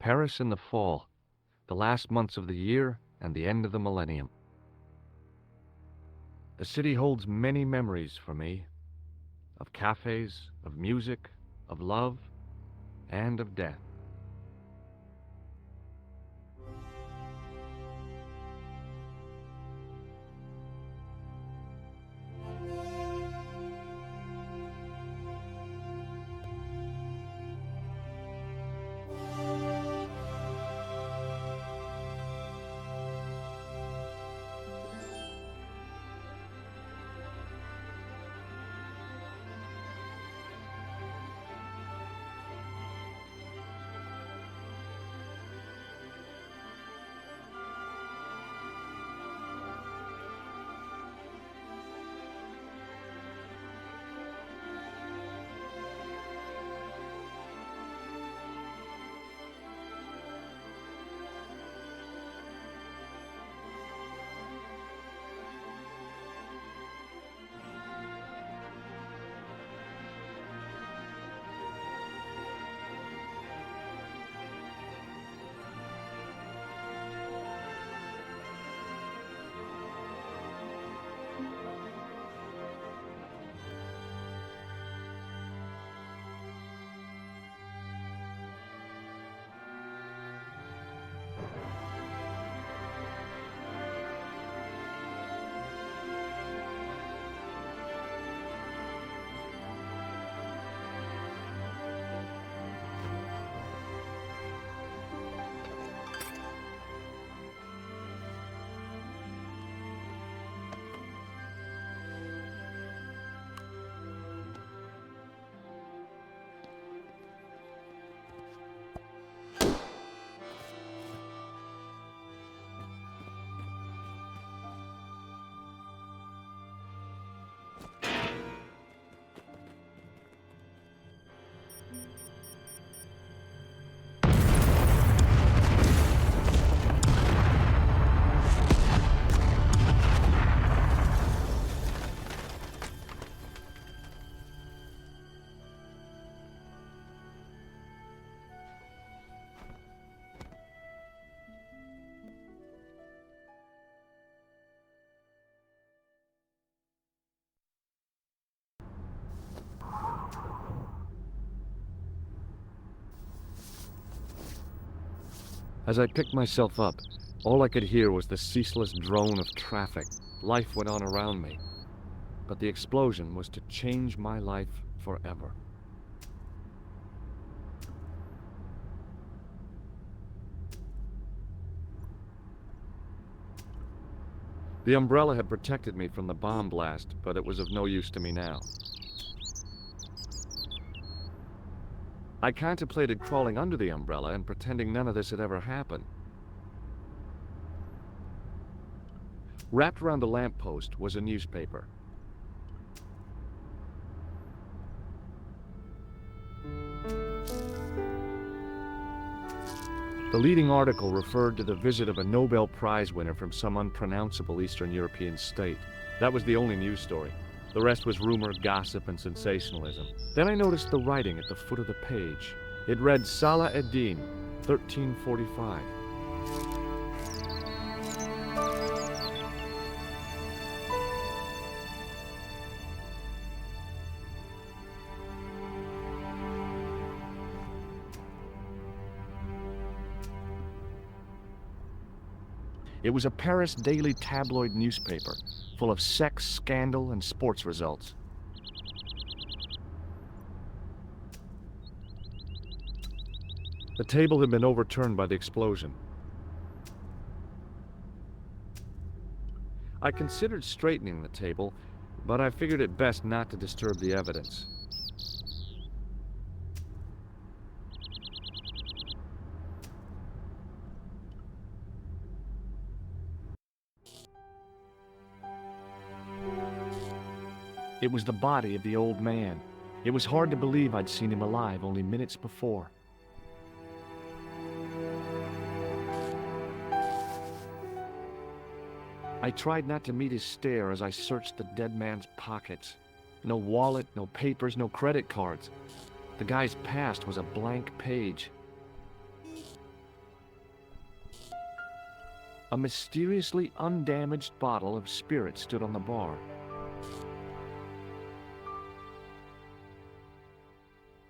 Paris in the fall, the last months of the year and the end of the millennium. The city holds many memories for me, of cafes, of music, of love, and of death. As I picked myself up, all I could hear was the ceaseless drone of traffic. Life went on around me, but the explosion was to change my life forever. The umbrella had protected me from the bomb blast, but it was of no use to me now. I contemplated crawling under the umbrella and pretending none of this had ever happened. Wrapped around the lamppost was a newspaper. The leading article referred to the visit of a Nobel Prize winner from some unpronounceable Eastern European state. That was the only news story. The rest was rumor, gossip, and sensationalism. Then I noticed the writing at the foot of the page. It read Salah ad-Din, 1345. It was a Paris daily tabloid newspaper, full of sex, scandal, and sports results. The table had been overturned by the explosion. I considered straightening the table, but I figured it best not to disturb the evidence. It was the body of the old man. It was hard to believe I'd seen him alive only minutes before. I tried not to meet his stare as I searched the dead man's pockets. No wallet, no papers, no credit cards. The guy's past was a blank page. A mysteriously undamaged bottle of spirit stood on the bar.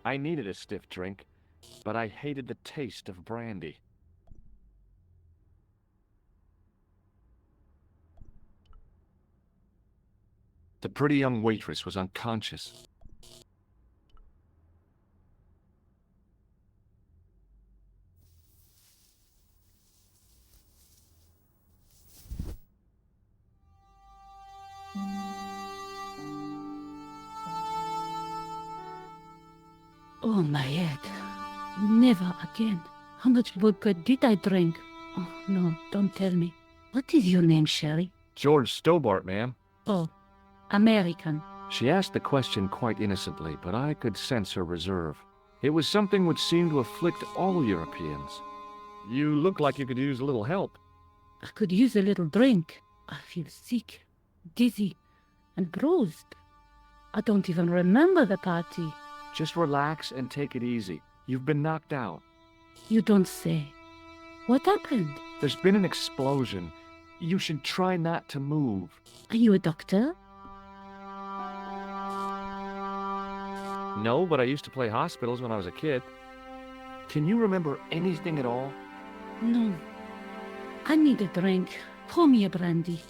I needed a stiff drink, but I hated the taste of brandy. The pretty young waitress was unconscious. Oh, my head. Never again. How much vodka did I drink? Oh, no, don't tell me. What is your name, Sherry? George Stobart, ma'am. Oh, American. She asked the question quite innocently, but I could sense her reserve. It was something which seemed to afflict all Europeans. You look like you could use a little help. I could use a little drink. I feel sick, dizzy, and bruised. I don't even remember the party. Just relax and take it easy. You've been knocked out. You don't say. What happened? There's been an explosion. You should try not to move. Are you a doctor? No, but I used to play hospitals when I was a kid. Can you remember anything at all? No. I need a drink. Pour me a brandy.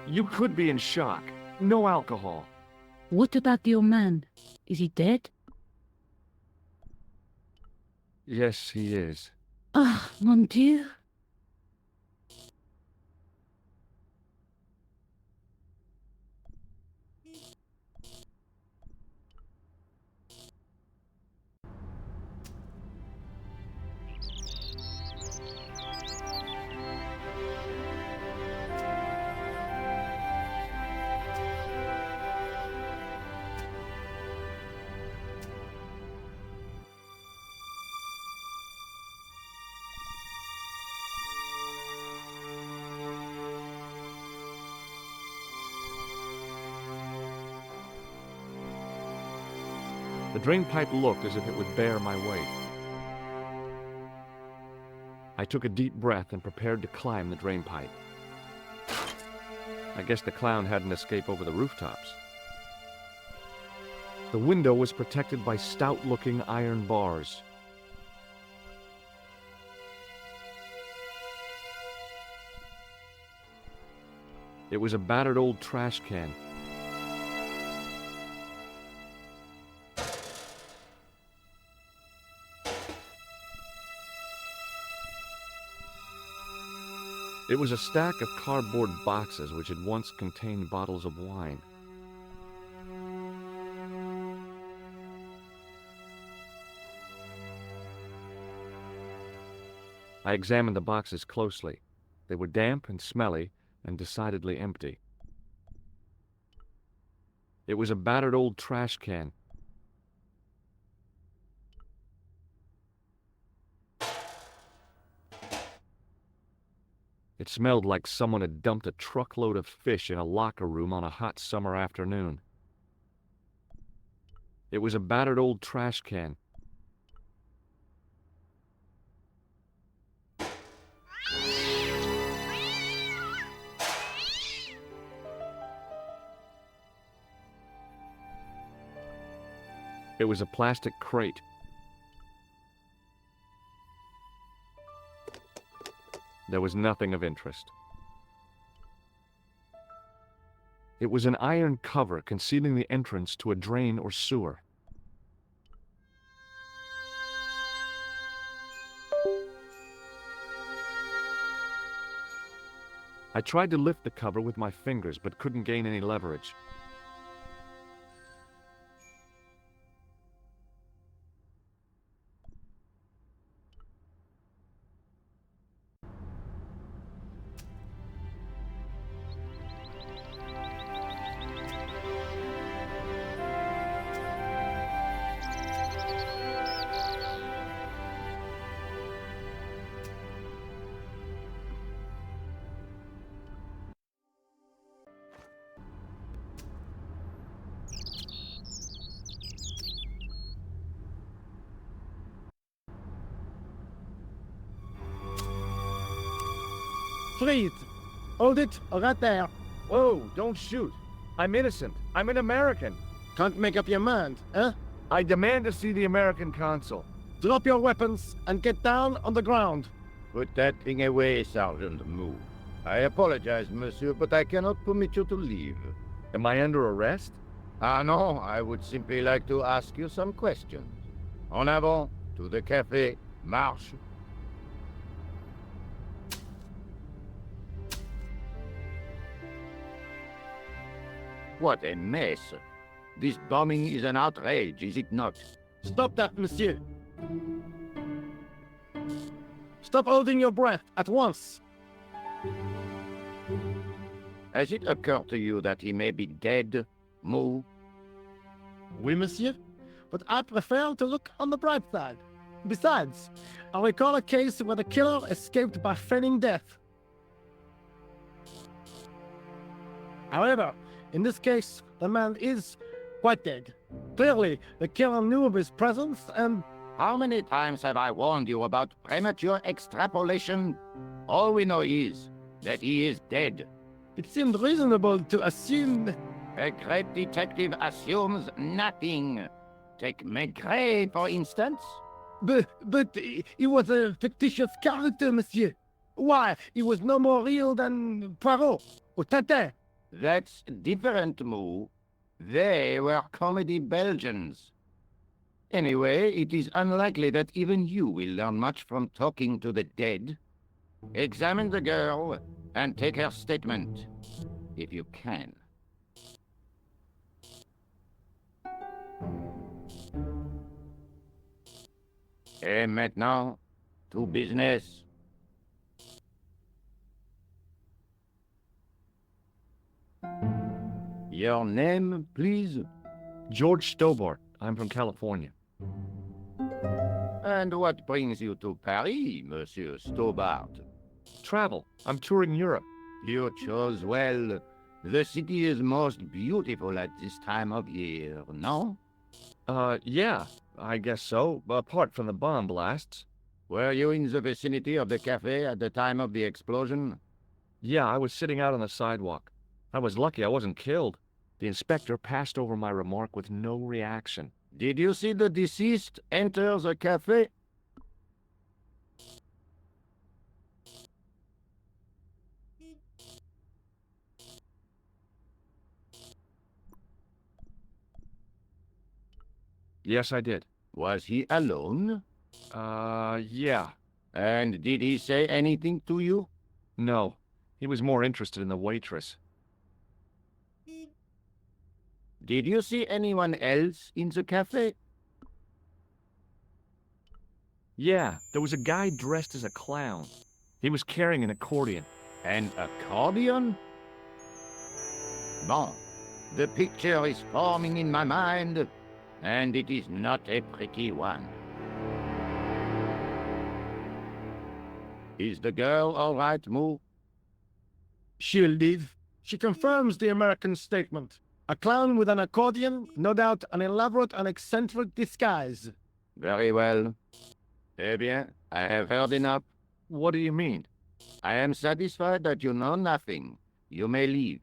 You could be in shock. No alcohol. What about your man? Is he dead? Yes, he is. Ah, mon Dieu. The drainpipe looked as if it would bear my weight. I took a deep breath and prepared to climb the drainpipe. I guess the clown hadn't escaped over the rooftops. The window was protected by stout-looking iron bars. It was a battered old trash can. It was a stack of cardboard boxes which had once contained bottles of wine. I examined the boxes closely. They were damp and smelly and decidedly empty. It was a battered old trash can. It smelled like someone had dumped a truckload of fish in a locker room on a hot summer afternoon. It was a battered old trash can. It was a plastic crate. There was nothing of interest. It was an iron cover concealing the entrance to a drain or sewer. I tried to lift the cover with my fingers, but couldn't gain any leverage. Freeze! Hold it right there. Whoa, don't shoot. I'm innocent. I'm an American. Can't make up your mind, eh? I demand to see the American consul. Drop your weapons and get down on the ground. Put that thing away, Sergeant Moo. I apologize, monsieur, but I cannot permit you to leave. Am I under arrest? Ah, no, I would simply like to ask you some questions. En avant, to the café, marche. What a mess. This bombing is an outrage, is it not? Stop that, monsieur. Stop holding your breath at once. Has it occurred to you that he may be dead, Moo? Oui, monsieur. But I prefer to look on the bright side. Besides, I recall a case where the killer escaped by feigning death. However, in this case, the man is quite dead. Clearly, the killer knew of his presence and... How many times have I warned you about premature extrapolation? All we know is that he is dead. It seemed reasonable to assume... A great detective assumes nothing. Take Maigret, for instance. But he was a fictitious character, monsieur. Why, he was no more real than Poirot or Tintin. That's different, Moo. They were comedy Belgians. Anyway, it is unlikely that even you will learn much from talking to the dead. Examine the girl and take her statement, if you can. Et maintenant, to business. Your name, please? George Stobart. I'm from California. And what brings you to Paris, Monsieur Stobart? Travel. I'm touring Europe. You chose well. The city is most beautiful at this time of year, no? Yeah, I guess so, apart from the bomb blasts. Were you in the vicinity of the cafe at the time of the explosion? Yeah, I was sitting out on the sidewalk. I was lucky I wasn't killed. The inspector passed over my remark with no reaction. Did you see the deceased enter the cafe? Yes, I did. Was he alone? Yeah. And did he say anything to you? No. He was more interested in the waitress. Did you see anyone else in the cafe? Yeah, there was a guy dressed as a clown. He was carrying an accordion. An accordion? Bon, the picture is forming in my mind, and it is not a pretty one. Is the girl all right, Moo? She'll live. She confirms the American statement. A clown with an accordion, no doubt an elaborate and eccentric disguise. Very well. Eh bien, I have heard enough. What do you mean? I am satisfied that you know nothing. You may leave.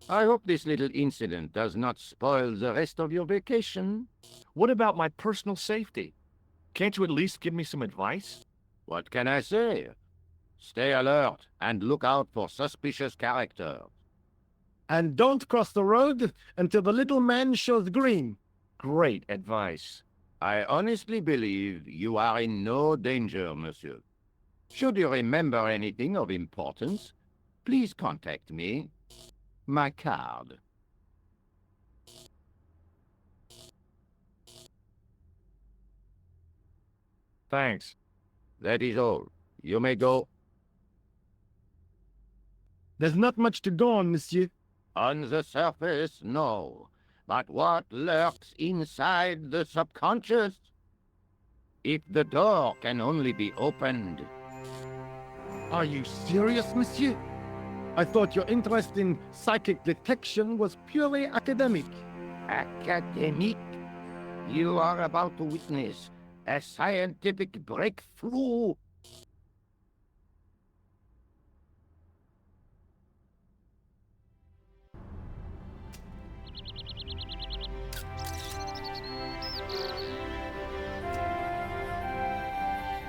I hope this little incident does not spoil the rest of your vacation. What about my personal safety? Can't you at least give me some advice? What can I say? Stay alert and look out for suspicious characters. And don't cross the road until the little man shows green. Great advice. I honestly believe you are in no danger, monsieur. Should you remember anything of importance, please contact me. My card. Thanks. That is all. You may go. There's not much to go on, monsieur. On the surface, no. But what lurks inside the subconscious? If the door can only be opened. Are you serious, monsieur? I thought your interest in psychic detection was purely academic. Academic? You are about to witness a scientific breakthrough.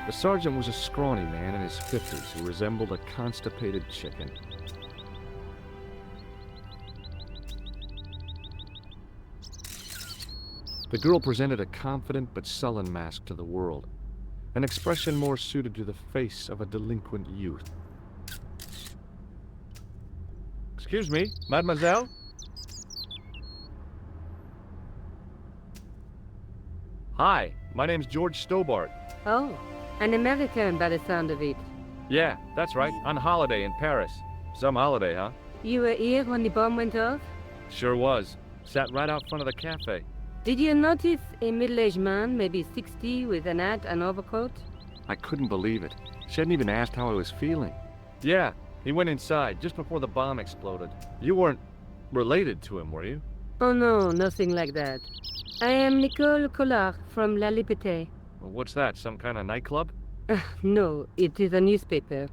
The sergeant was a scrawny man in his 50s who resembled a constipated chicken. The girl presented a confident but sullen mask to the world, an expression more suited to the face of a delinquent youth. Excuse me, mademoiselle? Hi, my name's George Stobart. Oh, an American by the sound of it. Yeah, that's right, on holiday in Paris. Some holiday, huh? You were here when the bomb went off? Sure was. Sat right out front of the cafe. Did you notice a middle-aged man, maybe 60, with an hat and overcoat? I couldn't believe it. She hadn't even asked how I was feeling. Yeah, he went inside just before the bomb exploded. You weren't related to him, were you? Oh no, nothing like that. I am Nicole Collard from La Liberté. Well, what's that, some kind of nightclub? No, it is a newspaper.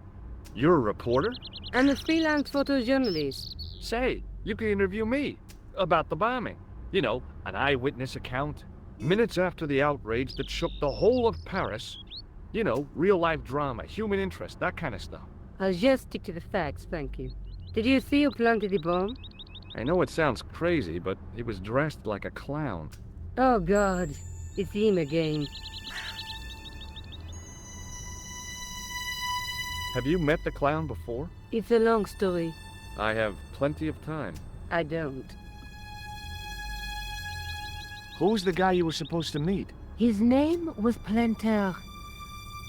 You're a reporter? I'm a freelance photojournalist. Say, you can interview me about the bombing. You know, an eyewitness account. Minutes after the outrage that shook the whole of Paris. You know, real-life drama, human interest, that kind of stuff. I'll just stick to the facts, thank you. Did you see who planted the bomb? I know it sounds crazy, but he was dressed like a clown. Oh God, it's him again. Have you met the clown before? It's a long story. I have plenty of time. I don't. Who's the guy you were supposed to meet? His name was Planter.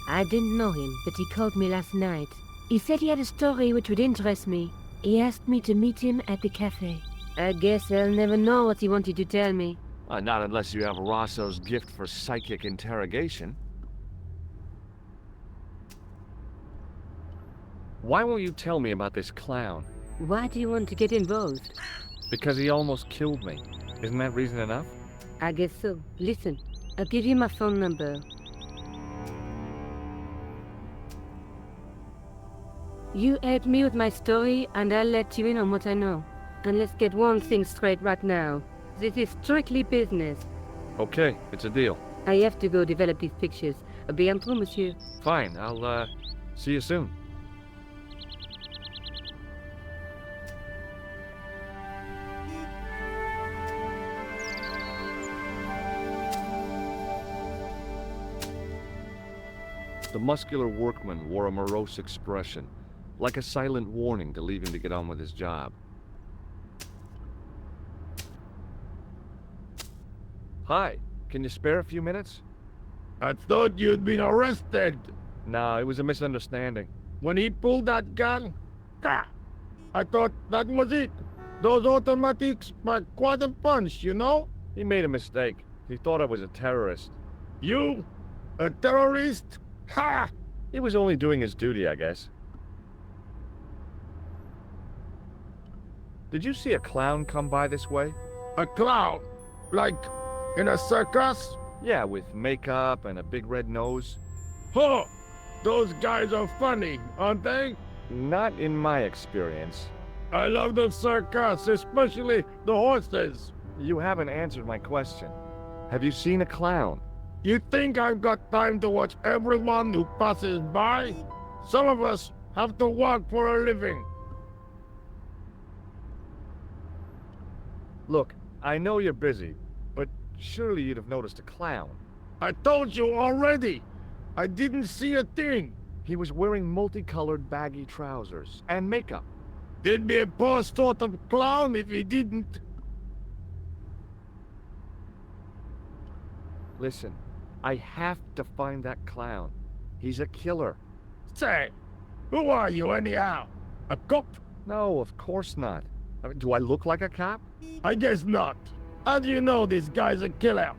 I didn't know him, but he called me last night. He said he had a story which would interest me. He asked me to meet him at the cafe. I guess I'll never know what he wanted to tell me. Not unless you have Rosso's gift for psychic interrogation. Why won't you tell me about this clown? Why do you want to get involved? Because he almost killed me. Isn't that reason enough? I guess so. Listen, I'll give you my phone number. You help me with my story, and I'll let you in on what I know. And let's get one thing straight right now. This is strictly business. Okay, it's a deal. I have to go develop these pictures. À bientôt, monsieur. Fine, I'll, see you soon. The muscular workman wore a morose expression, like a silent warning to leave him to get on with his job. Hi, can you spare a few minutes? I thought you'd been arrested. No, it was a misunderstanding. When he pulled that gun, I thought that was it. Those automatics pack quite a punch, you know? He made a mistake. He thought I was a terrorist. You? A terrorist? Ha! He was only doing his duty, I guess. Did you see a clown come by this way? A clown? Like in a circus? Yeah, with makeup and a big red nose. Huh! Those guys are funny, aren't they? Not in my experience. I love the circus, especially the horses. You haven't answered my question. Have you seen a clown? You think I've got time to watch everyone who passes by? Some of us have to work for a living. Look, I know you're busy, but surely you'd have noticed a clown. I told you already. I didn't see a thing. He was wearing multicolored baggy trousers and makeup. He'd be a poor sort of clown if he didn't. Listen, I have to find that clown. He's a killer. Say, who are you anyhow? A cop? No, of course not. I mean, do I look like a cop? I guess not. How do you know this guy's a killer?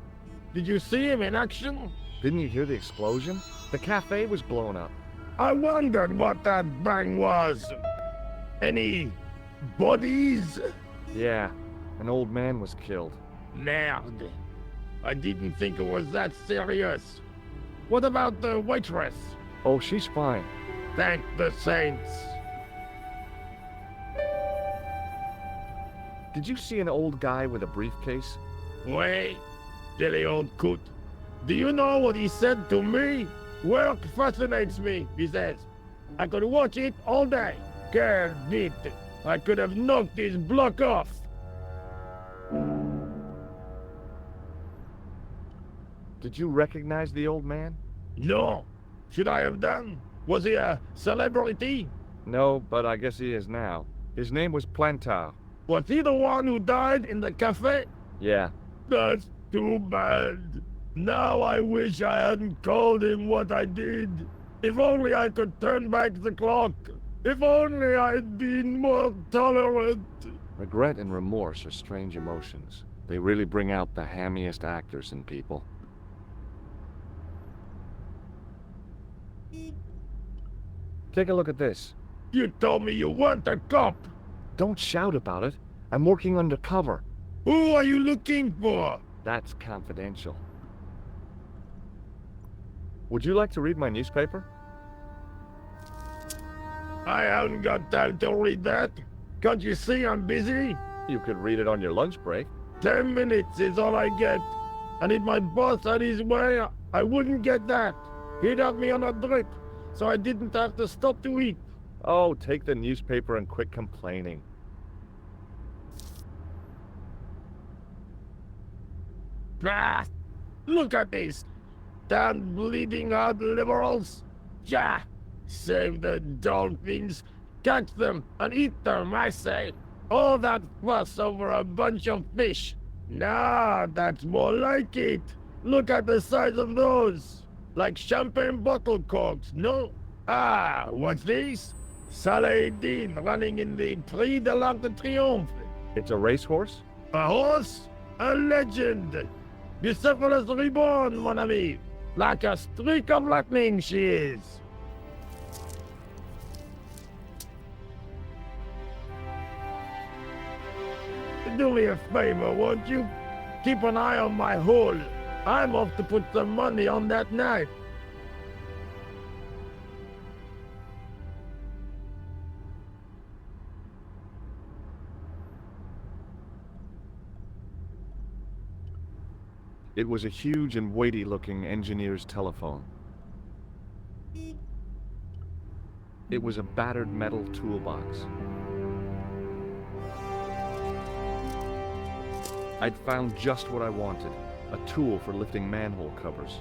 Did you see him in action? Didn't you hear the explosion? The cafe was blown up. I wondered what that bang was. Any bodies? Yeah, an old man was killed. Merde. I didn't think it was that serious. What about the waitress? Oh, she's fine. Thank the saints. Did you see an old guy with a briefcase? Wait, silly old coot. Do you know what he said to me? Work fascinates me, he says. I could watch it all day. Quelle vite. I could have knocked his block off. Did you recognize the old man? No. Should I have done? Was he a celebrity? No, but I guess he is now. His name was Plantar. Was he the one who died in the cafe? Yeah. That's too bad. Now I wish I hadn't called him what I did. If only I could turn back the clock. If only I'd been more tolerant. Regret and remorse are strange emotions. They really bring out the hammiest actors in people. Take a look at this. You told me you weren't a cop. Don't shout about it. I'm working undercover. Who are you looking for? That's confidential. Would you like to read my newspaper? I haven't got time to read that. Can't you see I'm busy? You could read it on your lunch break. 10 minutes is all I get. And if my boss had his way, I wouldn't get that. He'd have me on a drip, so I didn't have to stop to eat. Oh, take the newspaper and quit complaining. Ah, look at this. Damn bleeding out liberals. Yeah, save the dolphins. Catch them and eat them, I say. All that fuss over a bunch of fish. Nah, that's more like it. Look at the size of those. Like champagne bottle corks, no? Ah, what's this? Saladin running in the Prix de l'Arc de Triomphe. It's a racehorse? A horse? A legend. Bucephalus reborn, mon ami. Like a streak of lightning she is. Do me a favor, won't you? Keep an eye on my hole. I'm off to put some money on that knife. It was a huge and weighty-looking engineer's telephone. It was a battered metal toolbox. I'd found just what I wanted, a tool for lifting manhole covers.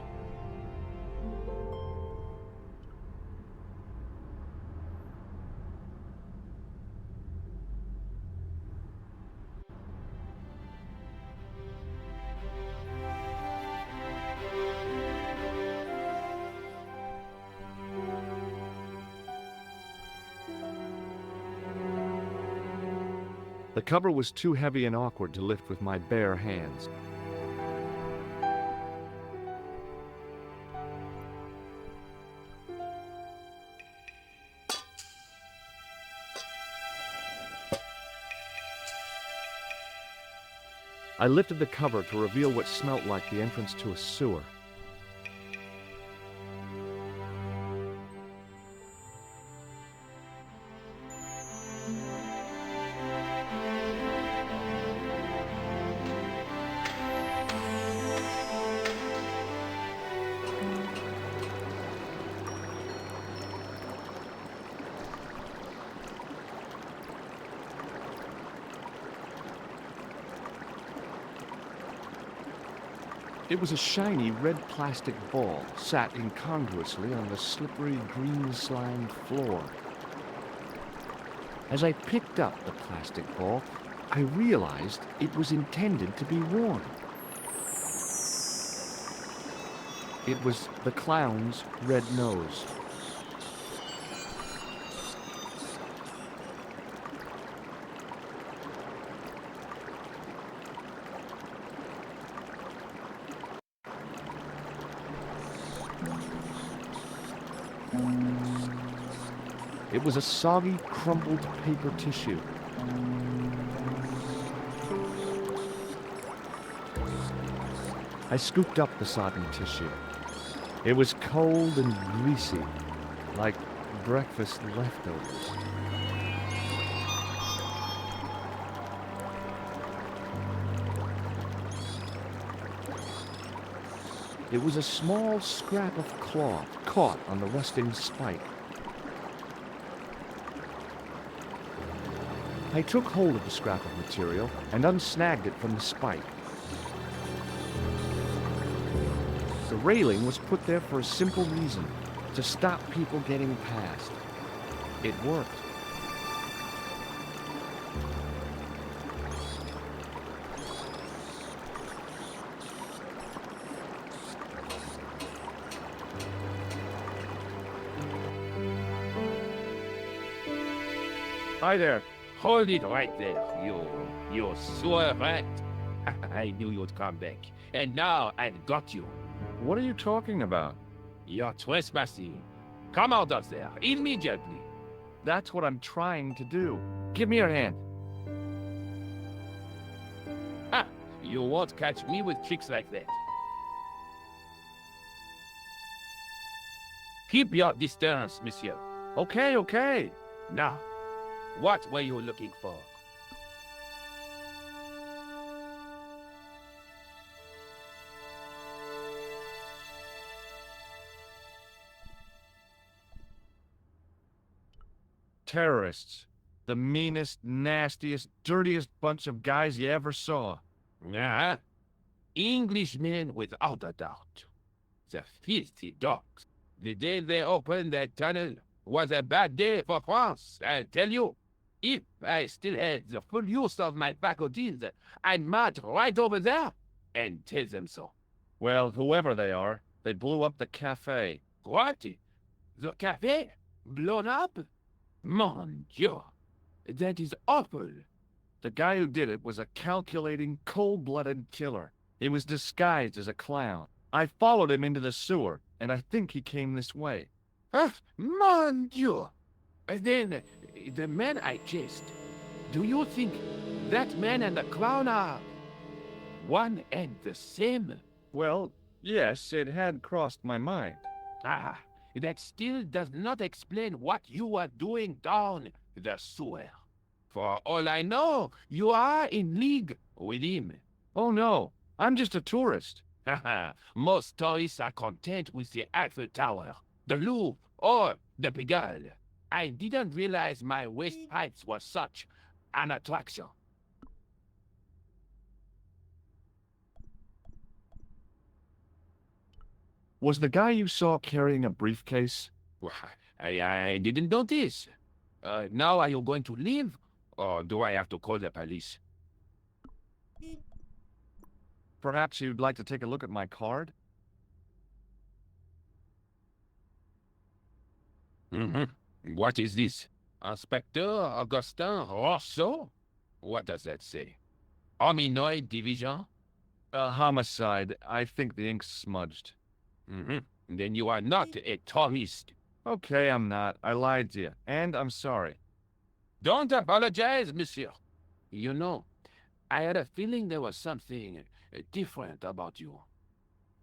The cover was too heavy and awkward to lift with my bare hands. I lifted the cover to reveal what smelt like the entrance to a sewer. It was a shiny red plastic ball, sat incongruously on the slippery green slime floor. As I picked up the plastic ball, I realized it was intended to be worn. It was the clown's red nose. It was a soggy, crumpled paper tissue. I scooped up the sodden tissue. It was cold and greasy, like breakfast leftovers. It was a small scrap of cloth caught on the rusting spike. I took hold of the scrap of material and unsnagged it from the spike. The railing was put there for a simple reason, to stop people getting past. It worked. Hi there. Hold it right there, you sewer rat. I knew you'd come back. And now I've got you. What are you talking about? You're trespassing. Come out of there, immediately. That's what I'm trying to do. Give me your hand. Ha! You won't catch me with tricks like that. Keep your distance, monsieur. Okay, okay. Now, what were you looking for? Terrorists. The meanest, nastiest, dirtiest bunch of guys you ever saw. Ah, Englishmen without a doubt. The filthy dogs. The day they opened that tunnel was a bad day for France, I tell you. If I still had the full use of my faculties, I'd march right over there and tell them so. Well, whoever they are, they blew up the cafe. What? The cafe? Blown up? Mon Dieu. That is awful. The guy who did it was a calculating, cold-blooded killer. He was disguised as a clown. I followed him into the sewer, and I think he came this way. Ah, mon Dieu. Then, the man I chased, do you think that man and the clown are one and the same? Well, yes, it had crossed my mind. Ah, that still does not explain what you are doing down the sewer. For all I know, you are in league with him. Oh no, I'm just a tourist. Haha, most tourists are content with the Eiffel Tower, the Louvre, or the Pigalle. I didn't realize my waist heights was such an attraction. Was the guy you saw carrying a briefcase? Well, I didn't notice. Now are you going to leave? Or do I have to call the police? Perhaps you'd like to take a look at my card? Mm-hmm. What is this? Inspector Augustin Rousseau? What does that say? Hominoid Division? Homicide. I think the ink's smudged. Mm-hmm. Then you are not a tourist. Okay, I'm not. I lied to you, and I'm sorry. Don't apologize, monsieur. You know, I had a feeling there was something different about you.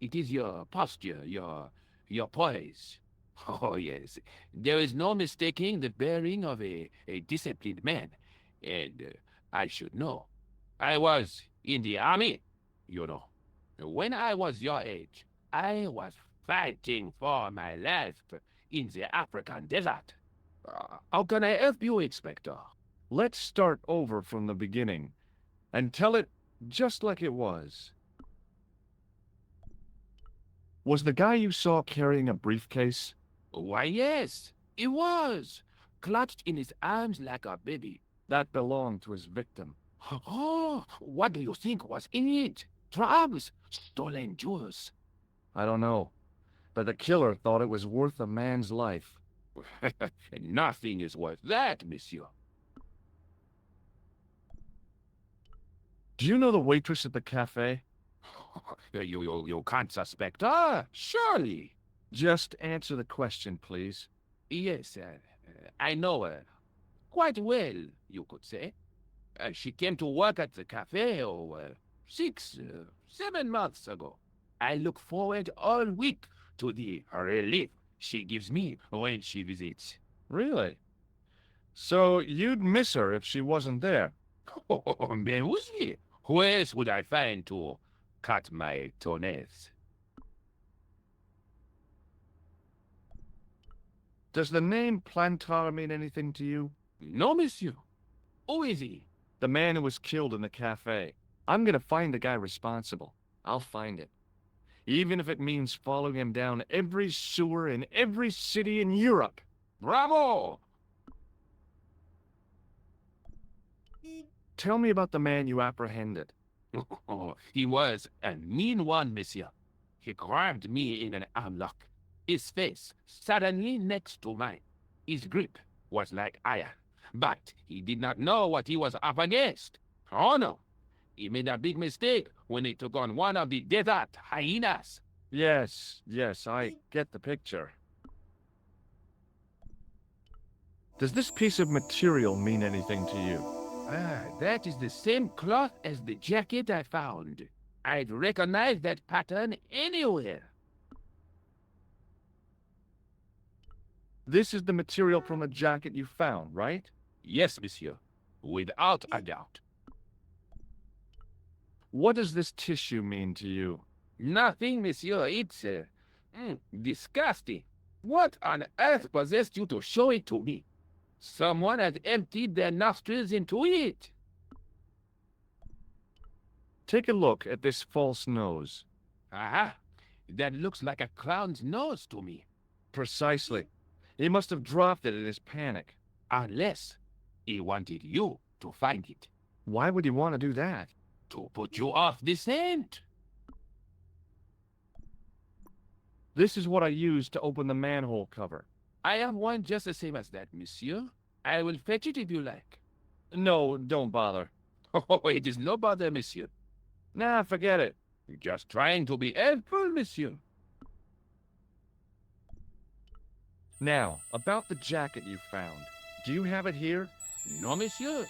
It is your posture, your poise. Oh, yes. There is no mistaking the bearing of a disciplined man. And I should know. I was in the army, you know. When I was your age, I was fighting for my life in the African desert. How can I help you, Inspector? Let's start over from the beginning and tell it just like it was. Was the guy you saw carrying a briefcase? Why, yes, it was. Clutched in his arms like a baby. That belonged to his victim. Oh, what do you think was in it? Drugs? Stolen jewels? I don't know, but the killer thought it was worth a man's life. Nothing is worth that, monsieur. Do you know the waitress at the cafe? You can't suspect her, surely. Just answer the question, please. Yes, I know her. Quite well, you could say. She came to work at the cafe, 7 months ago. I look forward all week to the relief she gives me when she visits. Really? So you'd miss her if she wasn't there? Oh, mais oui. Who else would I find to cut my toenails? Does the name Plantar mean anything to you? No, monsieur. Who is he? The man who was killed in the cafe. I'm gonna find the guy responsible. I'll find him. Even if it means following him down every sewer in every city in Europe. Bravo! Tell me about the man you apprehended. Oh, he was a mean one, monsieur. He grabbed me in an armlock. His face suddenly next to mine. His grip was like iron, but he did not know what he was up against. Oh no, he made a big mistake when he took on one of the desert hyenas. Yes, I get the picture. Does this piece of material mean anything to you? Ah, that is the same cloth as the jacket I found. I'd recognize that pattern anywhere. This is the material from the jacket you found, right? Yes, monsieur, without a doubt. What does this tissue mean to you? Nothing, monsieur. It's disgusting. What on earth possessed you to show it to me? Someone has emptied their nostrils into it. Take a look at this false nose. Aha! That looks like a clown's nose to me. Precisely. He must have dropped it in his panic. Unless he wanted you to find it. Why would he want to do that? To put you off the scent. This is what I used to open the manhole cover. I have one just the same as that, monsieur. I will fetch it if you like. No, don't bother. Oh, it is no bother, monsieur. Nah, forget it. Just trying to be helpful, monsieur. Now, about the jacket you found. Do you have it here? No, monsieur.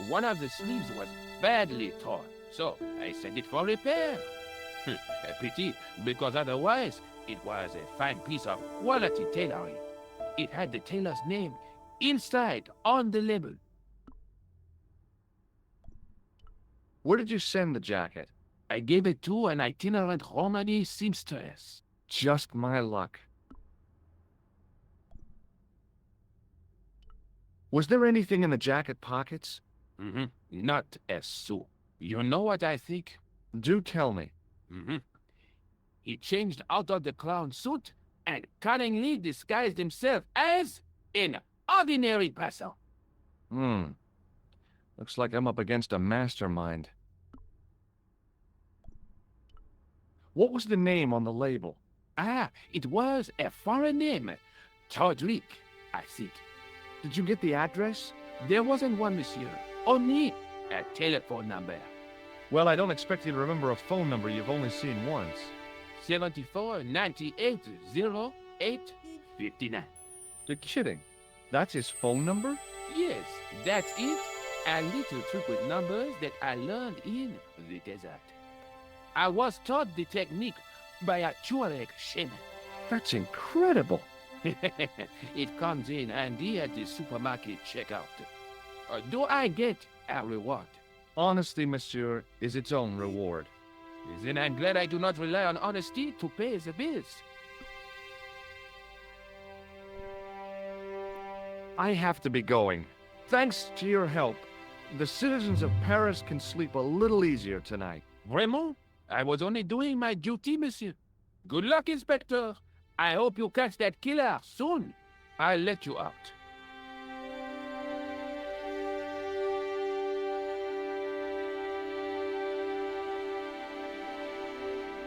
One of the sleeves was badly torn, so I sent it for repair. A pity, because otherwise it was a fine piece of quality tailoring. It had the tailor's name inside on the label. Where did you send the jacket? I gave it to an itinerant Romany seamstress. Just my luck. Was there anything in the jacket pockets? Not a sou. You know what I think? Do tell me. He changed out of the clown suit and cunningly disguised himself as an ordinary person. Looks like I'm up against a mastermind. What was the name on the label? Ah, it was a foreign name. Todrick, I think. Did you get the address? There wasn't one, monsieur. Only a telephone number. Well, I don't expect you to remember a phone number you've only seen once. 74 98 08 59. You're kidding. That's his phone number? Yes, that's it. A little trick with numbers that I learned in the desert. I was taught the technique by a Tuareg shaman. That's incredible. It comes in handy at the supermarket checkout. Do I get a reward? Honesty, monsieur, is its own reward. Then I'm glad I do not rely on honesty to pay the bills. I have to be going. Thanks to your help, the citizens of Paris can sleep a little easier tonight. Vraiment? I was only doing my duty, monsieur. Good luck, Inspector. I hope you catch that killer soon. I'll let you out.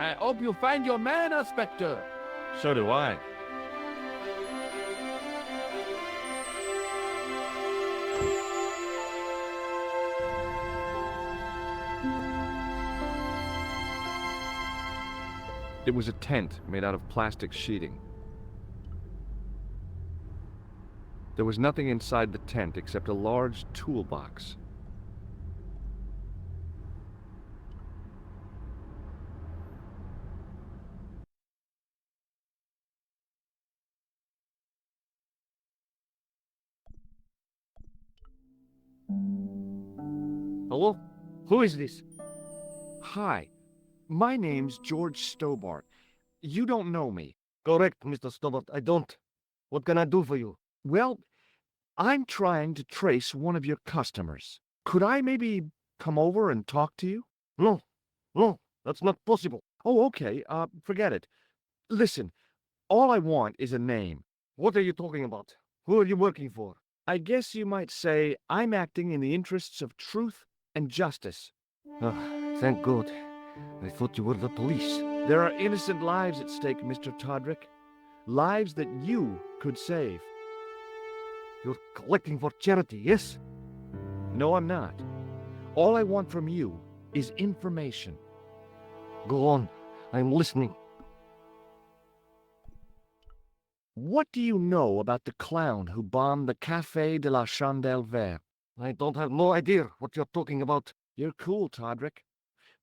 I hope you find your man, Inspector. So do I. It was a tent made out of plastic sheeting. There was nothing inside the tent except a large toolbox. Hello? Who is this? Hi, my name's George Stobart. You don't know me. Correct, Mr. Stobart, I don't. What can I do for you? Well, I'm trying to trace one of your customers. Could I maybe come over and talk to you? No, no, that's not possible. Oh, okay. Forget it. Listen, all I want is a name. What are you talking about? Who are you working for? I guess you might say I'm acting in the interests of truth and justice. Ah, thank God. I thought you were the police. There are innocent lives at stake, Mr. Todrick. Lives that you could save. You're collecting for charity, yes? No, I'm not. All I want from you is information. Go on. I'm listening. What do you know about the clown who bombed the Café de la Chandelle Verte? I don't have no idea what you're talking about. You're cool, Todrick.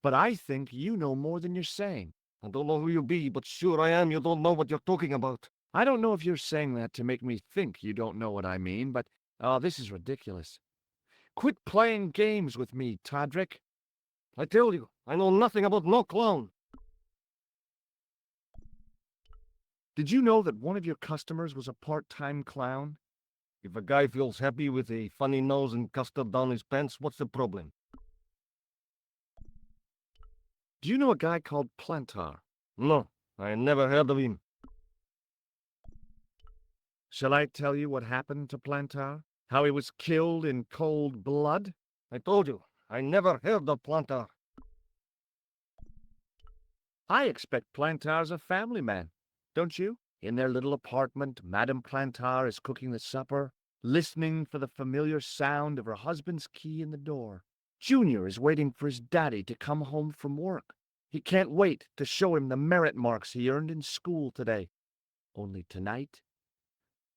But I think you know more than you're saying. I don't know who you be, but sure I am you don't know what you're talking about. I don't know if you're saying that to make me think you don't know what I mean, but, this is ridiculous. Quit playing games with me, Todrick. I tell you, I know nothing about no clown. Did you know that one of your customers was a part-time clown? If a guy feels happy with a funny nose and custard down his pants, what's the problem? Do you know a guy called Plantar? No, I never heard of him. Shall I tell you what happened to Plantar? How he was killed in cold blood? I told you, I never heard of Plantar. I expect Plantar's a family man, don't you? In their little apartment, Madame Plantar is cooking the supper, listening for the familiar sound of her husband's key in the door. Junior is waiting for his daddy to come home from work. He can't wait to show him the merit marks he earned in school today. Only tonight,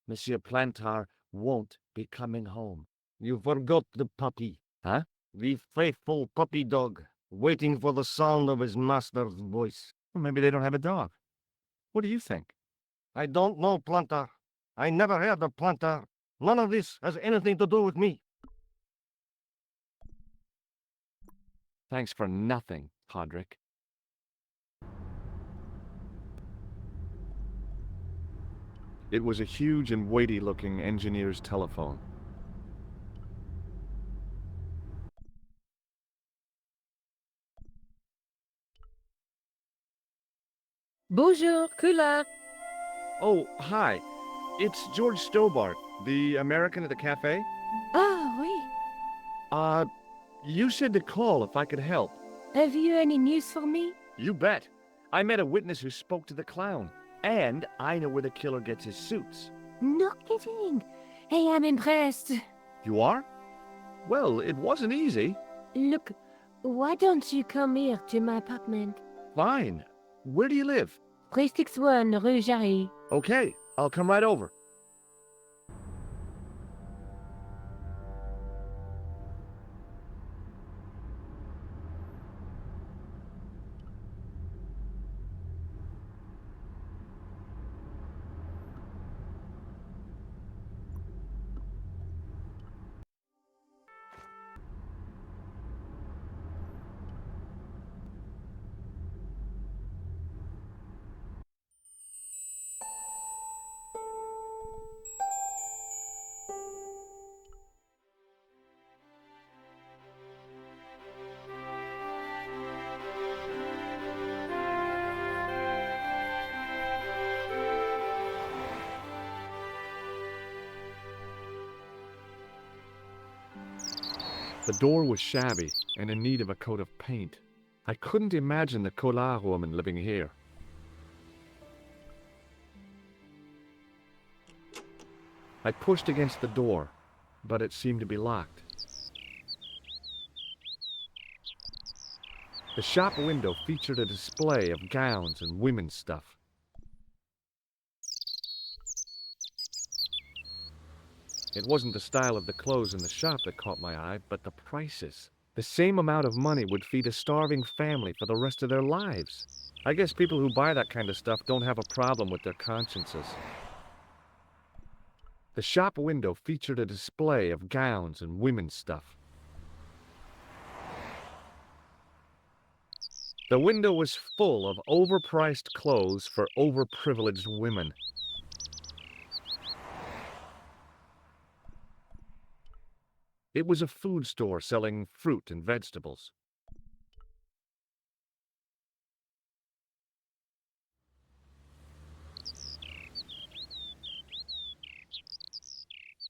Monsieur Plantar won't be coming home. You forgot the puppy. Huh? The faithful puppy dog, waiting for the sound of his master's voice. Well, maybe they don't have a dog. What do you think? I don't know Plantar. I never heard of Plantar. None of this has anything to do with me. Thanks for nothing, Todrick. It was a huge and weighty-looking engineer's telephone. Bonjour, Kula. Oh, hi. It's George Stobart, the American at the cafe. Ah, oui. You said to call if I could help. Have you any news for me? You bet. I met a witness who spoke to the clown. And I know where the killer gets his suits. No kidding. Hey, I'm impressed. You are? Well, it wasn't easy. Look, why don't you come here to my apartment? Fine. Where do you live? 361 Rue Jarry. Okay, I'll come right over. The door was shabby and in need of a coat of paint. I couldn't imagine the Collard woman living here. I pushed against the door, but it seemed to be locked. The shop window featured a display of gowns and women's stuff. It wasn't the style of the clothes in the shop that caught my eye, but the prices. The same amount of money would feed a starving family for the rest of their lives. I guess people who buy that kind of stuff don't have a problem with their consciences. The shop window featured a display of gowns and women's stuff. The window was full of overpriced clothes for overprivileged women. It was a food store selling fruit and vegetables.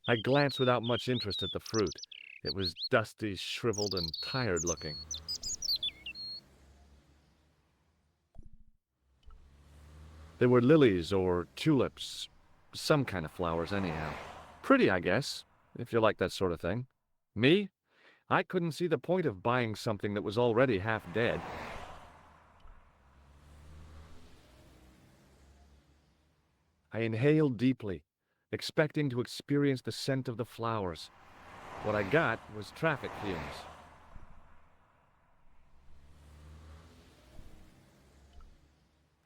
I glanced without much interest at the fruit. It was dusty, shriveled, and tired-looking. They were lilies or tulips. Some kind of flowers, anyhow. Pretty, I guess, if you like that sort of thing. Me? I couldn't see the point of buying something that was already half dead. I inhaled deeply, expecting to experience the scent of the flowers. What I got was traffic fumes.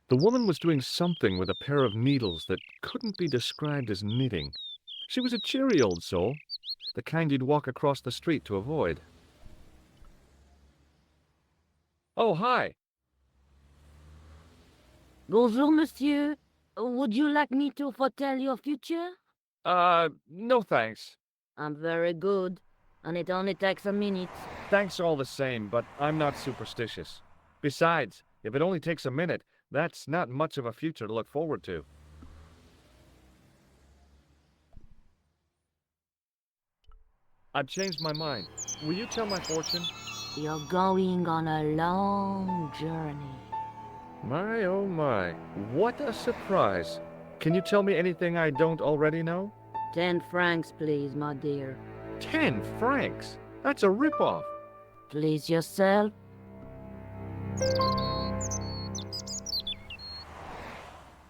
The woman was doing something with a pair of needles that couldn't be described as knitting. She was a cheery old soul, the kind you'd walk across the street to avoid. Oh, hi. Bonjour, monsieur. Would you like me to foretell your future? No thanks. I'm very good, and it only takes a minute. Thanks all the same, but I'm not superstitious. Besides, if it only takes a minute, that's not much of a future to look forward to. I've changed my mind. Will you tell my fortune? You're going on a long journey. My, oh my. What a surprise. Can you tell me anything I don't already know? 10 francs, please, my dear. 10 francs? That's a ripoff. Please yourself.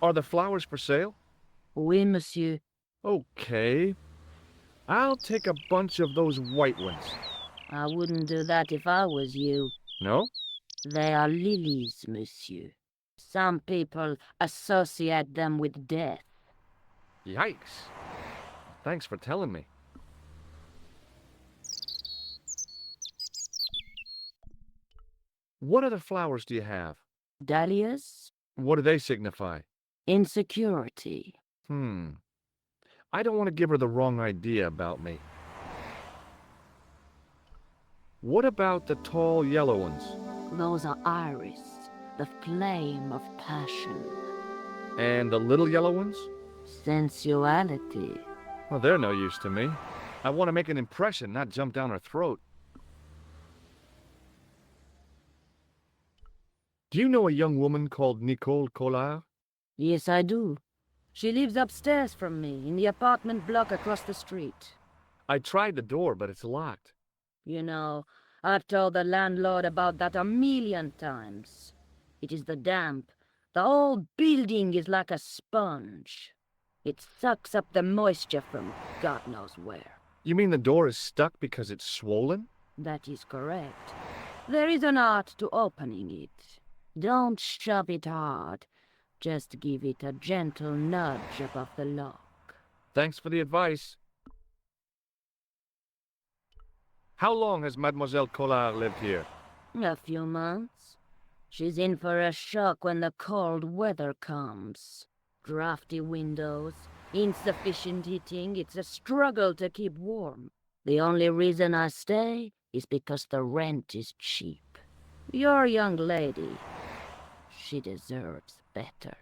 Are the flowers for sale? Oui, monsieur. Okay. I'll take a bunch of those white ones. I wouldn't do that if I was you. No? They are lilies, monsieur. Some people associate them with death. Yikes. Thanks for telling me. What other flowers do you have? Dahlias? What do they signify? Insecurity. I don't want to give her the wrong idea about me. What about the tall yellow ones? Those are iris, the flame of passion. And the little yellow ones? Sensuality. Well, they're no use to me. I want to make an impression, not jump down her throat. Do you know a young woman called Nicole Collard? Yes, I do. She lives upstairs from me, in the apartment block across the street. I tried the door, but it's locked. You know, I've told the landlord about that a million times. It is the damp. The whole building is like a sponge. It sucks up the moisture from God knows where. You mean the door is stuck because it's swollen? That is correct. There is an art to opening it. Don't shove it hard. Just give it a gentle nudge above the lock. Thanks for the advice. How long has Mademoiselle Collard lived here? A few months. She's in for a shock when the cold weather comes. Drafty windows, insufficient heating, it's a struggle to keep warm. The only reason I stay is because the rent is cheap. Your young lady, she deserves better.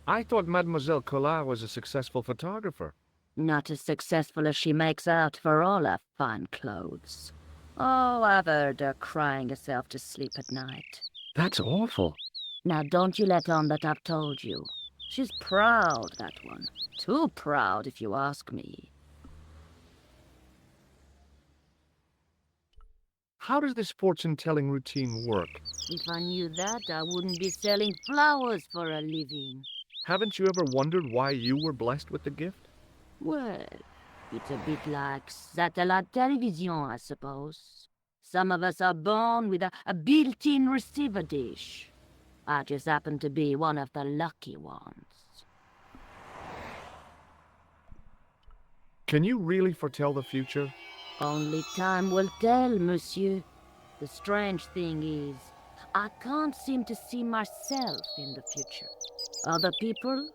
I thought Mademoiselle Collard was a successful photographer. Not as successful as she makes out for all her fine clothes. Oh, I've heard her crying herself to sleep at night. That's awful. Now don't you let on that I've told you. She's proud, that one. Too proud, if you ask me. How does this fortune-telling routine work? If I knew that, I wouldn't be selling flowers for a living. Haven't you ever wondered why you were blessed with the gift? Well, it's a bit like satellite television, I suppose. Some of us are born with a built-in receiver dish. I just happen to be one of the lucky ones. Can you really foretell the future? Only time will tell, monsieur. The strange thing is, I can't seem to see myself in the future. Other people,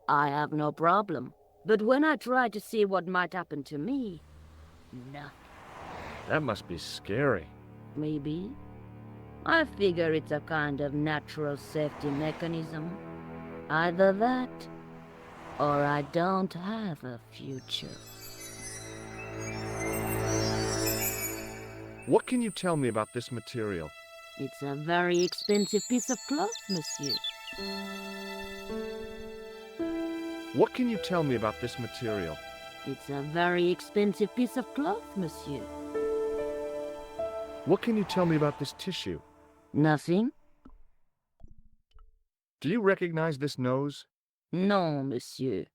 I have no problem. But when I tried to see what might happen to me, nothing. That must be scary. Maybe. I figure it's a kind of natural safety mechanism. Either that, or I don't have a future. What can you tell me about this material? It's a very expensive piece of cloth, monsieur. What can you tell me about this material? It's a very expensive piece of cloth, monsieur. What can you tell me about this tissue? Nothing? Do you recognize this nose? No, monsieur.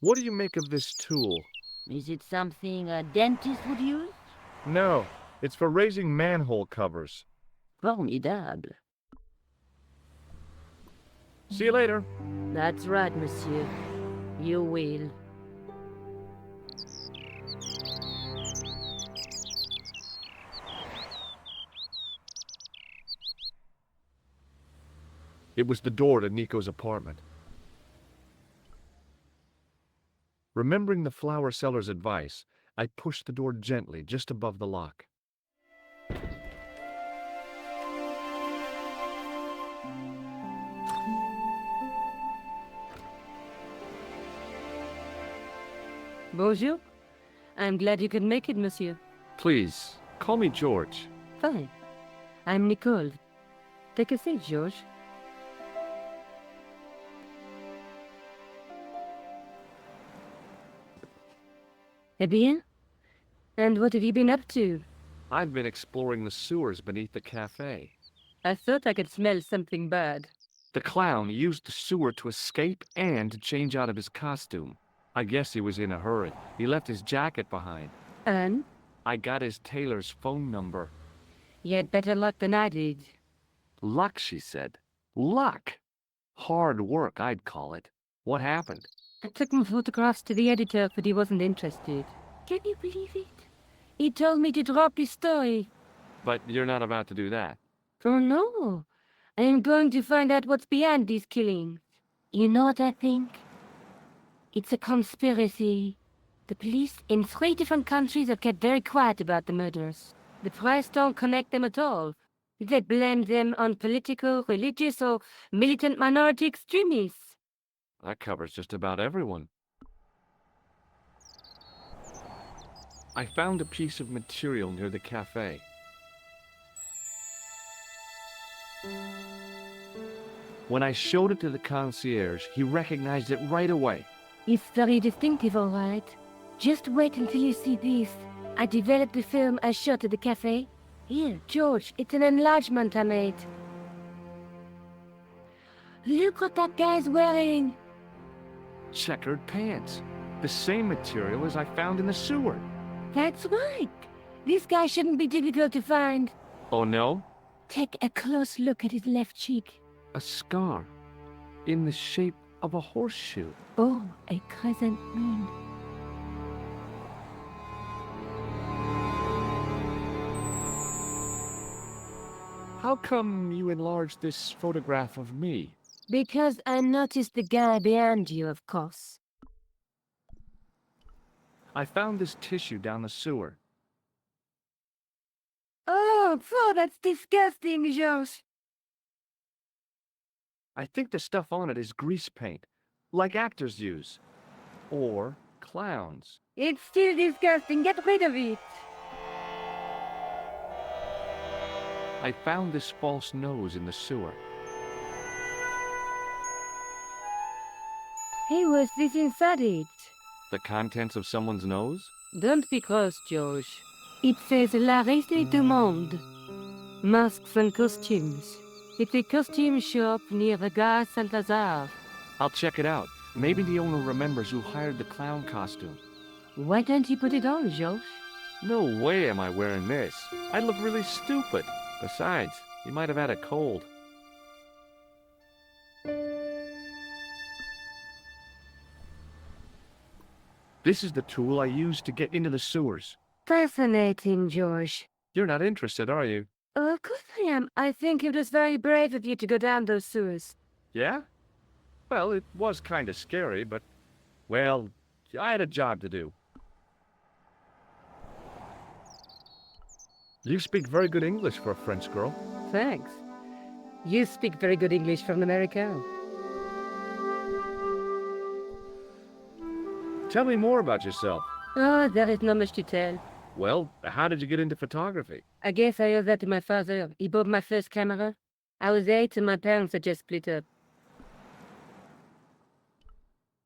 What do you make of this tool? Is it something a dentist would use? No, it's for raising manhole covers. Formidable. See you later. That's right, monsieur. You will. It was the door to Nico's apartment. Remembering the flower seller's advice, I pushed the door gently just above the lock. Bonjour. I'm glad you could make it, monsieur. Please, call me George. Fine. I'm Nicole. Take a seat, George. Eh bien? And what have you been up to? I've been exploring the sewers beneath the cafe. I thought I could smell something bad. The clown used the sewer to escape and to change out of his costume. I guess he was in a hurry. He left his jacket behind. And? I got his tailor's phone number. You had better luck than I did. Luck, she said. Luck! Hard work, I'd call it. What happened? I took my photographs to the editor, but he wasn't interested. Can you believe it? He told me to drop his story. But you're not about to do that. Oh no. I am going to find out what's behind these killings. You know what I think? It's a conspiracy. The police in 3 different countries have kept very quiet about the murders. The press don't connect them at all. They blame them on political, religious, or militant minority extremists. That covers just about everyone. I found a piece of material near the cafe. When I showed it to the concierge, he recognized it right away. It's very distinctive, all right. Just wait until you see this. I developed the film I shot at the cafe. Here, George, it's an enlargement I made. Look what that guy's wearing. Checkered pants. The same material as I found in the sewer. That's right. This guy shouldn't be difficult to find. Oh no? Take a close look at his left cheek. A scar. In the shape of a horseshoe. Oh, a crescent moon. How come you enlarged this photograph of me? Because I noticed the guy behind you, of course. I found this tissue down the sewer. Oh, that's disgusting, George. I think the stuff on it is grease paint, like actors use. Or clowns. It's still disgusting. Get rid of it. I found this false nose in the sewer. Hey, what's this inside it? The contents of someone's nose? Don't be cross, George. It says La Reste du Monde. Masks and costumes. It's a costume shop near the Gare Saint-Lazare. I'll check it out. Maybe the owner remembers who hired the clown costume. Why don't you put it on, George? No way am I wearing this. I'd look really stupid. Besides, you might have had a cold. This is the tool I used to get into the sewers. Fascinating, George. You're not interested, are you? Of course I am. I think it was very brave of you to go down those sewers. Yeah? Well, it was kind of scary, but, well, I had a job to do. You speak very good English for a French girl. Thanks. You speak very good English from America. Tell me more about yourself. Oh, there is not much to tell. Well, how did you get into photography? I guess I owe that to my father. He bought my first camera. I was 8 and my parents had just split up.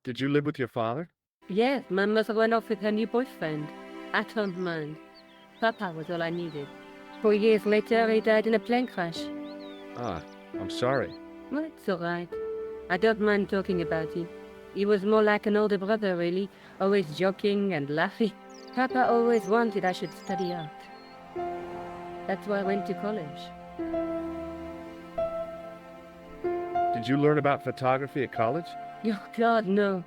Did you live with your father? Yes, my mother went off with her new boyfriend. I don't mind. Papa was all I needed. 4 years later, he died in a plane crash. Ah, I'm sorry. Well, it's all right. I don't mind talking about him. He was more like an older brother, really, always joking and laughing. Papa always wanted I should study art. That's why I went to college. Did you learn about photography at college? Oh, God, no.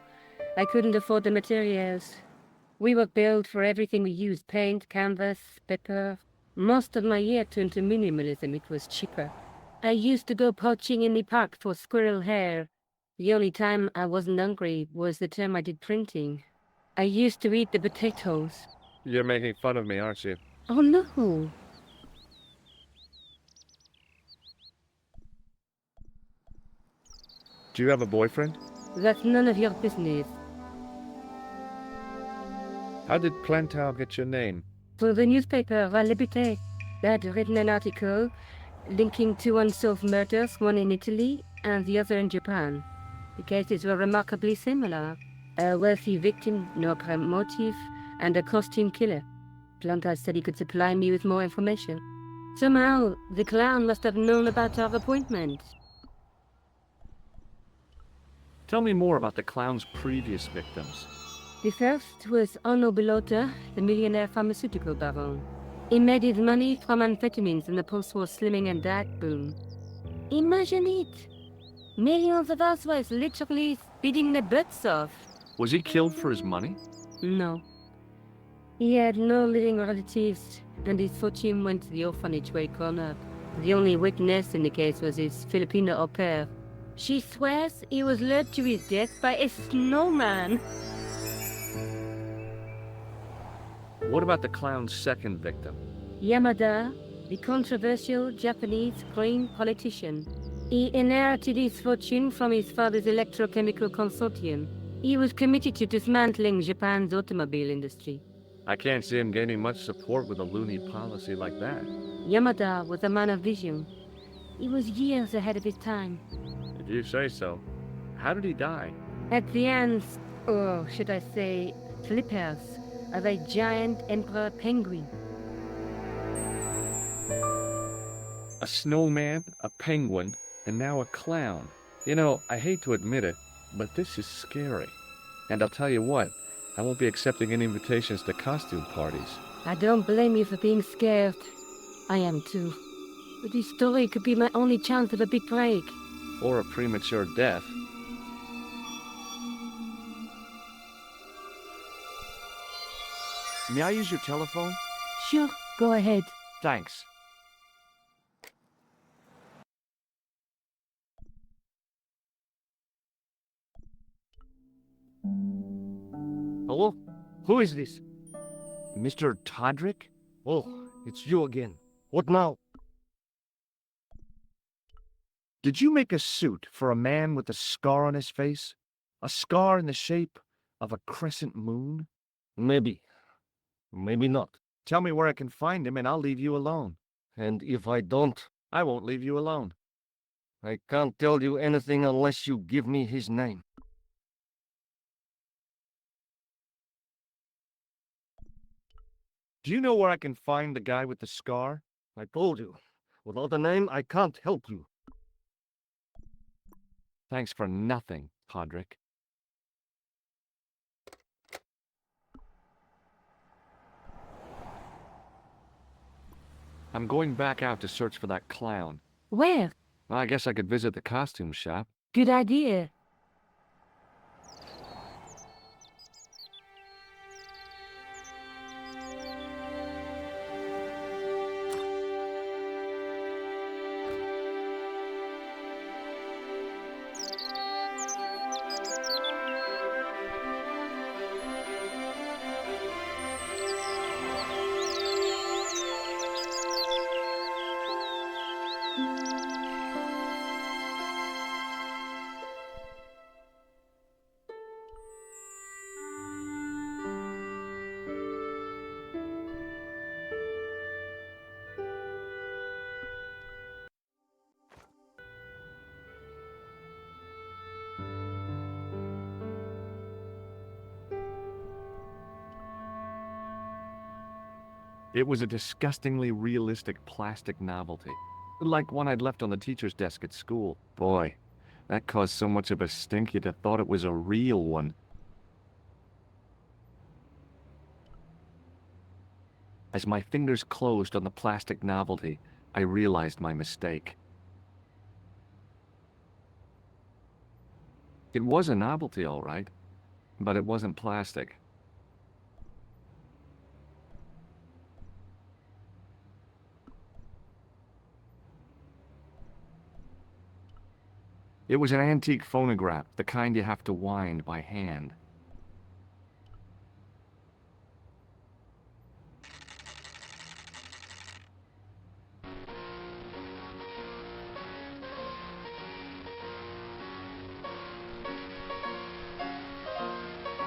I couldn't afford the materials. We were billed for everything we used, paint, canvas, paper. Most of my year turned to minimalism. It was cheaper. I used to go poaching in the park for squirrel hair. The only time I wasn't hungry was the time I did printing. I used to eat the potatoes. You're making fun of me, aren't you? Oh, no. Do you have a boyfriend? That's none of your business. How did Plantel get your name? For the newspaper, La Liberté, they had written an article linking two unsolved murders, one in Italy and the other in Japan. The cases were remarkably similar. A wealthy victim, no apparent motive, and a costume killer. Plantel said he could supply me with more information. Somehow, the clown must have known about our appointment. Tell me more about the clown's previous victims. The first was Arno Bellotta, the millionaire pharmaceutical baron. He made his money from amphetamines in the post-war slimming and diet boom. Imagine it! Millions of housewives literally speeding their butts off. Was he killed for his money? No. He had no living relatives, and his fortune went to the orphanage where he grew up. The only witness in the case was his Filipino au pair. She swears he was lured to his death by a snowman. What about the clown's second victim? Yamada, the controversial Japanese green politician. He inherited his fortune from his father's electrochemical consortium. He was committed to dismantling Japan's automobile industry. I can't see him gaining much support with a loony policy like that. Yamada was a man of vision. He was years ahead of his time. If you say so. How did he die? At the hands, or should I say, flippers, of a giant emperor penguin. A snowman, a penguin, and now a clown. You know, I hate to admit it, but this is scary. And I'll tell you what, I won't be accepting any invitations to costume parties. I don't blame you for being scared. I am too. But this story could be my only chance of a big break. Or a premature death. May I use your telephone? Sure, go ahead. Thanks. Hello? Who is this? Mr. Todrick? Oh, it's you again. What now? Did you make a suit for a man with a scar on his face? A scar in the shape of a crescent moon? Maybe. Maybe not. Tell me where I can find him and I'll leave you alone. And if I don't, I won't leave you alone. I can't tell you anything unless you give me his name. Do you know where I can find the guy with the scar? I told you. Without a name, I can't help you. Thanks for nothing, Todrick. I'm going back out to search for that clown. Where? Well, I guess I could visit the costume shop. Good idea. It was a disgustingly realistic plastic novelty, like one I'd left on the teacher's desk at school. Boy, that caused so much of a stink you'd have thought it was a real one. As my fingers closed on the plastic novelty, I realized my mistake. It was a novelty, all right, but it wasn't plastic. It was an antique phonograph, the kind you have to wind by hand.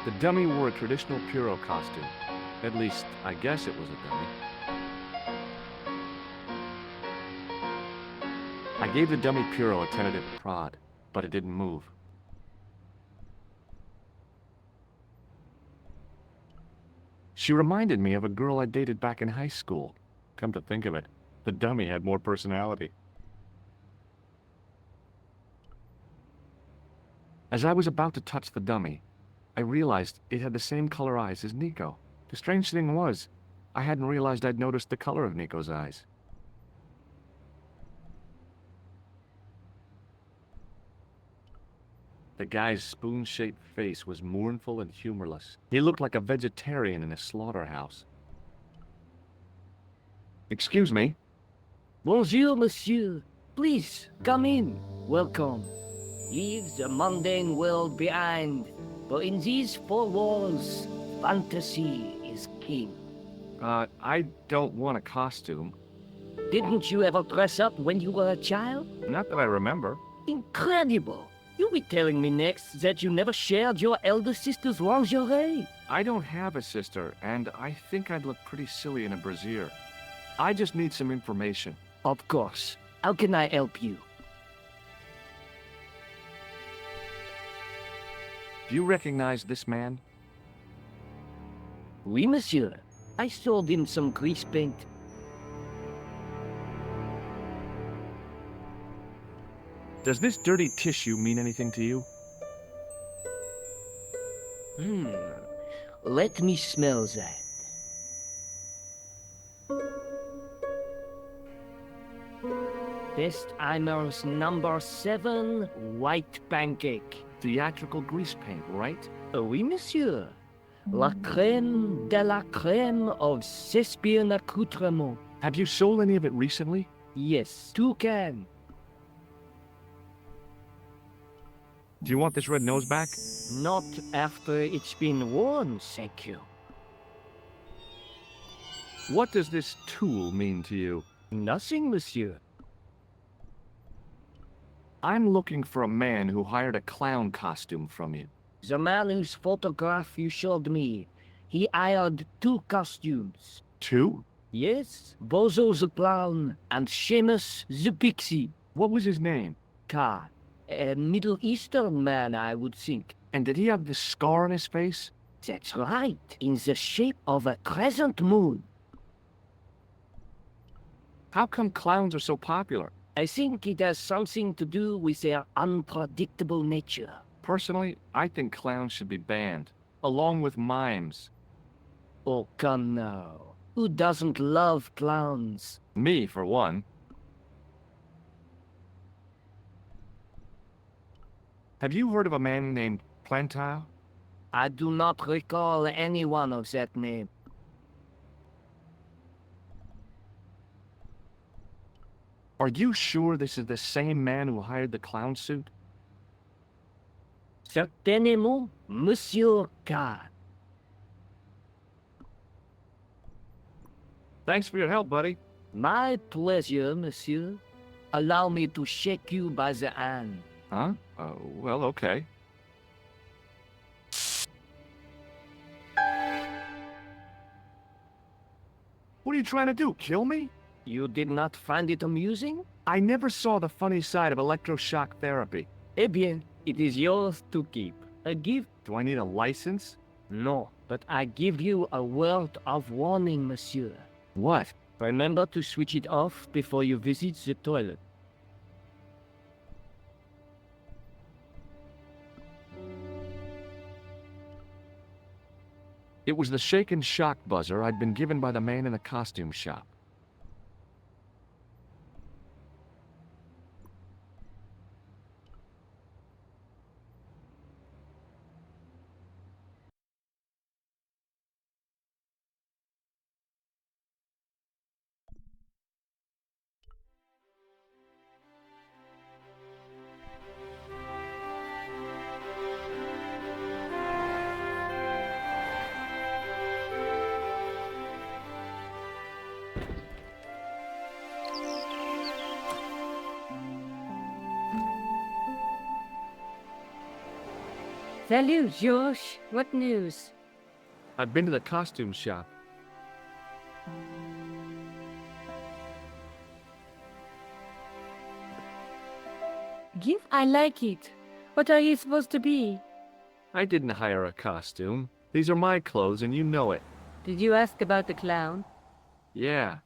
The dummy wore a traditional Puro costume. At least, I guess it was a dummy. I gave the dummy Puro a tentative prod, but it didn't move. She reminded me of a girl I dated back in high school. Come to think of it, the dummy had more personality. As I was about to touch the dummy, I realized it had the same color eyes as Nico. The strange thing was, I hadn't realized I'd noticed the color of Nico's eyes. The guy's spoon-shaped face was mournful and humorless. He looked like a vegetarian in a slaughterhouse. Excuse me? Bonjour, monsieur. Please, come in. Welcome. Leave the mundane world behind. For in these four walls, fantasy is king. I don't want a costume. Didn't you ever dress up when you were a child? Not that I remember. Incredible! You'll be telling me next that you never shared your elder sister's lingerie. I don't have a sister, and I think I'd look pretty silly in a brassiere. I just need some information. Of course. How can I help you? Do you recognize this man? Oui, monsieur. I sold him some grease paint. Does this dirty tissue mean anything to you? Let me smell that. Festheimer's number 7 white pancake. Theatrical grease paint, right? Oui, monsieur. La crème de la crème of Shakespeare accoutrement. Have you sold any of it recently? Yes, 2 cans. Do you want this red nose back? Not after it's been worn, thank you. What does this tool mean to you? Nothing, monsieur. I'm looking for a man who hired a clown costume from you. The man whose photograph you showed me, he hired 2 costumes. 2? Yes, Bozo the Clown and Seamus the Pixie. What was his name? Ka. A Middle Eastern man, I would think. And did he have this scar on his face? That's right, in the shape of a crescent moon. How come clowns are so popular? I think it has something to do with their unpredictable nature. Personally, I think clowns should be banned, along with mimes. Oh, come now. Who doesn't love clowns? Me, for one. Have you heard of a man named Plantile? I do not recall anyone of that name. Are you sure this is the same man who hired the clown suit? Certainement, Monsieur K. Thanks for your help, buddy. My pleasure, monsieur. Allow me to shake you by the hand. Huh? Well, okay. What are you trying to do, kill me? You did not find it amusing? I never saw the funny side of electroshock therapy. Eh bien, it is yours to keep. A gift? Do I need a license? No, but I give you a word of warning, monsieur. What? Remember to switch it off before you visit the toilet. It was the shake and shock buzzer I'd been given by the man in the costume shop. Salut, Josh. What news? I'd been to the costume shop. I like it. What are you supposed to be? I didn't hire a costume. These are my clothes and you know it. Did you ask about the clown? Yeah.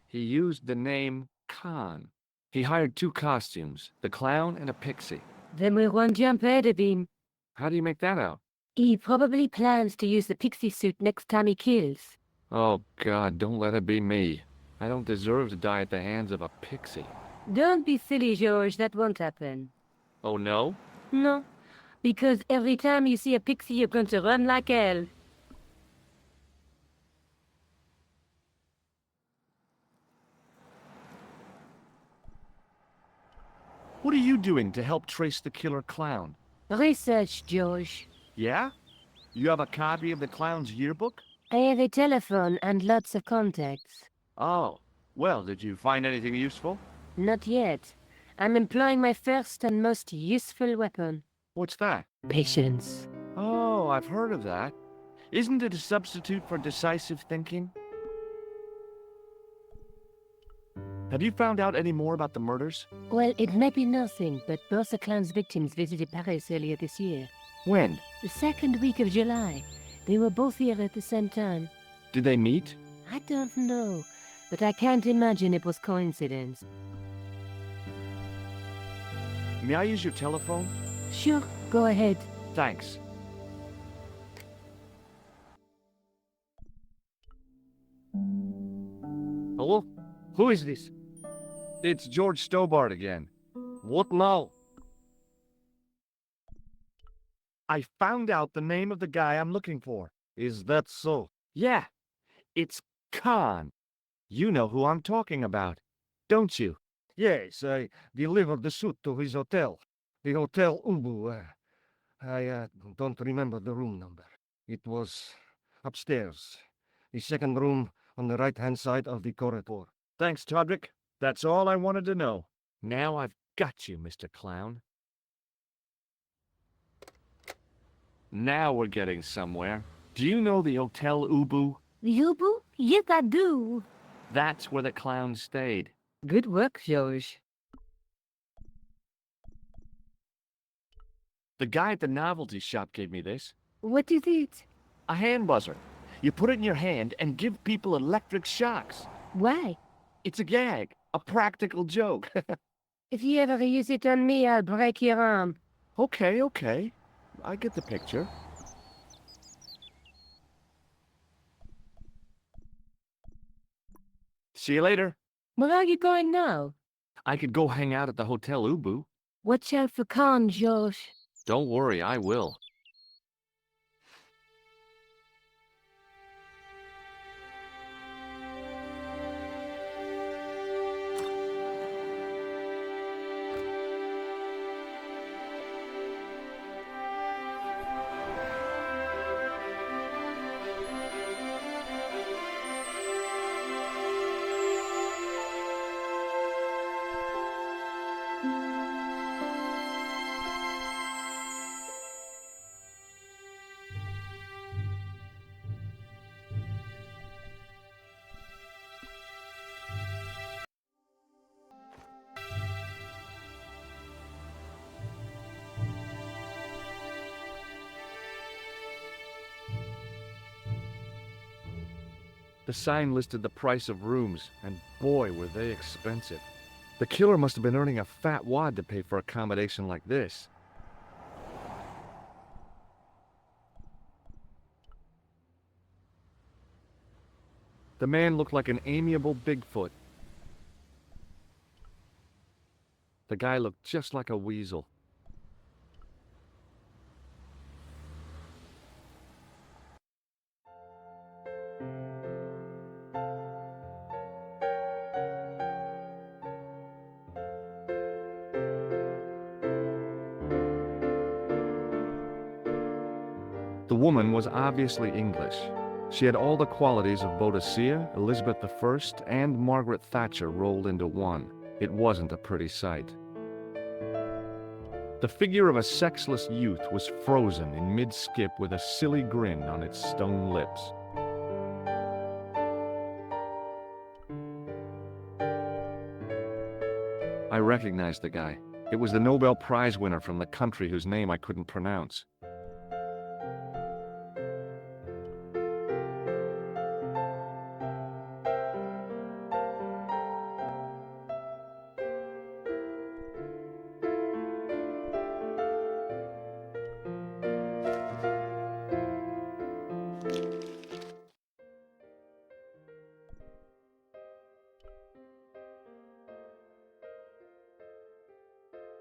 He used the name Khan. He hired 2 costumes, the clown and a pixie. Then we're one jump ahead of him. How do you make that out? He probably plans to use the pixie suit next time he kills. Oh God, don't let it be me. I don't deserve to die at the hands of a pixie. Don't be silly, George. That won't happen. Oh no? No, because every time you see a pixie, you're going to run like hell. What are you doing to help trace the killer clown? Research, George. Yeah? You have a copy of the clown's yearbook? I have a telephone and lots of contacts. Oh. Well, did you find anything useful? Not yet. I'm employing my first and most useful weapon. What's that? Patience. Oh, I've heard of that. Isn't it a substitute for decisive thinking? Have you found out any more about the murders? Well, it may be nothing, but both the clown's victims visited Paris earlier this year. When? The second week of July. They were both here at the same time. Did they meet? I don't know, but I can't imagine it was coincidence. May I use your telephone? Sure, go ahead. Thanks. Hello? Who is this? It's George Stobart again. What now? I found out the name of the guy I'm looking for. Is that so? Yeah, it's Khan. You know who I'm talking about, don't you? Yes, I delivered the suit to his hotel. The Hotel Ubu. I don't remember the room number. It was upstairs. The second room on the right-hand side of the corridor. Thanks, Todrick. That's all I wanted to know. Now I've got you, Mr. Clown. Now we're getting somewhere. Do you know the Hotel Ubu? The Ubu? Yes, I do. That's where the clown stayed. Good work, George. The guy at the novelty shop gave me this. What is it? A hand buzzer. You put it in your hand and give people electric shocks. Why? It's a gag. A practical joke. If you ever use it on me, I'll break your arm. Okay. I get the picture. See you later. Where are you going now? I could go hang out at the Hotel Ubu. Watch out for Khan, George. Don't worry, I will. The sign listed the price of rooms, and boy, were they expensive. The killer must have been earning a fat wad to pay for accommodation like this. The man looked like an amiable Bigfoot. The guy looked just like a weasel. The woman was obviously English. She had all the qualities of Boadicea, Elizabeth I, and Margaret Thatcher rolled into one. It wasn't a pretty sight. The figure of a sexless youth was frozen in mid-skip with a silly grin on its stone lips. I recognized the guy. It was the Nobel Prize winner from the country whose name I couldn't pronounce.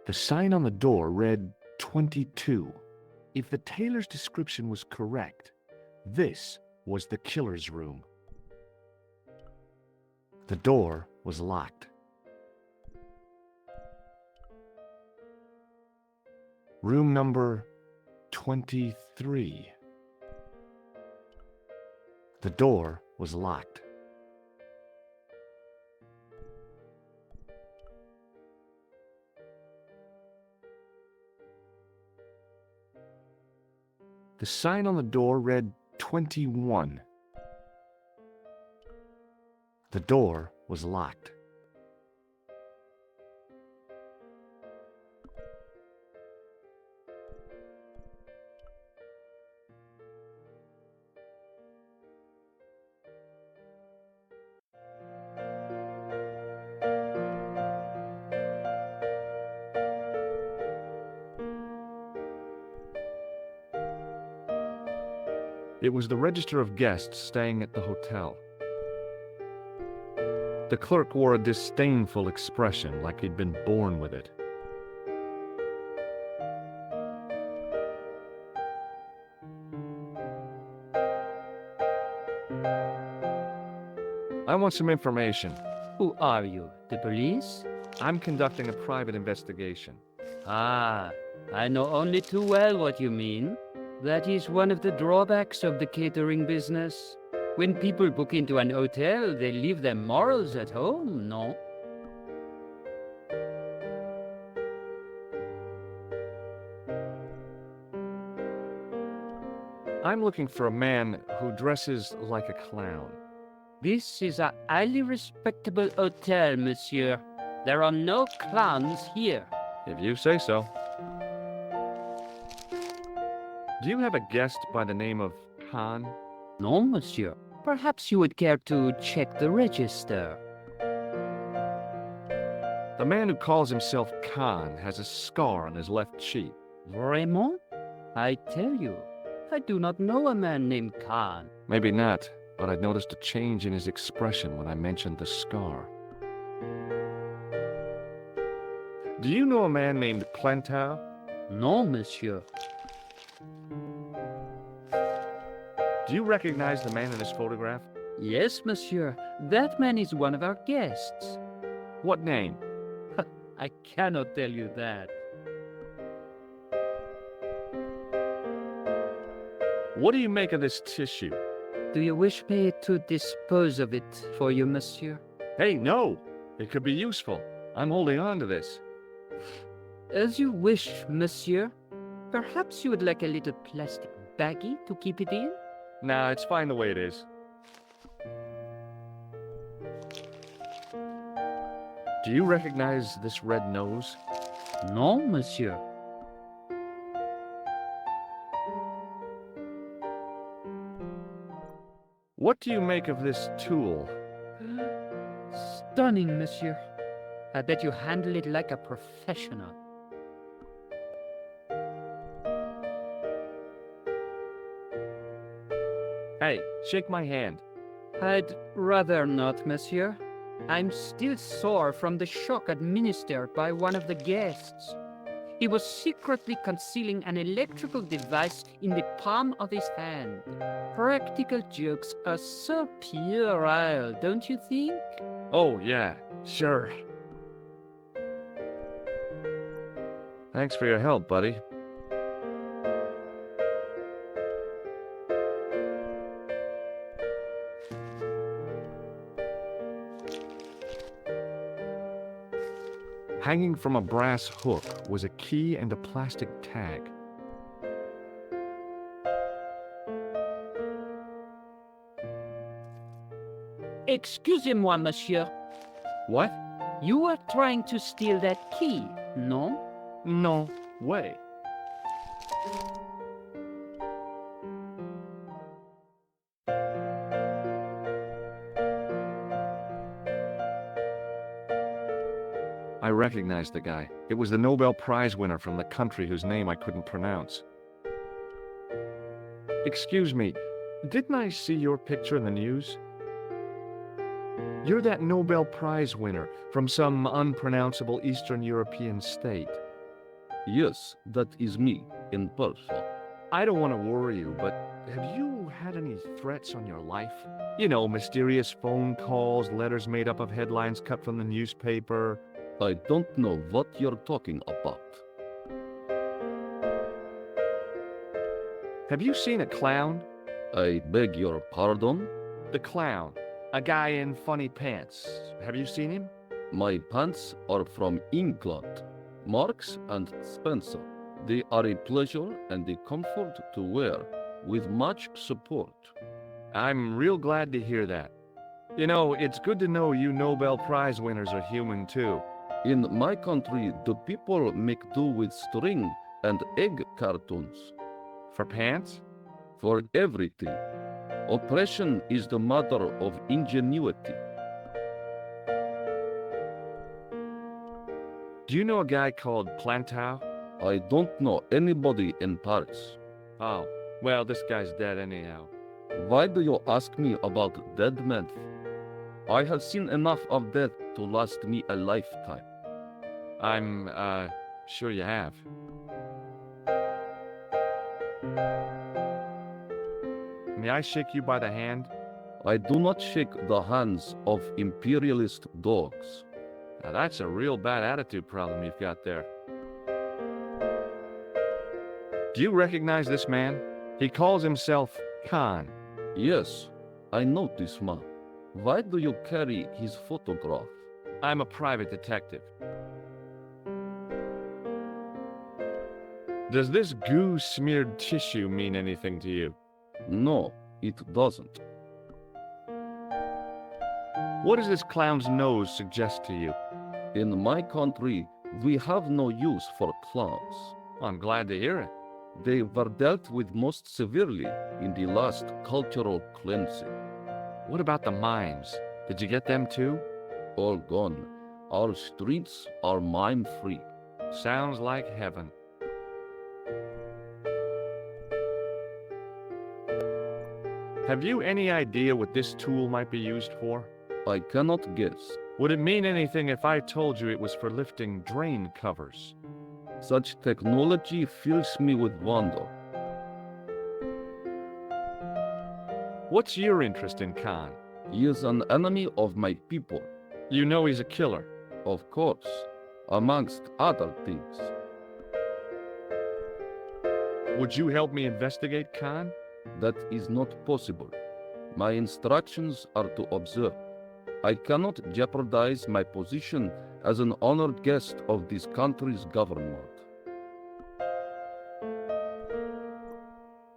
The sign on the door read 22. If the tailor's description was correct, this was the killer's room. The door was locked. Room number 23. The door was locked. The sign on the door read 21. The door was locked. It was the register of guests staying at the hotel. The clerk wore a disdainful expression, like he'd been born with it. I want some information. Who are you? The police? I'm conducting a private investigation. Ah, I know only too well what you mean. That is one of the drawbacks of the catering business. When people book into an hotel, they leave their morals at home, no? I'm looking for a man who dresses like a clown. This is a highly respectable hotel, monsieur. There are no clowns here. If you say so. Do you have a guest by the name of Khan? No, monsieur. Perhaps you would care to check the register. The man who calls himself Khan has a scar on his left cheek. Vraiment? I tell you, I do not know a man named Khan. Maybe not, but I noticed a change in his expression when I mentioned the scar. Do you know a man named Plantar? No, monsieur. Do you recognize the man in this photograph? Yes, monsieur. That man is one of our guests. What name? I cannot tell you that. What do you make of this tissue? Do you wish me to dispose of it for you, monsieur? Hey, no! It could be useful. I'm holding on to this. As you wish, monsieur. Perhaps you would like a little plastic baggie to keep it in? Nah, it's fine the way it is. Do you recognize this red nose? No, monsieur. What do you make of this tool? Stunning, monsieur. I bet you handle it like a professional. Hey, shake my hand. I'd rather not, monsieur. I'm still sore from the shock administered by one of the guests. He was secretly concealing an electrical device in the palm of his hand. Practical jokes are so puerile, don't you think? Oh, yeah, sure. Thanks for your help, buddy. Hanging from a brass hook was a key and a plastic tag. Excusez-moi, monsieur. What? You were trying to steal that key, no? No way. I recognized the guy. It was the Nobel Prize winner from the country whose name I couldn't pronounce. Excuse me, didn't I see your picture in the news? You're that Nobel Prize winner from some unpronounceable Eastern European state. Yes, that is me, in person. I don't want to worry you, but have you had any threats on your life? You know, mysterious phone calls, letters made up of headlines cut from the newspaper. I don't know what you're talking about. Have you seen a clown? I beg your pardon? The clown. A guy in funny pants. Have you seen him? My pants are from England. Marks and Spencer. They are a pleasure and a comfort to wear, with much support. I'm real glad to hear that. You know, it's good to know you Nobel Prize winners are human too. In my country, the people make do with string and egg cartoons. For pants? For everything. Oppression is the mother of ingenuity. Do you know a guy called Plantow? I don't know anybody in Paris. Oh, well, this guy's dead anyhow. Why do you ask me about dead men? I have seen enough of death to last me a lifetime. I'm, sure you have. May I shake you by the hand? I do not shake the hands of imperialist dogs. Now that's a real bad attitude problem you've got there. Do you recognize this man? He calls himself Khan. Yes, I know this man. Why do you carry his photograph? I'm a private detective. Does this goo-smeared tissue mean anything to you? No, it doesn't. What does this clown's nose suggest to you? In my country, we have no use for clowns. I'm glad to hear it. They were dealt with most severely in the last cultural cleansing. What about the mimes? Did you get them too? All gone. Our streets are mime-free. Sounds like heaven. Have you any idea what this tool might be used for? I cannot guess. Would it mean anything if I told you it was for lifting drain covers? Such technology fills me with wonder. What's your interest in Khan? He is an enemy of my people. You know he's a killer. Of course, amongst other things. Would you help me investigate Khan? That is not possible. My instructions are to observe. I cannot jeopardize my position as an honored guest of this country's government.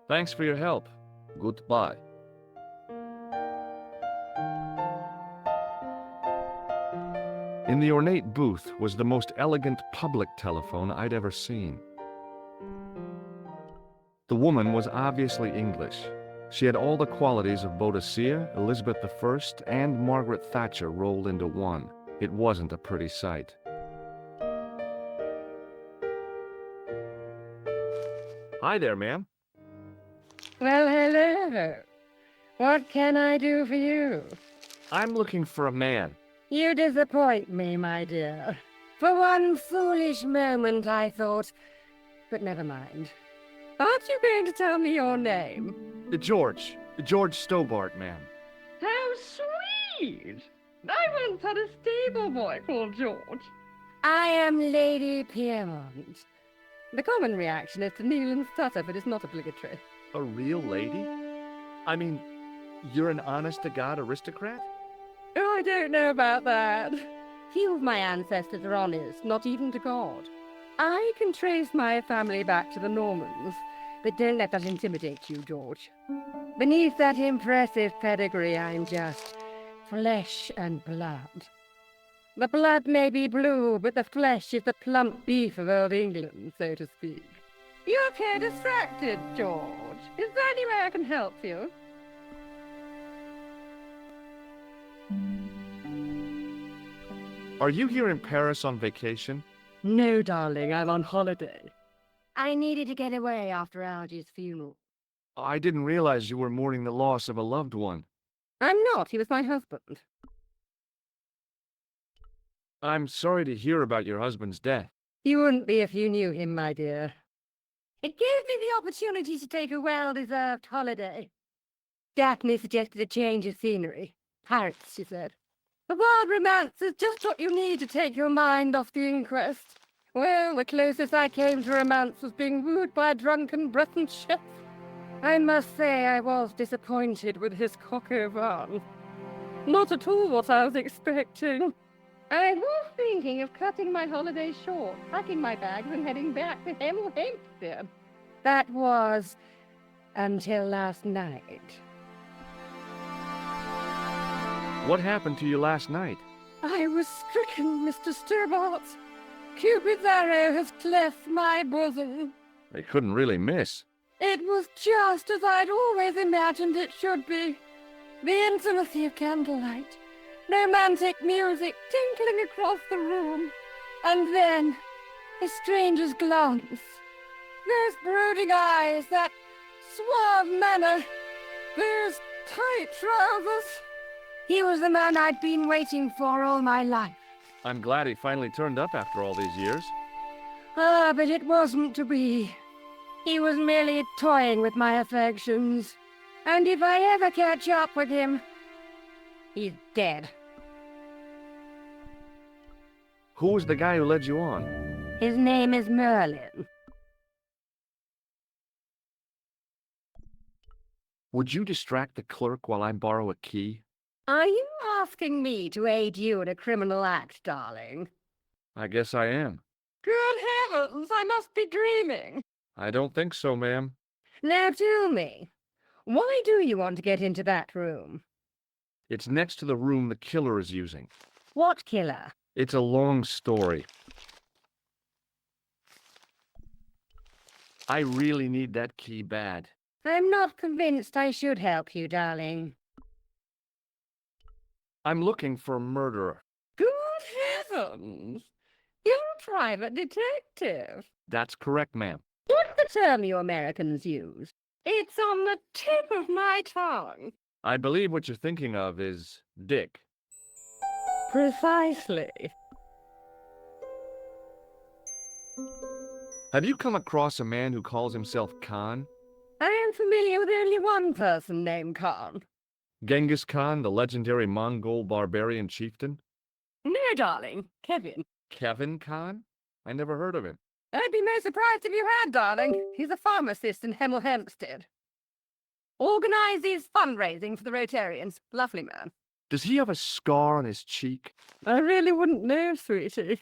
Thanks for your help. Goodbye. In the ornate booth was the most elegant public telephone I'd ever seen. The woman was obviously English. She had all the qualities of Boadicea, Elizabeth I, and Margaret Thatcher rolled into one. It wasn't a pretty sight. Hi there, ma'am. Well, hello. What can I do for you? I'm looking for a man. You disappoint me, my dear. For one foolish moment I thought... But never mind. Aren't you going to tell me your name? George Stobart, ma'am. How sweet! I once had a stable boy called George. I am Lady Piermont. The common reaction is to kneel and stutter, but it's not obligatory. A real lady? I mean, you're an honest-to-God aristocrat? Oh, I don't know about that. Few of my ancestors are honest, not even to God. I can trace my family back to the Normans, but don't let that intimidate you, George. Beneath that impressive pedigree, I'm just flesh and blood. The blood may be blue, but the flesh is the plump beef of old England, so to speak. You appear distracted, George. Is there any way I can help you? Are you here in Paris on vacation? No, darling, I'm on holiday. I needed to get away after Algy's funeral. I didn't realize you were mourning the loss of a loved one. I'm not. He was my husband. I'm sorry to hear about your husband's death. You wouldn't be if you knew him, my dear. It gave me the opportunity to take a well-deserved holiday. Daphne suggested a change of scenery. Paris, she said. The wild romance is just what you need to take your mind off the inquest. Well, the closest I came to romance was being wooed by a drunken Breton chef. I must say I was disappointed with his coq au vin. Not at all what I was expecting. I was thinking of cutting my holiday short, packing my bags and heading back to Hemel Hempstead. That was until last night. What happened to you last night? I was stricken, Mr. Stobart. Cupid's arrow has cleft my bosom. They couldn't really miss. It was just as I'd always imagined it should be. The intimacy of candlelight, romantic music tinkling across the room, and then a stranger's glance. Those brooding eyes, that suave manner, those tight trousers. He was the man I'd been waiting for all my life. I'm glad he finally turned up after all these years. Ah, but it wasn't to be. He was merely toying with my affections. And if I ever catch up with him, he's dead. Who was the guy who led you on? His name is Merlin. Would you distract the clerk while I borrow a key? Are you asking me to aid you in a criminal act, darling? I guess I am. Good heavens, I must be dreaming. I don't think so, ma'am. Now tell me, why do you want to get into that room? It's next to the room the killer is using. What killer? It's a long story. I really need that key bad. I'm not convinced I should help you, darling. I'm looking for a murderer. Good heavens! You're a private detective. That's correct, ma'am. What's the term you Americans use? It's on the tip of my tongue. I believe what you're thinking of is Dick. Precisely. Have you come across a man who calls himself Khan? I am familiar with only one person named Khan. Genghis Khan, the legendary Mongol barbarian chieftain? No, darling. Kevin. Kevin Khan? I never heard of him. I'd be most surprised if you had, darling. He's a pharmacist in Hemel Hempstead. Organizes fundraising for the Rotarians. Lovely man. Does he have a scar on his cheek? I really wouldn't know, sweetie.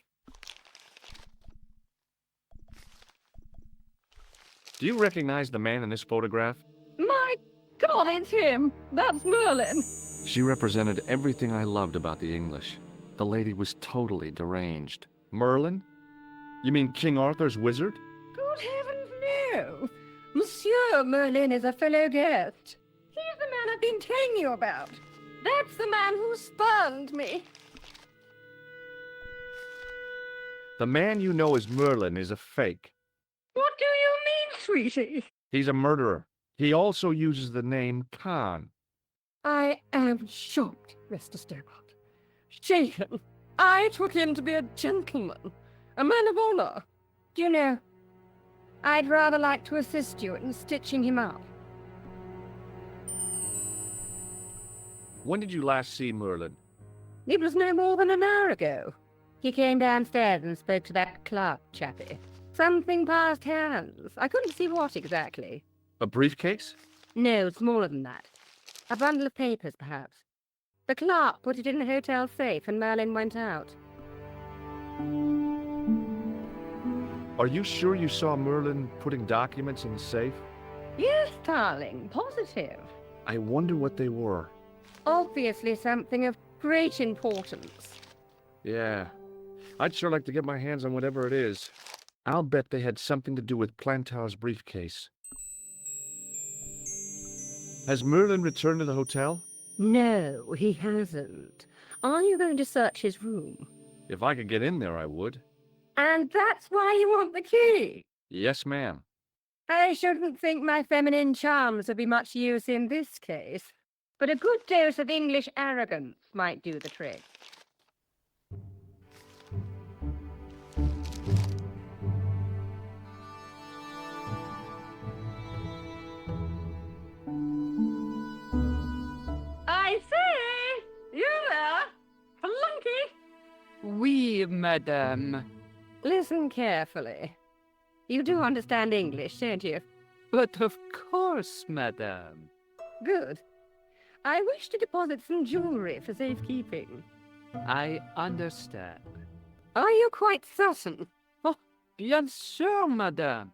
Do you recognize the man in this photograph? My God, it's him. That's Merlin. She represented everything I loved about the English. The lady was totally deranged. Merlin? You mean King Arthur's wizard? Good heavens, no. Monsieur Merlin is a fellow guest. I've been telling you about. That's the man who spurned me. The man you know as Merlin is a fake. What do you mean, sweetie? He's a murderer. He also uses the name Khan. I am shocked, Mr. Stobart. Shaken. I took him to be a gentleman, a man of honor. Do you know, I'd rather like to assist you in stitching him up. When did you last see Merlin? It was no more than an hour ago. He came downstairs and spoke to that clerk chappie. Something passed hands. I couldn't see what exactly. A briefcase? No, smaller than that. A bundle of papers, perhaps. The clerk put it in the hotel safe and Merlin went out. Are you sure you saw Merlin putting documents in the safe? Yes, darling, positive. I wonder what they were. Obviously something of great importance. Yeah. I'd sure like to get my hands on whatever it is. I'll bet they had something to do with Plantar's briefcase. Has Merlin returned to the hotel? No, he hasn't. Are you going to search his room? If I could get in there, I would. And that's why you want the key? Yes, ma'am. I shouldn't think my feminine charms would be much use in this case, but a good dose of English arrogance might do the trick. I say! You there? Flunky! Oui, madame. Listen carefully. You do understand English, don't you? But of course, madame. Good. I wish to deposit some jewelry for safekeeping. I understand. Are you quite certain? Oh, bien sûr, madame.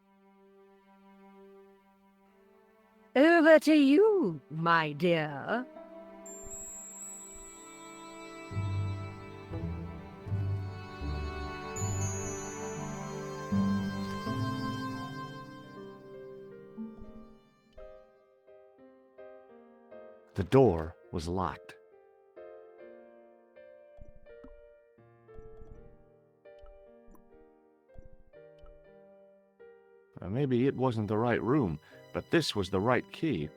Over to you, my dear. The door was locked. Maybe it wasn't the right room, but this was the right key.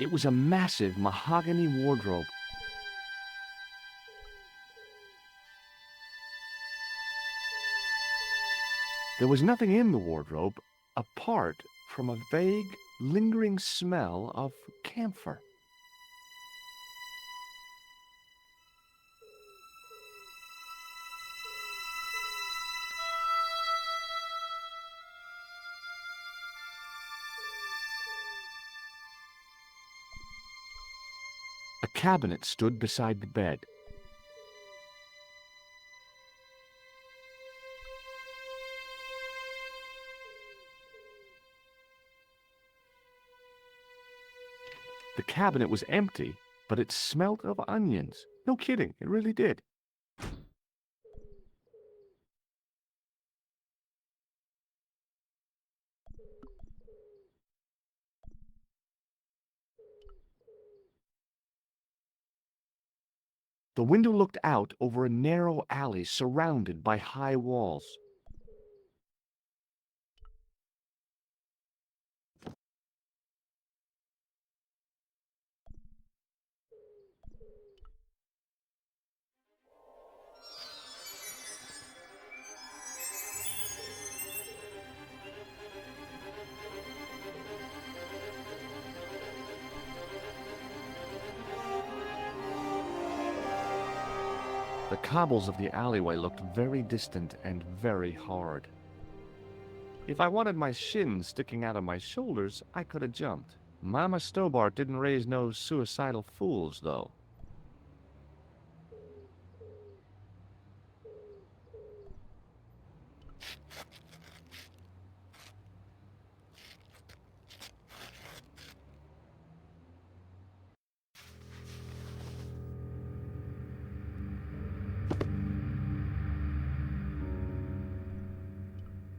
It was a massive mahogany wardrobe. There was nothing in the wardrobe apart from a vague, lingering smell of camphor. A cabinet stood beside the bed. The cabinet was empty, but it smelt of onions. No kidding, it really did. The window looked out over a narrow alley surrounded by high walls. The cobbles of the alleyway looked very distant and very hard. If I wanted my shins sticking out of my shoulders, I could have jumped. Mama Stobart didn't raise no suicidal fools, though.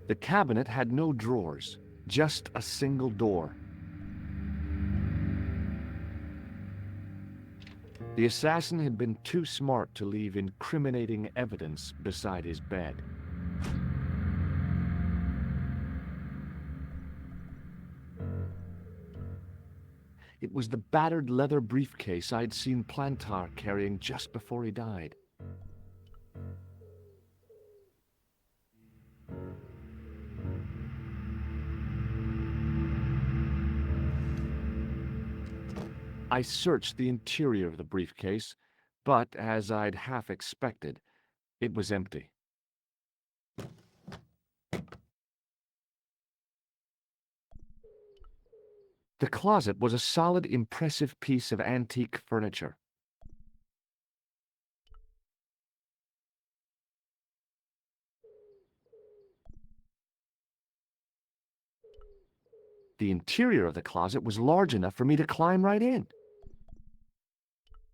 The cabinet had no drawers, just a single door. The assassin had been too smart to leave incriminating evidence beside his bed. It was the battered leather briefcase I'd seen Plantar carrying just before he died. I searched the interior of the briefcase, but as I'd half expected, it was empty. The closet was a solid, impressive piece of antique furniture. The interior of the closet was large enough for me to climb right in.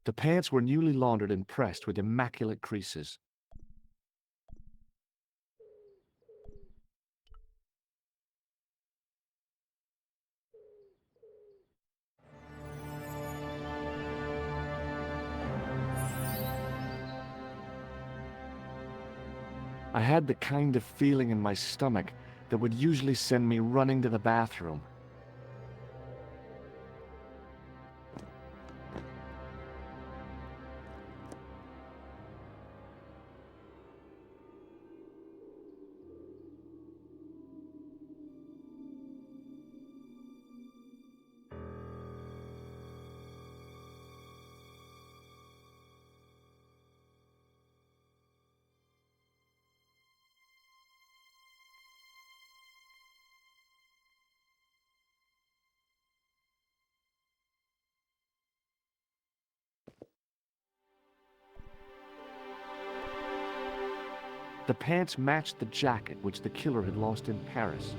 The pants were newly laundered and pressed with immaculate creases. I had the kind of feeling in my stomach that would usually send me running to the bathroom. The pants matched the jacket which the killer had lost in Paris.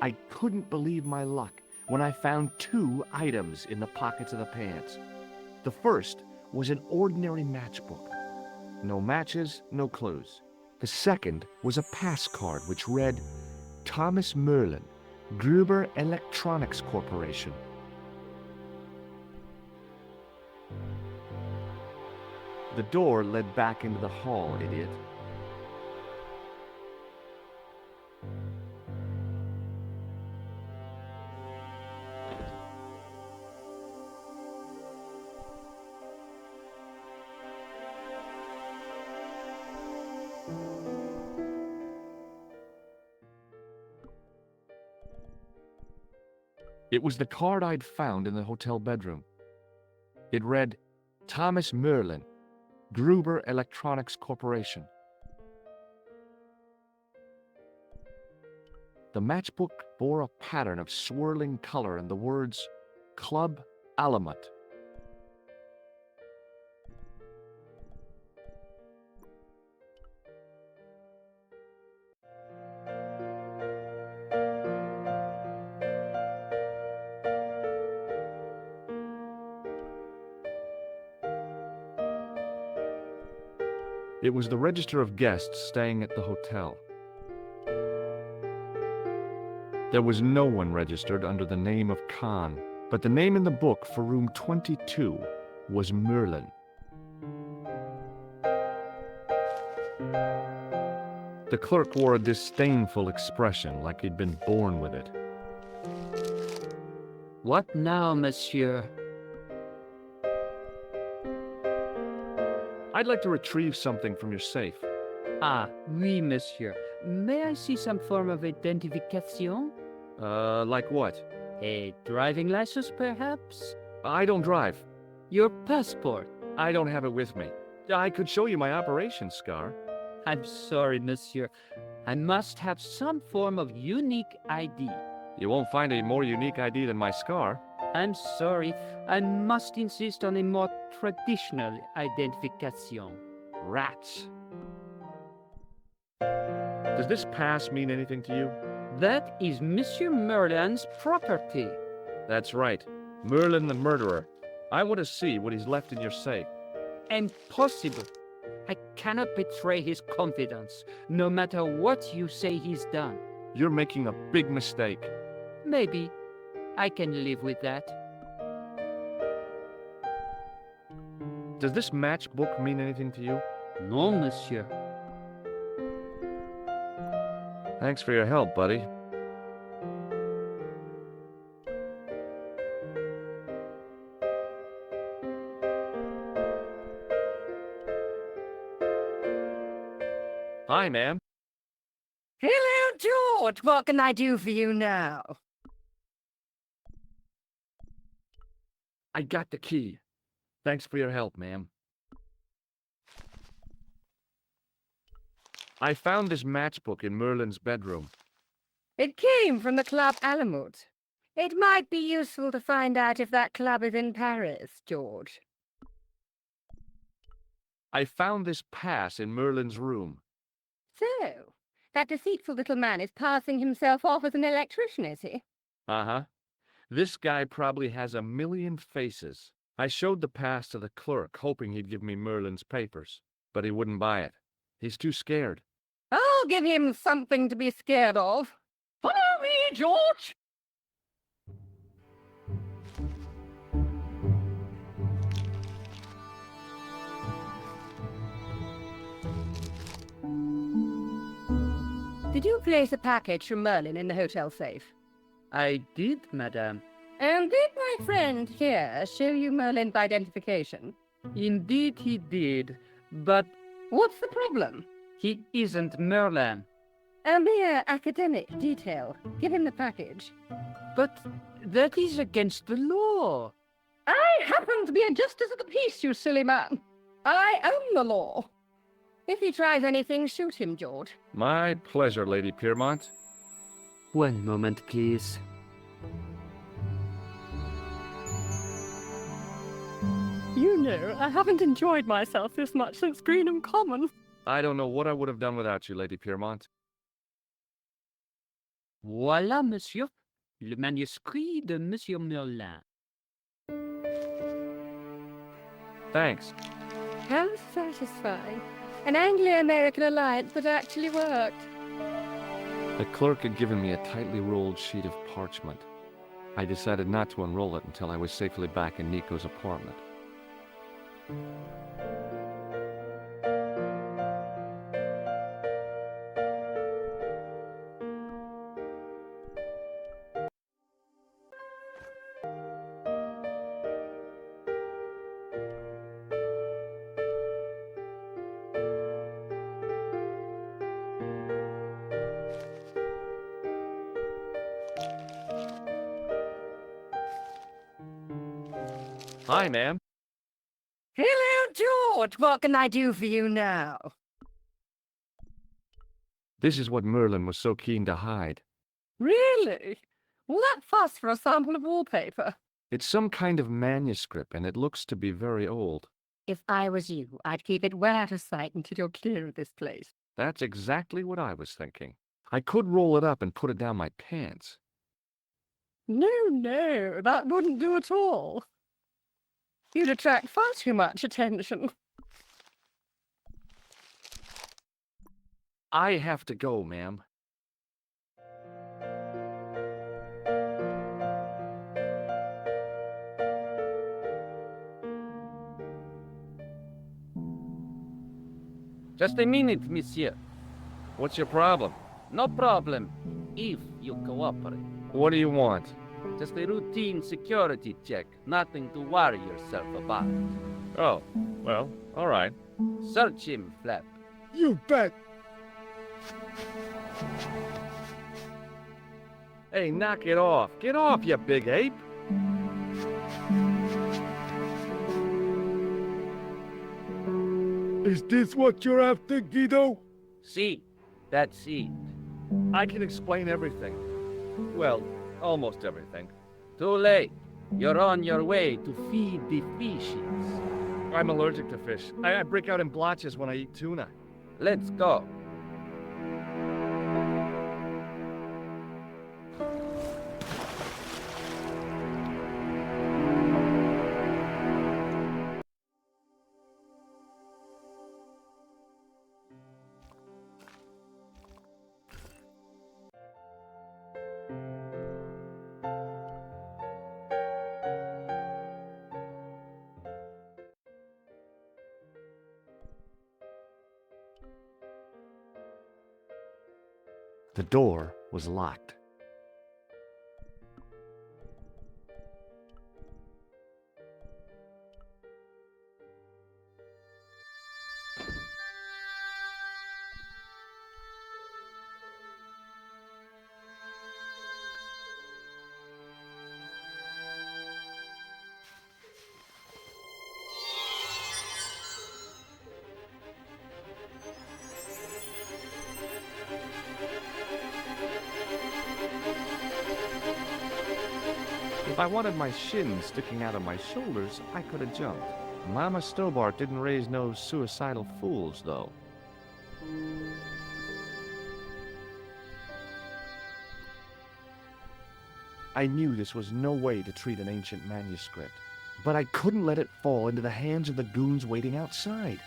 I couldn't believe my luck when I found two items in the pockets of the pants. The first was an ordinary matchbook. No matches, no clues. The second was a pass card which read, Thomas Merlin, Gruber Electronics Corporation. The door led back into the hall, idiot. It was the card I'd found in the hotel bedroom. It read, Thomas Merlin, Gruber Electronics Corporation. The matchbook bore a pattern of swirling color and the words, Club Alamut. It was the register of guests staying at the hotel. There was no one registered under the name of Khan, but the name in the book for room 22 was Merlin. The clerk wore a disdainful expression, like he'd been born with it. What now, monsieur? I'd like to retrieve something from your safe. Ah, oui, monsieur. May I see some form of identification? Like what? A driving license, perhaps? I don't drive. Your passport? I don't have it with me. I could show you my operation scar. I'm sorry, monsieur. I must have some form of unique ID. You won't find a more unique ID than my scar. I'm sorry. I must insist on a more traditional identification. Rats. Does this pass mean anything to you? That is Monsieur Merlin's property. That's right. Merlin the murderer. I want to see what he's left in your safe. Impossible. I cannot betray his confidence, no matter what you say he's done. You're making a big mistake. Maybe. I can live with that. Does this matchbook mean anything to you? No, monsieur. Thanks for your help, buddy. Hi, ma'am. Hello, George. What can I do for you now? I got the key. Thanks for your help, ma'am. I found this matchbook in Merlin's bedroom. It came from the Club Alamut. It might be useful to find out if that club is in Paris, George. I found this pass in Merlin's room. So, that deceitful little man is passing himself off as an electrician, is he? Uh-huh. This guy probably has a million faces. I showed the pass to the clerk, hoping he'd give me Merlin's papers, but he wouldn't buy it. He's too scared. I'll give him something to be scared of. Follow me, George! Did you place a package from Merlin in the hotel safe? I did, madame. And did my friend here show you Merlin's identification? Indeed he did, but What's the problem? he isn't Merlin. A mere academic detail. Give him the package. But that is against the law. I happen to be a justice of the peace, you silly man. I own the law. If he tries anything, shoot him, George. My pleasure, Lady Piermont. One moment, please. You know, I haven't enjoyed myself this much since Greenham Common. I don't know what I would have done without you, Lady Piermont. Voilà, monsieur. Le manuscrit de Monsieur Merlin. Thanks. How satisfying. An Anglo-American alliance that actually worked. The clerk had given me a tightly rolled sheet of parchment. I decided not to unroll it until I was safely back in Nico's apartment. Hi, ma'am. Hello, George. What can I do for you now? This is what Merlin was so keen to hide. Really? All that fuss for a sample of wallpaper? It's some kind of manuscript, and it looks to be very old. If I was you, I'd keep it well out of sight until you're clear of this place. That's exactly what I was thinking. I could roll it up and put it down my pants. No, that wouldn't do at all. You'd attract far too much attention. I have to go, ma'am. Just a minute, monsieur. What's your problem? No problem, if you cooperate. What do you want? Just a routine security check, nothing to worry yourself about. Oh, well, all right. Search him, Flap. You bet. Hey, knock it off. Get off, you big ape. Is this what you're after, Guido? See, that's it. I can explain everything. Well, almost everything. Too late. You're on your way to feed the fishes. I'm allergic to fish. I break out in blotches when I eat tuna. Let's go. The door was locked. If I wanted my shins sticking out of my shoulders, I could have jumped. Mama Stobart didn't raise no suicidal fools, though. I knew this was no way to treat an ancient manuscript, but I couldn't let it fall into the hands of the goons waiting outside.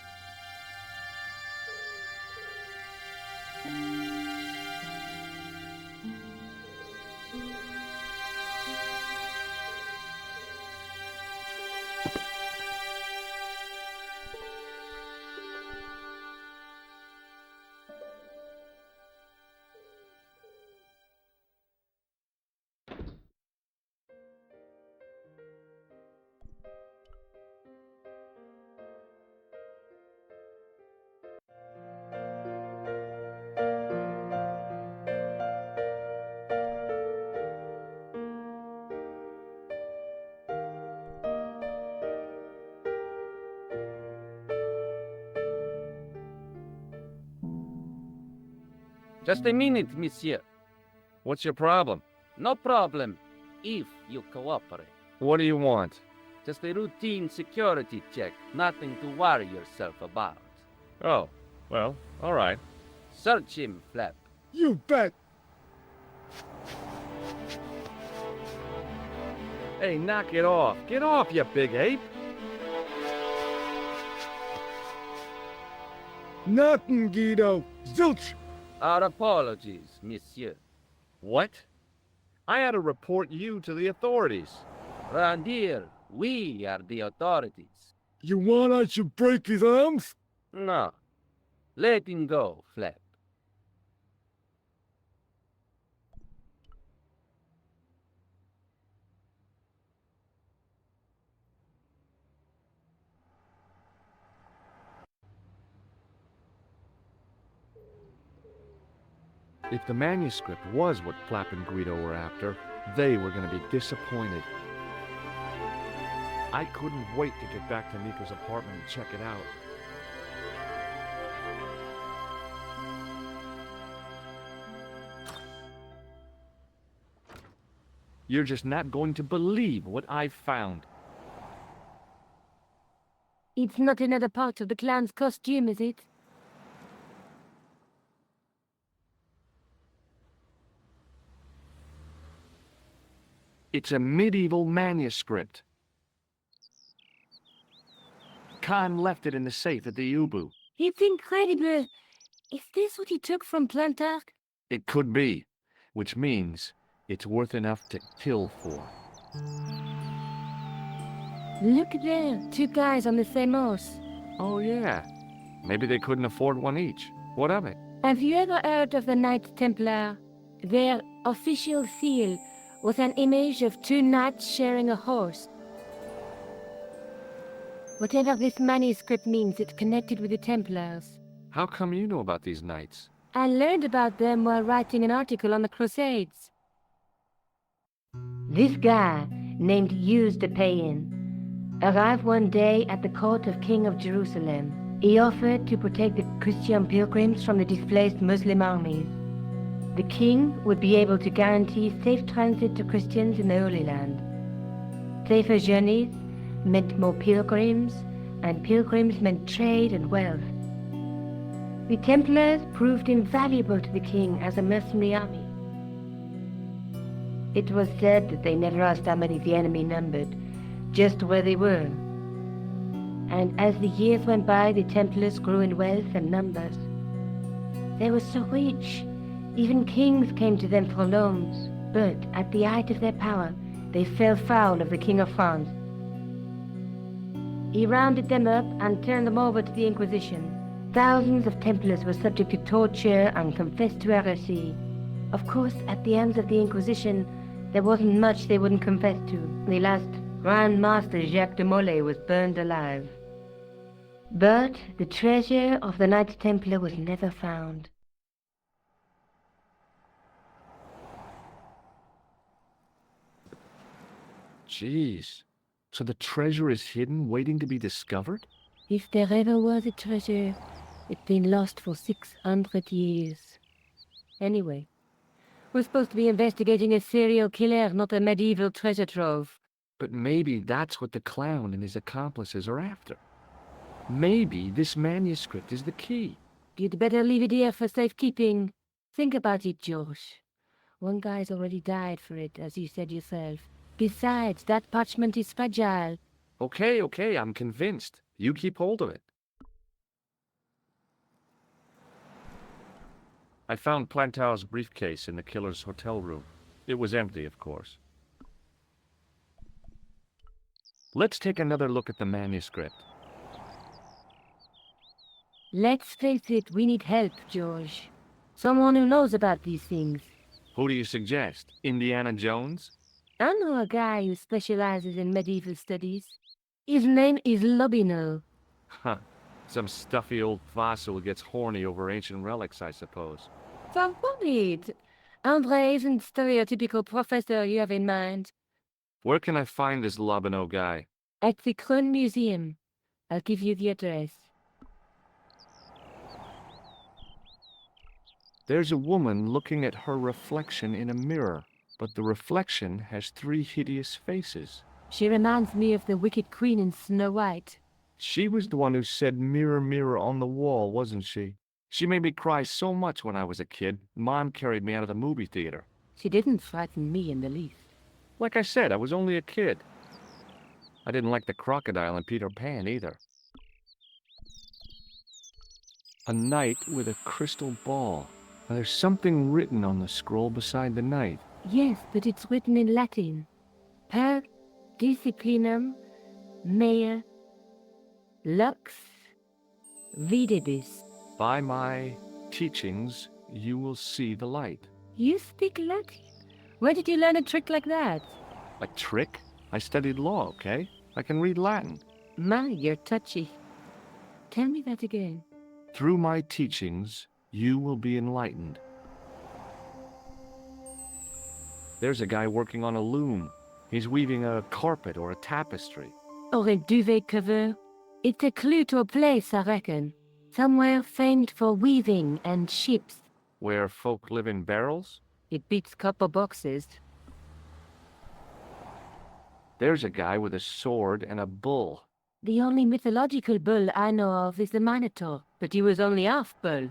Just a minute, monsieur. What's your problem? No problem, if you cooperate. What do you want? Just a routine security check, nothing to worry yourself about. Oh, well, all right. Search him, Flap. You bet. Hey, knock it off. Get off, you big ape. Nothing, Guido. Zilch. Our apologies, monsieur. What? I had to report you to the authorities. Round here, we are the authorities. You want I should break his arms? No. Let him go, Flap. If the manuscript was what Flap and Guido were after, they were going to be disappointed. I couldn't wait to get back to Nico's apartment and check it out. You're just not going to believe what I found. It's not another part of the clown's costume, is it? It's a medieval manuscript. Khan left it in the safe at the Ubu. It's incredible. Is this what he took from Plantark? It could be, which means it's worth enough to kill for. Look there, two guys on the same horse. Oh, yeah. Maybe they couldn't afford one each. What of it? Have you ever heard of the Knights Templar? Their official seal was an image of two knights sharing a horse. Whatever this manuscript means, it's connected with the Templars. How come you know about these knights? I learned about them while writing an article on the Crusades. This guy, named Hughes the Pagan, arrived one day at the court of King of Jerusalem. He offered to protect the Christian pilgrims from the displaced Muslim armies. The king would be able to guarantee safe transit to Christians in the Holy Land. Safer journeys meant more pilgrims, and pilgrims meant trade and wealth. The Templars proved invaluable to the king as a mercenary army. It was said that they never asked how many the enemy numbered, just where they were. And as the years went by, the Templars grew in wealth and numbers. They were so rich, even kings came to them for loans, but at the height of their power, they fell foul of the King of France. He rounded them up and turned them over to the Inquisition. Thousands of Templars were subject to torture and confessed to heresy. Of course, at the hands of the Inquisition, there wasn't much they wouldn't confess to. The last Grand Master Jacques de Molay was burned alive. But the treasure of the Knights Templar was never found. Jeez. So the treasure is hidden, waiting to be discovered? If there ever was a treasure, it's been lost for 600 years. Anyway, we're supposed to be investigating a serial killer, not a medieval treasure trove. But maybe that's what the clown and his accomplices are after. Maybe this manuscript is the key. You'd better leave it here for safekeeping. Think about it, George. One guy's already died for it, as you said yourself. Besides, that parchment is fragile. Okay, I'm convinced. You keep hold of it. I found Plantow's briefcase in the killer's hotel room. It was empty, of course. Let's take another look at the manuscript. Let's face it, we need help, George. Someone who knows about these things. Who do you suggest? Indiana Jones? I know a guy who specializes in medieval studies. His name is Lobino. Huh. Some stuffy old fossil who gets horny over ancient relics, I suppose. So worried. Andre isn't the stereotypical professor you have in mind. Where can I find this Lobino guy? At the Kroon Museum. I'll give you the address. There's a woman looking at her reflection in a mirror, but the reflection has 3 hideous faces. She reminds me of the Wicked Queen in Snow White. She was the one who said mirror, mirror on the wall, wasn't she? She made me cry so much when I was a kid, Mom carried me out of the movie theater. She didn't frighten me in the least. Like I said, I was only a kid. I didn't like the crocodile in Peter Pan either. A knight with a crystal ball. Now, there's something written on the scroll beside the knight. Yes, but it's written in Latin. Per disciplinam mea lux videbis. By my teachings, you will see the light. You speak Latin? Where did you learn a trick like that? A trick? I studied law, okay? I can read Latin. My, you're touchy. Tell me that again. Through my teachings, you will be enlightened. There's a guy working on a loom. He's weaving a carpet or a tapestry. Or a duvet cover. It's a clue to a place, I reckon. Somewhere famed for weaving and ships. Where folk live in barrels? It beats copper boxes. There's a guy with a sword and a bull. The only mythological bull I know of is the Minotaur, but he was only half bull.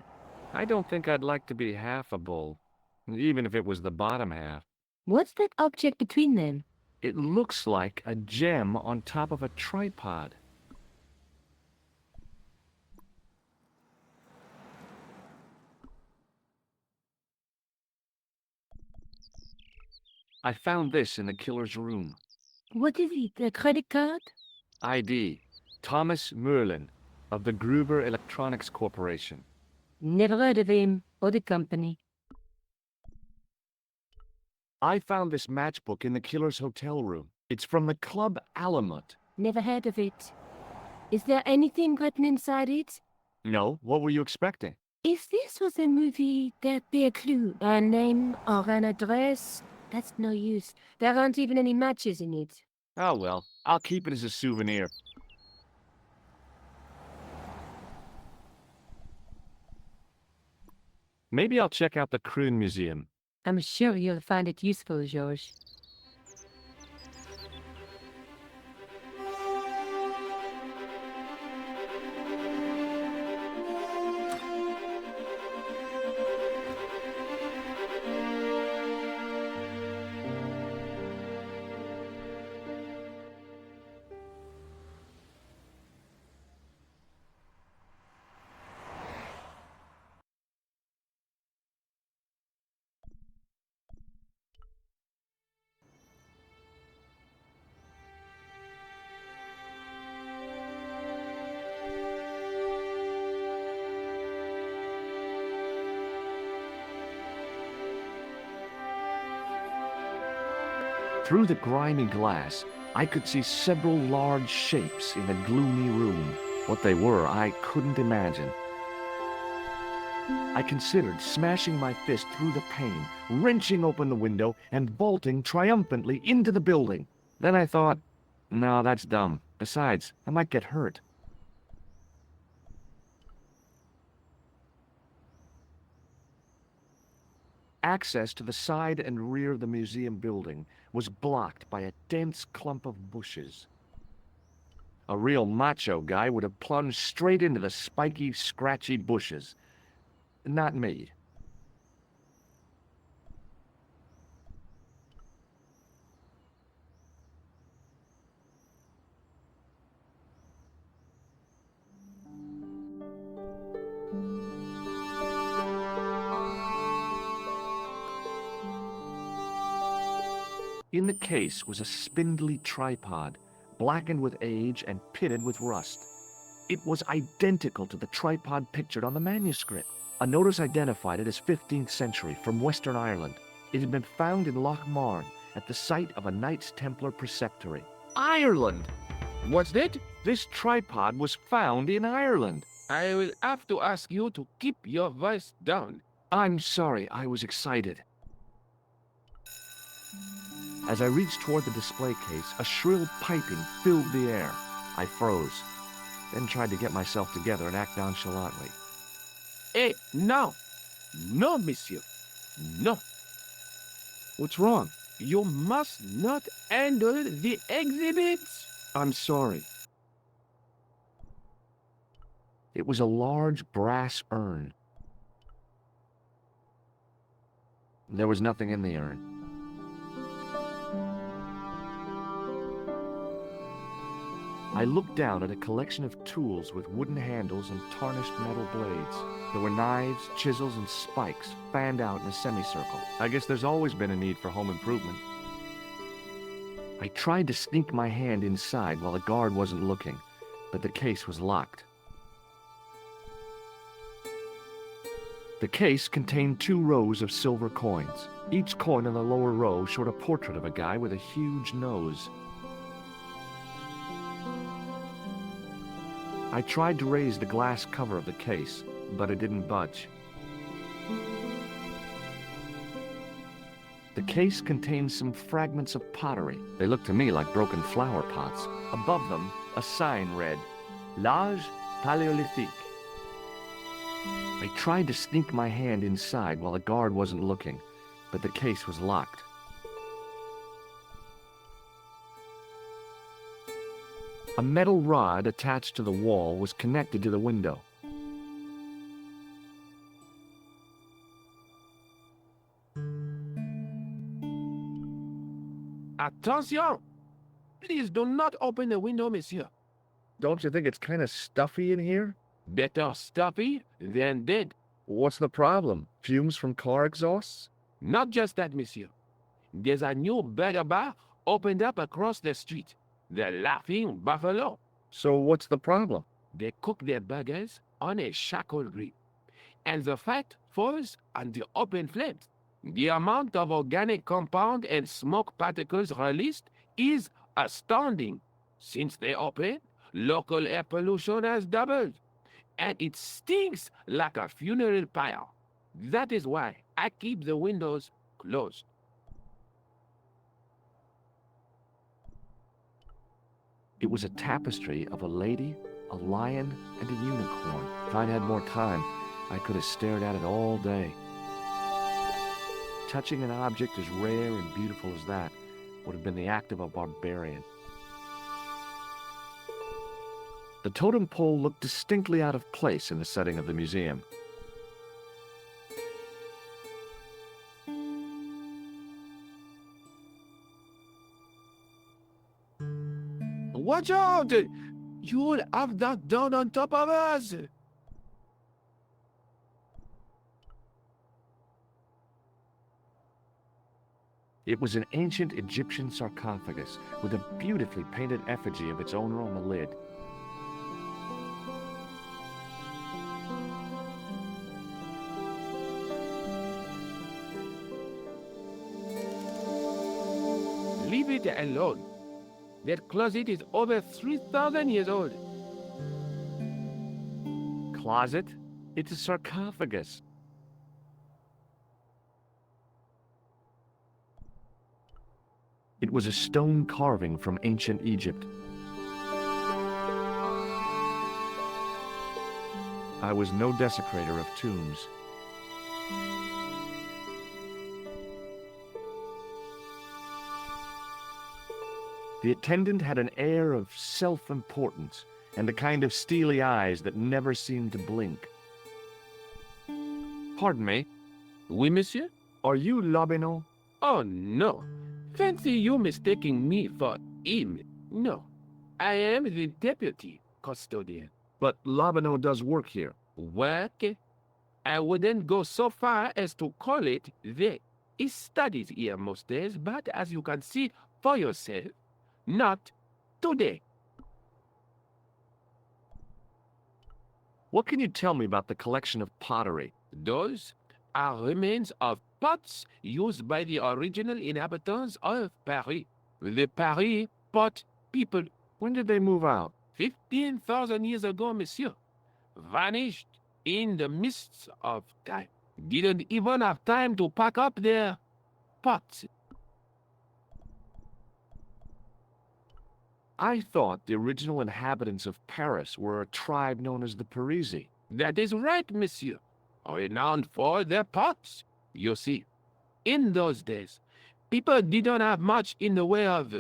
I don't think I'd like to be half a bull, even if it was the bottom half. What's that object between them? It looks like a gem on top of a tripod. I found this in the killer's room. What is it, a credit card? ID, Thomas Merlin, of the Gruber Electronics Corporation. Never heard of him, or the company. I found this matchbook in the killer's hotel room. It's from the Club Alamut. Never heard of it. Is there anything written inside it? No, what were you expecting? If this was a movie, there'd be a clue, a name or an address. That's no use. There aren't even any matches in it. Oh well, I'll keep it as a souvenir. Maybe I'll check out the Kroon Museum. I'm sure you'll find it useful, George. Through the grimy glass, I could see several large shapes in a gloomy room. What they were, I couldn't imagine. I considered smashing my fist through the pane, wrenching open the window, and vaulting triumphantly into the building. Then I thought, no, that's dumb. Besides, I might get hurt. Access to the side and rear of the museum building was blocked by a dense clump of bushes. A real macho guy would have plunged straight into the spiky, scratchy bushes. Not me. In the case was a spindly tripod, blackened with age and pitted with rust. It was identical to the tripod pictured on the manuscript. A notice identified it as 15th century from Western Ireland. It had been found in Loch Marne at the site of a Knights Templar preceptory. Ireland! What's that? This tripod was found in Ireland. I will have to ask you to keep your voice down. I'm sorry, I was excited. As I reached toward the display case, a shrill piping filled the air. I froze, then tried to get myself together and act nonchalantly. Eh, no. No, monsieur. No. What's wrong? You must not handle the exhibits. I'm sorry. It was a large brass urn. There was nothing in the urn. I looked down at a collection of tools with wooden handles and tarnished metal blades. There were knives, chisels, and spikes fanned out in a semicircle. I guess there's always been a need for home improvement. I tried to sneak my hand inside while the guard wasn't looking, but the case was locked. The case contained 2 rows of silver coins. Each coin in the lower row showed a portrait of a guy with a huge nose. I tried to raise the glass cover of the case, but it didn't budge. The case contained some fragments of pottery. They looked to me like broken flower pots. Above them, a sign read, L'Age Paléolithique. I tried to sneak my hand inside while the guard wasn't looking, but the case was locked. A metal rod attached to the wall was connected to the window. Attention! Please do not open the window, monsieur. Don't you think it's kind of stuffy in here? Better stuffy than dead. What's the problem? Fumes from car exhausts? Not just that, monsieur. There's a new burger bar opened up across the street. The Laughing Buffalo. So what's the problem? They cook their burgers on a charcoal grill, and the fat falls on the open flames. The amount of organic compound and smoke particles released is astounding. Since they opened, local air pollution has doubled, and it stinks like a funeral pyre. That is why I keep the windows closed. It was a tapestry of a lady, a lion, and a unicorn. If I'd had more time, I could have stared at it all day. Touching an object as rare and beautiful as that would have been the act of a barbarian. The totem pole looked distinctly out of place in the setting of the museum. Watch out! You'll have that done on top of us! It was an ancient Egyptian sarcophagus with a beautifully painted effigy of its owner on the lid. leave it alone. That closet is over 3,000 years old. Closet? It's a sarcophagus. It was a stone carving from ancient Egypt. I was no desecrator of tombs. The attendant had an air of self-importance and a kind of steely eyes that never seemed to blink. Pardon me, Oui, monsieur? are you Lobineau? Oh, no. Fancy you mistaking me for him. No. I am the deputy custodian. But Lobineau does work here. Work? I wouldn't go so far as to call it that. He studies here most days, but as you can see for yourself, not today. What can you tell me about the collection of pottery? Those are remains of pots used by the original inhabitants of Paris. The Paris pot people. When did they move out? 15,000 years ago, monsieur. Vanished in the mists of time. Didn't even have time to pack up their pots. I thought the original inhabitants of Paris were a tribe known as the Parisi. That is right, monsieur. Renowned for their pots. You see, in those days, people didn't have much in the way of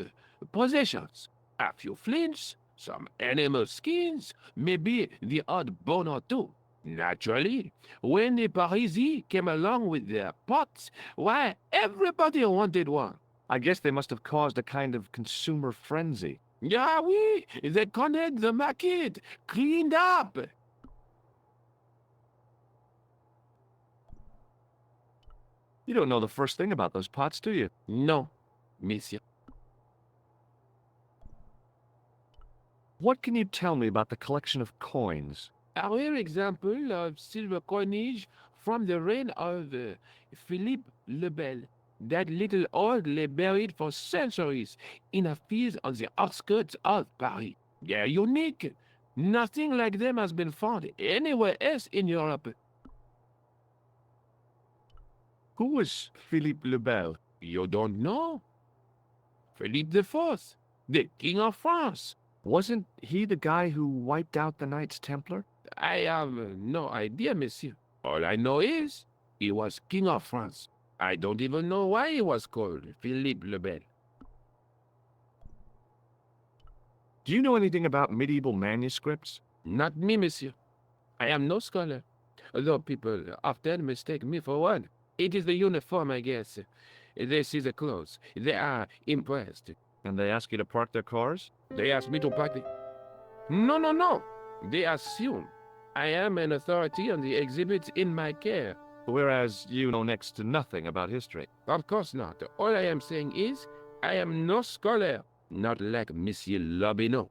possessions. A few flints, some animal skins, maybe the odd bone or two. Naturally, when the Parisi came along with their pots, why, everybody wanted one. I guess they must have caused a kind of consumer frenzy. Yeah, oui, they connect the market, cleaned up. You don't know the first thing about those pots, do you? No, monsieur. What can you tell me about the collection of coins? A rare example of silver coinage from the reign of Philippe le Bel. That little old lay buried for centuries in a field on the outskirts of Paris. They're unique. Nothing like them has been found anywhere else in Europe. Who was Philippe le Bel? You don't know? Philippe IV, the King of France. Wasn't he the guy who wiped out the Knights Templar? I have no idea, monsieur. All I know is he was King of France. I don't even know why he was called Philippe le Bel. Do you know anything about medieval manuscripts? Not me, monsieur. I am no scholar, though people often mistake me for one. It is the uniform, I guess. They see the clothes. They are impressed. And they ask you to park their cars? They ask me to park the... No. They assume I am an authority on the exhibits in my care. Whereas you know next to nothing about history. Of course not. All I am saying is, I am no scholar, not like Monsieur Lobineau.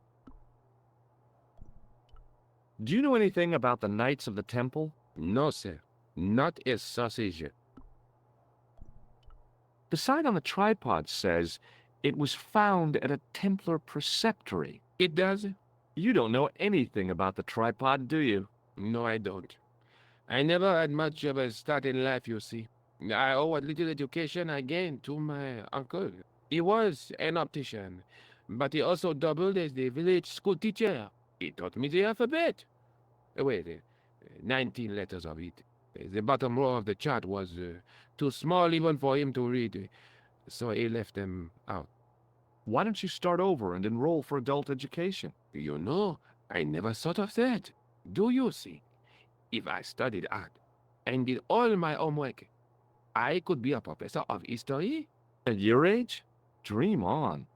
Do you know anything about the Knights of the Temple? No, sir. Not a sausage. The sign on the tripod says it was found at a Templar preceptory. It does? You don't know anything about the tripod, do you? No, I don't. I never had much of a start in life, you see. I owe what little education I gained to my uncle. He was an optician, but he also doubled as the village school teacher. He taught me the alphabet. Wait, 19 letters of it. The bottom row of the chart was too small even for him to read, so he left them out. Why don't you start over and enroll for adult education? You know, I never thought of that. Do you see? If I studied art and did all my homework, I could be a professor of history. At your age? Dream on.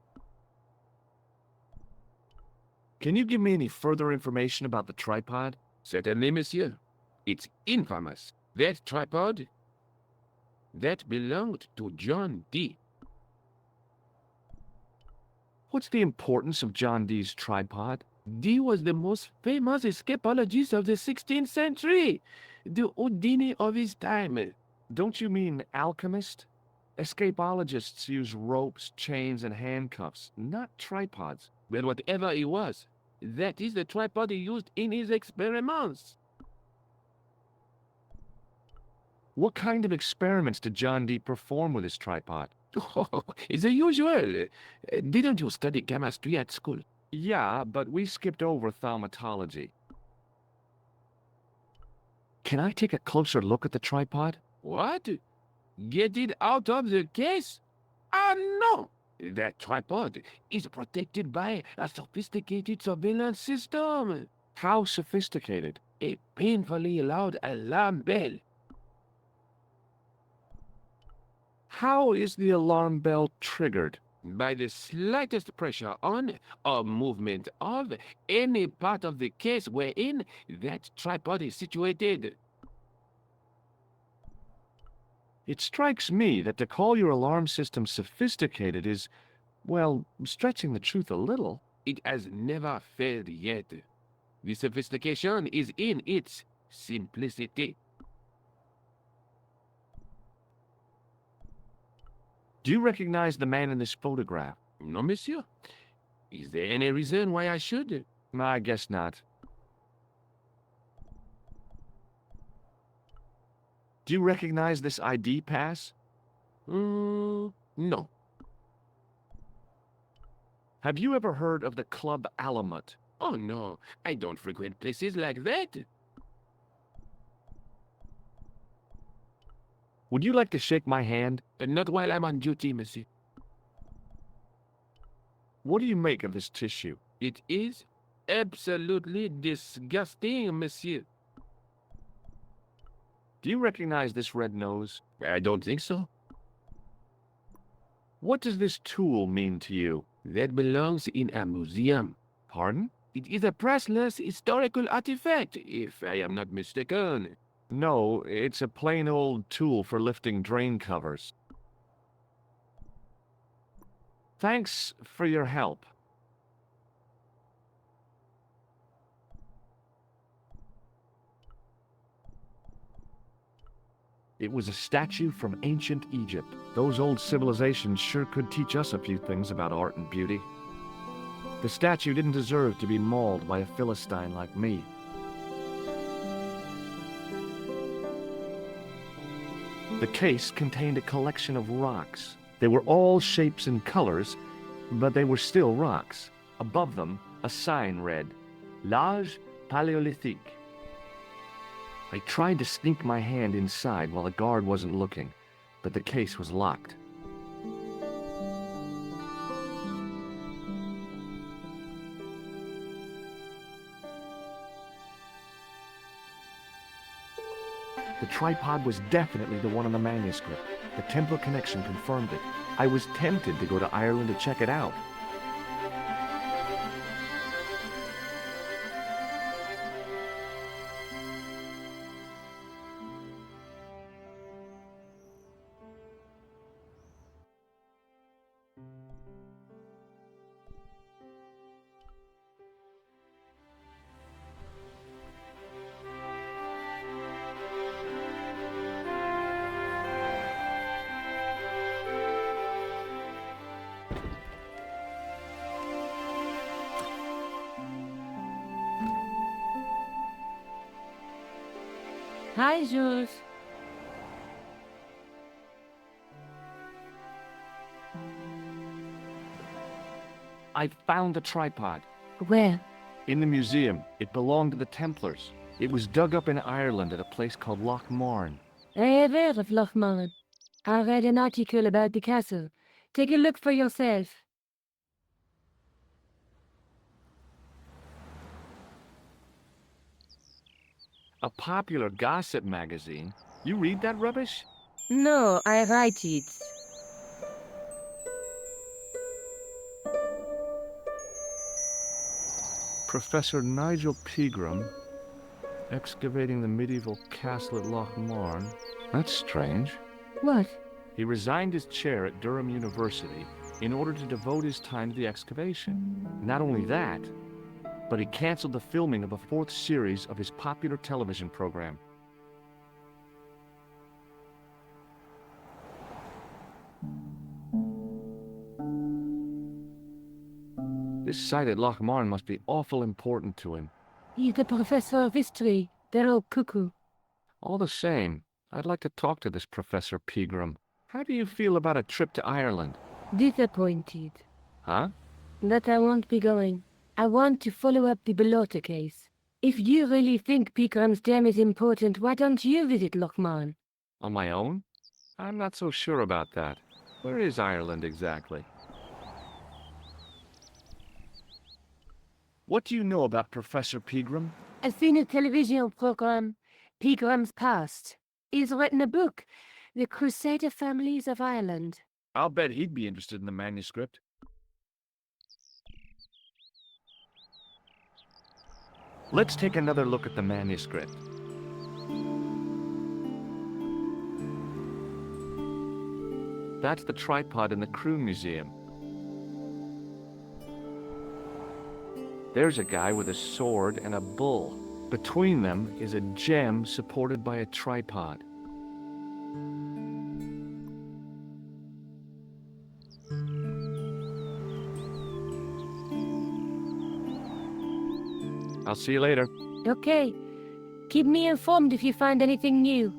Can you give me any further information about the tripod? Certainly, monsieur. It's infamous. That tripod, that belonged to John Dee. What's the importance of John Dee's tripod? Dee was the most famous escapologist of the 16th century, the Houdini of his time. Don't you mean alchemist? Escapologists use ropes, chains, and handcuffs, not tripods. Well, whatever it was, that is the tripod he used in his experiments. What kind of experiments did John Dee perform with his tripod? Oh, it's the usual. Didn't you study chemistry at school? Yeah, but we skipped over thaumatology. Can I take a closer look at the tripod? What? Get it out of the case? Ah, no! That tripod is protected by a sophisticated surveillance system. How sophisticated? A painfully loud alarm bell. How is the alarm bell triggered? By the slightest pressure on or movement of any part of the case wherein that tripod is situated. It strikes me that to call your alarm system sophisticated is, well, stretching the truth a little. It has never failed yet. The sophistication is in its simplicity. Do you recognize the man in this photograph? No, monsieur. Is there any reason why I should? I guess not. Do you recognize this ID pass? No. Have you ever heard of the Club Alamut? Oh, no. I don't frequent places like that. Would you like to shake my hand? Not while I'm on duty, monsieur. What do you make of this tissue? It is absolutely disgusting, monsieur. Do you recognize this red nose? I don't think so. What does this tool mean to you? That belongs in a museum. Pardon? It is a priceless historical artifact, if I am not mistaken. No, it's a plain old tool for lifting drain covers. Thanks for your help. It was a statue from ancient Egypt. Those old civilizations sure could teach us a few things about art and beauty. The statue didn't deserve to be mauled by a Philistine like me. The case contained a collection of rocks. They were all shapes and colors, but they were still rocks. Above them, a sign read, L'Âge Paléolithique. I tried to sneak my hand inside while the guard wasn't looking, but the case was locked. The tripod was definitely the one on the manuscript. The temple connection confirmed it. I was tempted to go to Ireland to check it out. Hi, Jules. I found the tripod. Where? In the museum. It belonged to the Templars. It was dug up in Ireland at a place called Loch Marne. I have heard of Loch Marne. I read an article about the castle. Take a look for yourself. A popular gossip magazine? You read that rubbish? No, I write it. Professor Nigel Pegram, excavating the medieval castle at Loch Marne. That's strange. What? He resigned his chair at Durham University in order to devote his time to the excavation. Not only that, but he canceled the filming of a fourth series of his popular television program. This site at Loch Marn must be awful important to him. He's the professor of history. They're all cuckoo. All the same, I'd like to talk to this Professor Pegram. How do you feel about a trip to Ireland? Disappointed. Huh? That I won't be going. I want to follow up the Bellotta case. If you really think Pegram's dam is important, why don't you visit Loch Marn? On my own? I'm not so sure about that. Where is Ireland exactly? What do you know about Professor Pegram? I've seen a television program, Pegram's Past. He's written a book, The Crusader Families of Ireland. I'll bet he'd be interested in the manuscript. Let's take another look at the manuscript. That's the tripod in the Crew Museum. There's a guy with a sword and a bull. Between them is a gem supported by a tripod. I'll see you later. Okay. Keep me informed if you find anything new.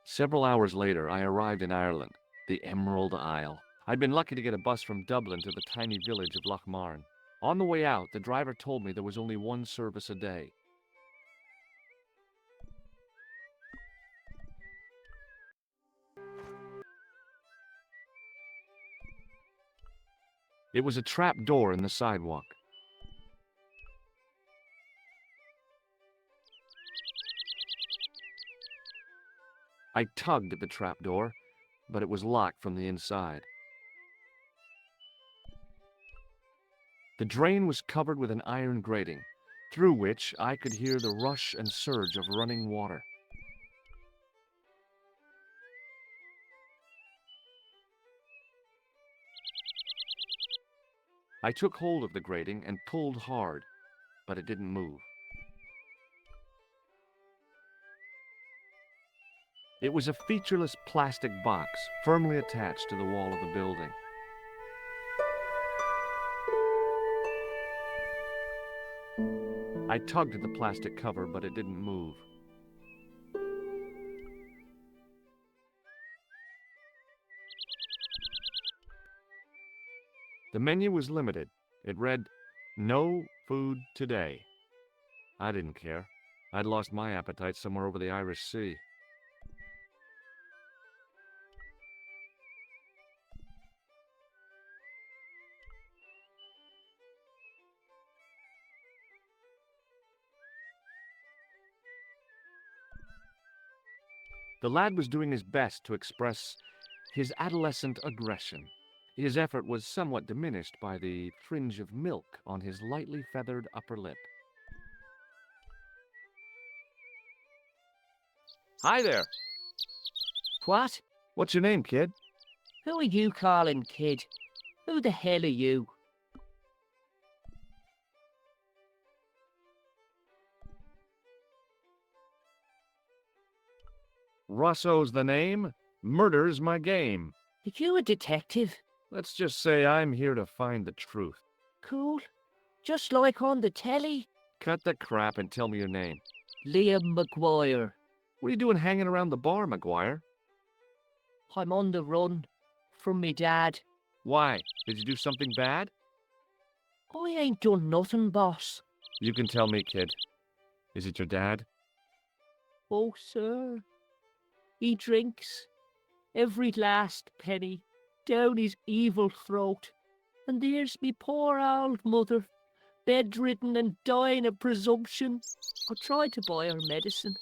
Several hours later, I arrived in Ireland, the Emerald Isle. I'd been lucky to get a bus from Dublin to the tiny village of Loch Marn. On the way out, the driver told me there was only one service a day. It was a trap door in the sidewalk. I tugged at the trapdoor, but it was locked from the inside. The drain was covered with an iron grating, through which I could hear the rush and surge of running water. I took hold of the grating and pulled hard, but it didn't move. It was a featureless plastic box firmly attached to the wall of the building. I tugged at the plastic cover, but it didn't move. The menu was limited. It read, "No food today." I didn't care. I'd lost my appetite somewhere over the Irish Sea. The lad was doing his best to express his adolescent aggression. His effort was somewhat diminished by the fringe of milk on his lightly feathered upper lip. Hi there. What? What's your name, kid? Who are you calling kid? Who the hell are you? Rosso's the name. Murder's my game. Are you a detective? Let's just say I'm here to find the truth. Cool. Just like on the telly. Cut the crap and tell me your name. Liam McGuire. What are you doing hanging around the bar, McGuire? I'm on the run from me dad. Why? Did you do something bad? I ain't done nothing, boss. You can tell me, kid. Is it your dad? Oh, sir. He drinks every last penny down his evil throat. And there's me poor old mother, bedridden and dying of presumption. I tried to buy her medicine.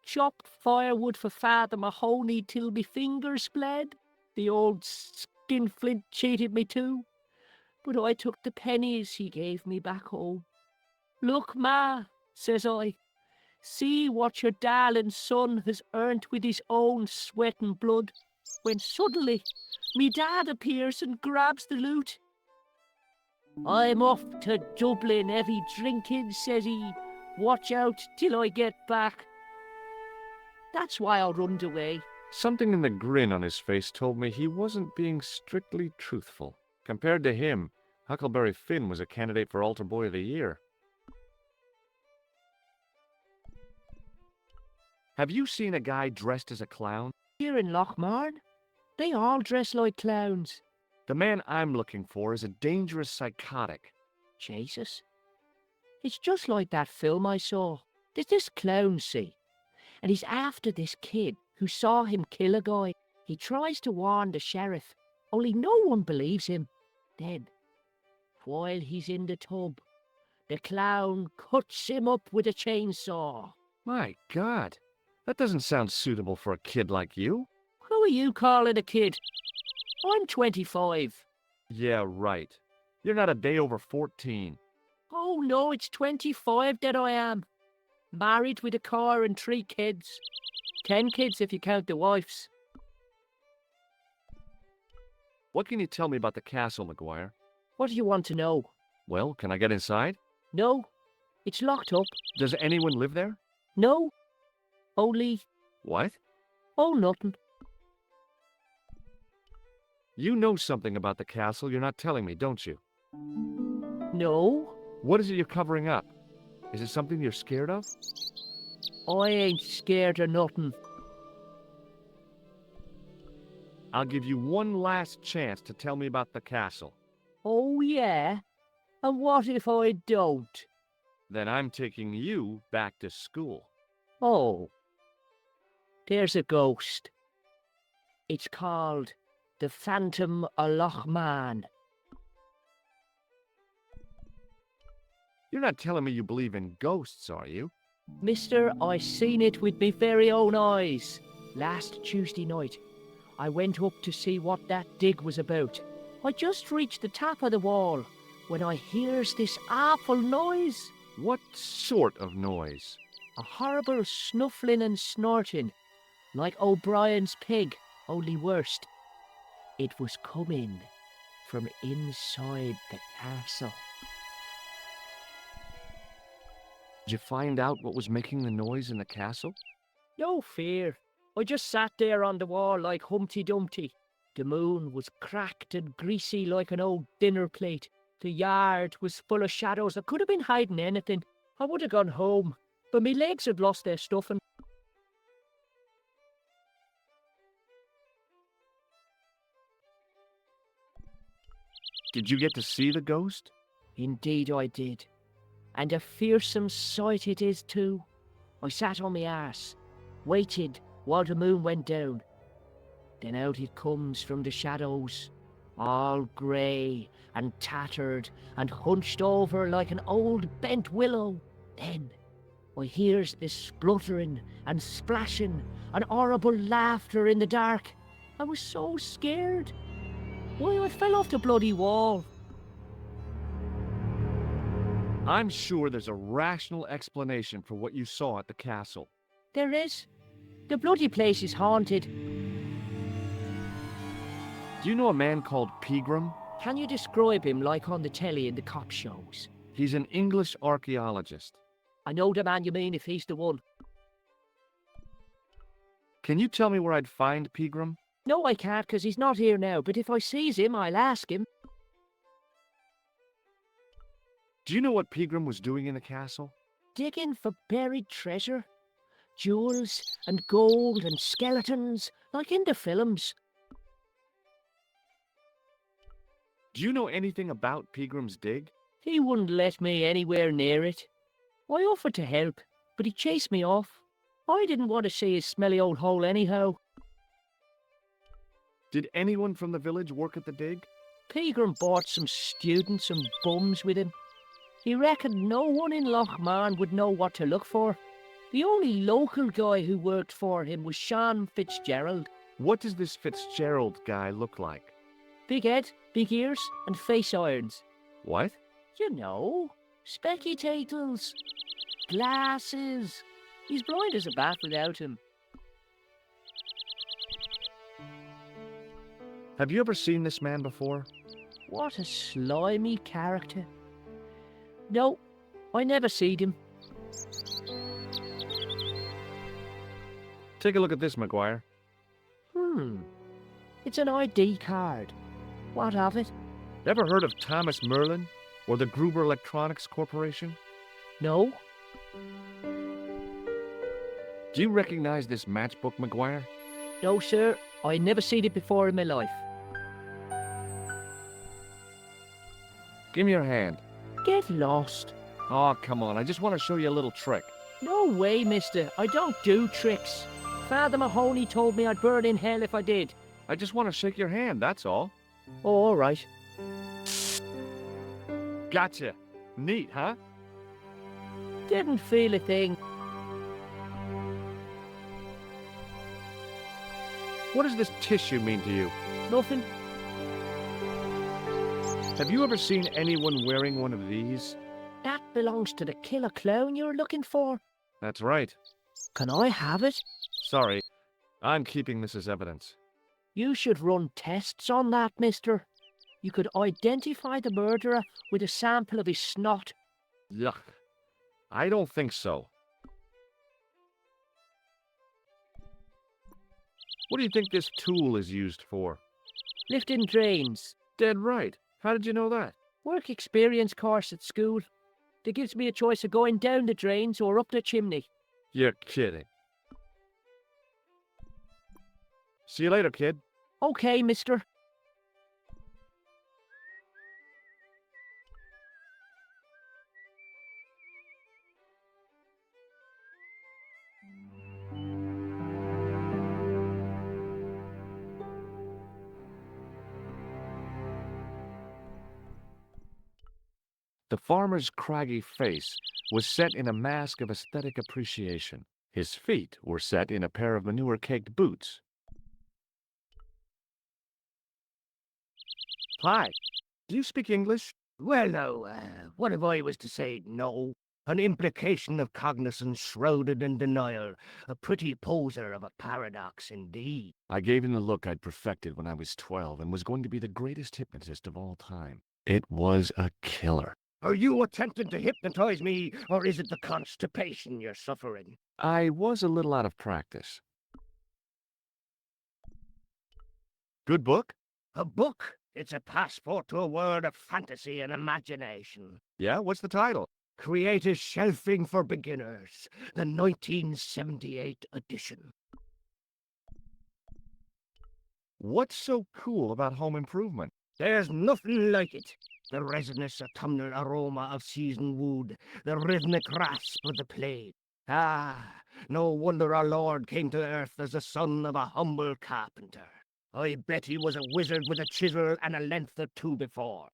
Chopped firewood for Father Mahoney till me fingers bled. The old skinflint cheated me too. But I took the pennies he gave me back home. Look, Ma, says I, see what your darling son has earned with his own sweat and blood. When suddenly, me dad appears and grabs the loot. I'm off to Dublin heavy drinking, says he. Watch out till I get back. That's why I runned away. Something in the grin on his face told me he wasn't being strictly truthful. Compared to him, Huckleberry Finn was a candidate for Altar Boy of the Year. Have you seen a guy dressed as a clown? Here in Lochmarn, they all dress like clowns. The man I'm looking for is a dangerous psychotic. Jesus. It's just like that film I saw. There's this clown, see, and he's after this kid who saw him kill a guy. He tries to warn the sheriff, only no one believes him. Then, while he's in the tub, the clown cuts him up with a chainsaw. My God, that doesn't sound suitable for a kid like you. Who are you calling a kid? I'm 25. Yeah, right. You're not a day over 14. Oh no, it's 25 that I am. Married with a car and 3 kids. 10 kids if you count the wives. What can you tell me about the castle, McGuire? What do you want to know? Well, can I get inside? No, it's locked up. Does anyone live there? No, only... What? Oh, nothing. You know something about the castle you're not telling me, don't you? No, What is it you're covering up? Is it something you're scared of? I ain't scared of nothing. I'll give you one last chance to tell me about the castle. Oh, yeah? And what if I don't? Then I'm taking you back to school. Oh, there's a ghost. It's called the Phantom of Lochmarn. You're not telling me you believe in ghosts, are you? Mister, I seen it with me very own eyes. Last Tuesday night, I went up to see what that dig was about. I just reached the top of the wall when I hears this awful noise. What sort of noise? A horrible snuffling and snorting, like O'Brien's pig, only worse. It was coming from inside the castle. Did you find out what was making the noise in the castle? No fear. I just sat there on the wall like Humpty Dumpty. The moon was cracked and greasy like an old dinner plate. The yard was full of shadows. I could have been hiding anything. I would have gone home, but my legs had lost their stuffing. Did you get to see the ghost? Indeed I did. And a fearsome sight it is too. I sat on my arse, waited while the moon went down. Then out it comes from the shadows, all grey and tattered and hunched over like an old bent willow. Then I hears this spluttering and splashing and horrible laughter in the dark. I was so scared. Why, I fell off the bloody wall. I'm sure there's a rational explanation for what you saw at the castle. There is. The bloody place is haunted. Do you know a man called Pegram? Can you describe him like on the telly in the cop shows? He's an English archaeologist. I know the man you mean if he's the one. Can you tell me where I'd find Pegram? No, I can't, 'cause he's not here now, but if I sees him, I'll ask him. Do you know what Pegram was doing in the castle? Digging for buried treasure. Jewels and gold and skeletons, like in the films. Do you know anything about Pegram's dig? He wouldn't let me anywhere near it. I offered to help, but he chased me off. I didn't want to see his smelly old hole anyhow. Did anyone from the village work at the dig? Pegram bought some students and bums with him. He reckoned no one in Lochmarn would know what to look for. The only local guy who worked for him was Sean Fitzgerald. What does this Fitzgerald guy look like? Big head, big ears, and face irons. What? You know, spectators, glasses. He's blind as a bat without him. Have you ever seen this man before? What a slimy character. No, I never seed him. Take a look at this, Maguire. It's an ID card. What of it? Ever heard of Thomas Merlin or the Gruber Electronics Corporation? No. Do you recognize this matchbook, Maguire? No, sir. I never seen it before in my life. Give me your hand. Get lost. Oh, come on. I just want to show you a little trick. No way, mister. I don't do tricks. Father Mahoney told me I'd burn in hell if I did. I just want to shake your hand, that's all. Oh, all right. Gotcha. Neat, huh? Didn't feel a thing. What does this tissue mean to you? Nothing. Have you ever seen anyone wearing one of these? That belongs to the killer clown you're looking for. That's right. Can I have it? Sorry. I'm keeping this as evidence. You should run tests on that, mister. You could identify the murderer with a sample of his snot. Yuck. I don't think so. What do you think this tool is used for? Lifting drains. Dead right. How did you know that? Work experience course at school. That gives me a choice of going down the drains or up the chimney. You're kidding. See you later, kid. Okay, mister. The farmer's craggy face was set in a mask of aesthetic appreciation. His feet were set in a pair of manure-caked boots. Hi. Do you speak English? Well, now, what if I was to say no? An implication of cognizance shrouded in denial. A pretty poser of a paradox indeed. I gave him the look I'd perfected when I was 12 and was going to be the greatest hypnotist of all time. It was a killer. Are you attempting to hypnotize me, or is it the constipation you're suffering? I was a little out of practice. Good book? A book? It's a passport to a world of fantasy and imagination. Yeah, what's the title? Creative Shelving for Beginners, the 1978 edition. What's so cool about home improvement? There's nothing like it. The resinous autumnal aroma of seasoned wood, the rhythmic rasp of the plate. Ah, no wonder our Lord came to earth as the son of a humble carpenter. I bet he was a wizard with a chisel and a length or two before.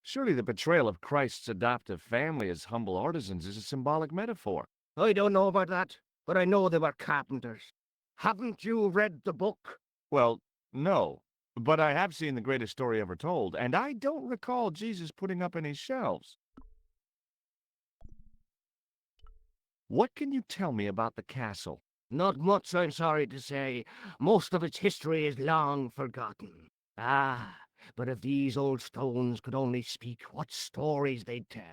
Surely the portrayal of Christ's adoptive family as humble artisans is a symbolic metaphor. I don't know about that, but I know they were carpenters. Haven't you read the book? Well, no. But I have seen The Greatest Story Ever Told, and I don't recall Jesus putting up any shelves. What can you tell me about the castle? Not much, I'm sorry to say. Most of its history is long forgotten. Ah, but if these old stones could only speak, what stories they'd tell.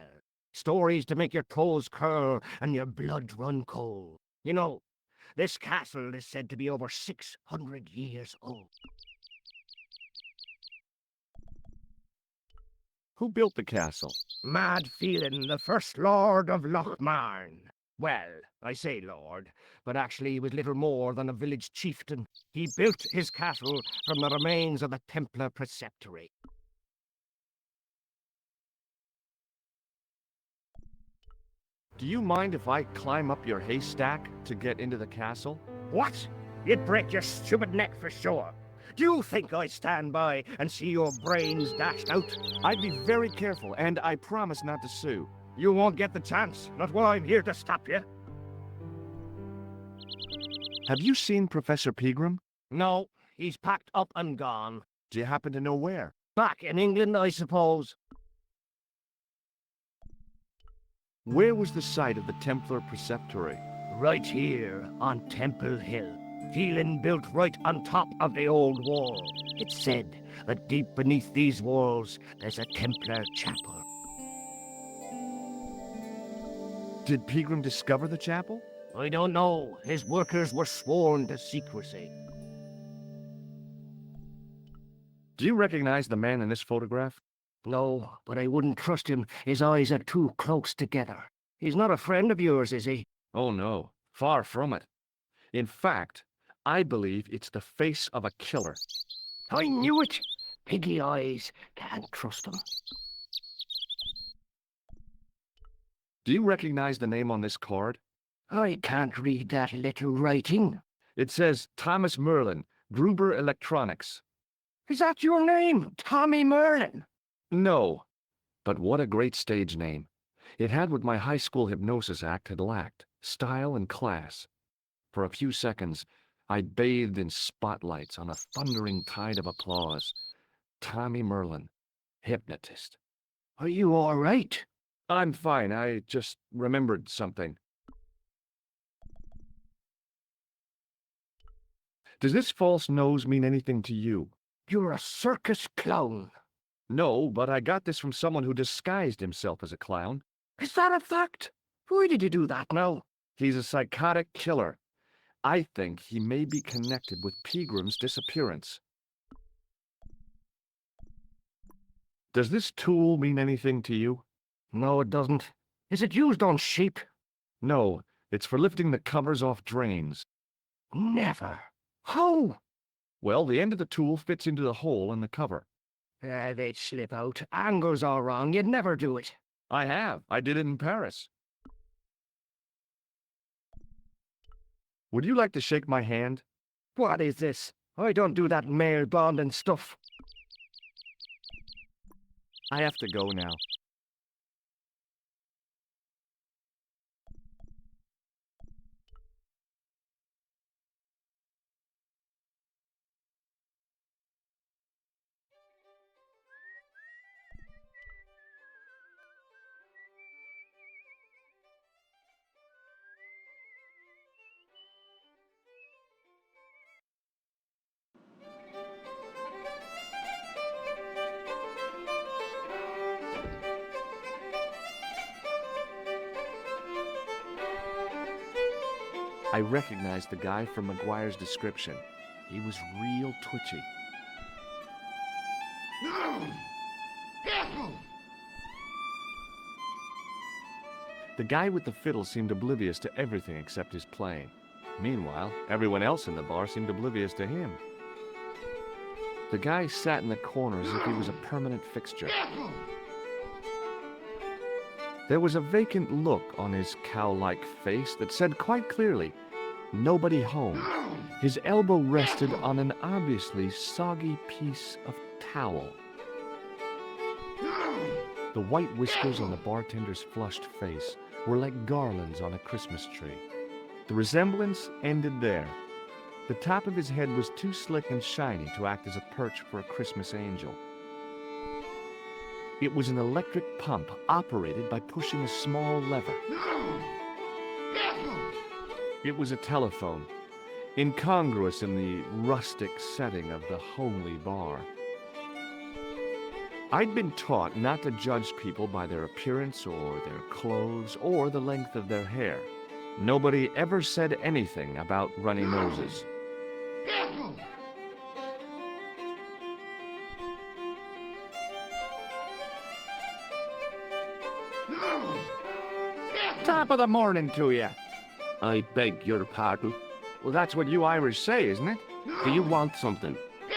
Stories to make your toes curl and your blood run cold. You know, this castle is said to be over 600 years old. Who built the castle? Mad Phelan, the first lord of Lochmarn. Well, I say lord, but actually he was little more than a village chieftain. He built his castle from the remains of the Templar preceptory. Do you mind if I climb up your haystack to get into the castle? What? You'd break your stupid neck for sure. Do you think I'd stand by and see your brains dashed out? I'd be very careful, and I promise not to sue. You won't get the chance, not while I'm here to stop you. Have you seen Professor Pegram? No, he's packed up and gone. Do you happen to know where? Back in England, I suppose. Where was the site of the Templar Preceptory? Right here on Temple Hill. Healing built right on top of the old wall. It's said that deep beneath these walls, there's a Templar chapel. Did Pegram discover the chapel? I don't know. His workers were sworn to secrecy. Do you recognize the man in this photograph? No, but I wouldn't trust him. His eyes are too close together. He's not a friend of yours, is he? Oh no, far from it. In fact, I believe it's the face of a killer. I knew it! Piggy eyes. Can't trust him. Do you recognize the name on this card? I can't read that little writing. It says Thomas Merlin, Gruber Electronics. Is that your name, Tommy Merlin? No, but what a great stage name. It had what my high school hypnosis act had lacked, style and class. For a few seconds, I bathed in spotlights on a thundering tide of applause. Tommy Merlin, hypnotist. Are you all right? I'm fine, I just remembered something. Does this false nose mean anything to you? You're a circus clown. No, but I got this from someone who disguised himself as a clown. Is that a fact? Why did you do that now? He's a psychotic killer. I think he may be connected with Pegram's disappearance. Does this tool mean anything to you? No, it doesn't. Is it used on sheep? No, it's for lifting the covers off drains. Never. How? Well, the end of the tool fits into the hole in the cover. They'd slip out. Angles are wrong. You'd never do it. I have. I did it in Paris. Would you like to shake my hand? What is this? I don't do that male bonding stuff. I have to go now. I recognized the guy from McGuire's description. He was real twitchy. The guy with the fiddle seemed oblivious to everything except his playing. Meanwhile, everyone else in the bar seemed oblivious to him. The guy sat in the corner as if he was a permanent fixture. There was a vacant look on his cow-like face that said quite clearly, "Nobody home." His elbow rested on an obviously soggy piece of towel. The white whiskers on the bartender's flushed face were like garlands on a Christmas tree. The resemblance ended there. The top of his head was too slick and shiny to act as a perch for a Christmas angel. It was an electric pump operated by pushing a small lever. It was a telephone, incongruous in the rustic setting of the homely bar. I'd been taught not to judge people by their appearance or their clothes or the length of their hair. Nobody ever said anything about runny noses. Top of the morning to you. I beg your pardon. Well, that's what you Irish say, isn't it? Do you want something?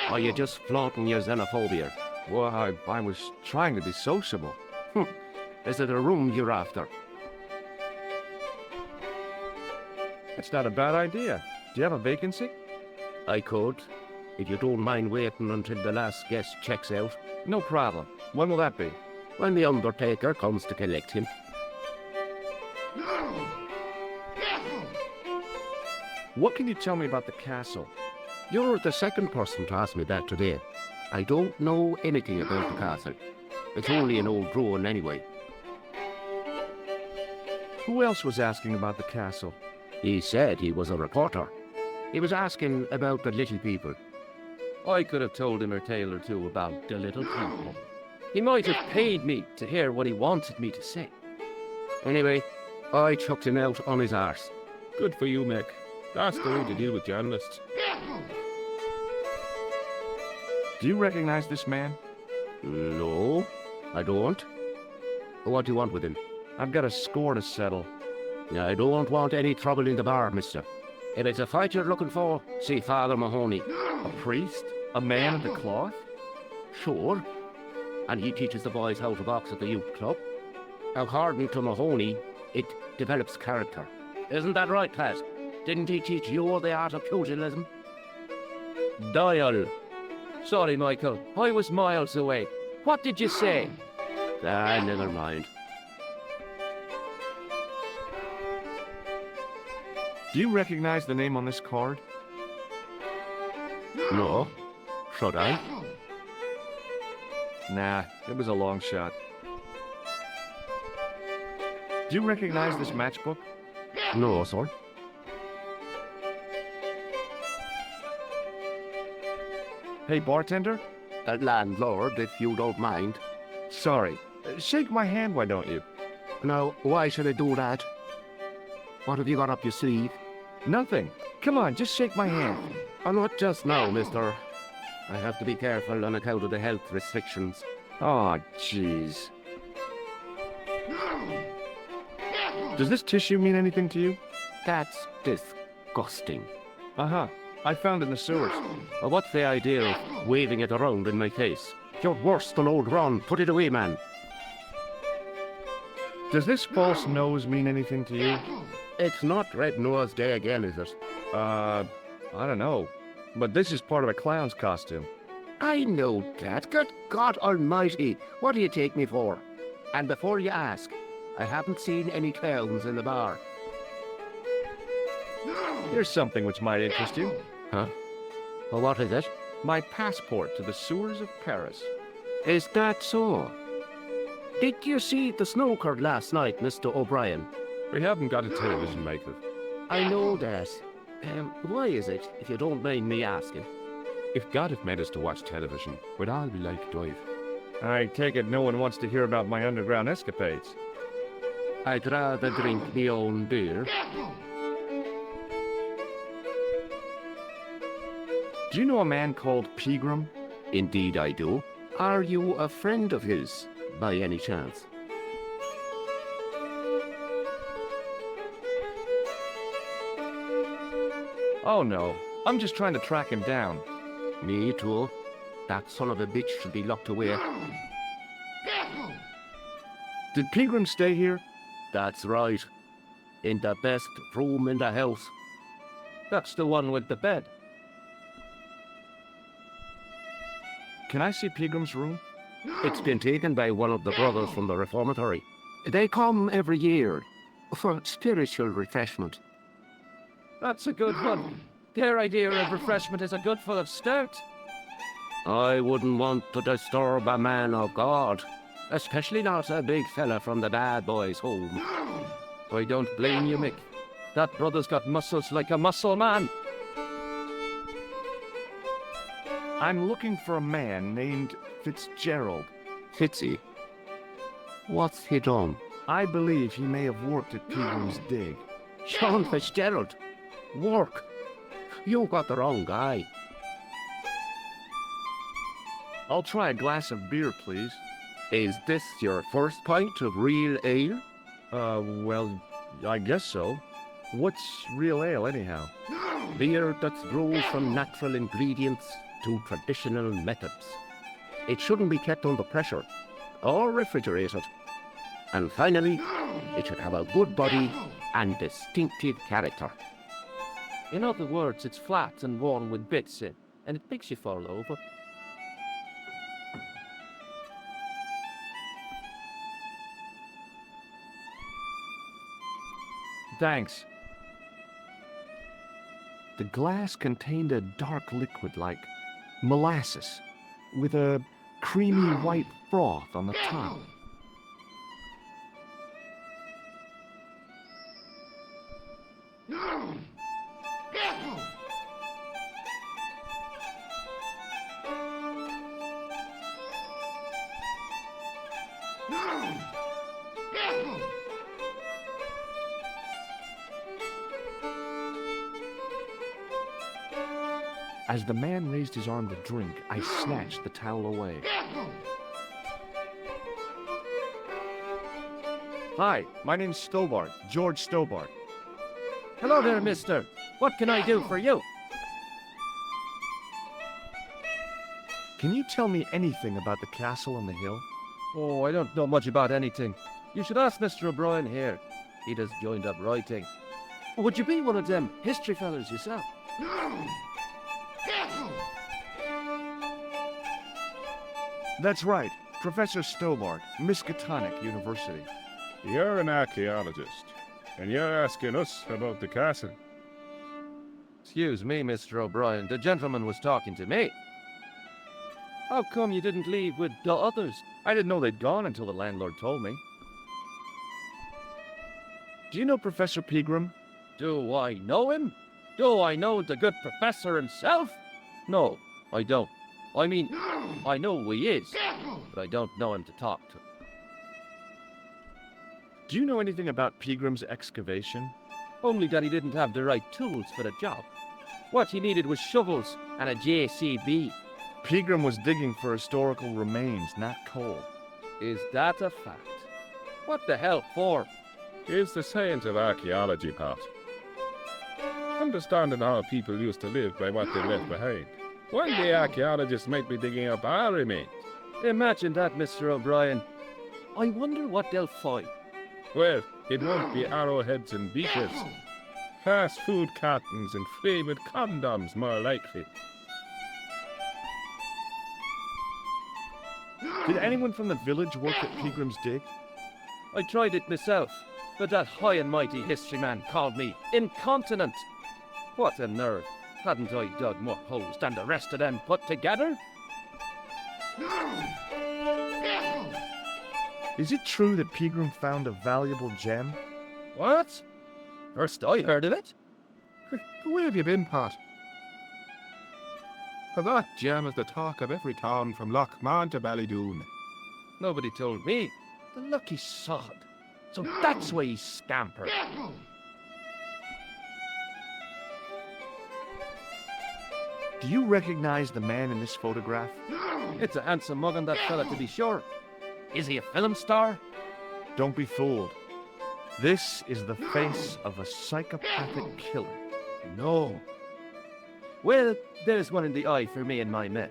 Or are you just flaunting your xenophobia? Well, I was trying to be sociable. Is it a room you're after? It's not a bad idea. Do you have a vacancy? I could, if you don't mind waiting until the last guest checks out. No problem. When will that be? When the Undertaker comes to collect him. What can you tell me about the castle? You're the second person to ask me that today. I don't know anything about the castle. It's only an old ruin anyway. Who else was asking about the castle? He said he was a reporter. He was asking about the little people. I could have told him a tale or two about the little people. He might have paid me to hear what he wanted me to say. Anyway, I chucked him out on his arse. Good for you, Mick. That's the way to deal with journalists. Do you recognize this man? No, I don't. What do you want with him? I've got a score to settle. I don't want any trouble in the bar, mister. If it's a fight you're looking for, see Father Mahoney. A priest? A man of the cloth? Sure. And he teaches the boys how to box at the youth club. According to Mahoney, it develops character. Isn't that right, Pat? Didn't he teach you the art of pugilism? Dial. Sorry, Michael. I was miles away. What did you say? Never mind. Do you recognize the name on this card? No. Should I? Nah, it was a long shot. Do you recognize this matchbook? No, sir. Hey, bartender? Landlord, if you don't mind. Sorry. Shake my hand, why don't you? Now, why should I do that? What have you got up your sleeve? Nothing. Come on, just shake my hand. Not just now, mister. I have to be careful on account of the health restrictions. Oh, jeez. Does this tissue mean anything to you? That's disgusting. Uh-huh. I found it in the sewers. What's the idea of waving it around in my face? You're worse than old Ron. Put it away, man. Does this false nose mean anything to you? It's not Red Nose Day again, is it? I don't know. But this is part of a clown's costume. I know that. Good God Almighty. What do you take me for? And before you ask, I haven't seen any clowns in the bar. Here's something which might interest you. Huh? Well, what is it? My passport to the sewers of Paris. Is that so? Did you see the snooker last night, Mr. O'Brien? We haven't got a television, Michael. I know that. Why is it, if you don't mind me asking? If God had made us to watch television, we'd all be like Dive. I take it no one wants to hear about my underground escapades. I'd rather drink my own beer. Do you know a man called Pegram? Indeed I do. Are you a friend of his, by any chance? Oh no, I'm just trying to track him down. Me too. That son of a bitch should be locked away. Did Pegram stay here? That's right. In the best room in the house. That's the one with the bed. Can I see Pegram's room? It's been taken by one of the brothers from the reformatory. They come every year for spiritual refreshment. That's a good one. Their idea of refreshment is a good full of stout. I wouldn't want to disturb a man of God, especially not a big fella from the bad boys' home. I don't blame you, Mick. That brother's got muscles like a muscle man. I'm looking for a man named Fitzgerald. Fitzy? What's he done? I believe he may have worked at Pegram's dig. Sean Fitzgerald? Work? You got the wrong guy. I'll try a glass of beer, please. Is this your first pint of real ale? Well, I guess so. What's real ale, anyhow? Beer that's brewed from natural ingredients to traditional methods. It shouldn't be kept under pressure or refrigerated. And finally, it should have a good body and distinctive character. In other words, it's flat and worn with bits in, and it makes you fall over. Thanks. The glass contained a dark liquid like molasses, with a creamy white froth on the top. As the man raised his arm to drink, I snatched the towel away. Hi, my name's Stobart, George Stobart. Hello there, mister. What can I do for you? Can you tell me anything about the castle on the hill? Oh, I don't know much about anything. You should ask Mr. O'Brien here. He just joined up writing. Would you be one of them history fellas yourself? That's right, Professor Stobart, Miskatonic University. You're an archaeologist, and you're asking us about the castle. Excuse me, Mr. O'Brien. The gentleman was talking to me. How come you didn't leave with the others? I didn't know they'd gone until the landlord told me. Do you know Professor Pegram? Do I know him? Do I know the good professor himself? No, I don't. I mean, I know who he is, but I don't know him to talk to. Do you know anything about Pegram's excavation? Only that he didn't have the right tools for the job. What he needed was shovels and a JCB. Pegram was digging for historical remains, not coal. Is that a fact? What the hell for? It's the science of archaeology, Pat. Understanding how people used to live by what they left behind. One day archaeologists might be digging up our remains. Imagine that, Mr. O'Brien. I wonder what they'll find. Well, it won't be arrowheads and beakers. Fast food cartons and flavoured condoms, more likely. Did anyone from the village work at Pegram's dig? I tried it myself, but that high and mighty history man called me incontinent. What a nerve. Hadn't I dug more holes than the rest of them put together? Is it true that Pegram found a valuable gem? What? First I heard of it. Where have you been, Pat? For that gem is the talk of every town from Lochmahon to Ballydoon. Nobody told me. The lucky sod. So that's why he scampered. Do you recognize the man in this photograph? It's a handsome mug on that fella, to be sure. Is he a film star? Don't be fooled. This is the face of a psychopathic killer. No. Well, there's one in the eye for me and my men.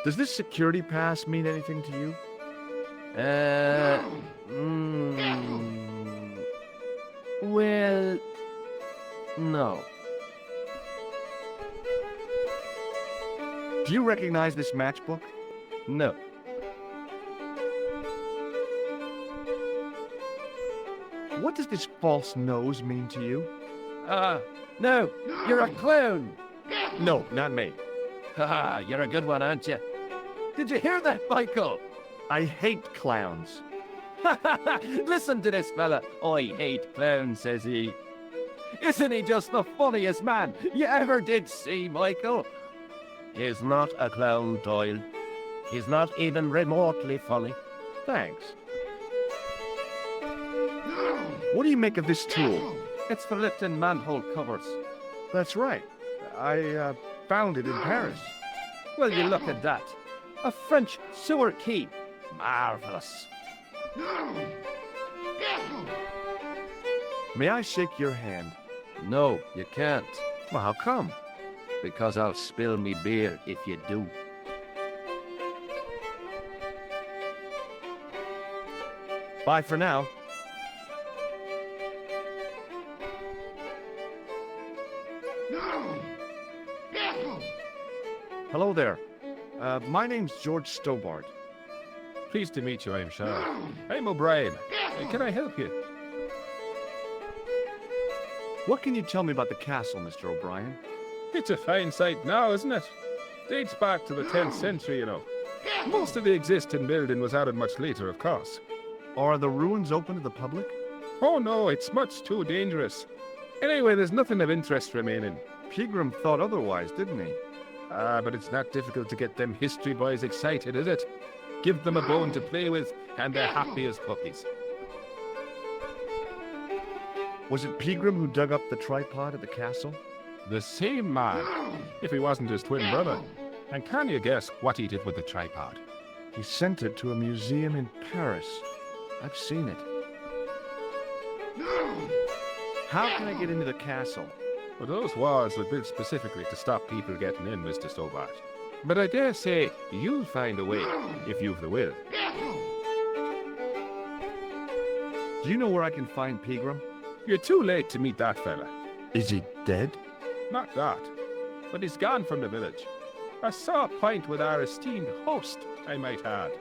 Does this security pass mean anything to you? Well, no. Do you recognize this matchbook? No. What does this false nose mean to you? No, you're a clown. No, not me. Haha, you're a good one, aren't you? Did you hear that, Michael? I hate clowns. Listen to this fella. I hate clowns, says he. Isn't he just the funniest man you ever did see, Michael? He's not a clown, Doyle. He's not even remotely funny. Thanks. What do you make of this tool? It's for lifting manhole covers. That's right. I found it in Paris. Well, you look at that. A French sewer key. Marvelous. May I shake your hand? No, you can't. Well, how come? Because I'll spill me beer if you do. Bye for now. Hello there. My name's George Stobart. Pleased to meet you, I'm sure. I'm O'Brien. Can I help you? What can you tell me about the castle, Mr. O'Brien? It's a fine site now, isn't it? Dates back to the 10th century, you know. Most of the existing building was added much later, of course. Are the ruins open to the public? Oh no, it's much too dangerous. Anyway, there's nothing of interest remaining. Pegram thought otherwise, didn't he? But it's not difficult to get them history boys excited, is it? Give them a bone to play with, and they're happy as puppies. Was it Pegram who dug up the tripod at the castle? The same man, if he wasn't his twin brother. And can you guess what he did with the tripod? He sent it to a museum in Paris. I've seen it. How can I get into the castle? Well, those walls were built specifically to stop people getting in, Mr. Stobart. But I dare say you'll find a way, if you've the will. Do you know where I can find Pegram? You're too late to meet that fella. Is he dead? Not that. But he's gone from the village. I saw a pint with our esteemed host, I might add.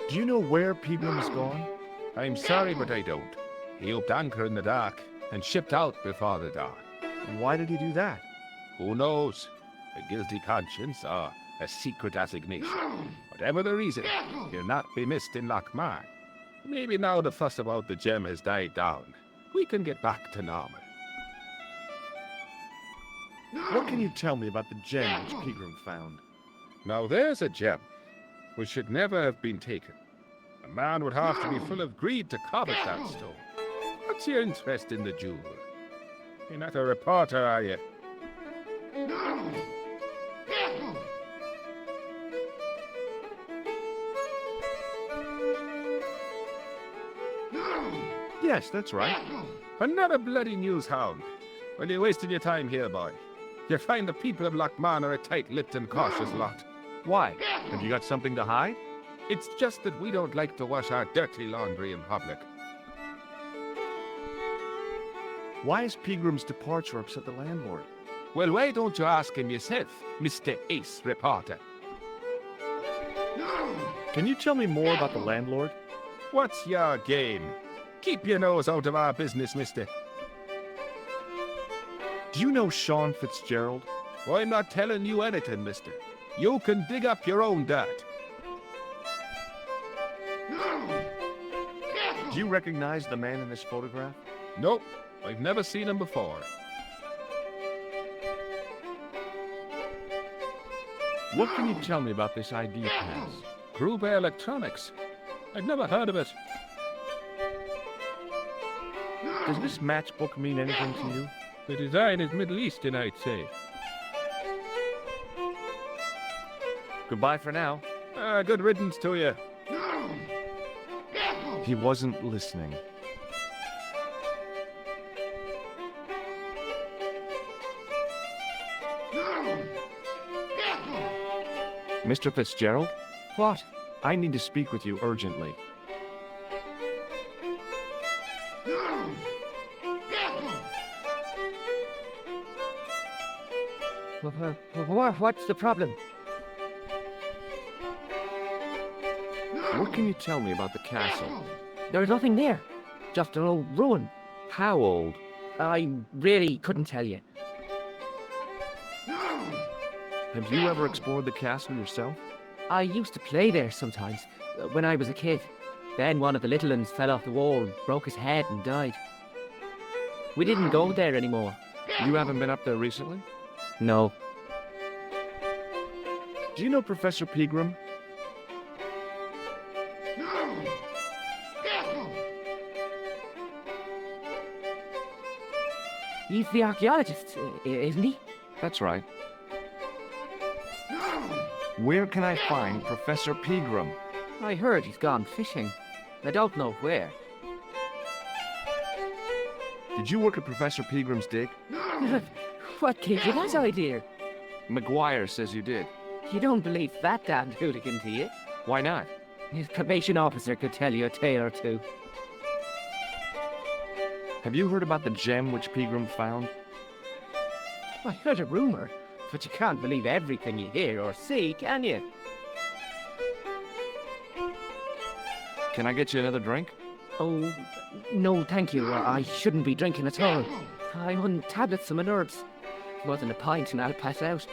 Do you know where Pegram is gone? I'm sorry, but I don't. He upped anchor in the dark and shipped out before the dawn. Why did he do that? Who knows? A guilty conscience or a secret assignation. Whatever the reason, he'll not be missed in Lochmar. Maybe now the fuss about the gem has died down, we can get back to normal. What can you tell me about the gem which Pegram found? Now there's a gem which should never have been taken. A man would have to be full of greed to covet that stone. What's your interest in the jewel? You're not a reporter, are you? Yes, that's right. Another bloody news hound. Well, you're wasting your time here, boy. You find the people of Lochmar are a tight-lipped and cautious lot. Why? Have you got something to hide? It's just that we don't like to wash our dirty laundry in public. Why has Pegram's departure upset the landlord? Well, why don't you ask him yourself, Mr. Ace Reporter? Can you tell me more about the landlord? What's your game? Keep your nose out of our business, mister. Do you know Sean Fitzgerald? Well, I'm not telling you anything, mister. You can dig up your own dirt. Do you recognize the man in this photograph? Nope, I've never seen him before. What can you tell me about this ID pass? Gruber Electronics. I've never heard of it. Does this matchbook mean anything to you? The design is Middle Eastern, I'd say. Goodbye for now. Good riddance to you. He wasn't listening. Mr. Fitzgerald? What? I need to speak with you urgently. What's the problem? What can you tell me about the castle? There's nothing there. Just an old ruin. How old? I really couldn't tell you. Have you ever explored the castle yourself? I used to play there sometimes, when I was a kid. Then one of the little ones fell off the wall, broke his head and died. We didn't go there anymore. You haven't been up there recently? No. Do you know Professor Pegram? He's the archaeologist, isn't he? That's right. Where can I find Professor Pegram? I heard he's gone fishing. I don't know where. Did you work at Professor Pegram's dig? What gave you that idea? McGuire says you did. You don't believe that damned hooligan, do you? Why not? His probation officer could tell you a tale or two. Have you heard about the gem which Pegram found? I heard a rumor, but you can't believe everything you hear or see, can you? Can I get you another drink? Oh, no, thank you. I shouldn't be drinking at all. I'm on tablets for my nerves. More than a pint and I'll pass out.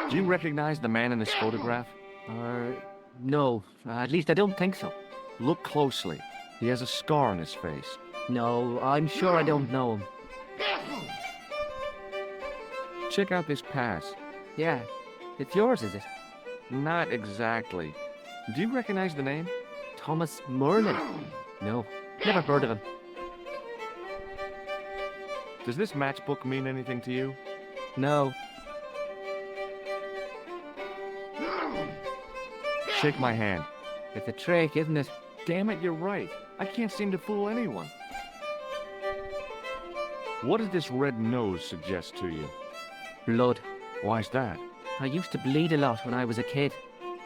Do you recognize the man in this photograph? No, at least I don't think so. Look closely. He has a scar on his face. No, I'm sure I don't know him. Check out this pass. Yeah, it's yours, is it? Not exactly. Do you recognize the name? Thomas Merlin? No, never heard of him. Does this matchbook mean anything to you? No. Shake my hand. It's a trick, isn't it? Damn it, you're right. I can't seem to fool anyone. What does this red nose suggest to you? Blood. Why's that? I used to bleed a lot when I was a kid.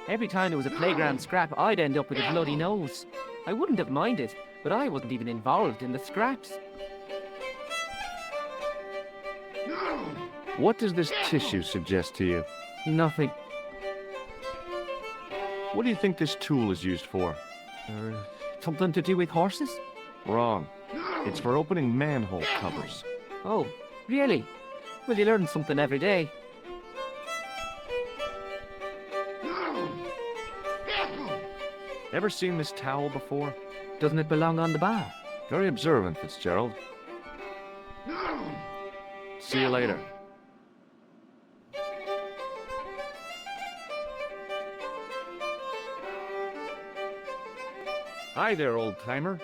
Every time there was a playground scrap, I'd end up with a bloody nose. I wouldn't have minded, but I wasn't even involved in the scraps. What does this tissue suggest to you? Nothing. What do you think this tool is used for? Something to do with horses? Wrong. It's for opening manhole covers. Oh, really? Well, you learn something every day. Ever seen this towel before? Doesn't it belong on the bar? Very observant, Fitzgerald. See you later. Hi there, old-timer.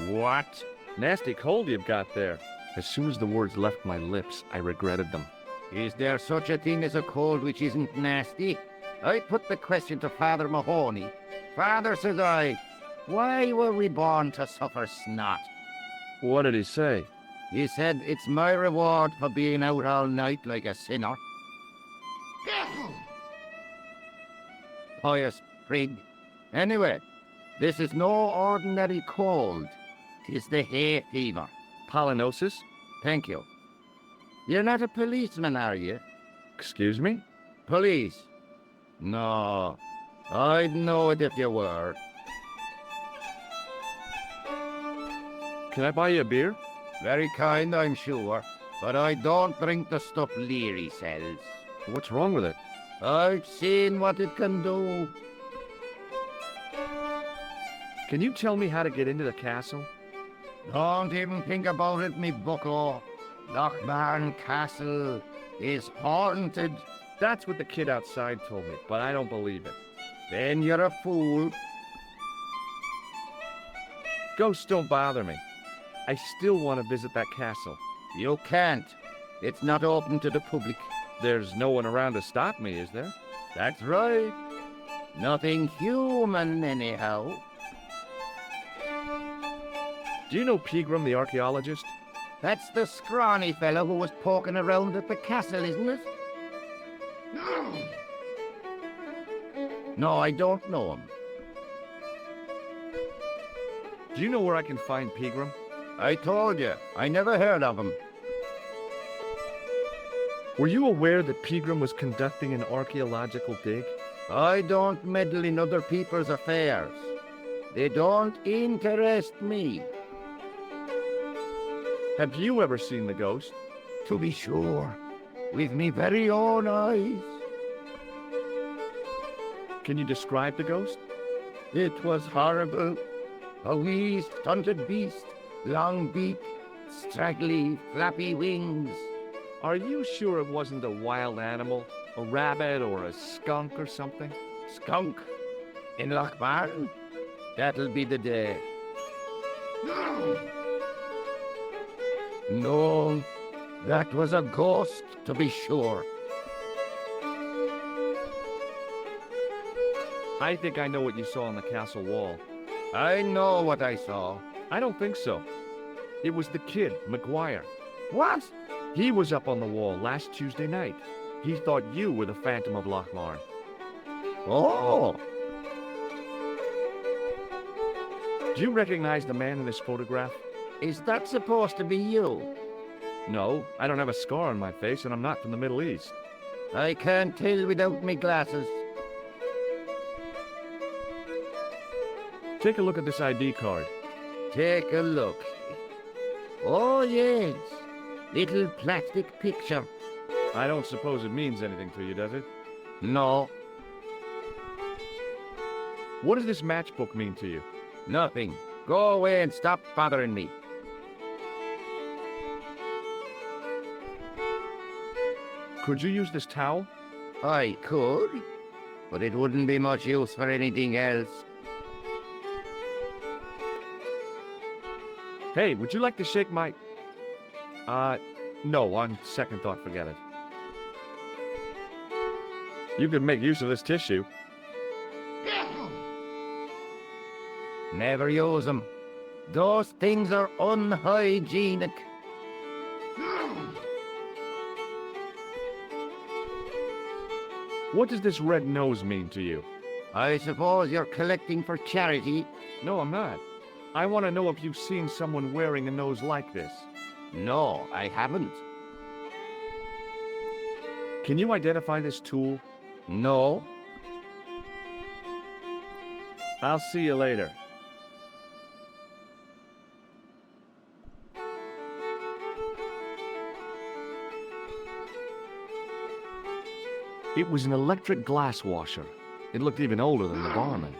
What? Nasty cold you've got there. As soon as the words left my lips, I regretted them. Is there such a thing as a cold which isn't nasty? I put the question to Father Mahoney. Father, says I, why were we born to suffer snot? What did he say? He said, it's my reward for being out all night like a sinner. Pious prig. Anyway, this is no ordinary cold. 'Tis the hay fever. Pollinosis? Thank you. You're not a policeman, are you? Excuse me? Police? No, I'd know it if you were. Can I buy you a beer? Very kind, I'm sure, but I don't drink the stuff Leary sells. What's wrong with it? I've seen what it can do. Can you tell me how to get into the castle? Don't even think about it, me bucko. Lochmarn Castle is haunted. That's what the kid outside told me, but I don't believe it. Then you're a fool. Ghosts don't bother me. I still want to visit that castle. You can't. It's not open to the public. There's no one around to stop me, is there? That's right. Nothing human, anyhow. Do you know Pegram, the archaeologist? That's the scrawny fellow who was poking around at the castle, isn't it? No, I don't know him. Do you know where I can find Pegram? I told you, I never heard of him. Were you aware that Pegram was conducting an archaeological dig? I don't meddle in other people's affairs. They don't interest me. Have you ever seen the ghost? To be sure, with me very own eyes. Can you describe the ghost? It was horrible. A wee stunted beast, long beak, straggly, flappy wings. Are you sure it wasn't a wild animal? A rabbit or a skunk or something? Skunk? In Lochmarn? That'll be the day. No, that was a ghost, to be sure. I think I know what you saw on the castle wall. I know what I saw. I don't think so. It was the kid, McGuire. What? He was up on the wall last Tuesday night. He thought you were the Phantom of Lochmarn. Oh! Do you recognize the man in this photograph? Is that supposed to be you? No, I don't have a scar on my face, and I'm not from the Middle East. I can't tell without me glasses. Take a look at this ID card. Take a look. Oh, yes. Little plastic picture. I don't suppose it means anything to you, does it? No, What does this matchbook mean to you? nothing. Go away and stop bothering me. Could you use this towel? I could, but it wouldn't be much use for anything else. Hey, would you like to shake my... No, on second thought, forget it. You could make use of this tissue. Never use them. Those things are unhygienic. What does this red nose mean to you? I suppose you're collecting for charity. No, I'm not. I want to know if you've seen someone wearing a nose like this. No, I haven't. Can you identify this tool? No. I'll see you later. It was an electric glass washer. It looked even older than the barman.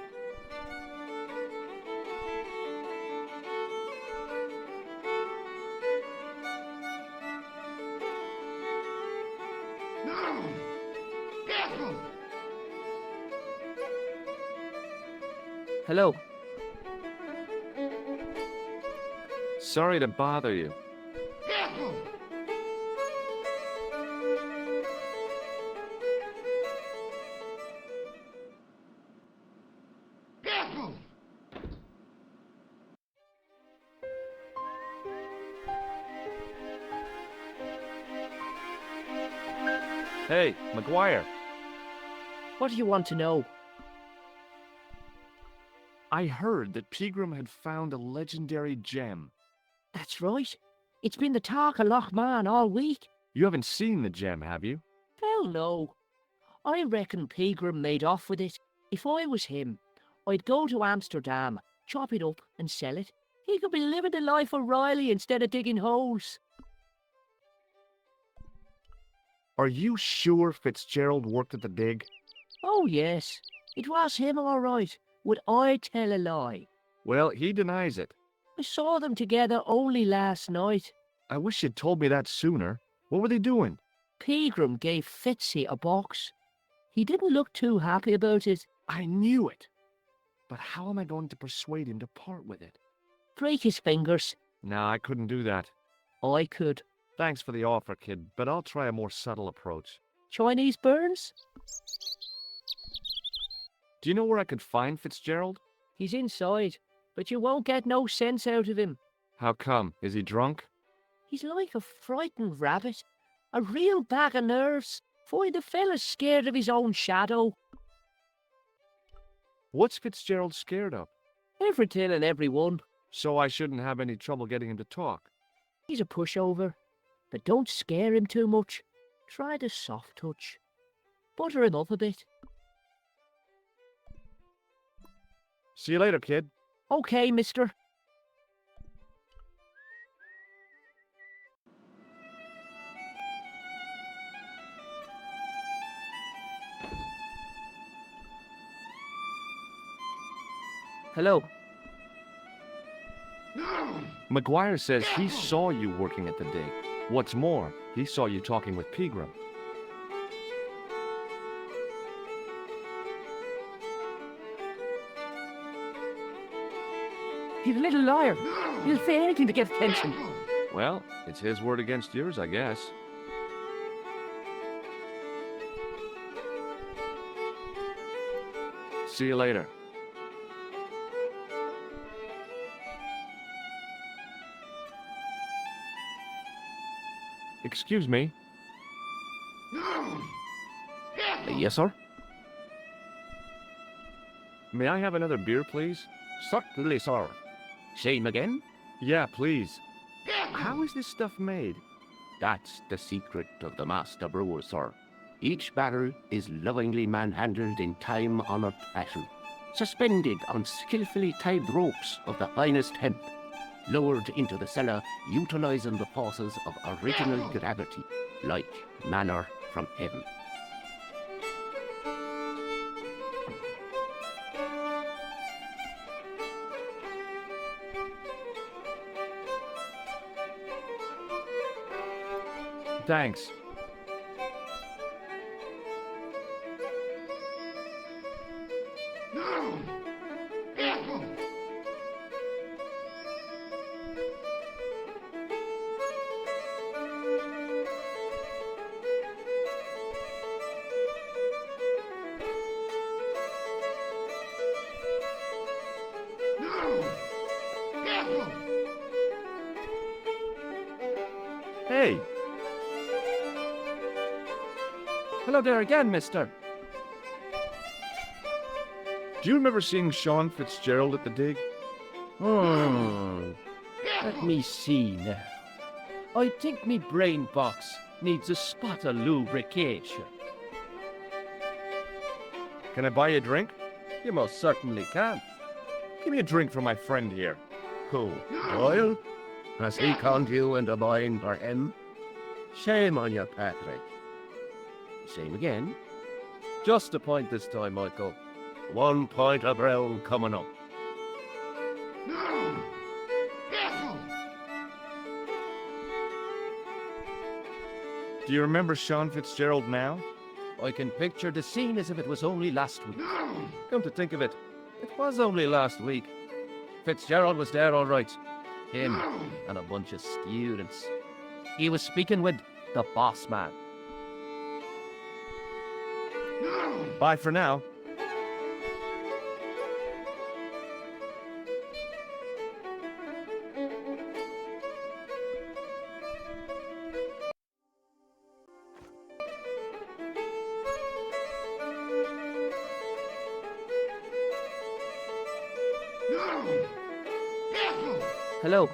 Hello. Sorry to bother you. Hey, McGuire. What do you want to know? I heard that Pegram had found a legendary gem. That's right. It's been the talk of Lochman all week. You haven't seen the gem, have you? Hell no. I reckon Pegram made off with it. If I was him, I'd go to Amsterdam, chop it up and sell it. He could be living the life of Riley instead of digging holes. Are you sure Fitzgerald worked at the dig? Oh yes, it was him all right. Would I tell a lie? Well, he denies it. I saw them together only last night. I wish you'd told me that sooner. What were they doing? Pegram gave Fitzy a box. He didn't look too happy about it. I knew it. But how am I going to persuade him to part with it? Break his fingers. No, I couldn't do that. I could. Thanks for the offer, kid, but I'll try a more subtle approach. Chinese burns? Do you know where I could find Fitzgerald? He's inside, but you won't get no sense out of him. How come? Is he drunk? He's like a frightened rabbit. A real bag of nerves. Find a fella's scared of his own shadow. What's Fitzgerald scared of? Everything and everyone. So I shouldn't have any trouble getting him to talk. He's a pushover, but don't scare him too much. Try the soft touch. Butter him up a bit. See you later, kid. Okay, mister. Hello. McGuire says he saw you working at the dig. What's more, he saw you talking with Pegram. He's a little liar. He'll say anything to get attention. Well, it's his word against yours, I guess. See you later. Excuse me. Yes, sir? May I have another beer, please? Certainly, sir. Same again? Yeah, please. How is this stuff made? That's the secret of the master brewer, sir. Each barrel is lovingly manhandled in time-honored fashion, suspended on skillfully tied ropes of the finest hemp, lowered into the cellar utilizing the forces of original gravity, like manna from heaven. Thanks. Hey! Hello there again, mister. Do you remember seeing Sean Fitzgerald at the dig? Let me see now. I think me brain box needs a spot of lubrication. Can I buy you a drink? You most certainly can. Give me a drink for my friend here. Who? Doyle? Has he conned you into buying for him? Shame on you, Patrick. Same again. Just a point this time, Michael. 1 point of brown coming up. Do you remember Sean Fitzgerald now? I can picture the scene as if it was only last week. Come to think of it, it was only last week. Fitzgerald was there all right. Him and a bunch of students. He was speaking with the boss man. Bye for now. Hello.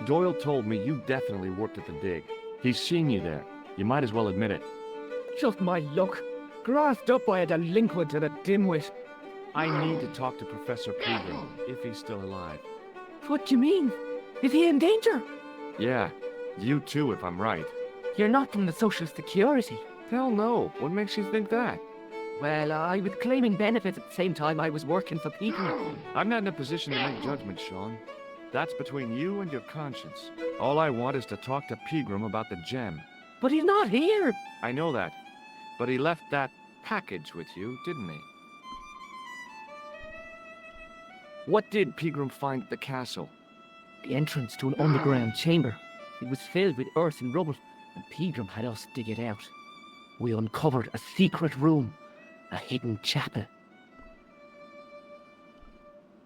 Doyle told me you definitely worked at the dig. He's seen you there. You might as well admit it. Just my luck. Grasped up by a delinquent and a dimwit. I need to talk to Professor Pegram, if he's still alive. What do you mean? Is he in danger? Yeah, you too, if I'm right. You're not from the Social Security. Hell no. What makes you think that? Well, I was claiming benefits at the same time I was working for people. I'm not in a position to make judgments, Sean. That's between you and your conscience. All I want is to talk to Pegram about the gem. But he's not here. I know that. But he left that package with you, didn't he? What did Pegram find at the castle? The entrance to an underground chamber. It was filled with earth and rubble, and Pegram had us dig it out. We uncovered a secret room, a hidden chapel.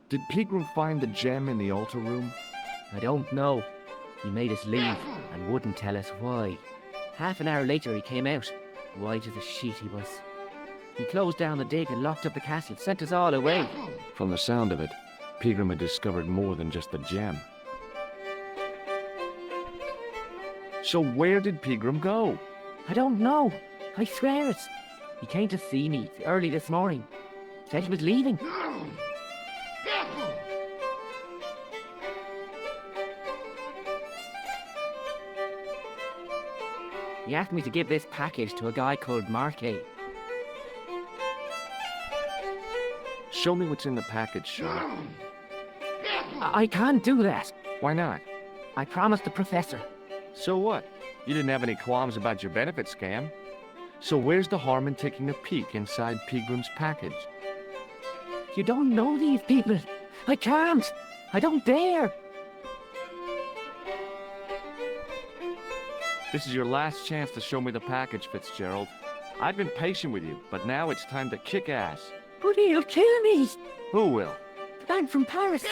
Did Pegram find the gem in the altar room? I don't know. He made us leave and wouldn't tell us why. Half an hour later he came out, white as a sheet he was. He closed down the dig and locked up the castle, sent us all away. From the sound of it, Pegram had discovered more than just the gem. So where did Pegram go? I don't know. I swear it. He came to see me early this morning. Said he was leaving. He asked me to give this package to a guy called Marquet. Show me what's in the package, Sean. I can't do that. Why not? I promised the professor. So what? You didn't have any qualms about your benefit scam. So where's the harm in taking a peek inside Pegram's package? You don't know these people. I can't. I don't dare. This is your last chance to show me the package, Fitzgerald. I've been patient with you, but now it's time to kick ass. But he'll kill me. Who will? The man from Paris.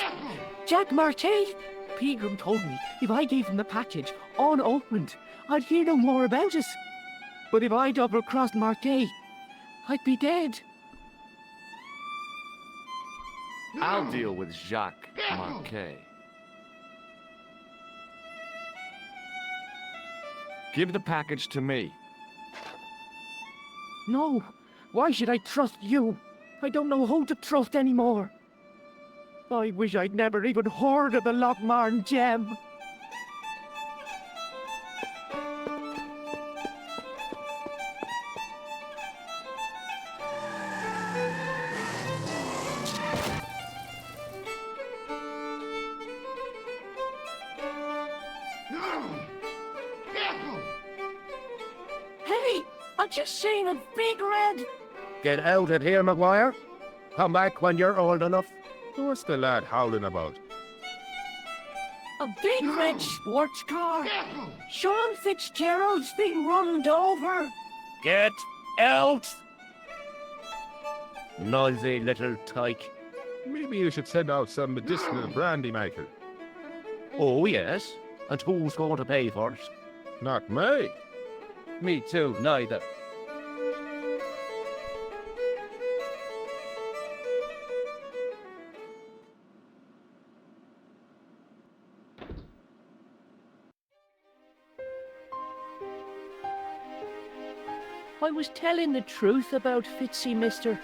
Jack Marquet. Pegram told me if I gave him the package unopened, I'd hear no more about it. But if I double-crossed Marquet, I'd be dead. I'll deal with Jacques Marquet. Give the package to me. No, why should I trust you? I don't know who to trust anymore. I wish I'd never even heard of the Lochmarn gem. Hey, I just seen a big red. Get out of here, Maguire. Come back when you're old enough. What's the lad howling about? A big red sports car. Sean Fitzgerald's been runned over. Get out! Noisy little tyke. Maybe you should send out some medicinal brandy, Michael. Oh, yes. And who's going to pay for it? Not me. Me too, neither. I was telling the truth about Fitzy, mister.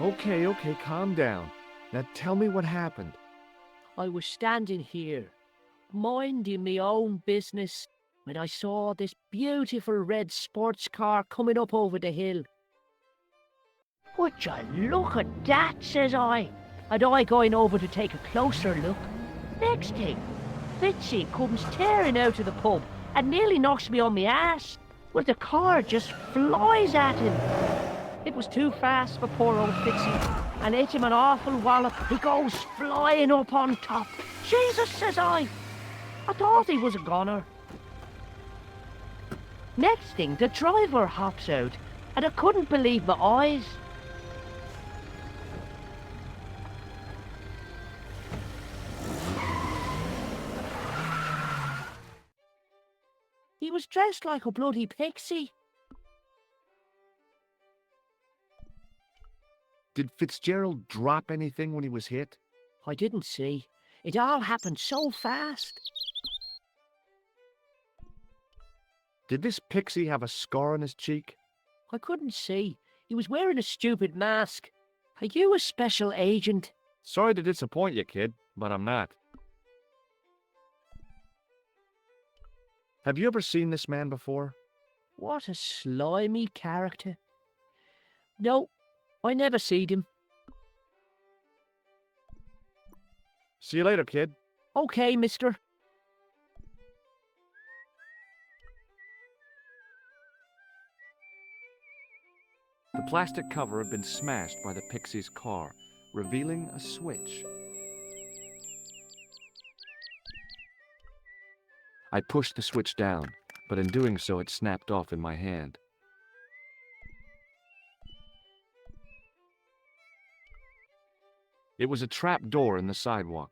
Okay, calm down. Now tell me what happened. I was standing here, minding my own business, when I saw this beautiful red sports car coming up over the hill. Would you look at that, says I. And I going over to take a closer look. Next thing, Fitzy comes tearing out of the pub and nearly knocks me on my ass. Well, the car just flies at him. It was too fast for poor old Fitzy, and hit him an awful wallop. He goes flying up on top. Jesus, says I thought he was a goner. Next thing, the driver hops out, and I couldn't believe my eyes. He was dressed like a bloody pixie. Did Fitzgerald drop anything when he was hit? I didn't see. It all happened so fast. Did this pixie have a scar on his cheek? I couldn't see. He was wearing a stupid mask. Are you a special agent? Sorry to disappoint you, kid, but I'm not. Have you ever seen this man before? What a slimy character. No, I never seed him. See you later, kid. Okay, mister. The plastic cover had been smashed by the pixie's car, revealing a switch. I pushed the switch down, but in doing so it snapped off in my hand. It was a trap door in the sidewalk.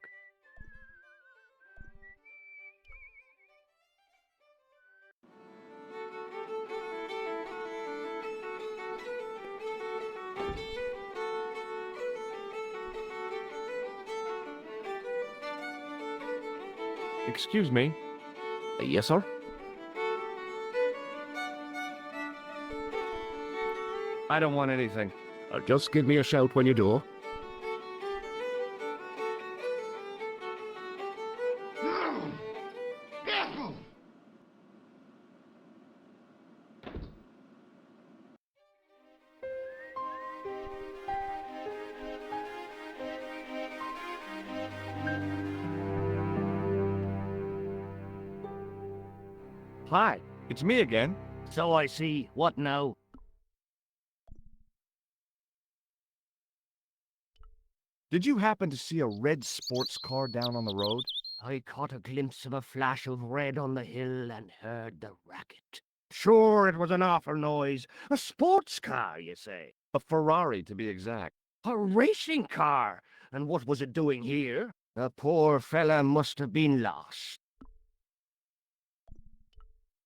Excuse me. Yes, sir? I don't want anything. Just give me a shout when you do. Hi, it's me again. So I see. What now? Did you happen to see a red sports car down on the road? I caught a glimpse of a flash of red on the hill and heard the racket. Sure, it was an awful noise. A sports car, you say? A Ferrari, to be exact. A racing car? And what was it doing here? The poor fella must have been lost.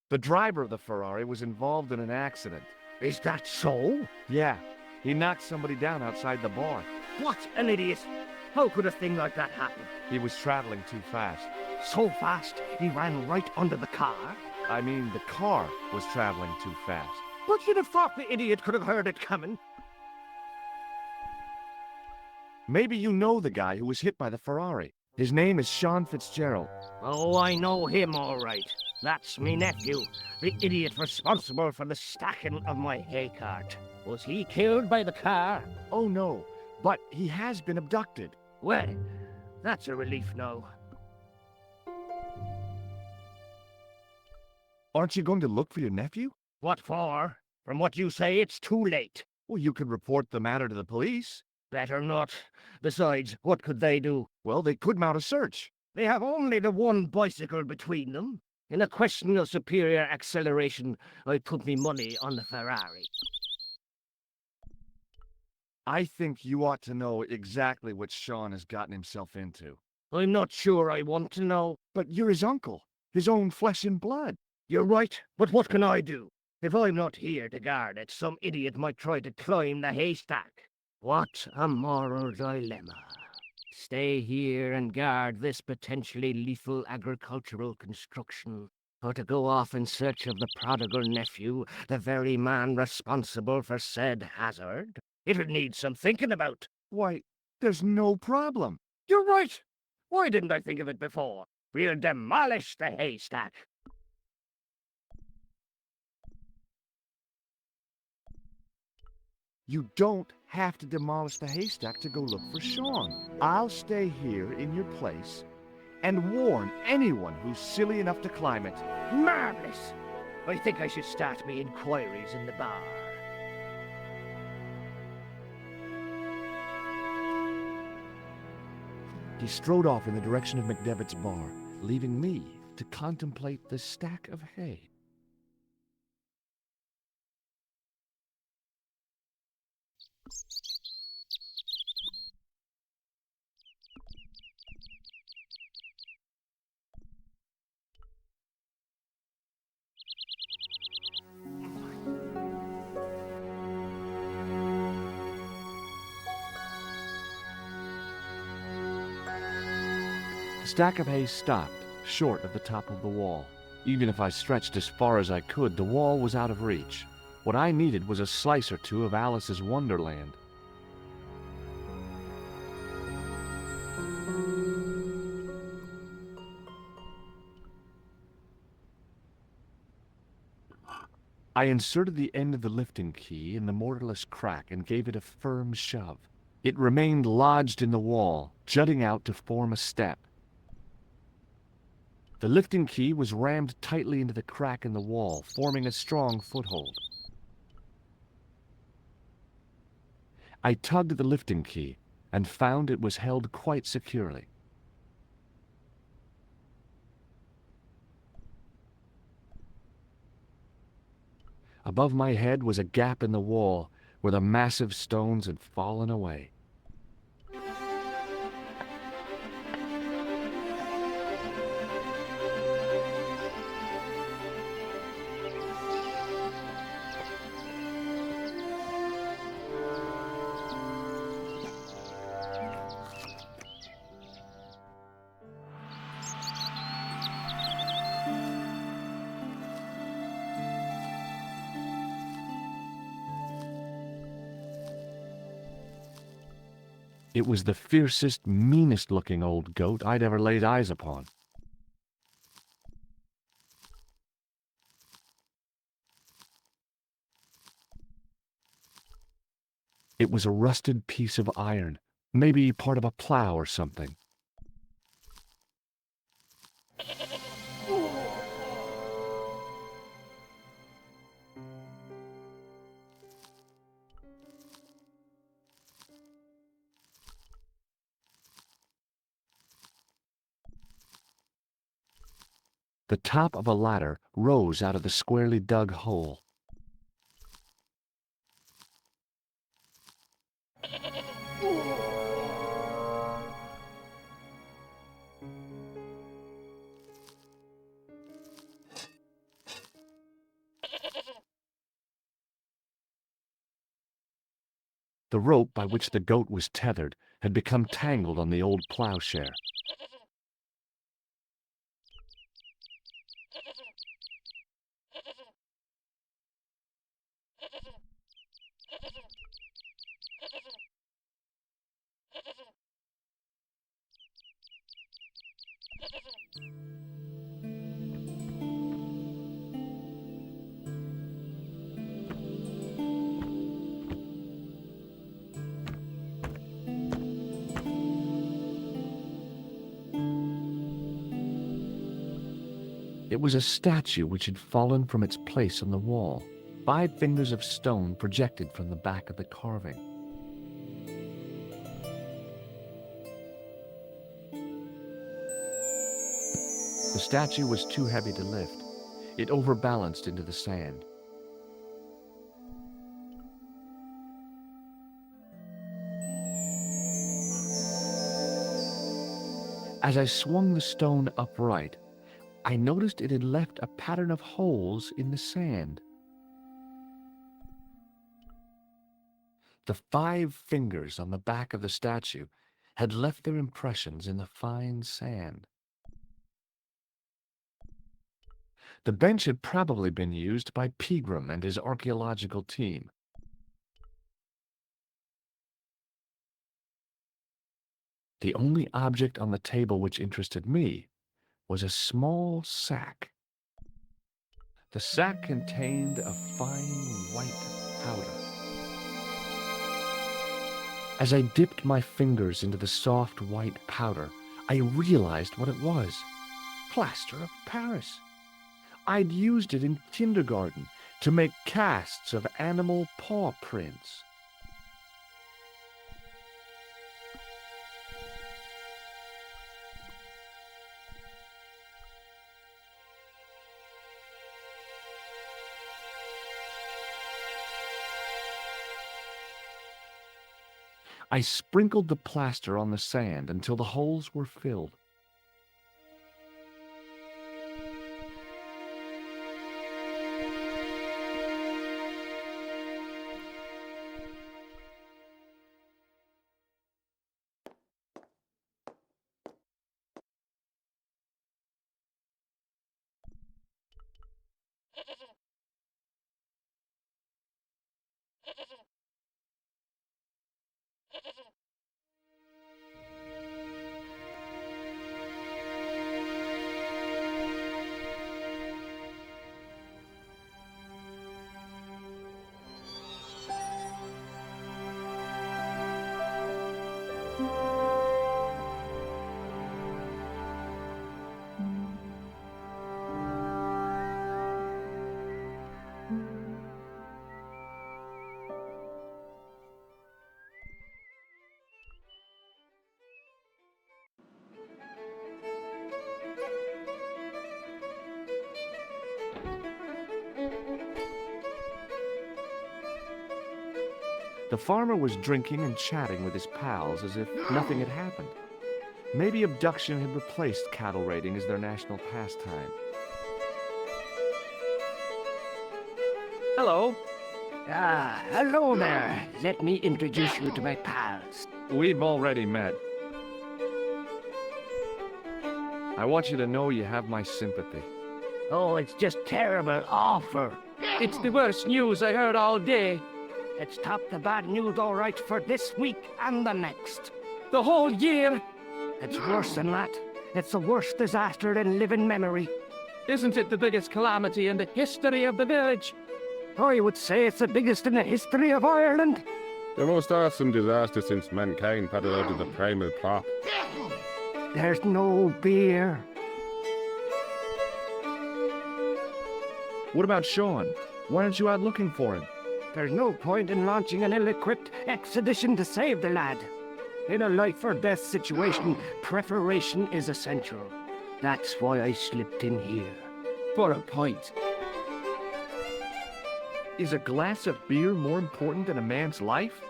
The driver of the Ferrari was involved in an accident. Is that so? Yeah, he knocked somebody down outside the bar. What an idiot! How could a thing like that happen? He was traveling too fast. So fast, he ran right under the car. I mean, the car was traveling too fast. But you'd have thought the idiot could have heard it coming. Maybe you know the guy who was hit by the Ferrari. His name is Sean Fitzgerald. Oh, I know him all right. That's me nephew, the idiot responsible for the stacking of my hay cart. Was he killed by the car? Oh no, but he has been abducted. Well, that's a relief now. Aren't you going to look for your nephew? What for? From what you say, it's too late. Well, you could report the matter to the police. Better not. Besides, what could they do? Well, they could mount a search. They have only the one bicycle between them. In a question of superior acceleration, I'd put me money on the Ferrari. I think you ought to know exactly what Sean has gotten himself into. I'm not sure I want to know. But you're his uncle, his own flesh and blood. You're right, but what can I do? If I'm not here to guard it, some idiot might try to climb the haystack. What a moral dilemma. Stay here and guard this potentially lethal agricultural construction, or to go off in search of the prodigal nephew, the very man responsible for said hazard? It'll need some thinking about. Why, there's no problem. You're right. Why didn't I think of it before? We'll demolish the haystack. You don't have to demolish the haystack to go look for Sean. I'll stay here in your place and warn anyone who's silly enough to climb it. Marvelous! I think I should start me inquiries in the bar. He strode off in the direction of McDevitt's bar, leaving me to contemplate the stack of hay. The stack of hay stopped, short of the top of the wall. Even if I stretched as far as I could, the wall was out of reach. What I needed was a slice or two of Alice's Wonderland. I inserted the end of the lifting key in the mortarless crack and gave it a firm shove. It remained lodged in the wall, jutting out to form a step. The lifting key was rammed tightly into the crack in the wall, forming a strong foothold. I tugged at the lifting key and found it was held quite securely. Above my head was a gap in the wall where the massive stones had fallen away. It was the fiercest, meanest-looking old goat I'd ever laid eyes upon. It was a rusted piece of iron, maybe part of a plow or something. The top of a ladder rose out of the squarely dug hole. The rope by which the goat was tethered had become tangled on the old plowshare. It was a statue which had fallen from its place on the wall, 5 fingers of stone projected from the back of the carving. The statue was too heavy to lift. It overbalanced into the sand. As I swung the stone upright, I noticed it had left a pattern of holes in the sand. The 5 fingers on the back of the statue had left their impressions in the fine sand. The bench had probably been used by Pegram and his archaeological team. The only object on the table which interested me was a small sack. The sack contained a fine white powder. As I dipped my fingers into the soft white powder, I realized what it was. Plaster of Paris. I'd used it in kindergarten to make casts of animal paw prints. I sprinkled the plaster on the sand until the holes were filled. The farmer was drinking and chatting with his pals as if nothing had happened. Maybe abduction had replaced cattle raiding as their national pastime. Hello. Hello there. Let me introduce you to my pals. We've already met. I want you to know you have my sympathy. Oh, it's just terrible, awful. It's the worst news I heard all day. It's top the bad news all right for this week and the next. The whole year. It's worse than that. It's the worst disaster in living memory. Isn't it the biggest calamity in the history of the village? I would say it's the biggest in the history of Ireland. The most awesome disaster since mankind paddled out of the primal crop. There's no beer. What about Sean? Why aren't you out looking for him? There's no point in launching an ill-equipped expedition to save the lad. In a life-or-death situation, preparation is essential. That's why I slipped in here. For a pint. Is a glass of beer more important than a man's life?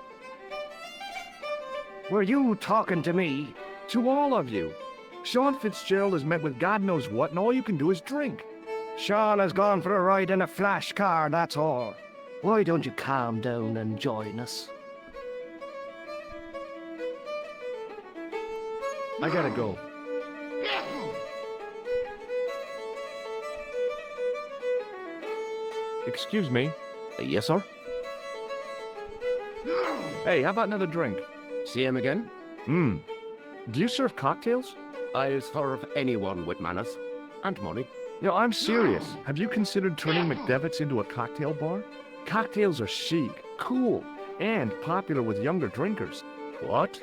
Were you talking to me? To all of you. Sean Fitzgerald has met with God knows what, and all you can do is drink. Sean has gone for a ride in a flash car, that's all. Why don't you calm down and join us? I gotta go. Excuse me. Yes, sir? Hey, how about another drink? See him again? Do you serve cocktails? I'll serve anyone with manners. And money. No, I'm serious. Have you considered turning McDevitt's into a cocktail bar? Cocktails are chic, cool, and popular with younger drinkers. What?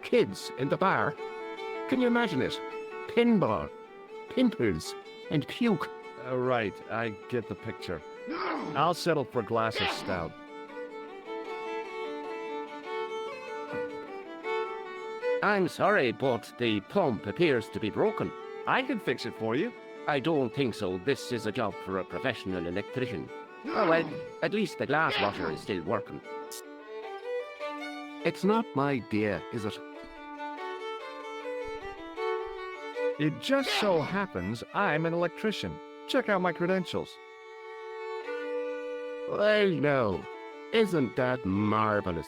Kids in the bar? Can you imagine it? Pinball, pimples, and puke. Right, I get the picture. I'll settle for a glass of stout. I'm sorry, but the pump appears to be broken. I can fix it for you. I don't think so. This is a job for a professional electrician. Oh well, at least the glass washer is still working. It's not my idea, is it? It just so happens I'm an electrician. Check out my credentials. Well, no. Isn't that marvelous?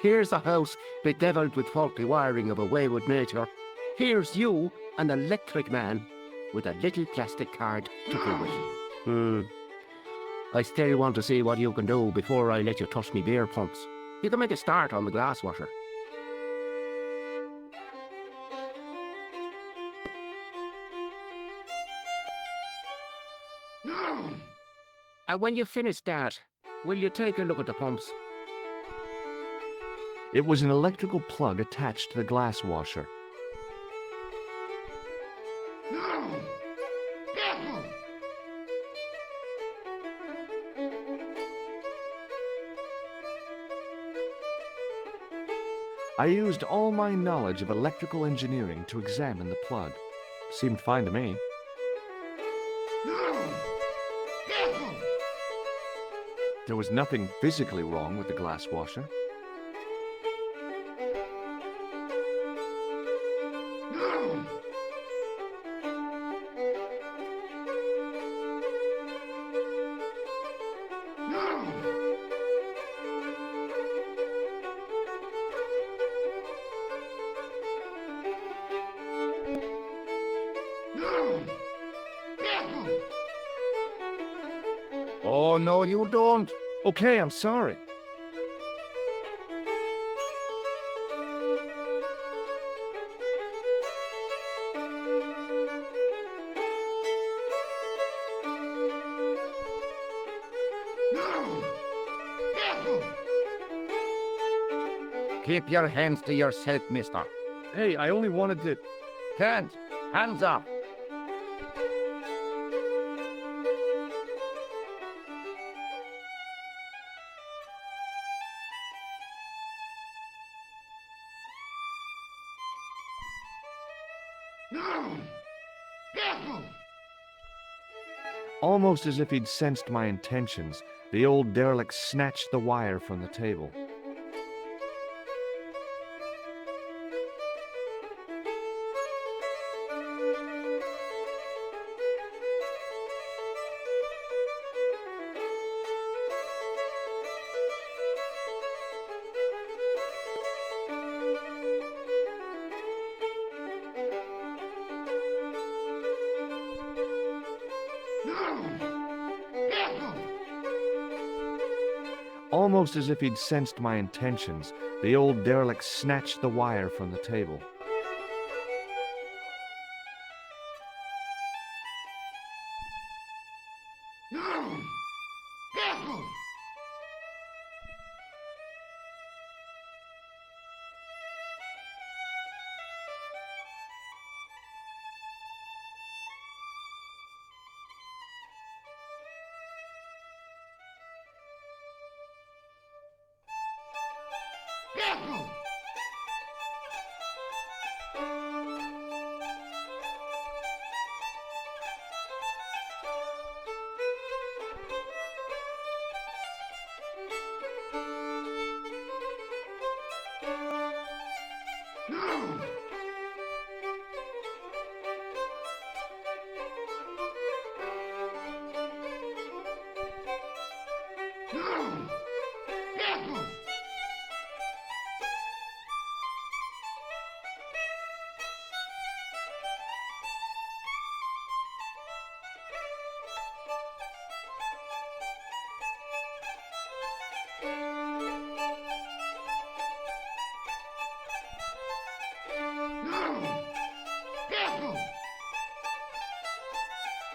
Here's a house bedeviled with faulty wiring of a wayward nature. Here's you, an electric man, with a little plastic card to prove it. I still want to see what you can do before I let you touch me beer pumps. You can make a start on the glass washer. And when you finish that, will you take a look at the pumps? It was an electrical plug attached to the glass washer. I used all my knowledge of electrical engineering to examine the plug. Seemed fine to me. There was nothing physically wrong with the glass washer. Oh, no, you don't. Okay, I'm sorry. Keep your hands to yourself, mister. Hey, I only wanted to... Can't. Hands up. Almost as if he'd sensed my intentions, the old derelict snatched the wire from the table. Almost as if he'd sensed my intentions, the old derelict snatched the wire from the table.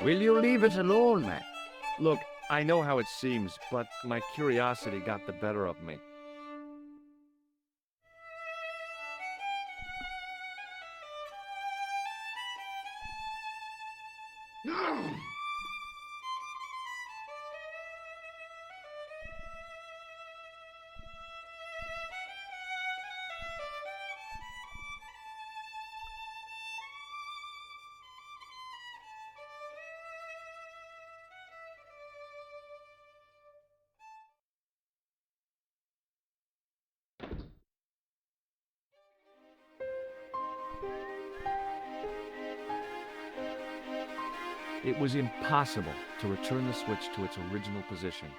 Will you leave it alone, man? Look, I know how it seems, but my curiosity got the better of me. It was impossible to return the switch to its original position.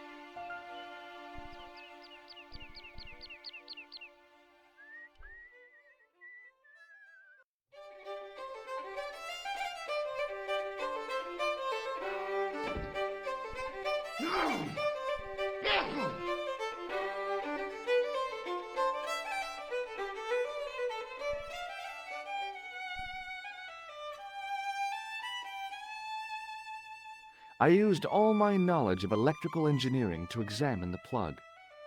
I used all my knowledge of electrical engineering to examine the plug.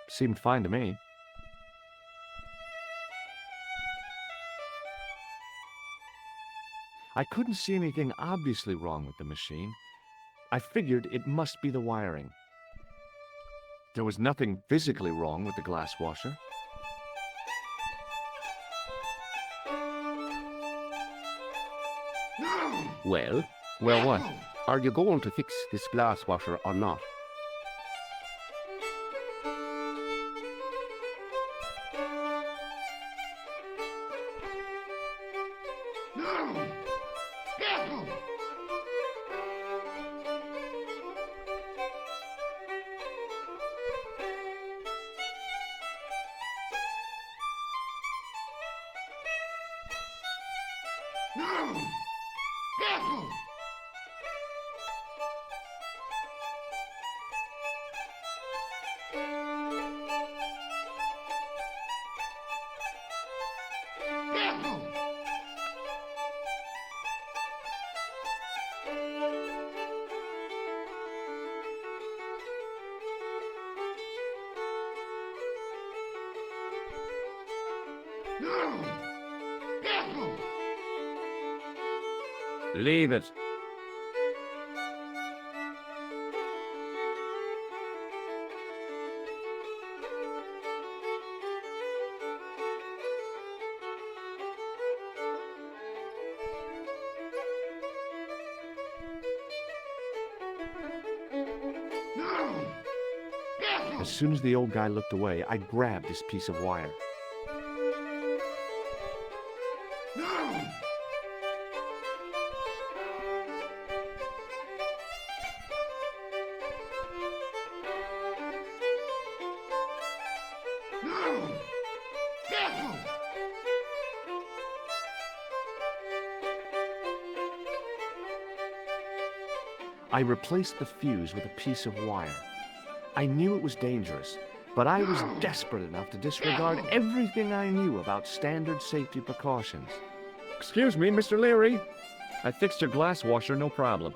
Seemed fine to me. I couldn't see anything obviously wrong with the machine. I figured it must be the wiring. There was nothing physically wrong with the glass washer. Well, Well, what? are you going to fix this glass washer or not? Leave it. As soon as the old guy looked away, I grabbed this piece of wire. I replaced the fuse with a piece of wire. I knew it was dangerous, but I was desperate enough to disregard everything I knew about standard safety precautions. Excuse me, Mr. Leary. I fixed your glass washer, no problem.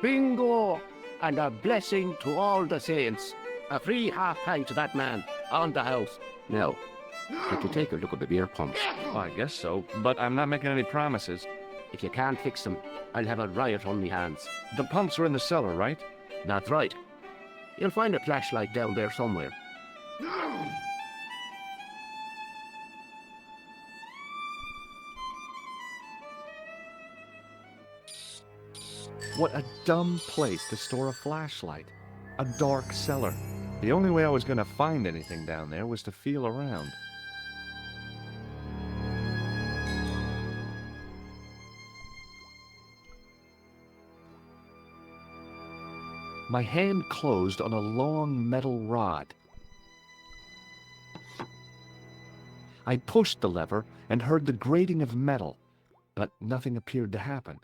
Bingo! And a blessing to all the saints. A free half-pint to that man on the house. Now, did you take a look at the beer pumps? Well, I guess so, but I'm not making any promises. If you can't fix them, I'll have a riot on me hands. The pumps are in the cellar, right? That's right. You'll find a flashlight down there somewhere. What a dumb place to store a flashlight. A dark cellar. The only way I was going to find anything down there was to feel around. My hand closed on a long metal rod. I pushed the lever and heard the grating of metal, but nothing appeared to happen.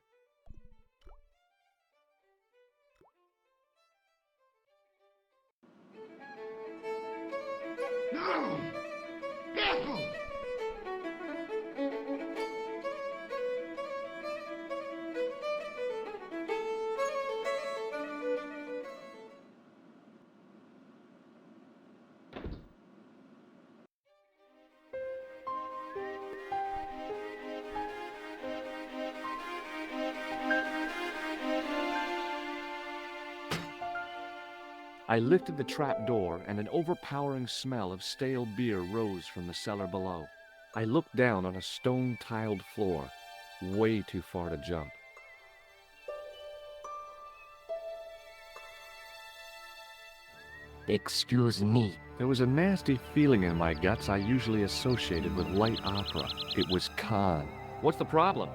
I lifted the trap door, and an overpowering smell of stale beer rose from the cellar below. I looked down on a stone-tiled floor, way too far to jump. Excuse me. There was a nasty feeling in my guts I usually associated with light opera. It was Khan. What's the problem?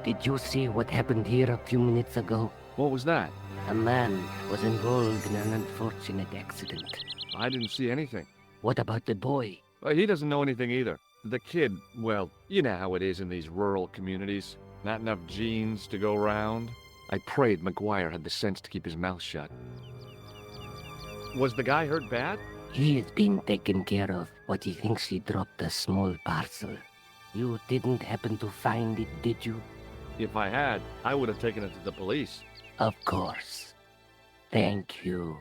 Did you see what happened here a few minutes ago? What was that? A man was involved in an unfortunate accident. I didn't see anything. What about the boy? Well, he doesn't know anything either. The kid, well, you know how it is in these rural communities. Not enough genes to go round. I prayed McGuire had the sense to keep his mouth shut. Was the guy hurt bad? He is being taken care of, but he thinks he dropped a small parcel. You didn't happen to find it, did you? If I had, I would have taken it to the police. Of course. Thank you.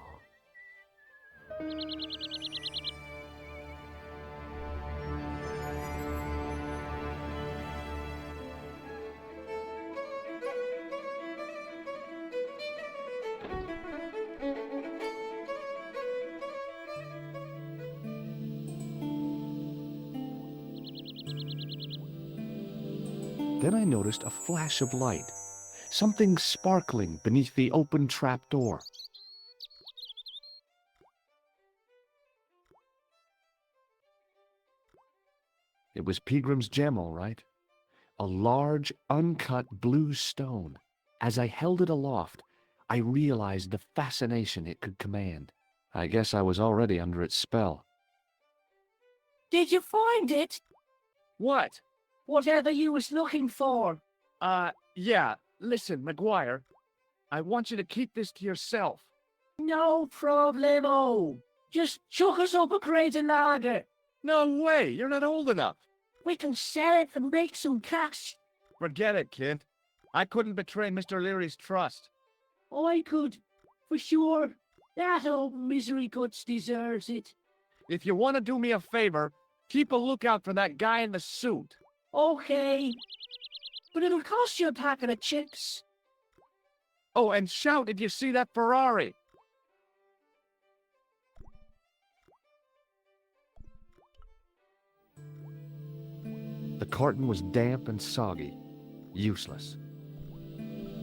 Then I noticed a flash of light, something sparkling beneath the open trapdoor. It was Peagram's gem, all right. A large, uncut blue stone. As I held it aloft, I realized the fascination it could command. I guess I was already under its spell. Did you find it? What? Whatever you was looking for. Yeah. Listen, McGuire, I want you to keep this to yourself. No problemo. Just chuck us up a crate of lager. No way, you're not old enough. We can sell it and make some cash. Forget it, kid. I couldn't betray Mr. Leary's trust. I could, for sure. That old misery guts deserves it. If you want to do me a favor, keep a lookout for that guy in the suit. Okay. But it'll cost you a packet of chips. Oh, and shout if you see that Ferrari. The carton was damp and soggy, useless.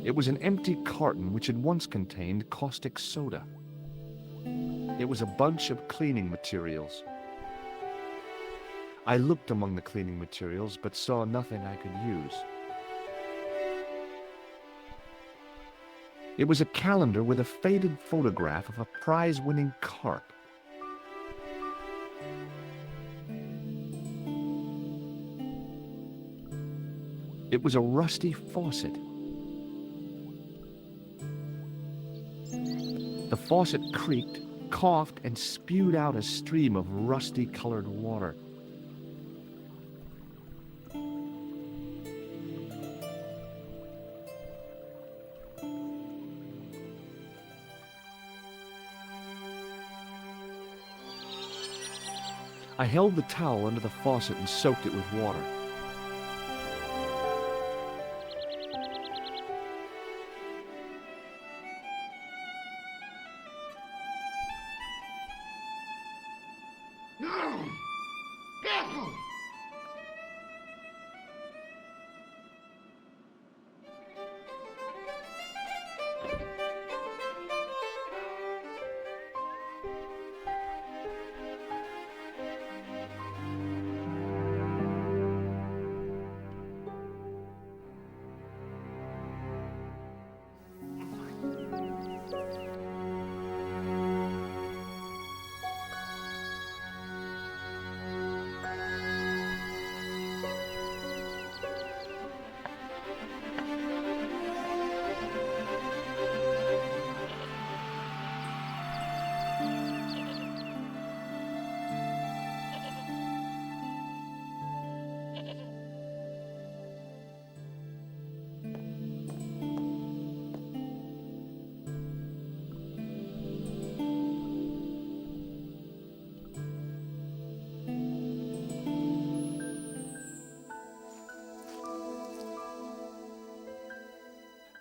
It was an empty carton which had once contained caustic soda. It was a bunch of cleaning materials. I looked among the cleaning materials, but saw nothing I could use. It was a calendar with a faded photograph of a prize-winning carp. It was a rusty faucet. The faucet creaked, coughed, and spewed out a stream of rusty-colored water. I held the towel under the faucet and soaked it with water.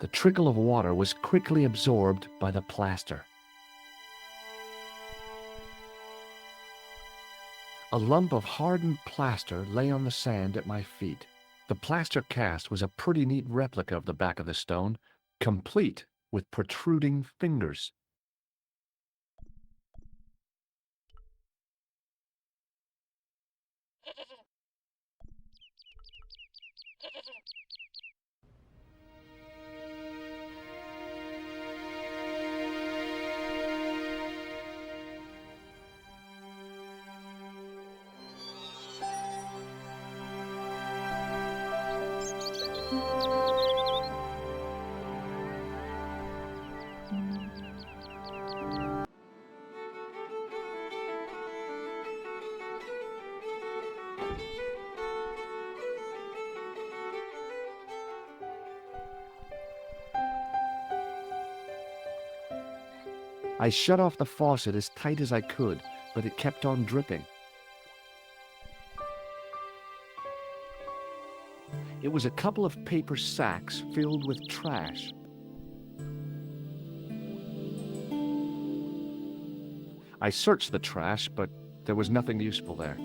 The trickle of water was quickly absorbed by the plaster. A lump of hardened plaster lay on the sand at my feet. The plaster cast was a pretty neat replica of the back of the stone, complete with protruding fingers. I shut off the faucet as tight as I could, but it kept on dripping. It was a couple of paper sacks filled with trash. I searched the trash, but there was nothing useful there.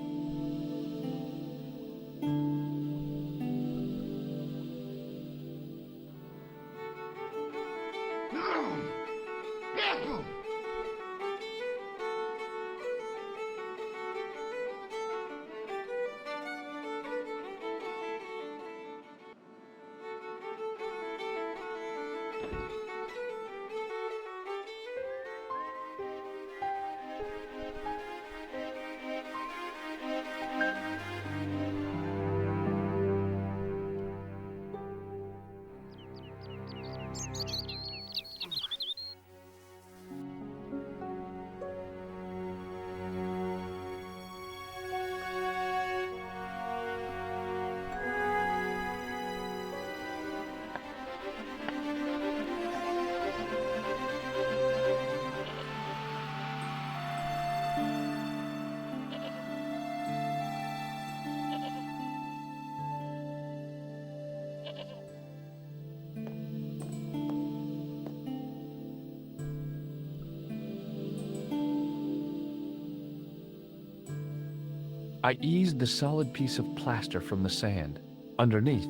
I eased the solid piece of plaster from the sand. Underneath,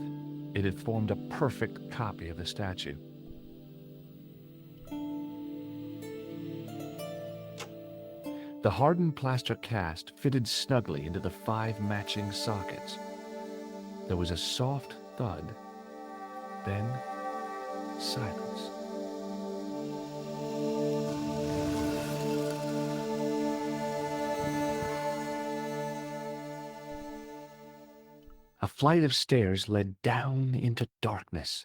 it had formed a perfect copy of the statue. The hardened plaster cast fitted snugly into the 5 matching sockets. There was a soft thud, then silence. A flight of stairs led down into darkness.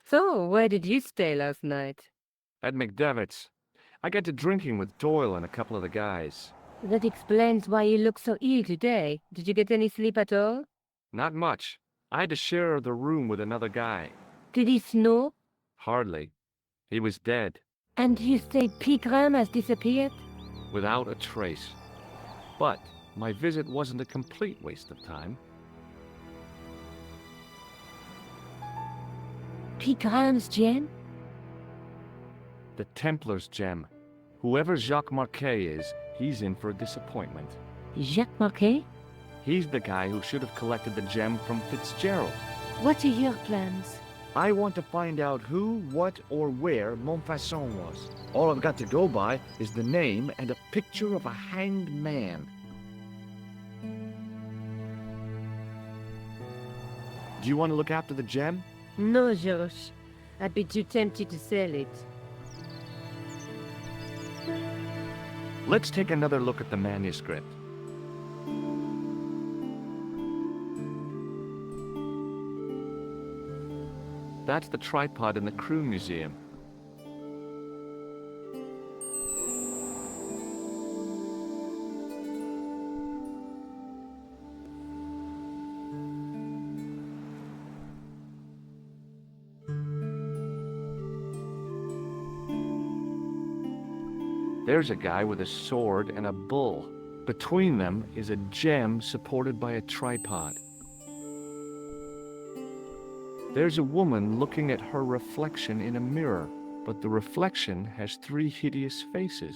So, where did you stay last night? At McDevitt's. I got to drinking with Doyle and a couple of the guys. That explains why you look so ill today. Did you get any sleep at all? Not much. I had to share the room with another guy. Did he snore? Hardly. He was dead. And you say Pigram has disappeared? Without a trace. But my visit wasn't a complete waste of time. Pigram's gem? The Templar's gem. Whoever Jacques Marquet is, he's in for a disappointment. Jacques Marquet? He's the guy who should have collected the gem from Fitzgerald. What are your plans? I want to find out who, what, or where Montfaucon was. All I've got to go by is the name and a picture of a hanged man. Do you want to look after the gem? No, Georges. I'd be too tempted to sell it. Let's take another look at the manuscript. That's the tripod in the crew museum. There's a guy with a sword and a bull. Between them is a gem supported by a tripod. There's a woman looking at her reflection in a mirror, but the reflection has 3 hideous faces.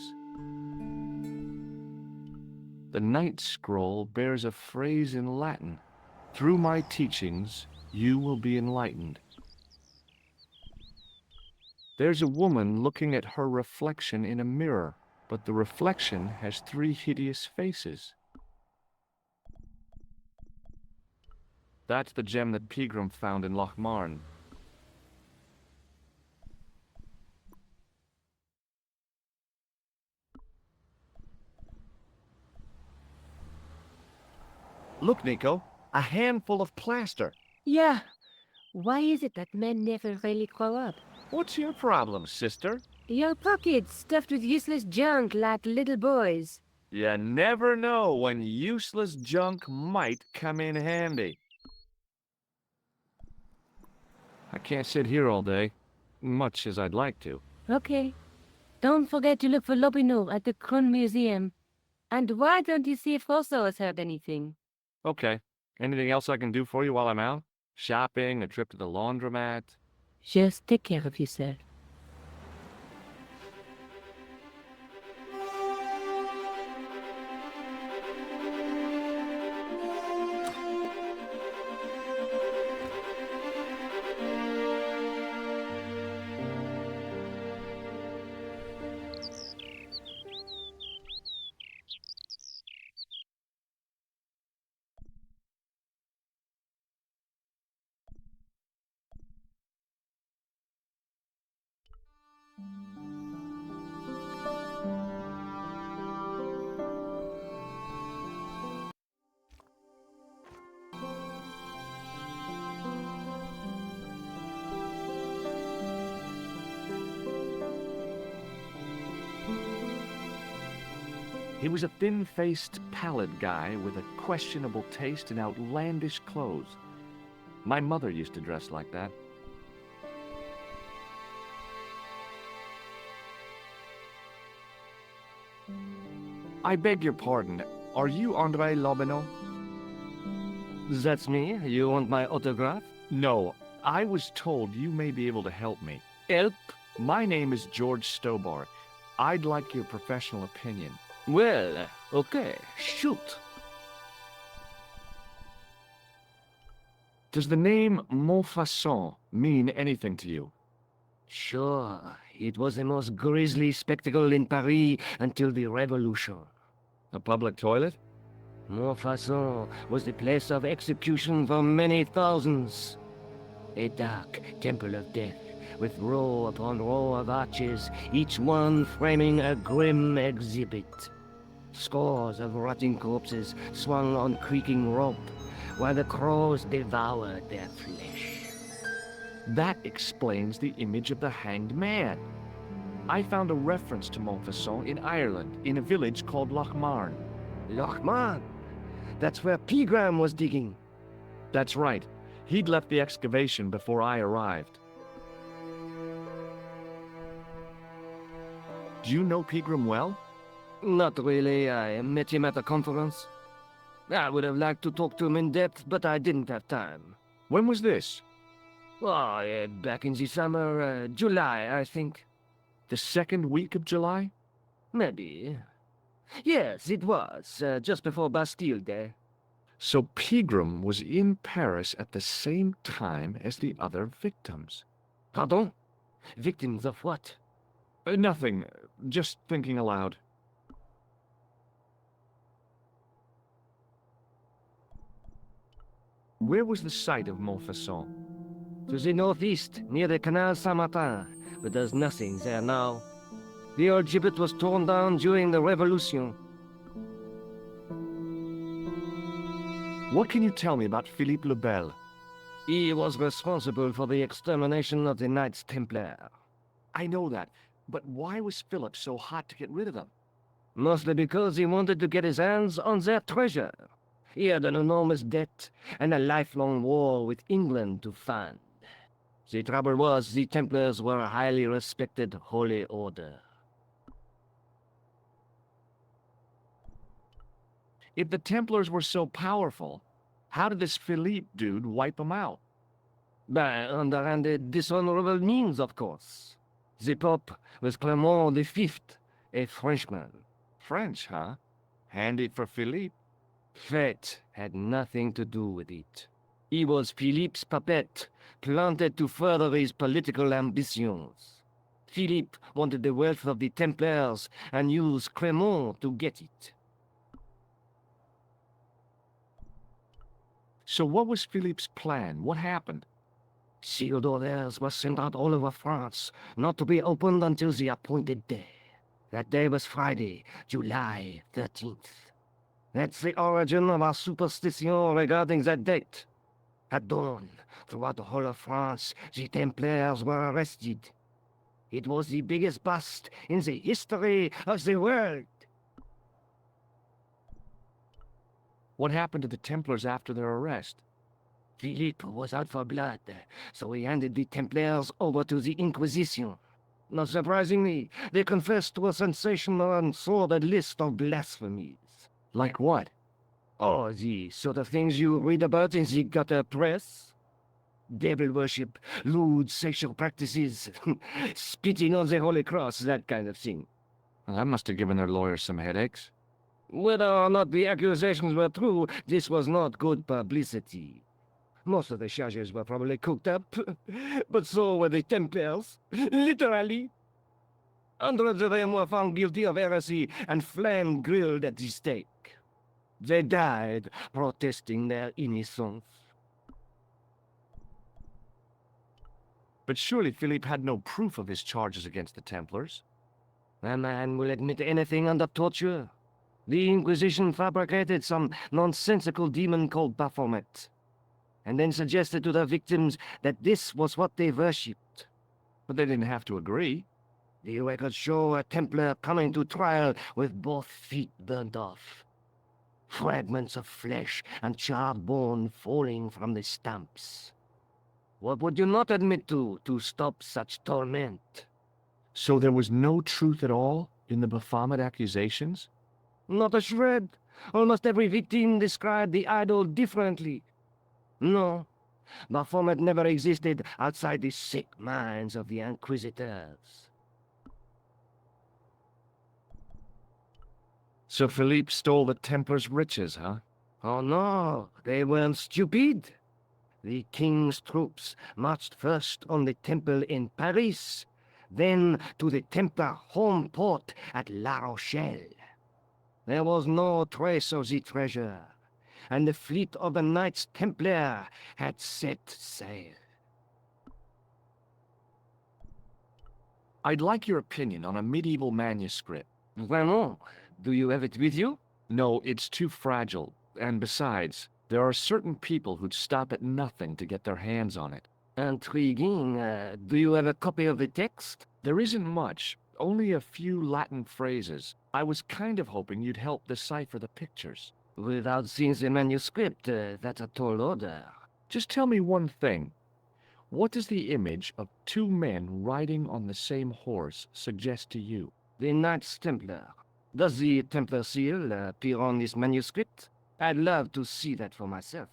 The ninth scroll bears a phrase in Latin. Through my teachings, you will be enlightened. There's a woman looking at her reflection in a mirror, but the reflection has 3 hideous faces. That's the gem that Pegram found in Loch Marn. Look, Nico, a handful of plaster. Yeah. Why is it that men never really grow up? What's your problem, sister? Your pockets stuffed with useless junk like little boys. You never know when useless junk might come in handy. I can't sit here all day, much as I'd like to. Okay. Don't forget to look for Lopinor at the Kron Museum. And why don't you see if Rosso has heard anything? Okay. Anything else I can do for you while I'm out? Shopping, a trip to the laundromat? Just take care of yourself. He was a thin-faced, pallid guy with a questionable taste in outlandish clothes. My mother used to dress like that. I beg your pardon. Are you André Lobineau? That's me. You want my autograph? No. I was told you may be able to help me. Help? My name is George Stobar. I'd like your professional opinion. Well, okay. Shoot. Does the name Montfaucon mean anything to you? Sure. It was the most grisly spectacle in Paris until the Revolution. A public toilet? Montfaucon was the place of execution for many thousands. A dark temple of death, with row upon row of arches, each one framing a grim exhibit. Scores of rotting corpses swung on creaking rope, while the crows devoured their flesh. That explains the image of the hanged man. I found a reference to Montfaucon in Ireland, in a village called Loch Marn. Loch Marn? That's where Pegram was digging. That's right. He'd left the excavation before I arrived. Do you know Pegram well? Not really. I met him at a conference. I would have liked to talk to him in depth, but I didn't have time. When was this? Oh, back in the summer, July, I think. The second week of July? Maybe. Yes, it was, just before Bastille Day. So Pegram was in Paris at the same time as the other victims. Pardon? Victims of what? Nothing. Just thinking aloud. Where was the site of Montfaucon? To the northeast, near the Canal Saint-Martin, but there's nothing there now. The old gibbet was torn down during the Revolution. What can you tell me about Philippe le Bel? He was responsible for the extermination of the Knights Templar. I know that, but why was Philip so hot to get rid of them? Mostly because he wanted to get his hands on their treasure. He had an enormous debt and a lifelong war with England to fund. The trouble was, the Templars were a highly respected holy order. If the Templars were so powerful, how did this Philippe dude wipe them out? By underhanded, dishonorable means, of course. The Pope was Clement V, a Frenchman. French, huh? Handy for Philippe. Fate had nothing to do with it. He was Philippe's puppet, planted to further his political ambitions. Philippe wanted the wealth of the Templars and used Clement to get it. So what was Philippe's plan? What happened? Sealed orders were sent out all over France, not to be opened until the appointed day. That day was Friday, July 13th. That's the origin of our superstition regarding that date. At dawn, throughout the whole of France, the Templars were arrested. It was the biggest bust in the history of the world. What happened to the Templars after their arrest? Philippe was out for blood, so he handed the Templars over to the Inquisition. Not surprisingly, they confessed to a sensational and sordid list of blasphemies. Like what? Oh, the sort of things you read about in the gutter press. Devil worship, lewd sexual practices, spitting on the Holy Cross, that kind of thing. Well, that must have given their lawyers some headaches. Whether or not the accusations were true, this was not good publicity. Most of the charges were probably cooked up, but so were the Templars, literally. Hundreds of them were found guilty of heresy and flame-grilled at the stake. They died protesting their innocence. But surely Philippe had no proof of his charges against the Templars. A man will admit anything under torture. The Inquisition fabricated some nonsensical demon called Baphomet, and then suggested to the victims that this was what they worshipped. But they didn't have to agree. The records show a Templar coming to trial with both feet burnt off. Fragments of flesh and charred bone falling from the stumps. What would you not admit to stop such torment? So there was no truth at all in the Baphomet accusations? Not a shred. Almost every victim described the idol differently. No, Baphomet never existed outside the sick minds of the Inquisitors. So Philippe stole the Templars' riches, huh? Oh no, they weren't stupid. The king's troops marched first on the temple in Paris, then to the Templar home port at La Rochelle. There was no trace of the treasure, and the fleet of the Knights Templar had set sail. I'd like your opinion on a medieval manuscript. Vraiment? Do you have it with you? No, it's too fragile. And besides, there are certain people who'd stop at nothing to get their hands on it. Intriguing. Do you have a copy of the text? There isn't much. Only a few Latin phrases. I was kind of hoping you'd help decipher the pictures. Without seeing the manuscript, that's a tall order. Just tell me one thing. What does the image of two men riding on the same horse suggest to you? The Knights Templar. Does the Templar seal appear on this manuscript? I'd love to see that for myself.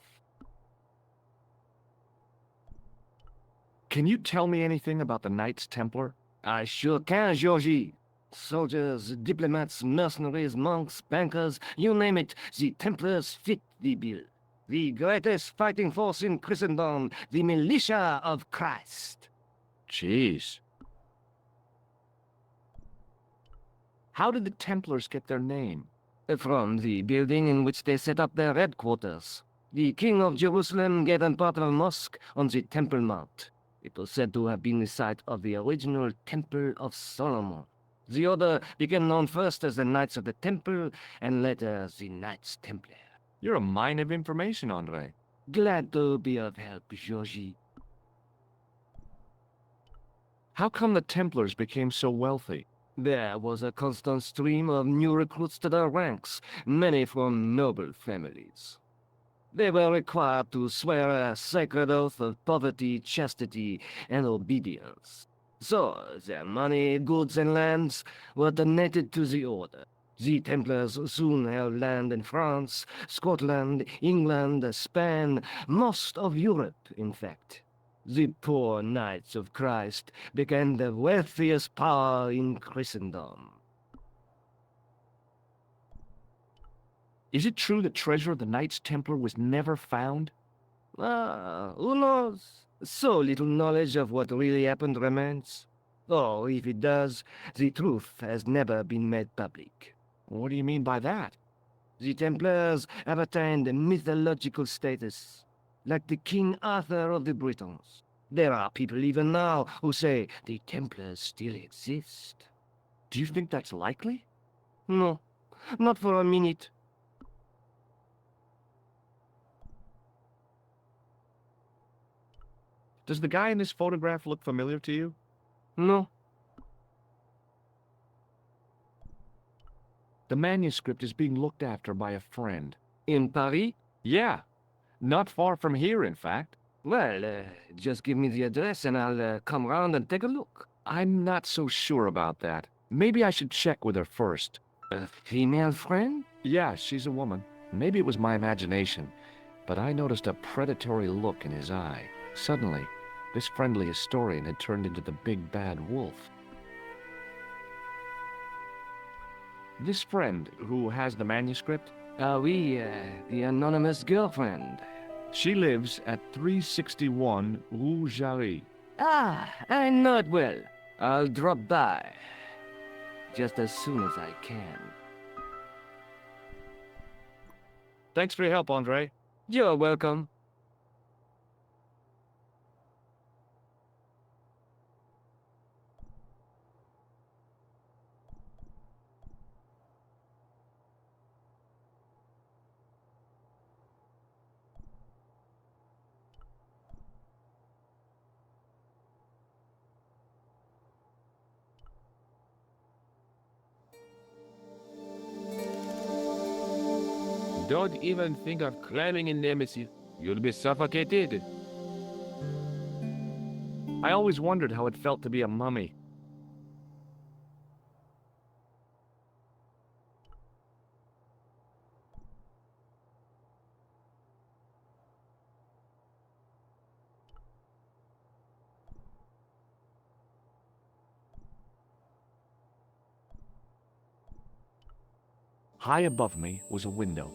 Can you tell me anything about the Knights Templar? I sure can, Georgie. Soldiers, diplomats, mercenaries, monks, bankers, you name it, the Templars fit the bill. The greatest fighting force in Christendom, the militia of Christ. Jeez. How did the Templars get their name? From the building in which they set up their headquarters. The King of Jerusalem gave them part of a mosque on the Temple Mount. It was said to have been the site of the original Temple of Solomon. The order became known first as the Knights of the Temple, and later as the Knights Templar. You're a mine of information, Andre. Glad to be of help, Georgie. How come the Templars became so wealthy? There was a constant stream of new recruits to their ranks, many from noble families. They were required to swear a sacred oath of poverty, chastity, and obedience. So, their money, goods, and lands were donated to the order. The Templars soon held land in France, Scotland, England, Spain, most of Europe, in fact. The poor Knights of Christ became the wealthiest power in Christendom. Is it true that treasure of the Knights Templar was never found? Who knows? So little knowledge of what really happened remains. Or, if it does, the truth has never been made public. What do you mean by that? The Templars have attained a mythological status, like the King Arthur of the Britons. There are people even now who say the Templars still exist. Do you think that's likely? No, not for a minute. Does the guy in this photograph look familiar to you? No. The manuscript is being looked after by a friend. In Paris? Yeah. Not far from here, in fact. Well, just give me the address and I'll come round and take a look. I'm not so sure about that. Maybe I should check with her first. A female friend? Yeah, she's a woman. Maybe it was my imagination, but I noticed a predatory look in his eye. Suddenly, this friendly historian had turned into the big bad wolf. This friend, who has the manuscript? Oui, the anonymous girlfriend. She lives at 361 Rue Jarry. Ah, I know it well. I'll drop by. Just as soon as I can. Thanks for your help, Andre. You're welcome. Don't even think of climbing in there, monsieur. You'll be suffocated. I always wondered how it felt to be a mummy. High above me was a window.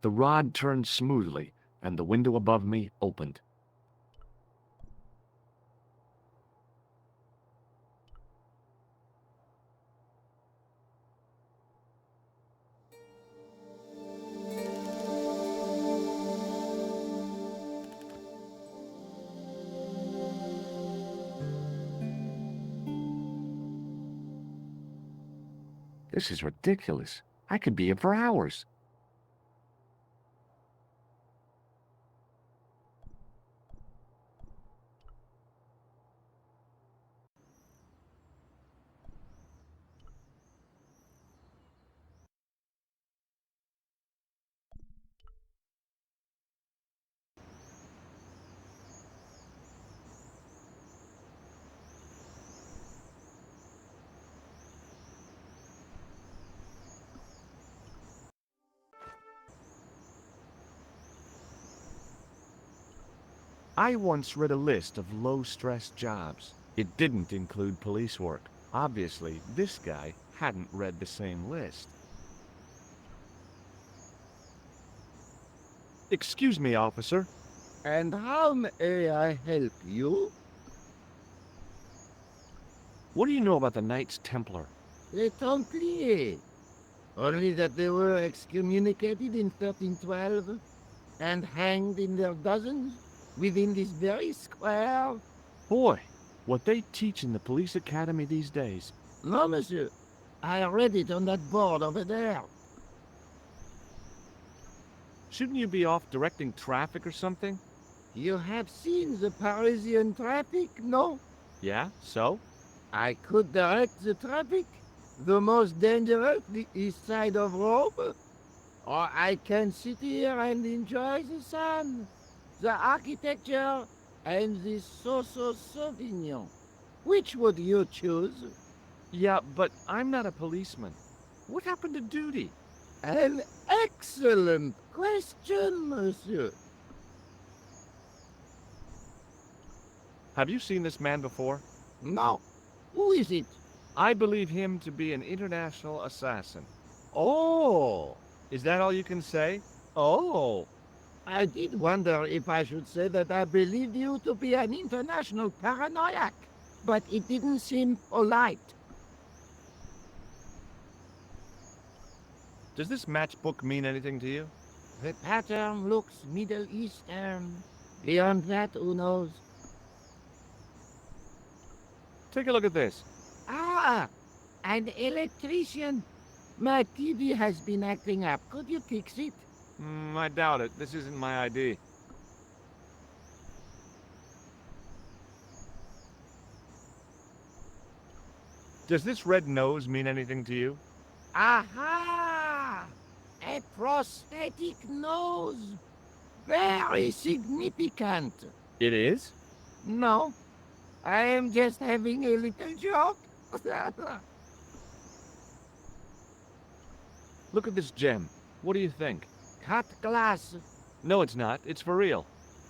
The rod turned smoothly, and the window above me opened. This is ridiculous. I could be here for hours. I once read a list of low-stress jobs. It didn't include police work. Obviously, this guy hadn't read the same list. Excuse me, officer. And how may I help you? What do you know about the Knights Templar? Les Templiers. Only that they were excommunicated in 1312 and hanged in their dozens within this very square. Boy, what they teach in the police academy these days. No, monsieur. I read it on that board over there. Shouldn't you be off directing traffic or something? You have seen the Parisian traffic, no? Yeah, so? I could direct the traffic. The most dangerous, the east side of Rome. Or I can sit here and enjoy the sun, the architecture, and the so-so Sauvignon. Which would you choose? Yeah, but I'm not a policeman. What happened to duty? An excellent question, monsieur. Have you seen this man before? No. Who is it? I believe him to be an international assassin. Oh, Is that all you can say? Oh. I did wonder if I should say that I believed you to be an international paranoiac, but it didn't seem polite. Does this matchbook mean anything to you? The pattern looks Middle Eastern. Beyond that, who knows? Take a look at this. Ah, an electrician. My TV has been acting up. Could you fix it? I doubt it. This isn't my ID. Does this red nose mean anything to you? Aha! A prosthetic nose. Very significant. It is? No, I am just having a little joke. Look at this gem. What do you think? Cut glass. No, it's not. It's for real.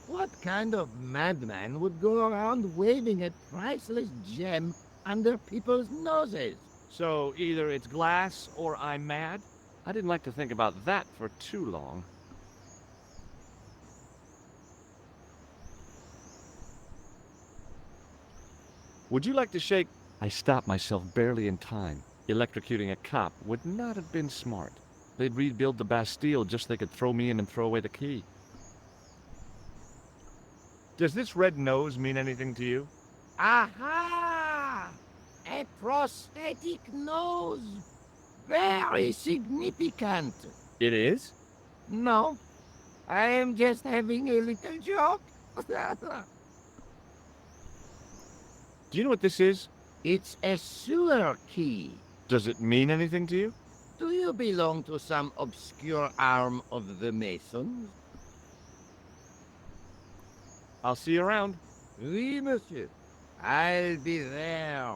What kind of madman would go around waving a priceless gem under people's noses? So either it's glass or I'm mad? I didn't like to think about that for too long. Would you like to shake? I stopped myself barely in time. Electrocuting a cop would not have been smart. They'd rebuild the Bastille just so they could throw me in and throw away the key. Does this red nose mean anything to you? Aha! A prosthetic nose. Very significant. It is? No, I am just having a little joke. Do you know what this is? It's a sewer key. Does it mean anything to you? Do you belong to some obscure arm of the Masons? I'll see you around. Oui, monsieur. I'll be there.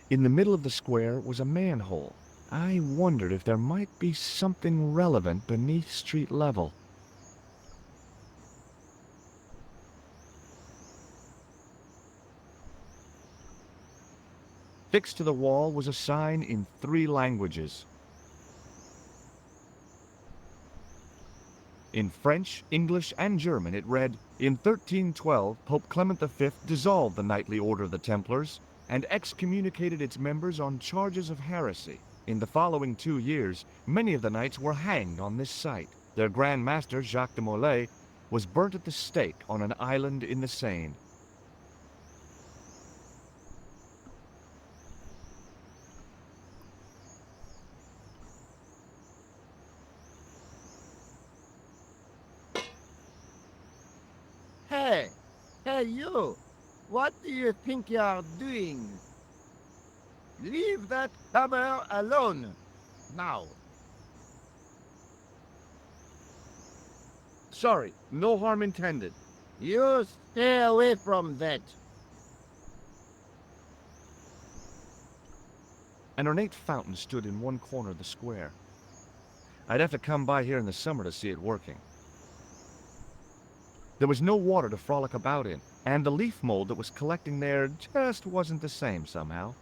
In the middle of the square was a manhole. I wondered if there might be something relevant beneath street level. Fixed to the wall was a sign in 3 languages. In French, English, and German it read, "In 1312, Pope Clement V dissolved the Knightly Order of the Templars and excommunicated its members on charges of heresy. In the following 2 years, many of the knights were hanged on this site. Their Grand Master, Jacques de Molay, was burnt at the stake on an island in the Seine." Hey, you! What do you think you're doing? Leave that hammer alone! Now! Sorry, no harm intended. You stay away from that! An ornate fountain stood in one corner of the square. I'd have to come by here in the summer to see it working. There was no water to frolic about in, and the leaf mold that was collecting there just wasn't the same somehow.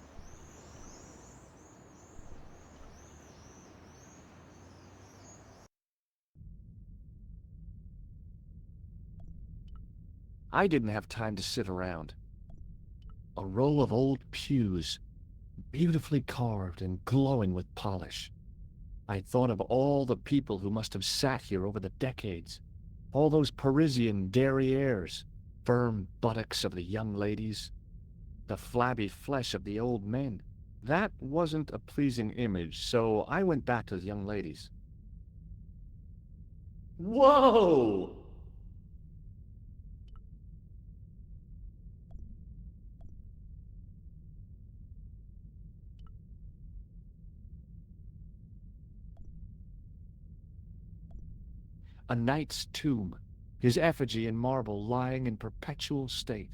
I didn't have time to sit around. A row of old pews, beautifully carved and glowing with polish. I thought of all the people who must have sat here over the decades. All those Parisian derrieres, firm buttocks of the young ladies, the flabby flesh of the old men. That wasn't a pleasing image, so I went back to the young ladies. Whoa! A knight's tomb, his effigy in marble lying in perpetual state,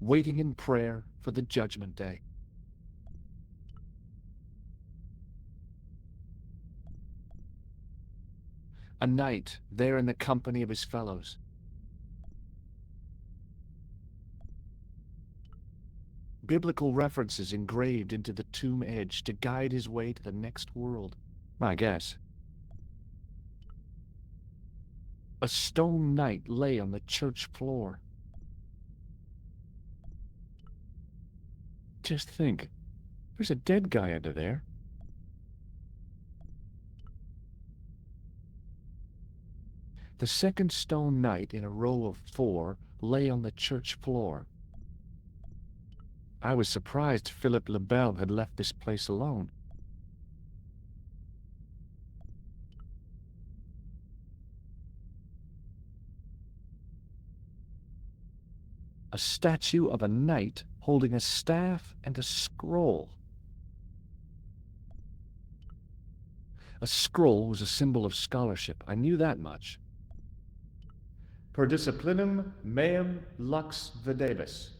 waiting in prayer for the judgment day. A knight there in the company of his fellows. Biblical references engraved into the tomb edge to guide his way to the next world, I guess. A stone knight lay on the church floor. Just think, there's a dead guy under there. The second stone knight in a row of 4 lay on the church floor. I was surprised Philip le Bel had left this place alone. A statue of a knight holding a staff and a scroll. A scroll was a symbol of scholarship. I knew that much. Per disciplinum meum lux videbis.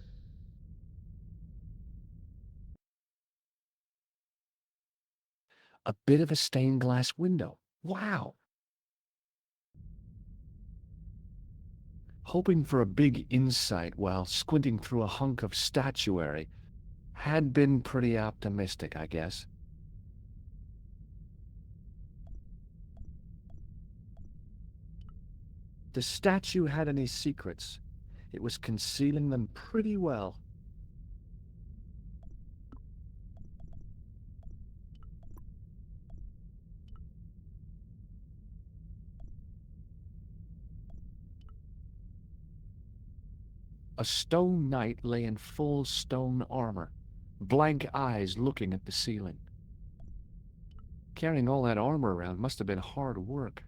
A bit of a stained glass window. Wow! Hoping for a big insight while squinting through a hunk of statuary had been pretty optimistic, I guess. The statue had any secrets. It was concealing them pretty well. A stone knight lay in full stone armor, blank eyes looking at the ceiling. Carrying all that armor around must have been hard work.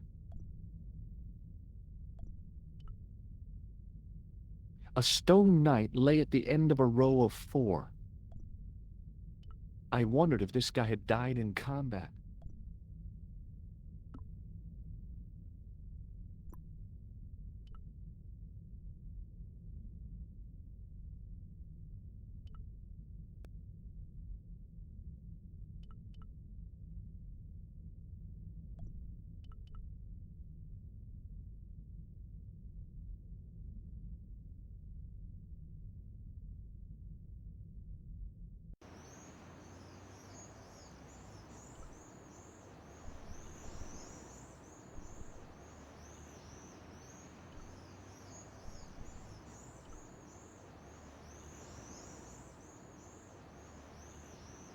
A stone knight lay at the end of a row of 4. I wondered if this guy had died in combat.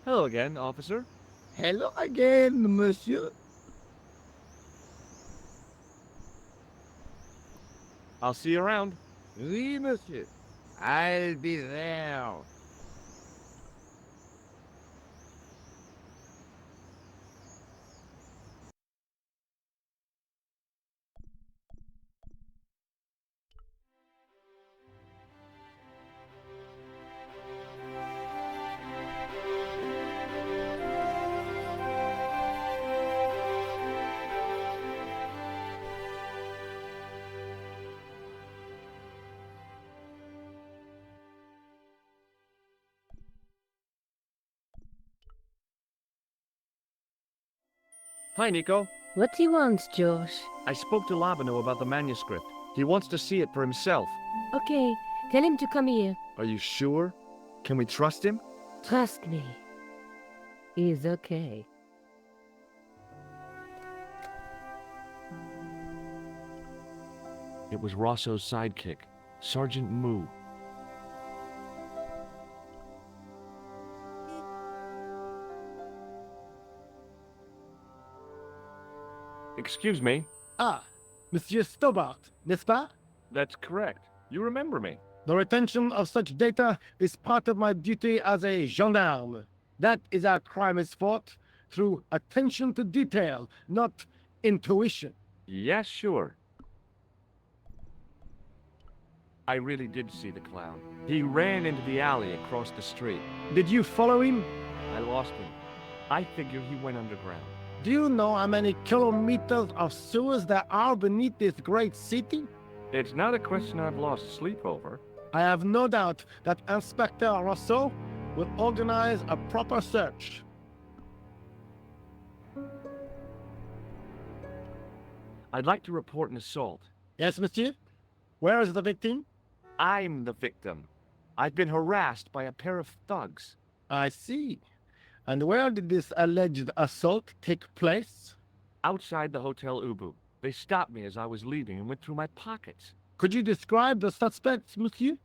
Hello again, officer. Hello again, monsieur. I'll see you around. Oui, monsieur. I'll be there. Hi, Nico. What he wants, Josh? I spoke to Labano about the manuscript. He wants to see it for himself. Okay, tell him to come here. Are you sure? Can we trust him? Trust me. He's okay. It was Rosso's sidekick, Sergeant Moo. Excuse me? Ah, Monsieur Stobart, n'est-ce pas? That's correct. You remember me. The retention of such data is part of my duty as a gendarme. That is how crime is fought, through attention to detail, not intuition. Yes, sure. I really did see the clown. He ran into the alley across the street. Did you follow him? I lost him. I figure he went underground. Do you know how many kilometers of sewers there are beneath this great city? It's not a question I've lost sleep over. I have no doubt that Inspector Rousseau will organize a proper search. I'd like to report an assault. Yes, monsieur? Where is the victim? I'm the victim. I've been harassed by a pair of thugs. I see. And where did this alleged assault take place? Outside the Hotel Ubu. They stopped me as I was leaving and went through my pockets. Could you describe the suspects, monsieur?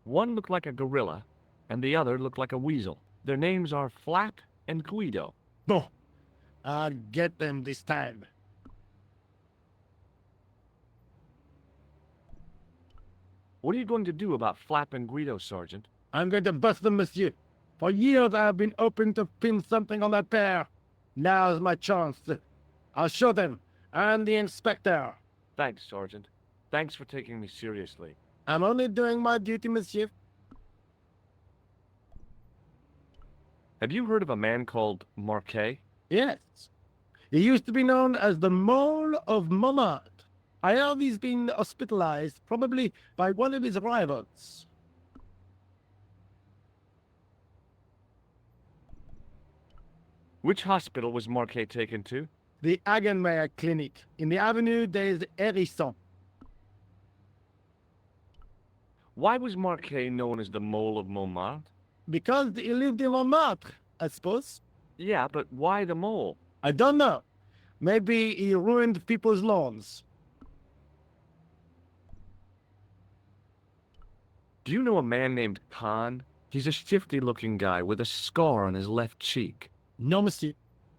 One looked like a gorilla, and the other looked like a weasel. Their names are Flap and Guido. Bon. I'll get them this time. What are you going to do about Flap and Guido, Sergeant? I'm going to bust them, monsieur. For years I have been hoping to pin something on that pair. Now's my chance. I'll show them. And the inspector. Thanks, Sergeant. Thanks for taking me seriously. I'm only doing my duty, monsieur. Have you heard of a man called Marquet? Yes. He used to be known as the Mole of Montmartre. I heard he's been hospitalized, probably by one of his rivals. Which hospital was Marquet taken to? The Hagenmeyer Clinic, in the Avenue des Hérissons. Why was Marquet known as the Mole of Montmartre? Because he lived in Montmartre, I suppose. Yeah, but why the mole? I don't know. Maybe he ruined people's lawns. Do you know a man named Khan? He's a shifty-looking guy with a scar on his left cheek. No, monsieur.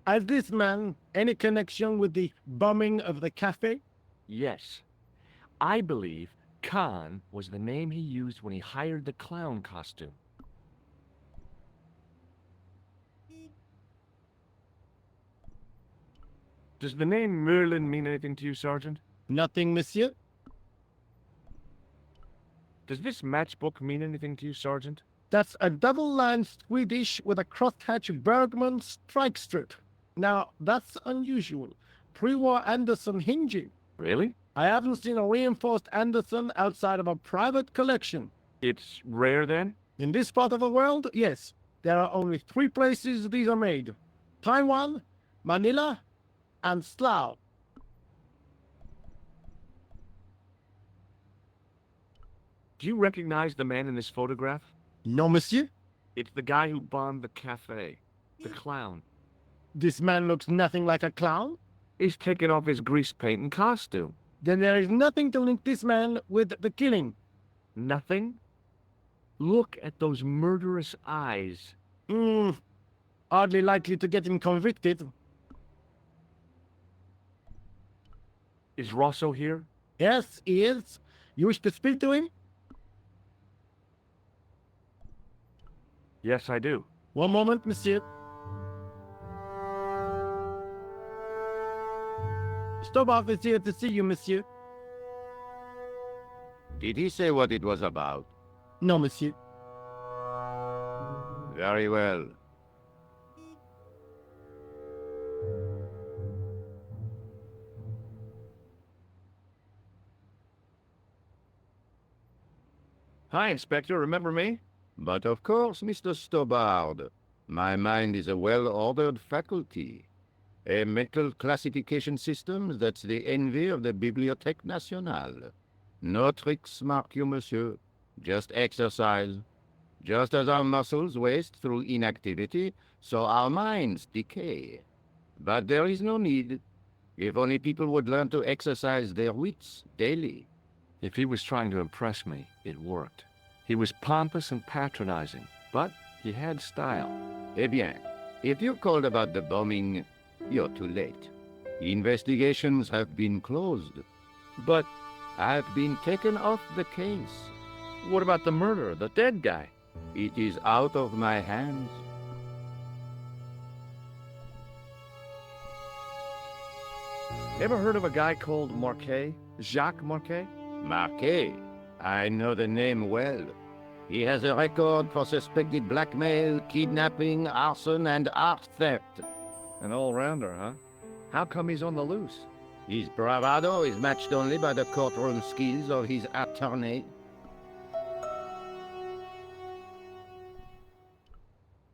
Has this man any connection with the bombing of the cafe? Yes. I believe Khan was the name he used when he hired the clown costume. Does the name Merlin mean anything to you, Sergeant? Nothing, monsieur. Does this matchbook mean anything to you, Sergeant? That's a double-line Swedish with a crosshatch Bergman strike strip. Now, that's unusual. Pre-war Anderson hinging. Really? I haven't seen a reinforced Anderson outside of a private collection. It's rare, then? In this part of the world, yes. There are only 3 places these are made. Taiwan, Manila, and Slough. Do you recognize the man in this photograph? No, monsieur. It's the guy who bombed the cafe. The clown. This man looks nothing like a clown. He's taken off his grease paint and costume. Then there is nothing to link this man with the killing. Nothing? Look at those murderous eyes. Hardly likely to get him convicted. Is Rosso here? Yes, he is. You wish to speak to him? Yes, I do. One moment, monsieur. Stobart is here to see you, monsieur. Did he say what it was about? No, monsieur. Very well. Hi, Inspector. Remember me? But of course, Mr. Stobart. My mind is a well-ordered faculty. A mental classification system that's the envy of the Bibliothèque Nationale. No tricks, mark you, monsieur. Just exercise. Just as our muscles waste through inactivity, so our minds decay. But there is no need. If only people would learn to exercise their wits daily. If he was trying to impress me, it worked. He was pompous and patronizing, but he had style. Eh bien, if you called about the bombing, you're too late. Investigations have been closed. But I've been taken off the case. what about the murderer, the dead guy? It is out of my hands. Ever heard of a guy called Marquet? Jacques Marquet? Marquet. I know the name well. He has a record for suspected blackmail, kidnapping, arson, and art theft. An all-rounder, huh? How come he's on the loose? His bravado is matched only by the courtroom skills of his attorney.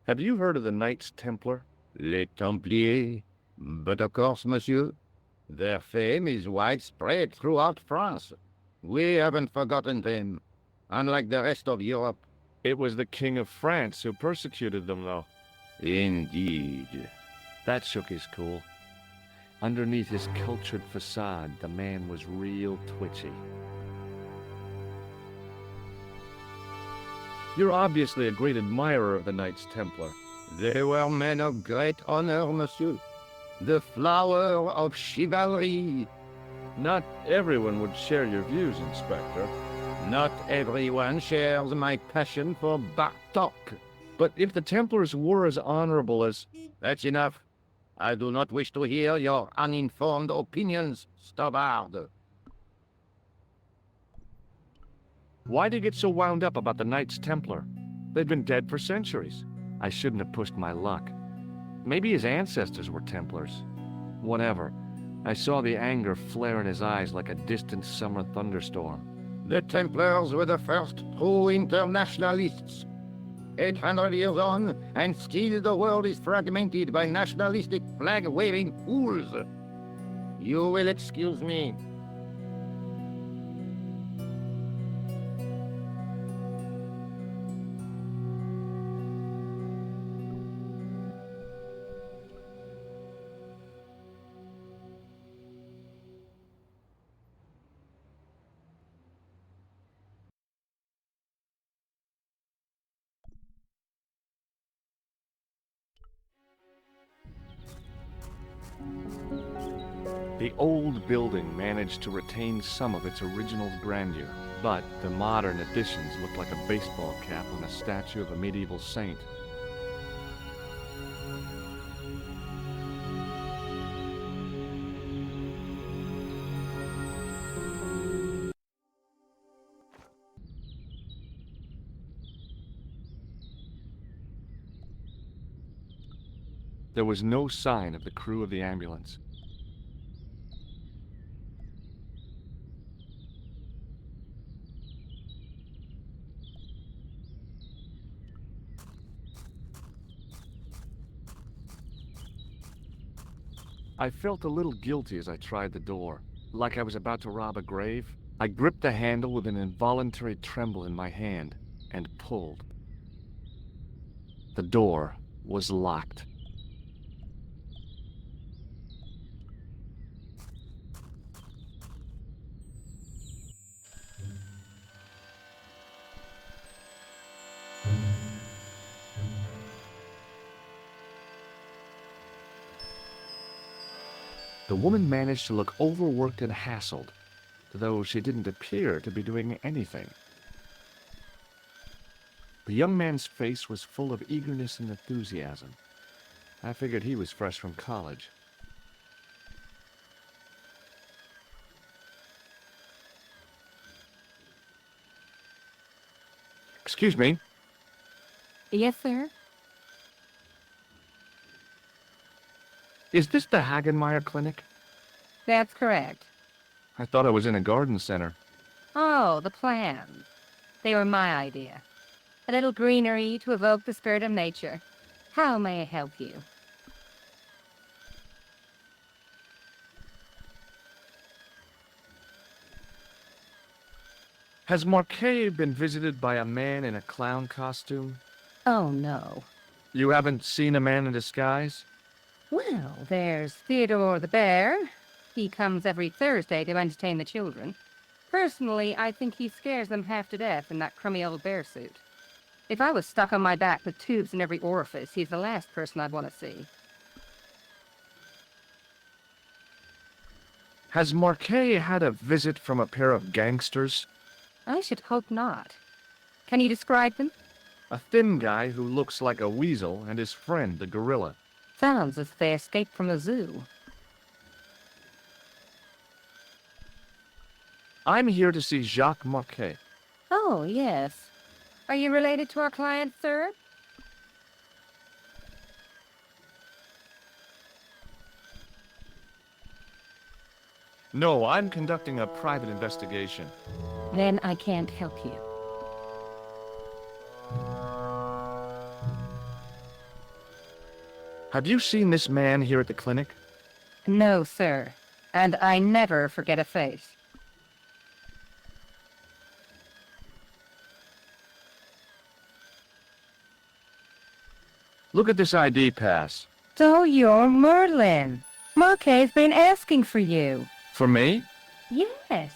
Have you heard of the Knights Templar? Les Templiers. But of course, monsieur, their fame is widespread throughout France. We haven't forgotten them, unlike the rest of Europe. It was the King of France who persecuted them, though. Indeed. That shook his cool. Underneath his cultured facade, the man was real twitchy. You're obviously a great admirer of the Knights Templar. They were men of great honor, monsieur. The flower of chivalry. Not everyone would share your views, Inspector. Not everyone shares my passion for Bartok. But if the Templars were as honorable as... That's enough. I do not wish to hear your uninformed opinions, Stobbard. Why'd you get so wound up about the Knights Templar? They've been dead for centuries. I shouldn't have pushed my luck. Maybe his ancestors were Templars. Whatever. I saw the anger flare in his eyes like a distant summer thunderstorm. The Templars were the first true internationalists. 800 years on, and still the world is fragmented by nationalistic flag-waving fools. You will excuse me. The old building managed to retain some of its original grandeur, but the modern additions looked like a baseball cap on a statue of a medieval saint. There was no sign of the crew of the ambulance. I felt a little guilty as I tried the door, like I was about to rob a grave. I gripped the handle with an involuntary tremble in my hand and pulled. The door was locked. The woman managed to look overworked and hassled, though she didn't appear to be doing anything. The young man's face was full of eagerness and enthusiasm. I figured he was fresh from college. Excuse me. Yes, sir? Is this the Hagenmeyer Clinic? That's correct. I thought I was in a garden center. Oh, the plans. They were my idea. A little greenery to evoke the spirit of nature. How may I help you? Has Marquet been visited by a man in a clown costume? Oh, no. You haven't seen a man in disguise? Well, there's Theodore the bear. He comes every Thursday to entertain the children. Personally, I think he scares them half to death in that crummy old bear suit. If I was stuck on my back with tubes in every orifice, he's the last person I'd want to see. Has Marquet had a visit from a pair of gangsters? I should hope not. Can you describe them? A thin guy who looks like a weasel and his friend, the gorilla. Sounds as if they escaped from the zoo. I'm here to see Jacques Marquet. Oh, yes. Are you related to our client, sir? No, I'm conducting a private investigation. Then I can't help you. Have you seen this man here at the clinic? No, sir. And I never forget a face. Look at this ID pass. So you're Merlin. Marquet's been asking for you. For me? Yes.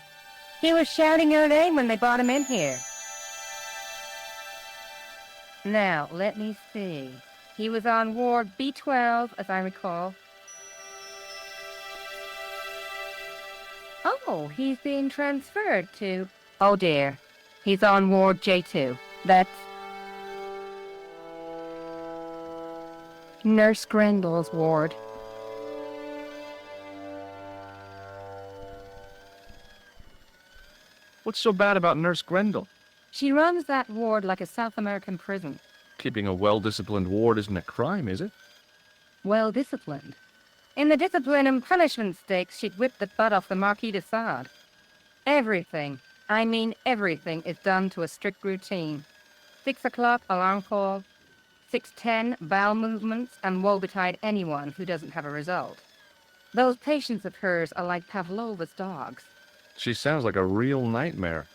He was shouting your name when they brought him in here. Now, let me see. He was on Ward B12, as I recall. Oh, he's being transferred to... Oh dear. He's on Ward J2. That's... Nurse Grendel's ward. What's so bad about Nurse Grendel? She runs that ward like a South American prison. Keeping a well-disciplined ward isn't a crime, is it? Well disciplined. In the discipline and punishment stakes, she'd whip the butt off the Marquis de Sade. Everything, I mean everything, is done to a strict routine. 6 o'clock, alarm call. 6:10, bowel movements, and woe betide anyone who doesn't have a result. Those patients of hers are like Pavlova's dogs. She sounds like a real nightmare.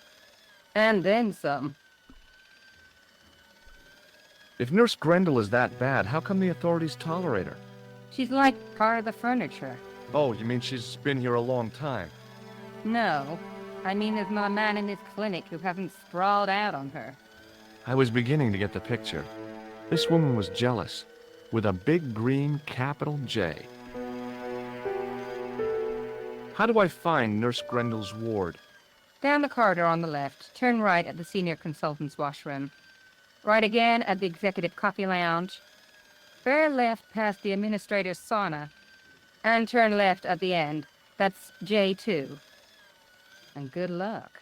And then some. If Nurse Grendel is that bad, how come the authorities tolerate her? She's like part of the furniture. Oh, you mean she's been here a long time? No, I mean there's not a man in this clinic who hasn't sprawled out on her. I was beginning to get the picture. This woman was jealous, with a big green capital J. How do I find Nurse Grendel's ward? Down the corridor on the left, turn right at the senior consultant's washroom. Right again at the executive coffee lounge. Bear left past the administrator's sauna. And turn left at the end. That's J2. And good luck.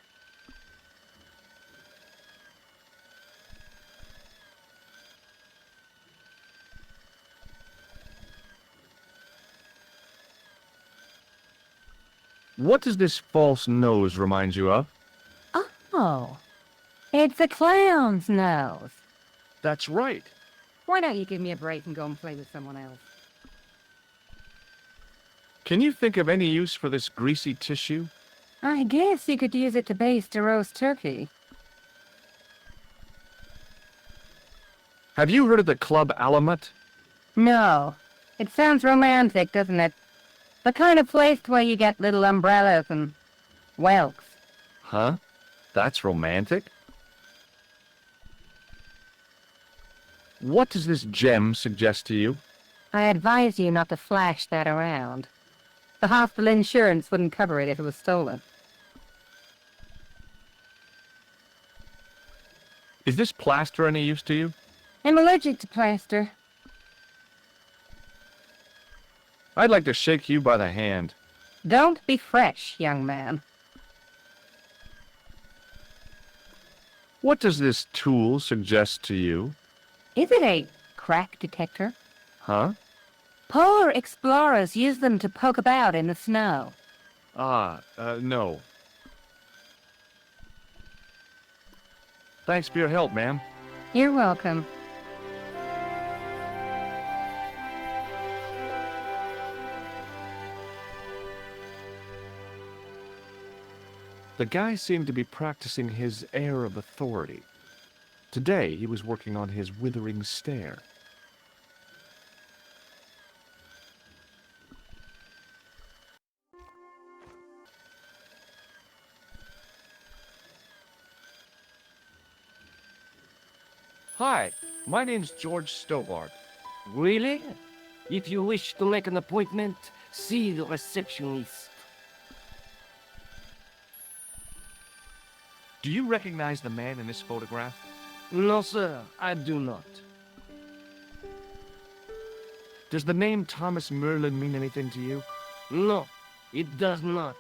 What does this false nose remind you of? Oh, it's a clown's nose. That's right. Why don't you give me a break and go and play with someone else? Can you think of any use for this greasy tissue? I guess you could use it to baste a roast turkey. Have you heard of the Club Alamet? No. It sounds romantic, doesn't it? The kind of place where you get little umbrellas and whelks. Huh? That's romantic? What does this gem suggest to you? I advise you not to flash that around. The hospital insurance wouldn't cover it if it was stolen. Is this plaster any use to you? I'm allergic to plaster. I'd like to shake you by the hand. Don't be fresh, young man. What does this tool suggest to you? Is it a crack detector? Huh? Polar explorers use them to poke about in the snow. No. Thanks for your help, ma'am. You're welcome. The guy seemed to be practicing his air of authority. Today, he was working on his withering stare. Hi, my name's George Stobart. Really? If you wish to make an appointment, see the receptionist. Do you recognize the man in this photograph? No, sir, I do not. Does the name Thomas Merlin mean anything to you? No, it does not.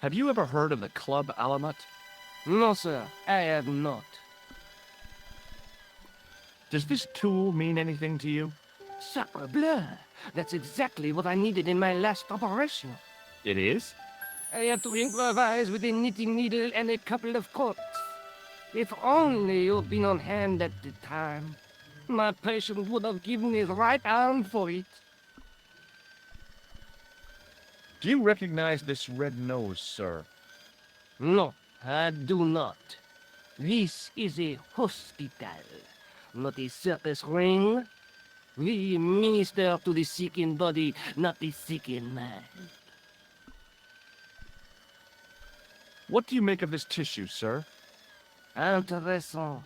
Have you ever heard of the Club Alamat? No, sir, I have not. Does this tool mean anything to you? Sacre bleu! That's exactly what I needed in my last operation. It is? I had to improvise with a knitting needle and a couple of corks. If only you'd been on hand at the time. My patient would have given his right arm for it. Do you recognize this red nose, sir? No, I do not. This is a hospital, not a circus ring. We minister to the sick in body, not the sick in mind. What do you make of this tissue, sir? Intéressant.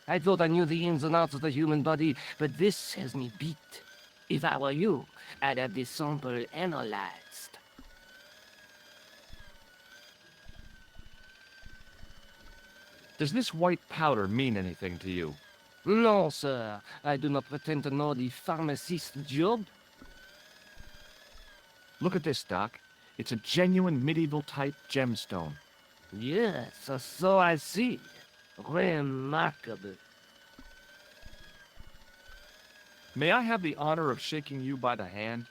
I thought I knew the ins and outs of the human body, but this has me beat. If I were you, I'd have this sample analyzed. Does this white powder mean anything to you? No, sir. I do not pretend to know the pharmacist's job. Look at this, Doc. It's a genuine medieval-type gemstone. Yes, so I see. Remarkable. May I have the honor of shaking you by the hand?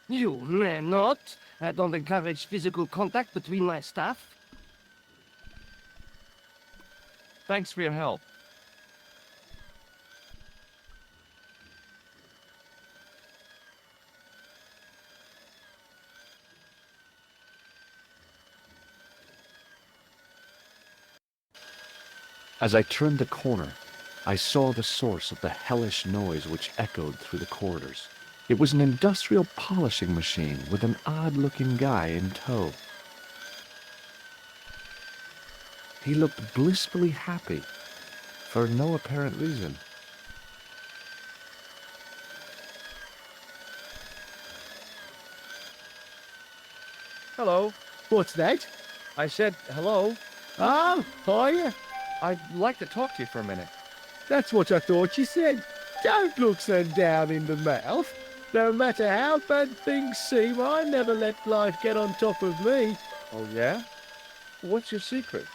You may not. I don't encourage physical contact between my staff. Thanks for your help. As I turned the corner, I saw the source of the hellish noise which echoed through the corridors. It was an industrial polishing machine with an odd-looking guy in tow. He looked blissfully happy, for no apparent reason. Hello. What's that? I said hello. Oh, hiya. I'd like to talk to you for a minute. That's what I thought you said. Don't look so down in the mouth. No matter how bad things seem, I never let life get on top of me. Oh, yeah? What's your secret?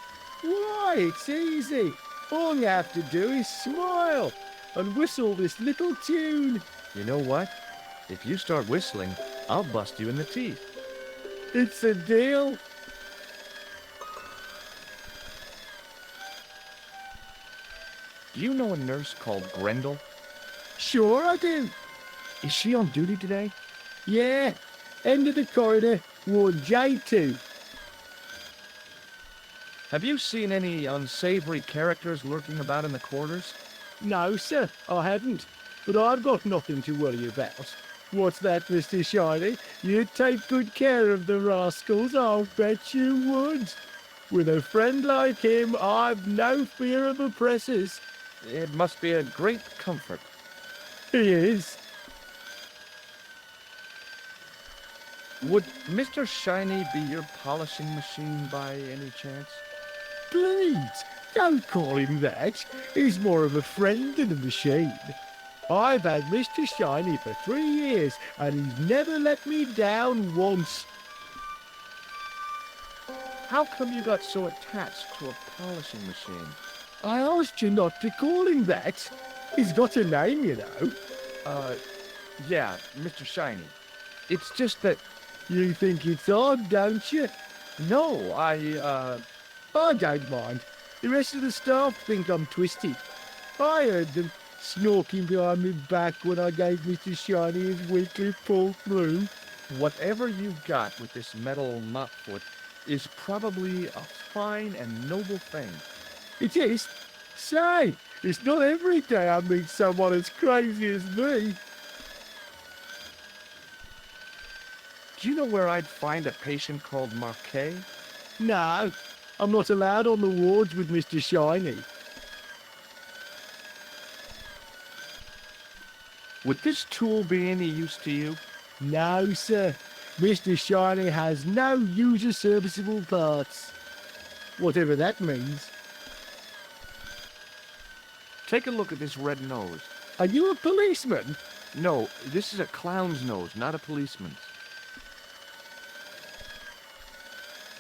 Why, it's easy. All you have to do is smile and whistle this little tune. You know what? If you start whistling, I'll bust you in the teeth. It's a deal. Do you know a nurse called Grendel? Sure I do. Is she on duty today? Yeah. End of the corridor, ward J2. Have you seen any unsavory characters lurking about in the quarters? No, sir, I haven't. But I've got nothing to worry about. What's that, Mr. Shiny? You'd take good care of the rascals, I'll bet you would. With a friend like him, I've no fear of oppressors. It must be a great comfort. He is. Would Mr. Shiny be your polishing machine by any chance? Please, don't call him that. He's more of a friend than a machine. I've had Mr. Shiny for 3 years, and he's never let me down once. How come you got so attached to a polishing machine? I asked you not to call him that. He's got a name, you know. Yeah, Mr. Shiny. It's just that... You think it's odd, don't you? No, I don't mind. The rest of the staff think I'm twisted. I heard them snorking behind my back when I gave Mr. Shiny his weekly pull through. Whatever you've got with this metal mopfoot is probably a fine and noble thing. It is. Say, it's not every day I meet someone as crazy as me. Do you know where I'd find a patient called Marquet? No. I'm not allowed on the wards with Mr. Shiny. Would this tool be any use to you? No, sir. Mr. Shiny has no user serviceable parts. Whatever that means. Take a look at this red nose. Are you a policeman? No, this is a clown's nose, not a policeman's.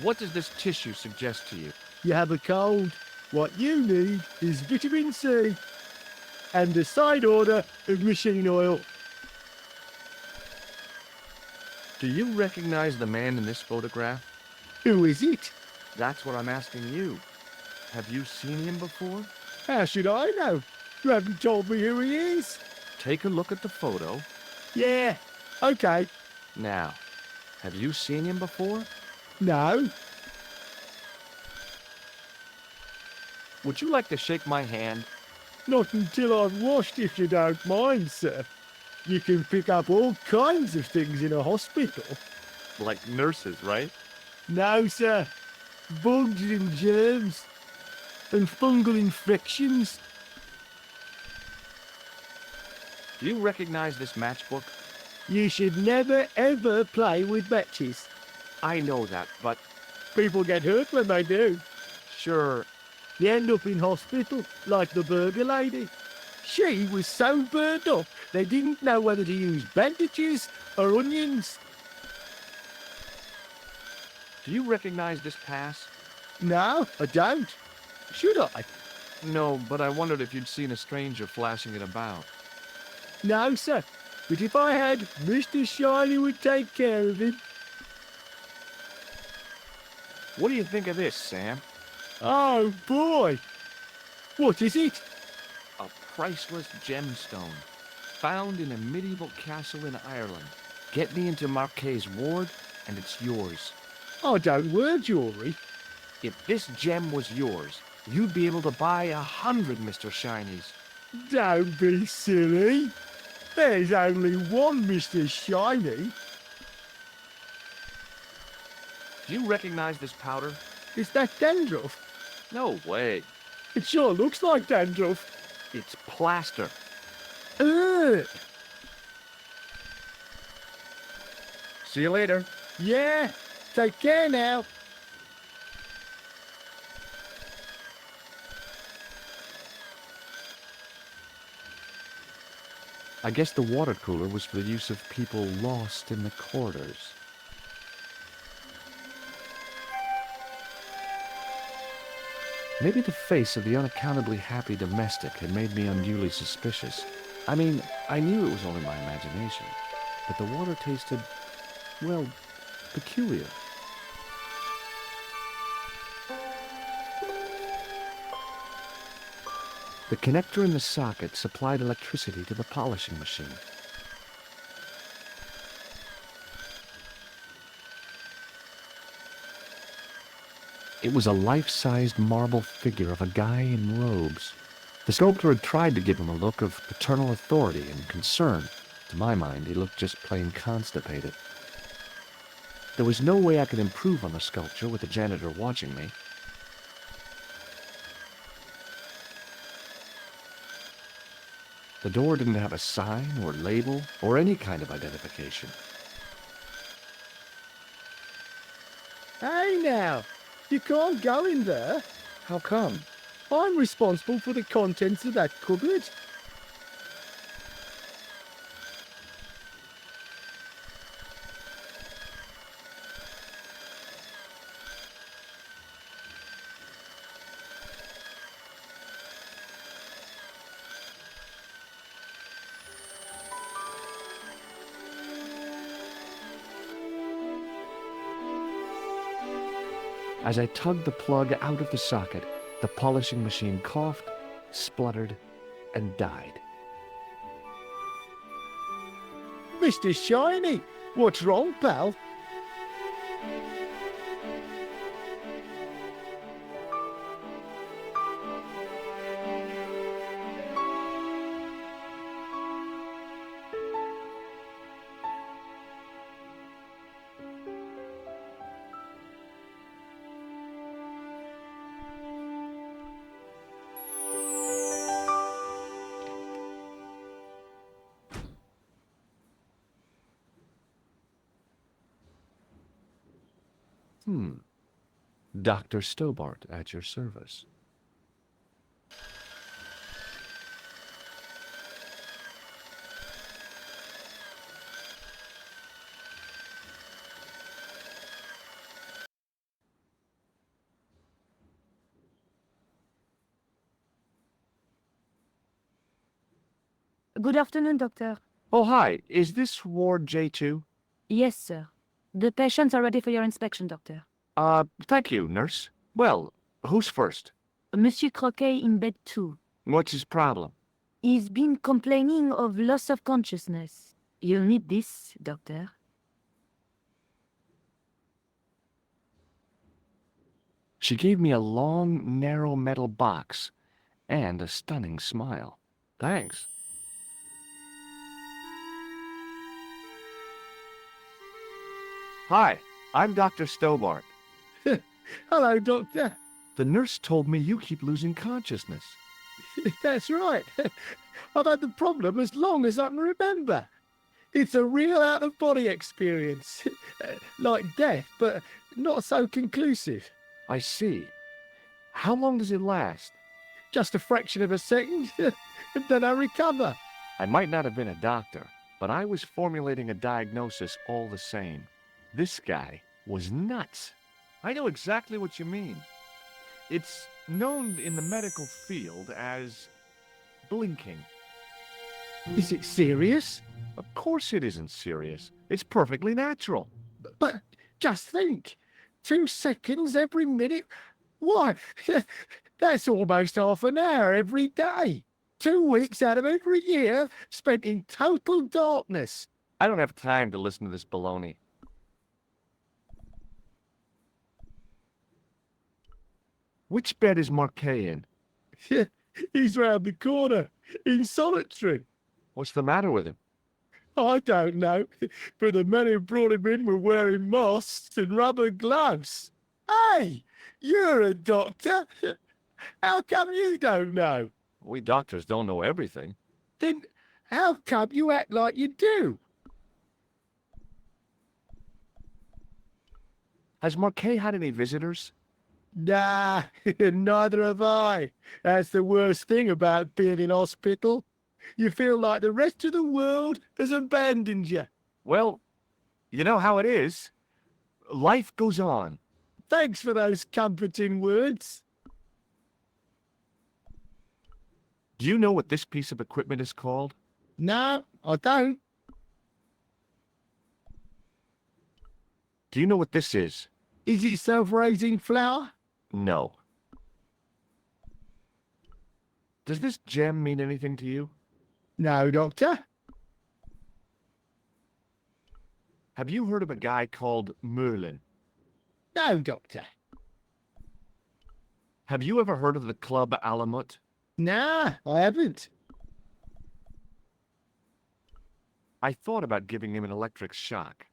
What does this tissue suggest to you? You have a cold. What you need is vitamin C and a side order of machine oil. Do you recognize the man in this photograph? Who is it? That's what I'm asking you. Have you seen him before? How should I know? You haven't told me who he is. Take a look at the photo. Yeah, okay. Now, have you seen him before? No. Would you like to shake my hand? Not until I've washed, if you don't mind, sir. You can pick up all kinds of things in a hospital. Like nurses, right? No, sir. Bugs and germs. And fungal infections. Do you recognize this matchbook? You should never, ever play with matches. I know that, but... People get hurt when they do. Sure. They end up in hospital, like the burger lady. She was so burned up, they didn't know whether to use bandages or onions. Do you recognize this pass? No, I don't. Should I? No, but I wondered if you'd seen a stranger flashing it about. No, sir. But if I had, Mr. Shiny would take care of him. What do you think of this, Sam? Oh, boy. What is it? A priceless gemstone, found in a medieval castle in Ireland. Get me into Marquet's ward, and it's yours. I don't wear jewellery. If this gem was yours, you'd be able to buy 100 Mr. Shinies. Don't be silly. There's only one Mr. Shiny. Do you recognize this powder? Is that dandruff? No way. It sure looks like dandruff. It's plaster. Ugh. See you later. Yeah. Take care now. I guess the water cooler was for the use of people lost in the corridors. Maybe the face of the unaccountably happy domestic had made me unduly suspicious. I mean, I knew it was only my imagination, but the water tasted, well, peculiar. The connector in the socket supplied electricity to the polishing machine. It was a life-sized marble figure of a guy in robes. The sculptor had tried to give him a look of paternal authority and concern. To my mind, he looked just plain constipated. There was no way I could improve on the sculpture with the janitor watching me. The door didn't have a sign or label or any kind of identification. Hey now, you can't go in there. How come? I'm responsible for the contents of that cupboard. As I tugged the plug out of the socket, the polishing machine coughed, spluttered, and died. Mr. Shiny, what's wrong, pal? Dr. Stobart at your service. Good afternoon, Doctor. Oh, hi. Is this Ward J2? Yes, sir. The patients are ready for your inspection, Doctor. Thank you, nurse. Well, who's first? Monsieur Croquet in bed 2. What's his problem? He's been complaining of loss of consciousness. You'll need this, Doctor. She gave me a long, narrow metal box and a stunning smile. Thanks. Hi, I'm Dr. Stobart. Hello, Doctor. The nurse told me you keep losing consciousness. That's right. I've had the problem as long as I can remember. It's a real out-of-body experience. Like death, but not so conclusive. I see. How long does it last? Just a fraction of a second, and then I recover. I might not have been a doctor, but I was formulating a diagnosis all the same. This guy was nuts. I know exactly what you mean. It's known in the medical field as blinking. Is it serious? Of course it isn't serious. It's perfectly natural. But just think, 2 seconds every minute. Why, that's almost half an hour every day. 2 weeks out of every year spent in total darkness. I don't have time to listen to this baloney. Which bed is Marquet in? He's round the corner, in solitary. What's the matter with him? I don't know, but the men who brought him in were wearing masks and rubber gloves. Hey, you're a doctor. How come you don't know? We doctors don't know everything. Then how come you act like you do? Has Marquet had any visitors? Nah, neither have I. That's the worst thing about being in hospital. You feel like the rest of the world has abandoned you. Well, you know how it is. Life goes on. Thanks for those comforting words. Do you know what this piece of equipment is called? No, I don't. Do you know what this is? Is it self-raising flour? No. Does this gem mean anything to you? No, Doctor. Have you heard of a guy called Merlin? No, Doctor. Have you ever heard of the Club Alamut? Nah, I haven't. I thought about giving him an electric shock,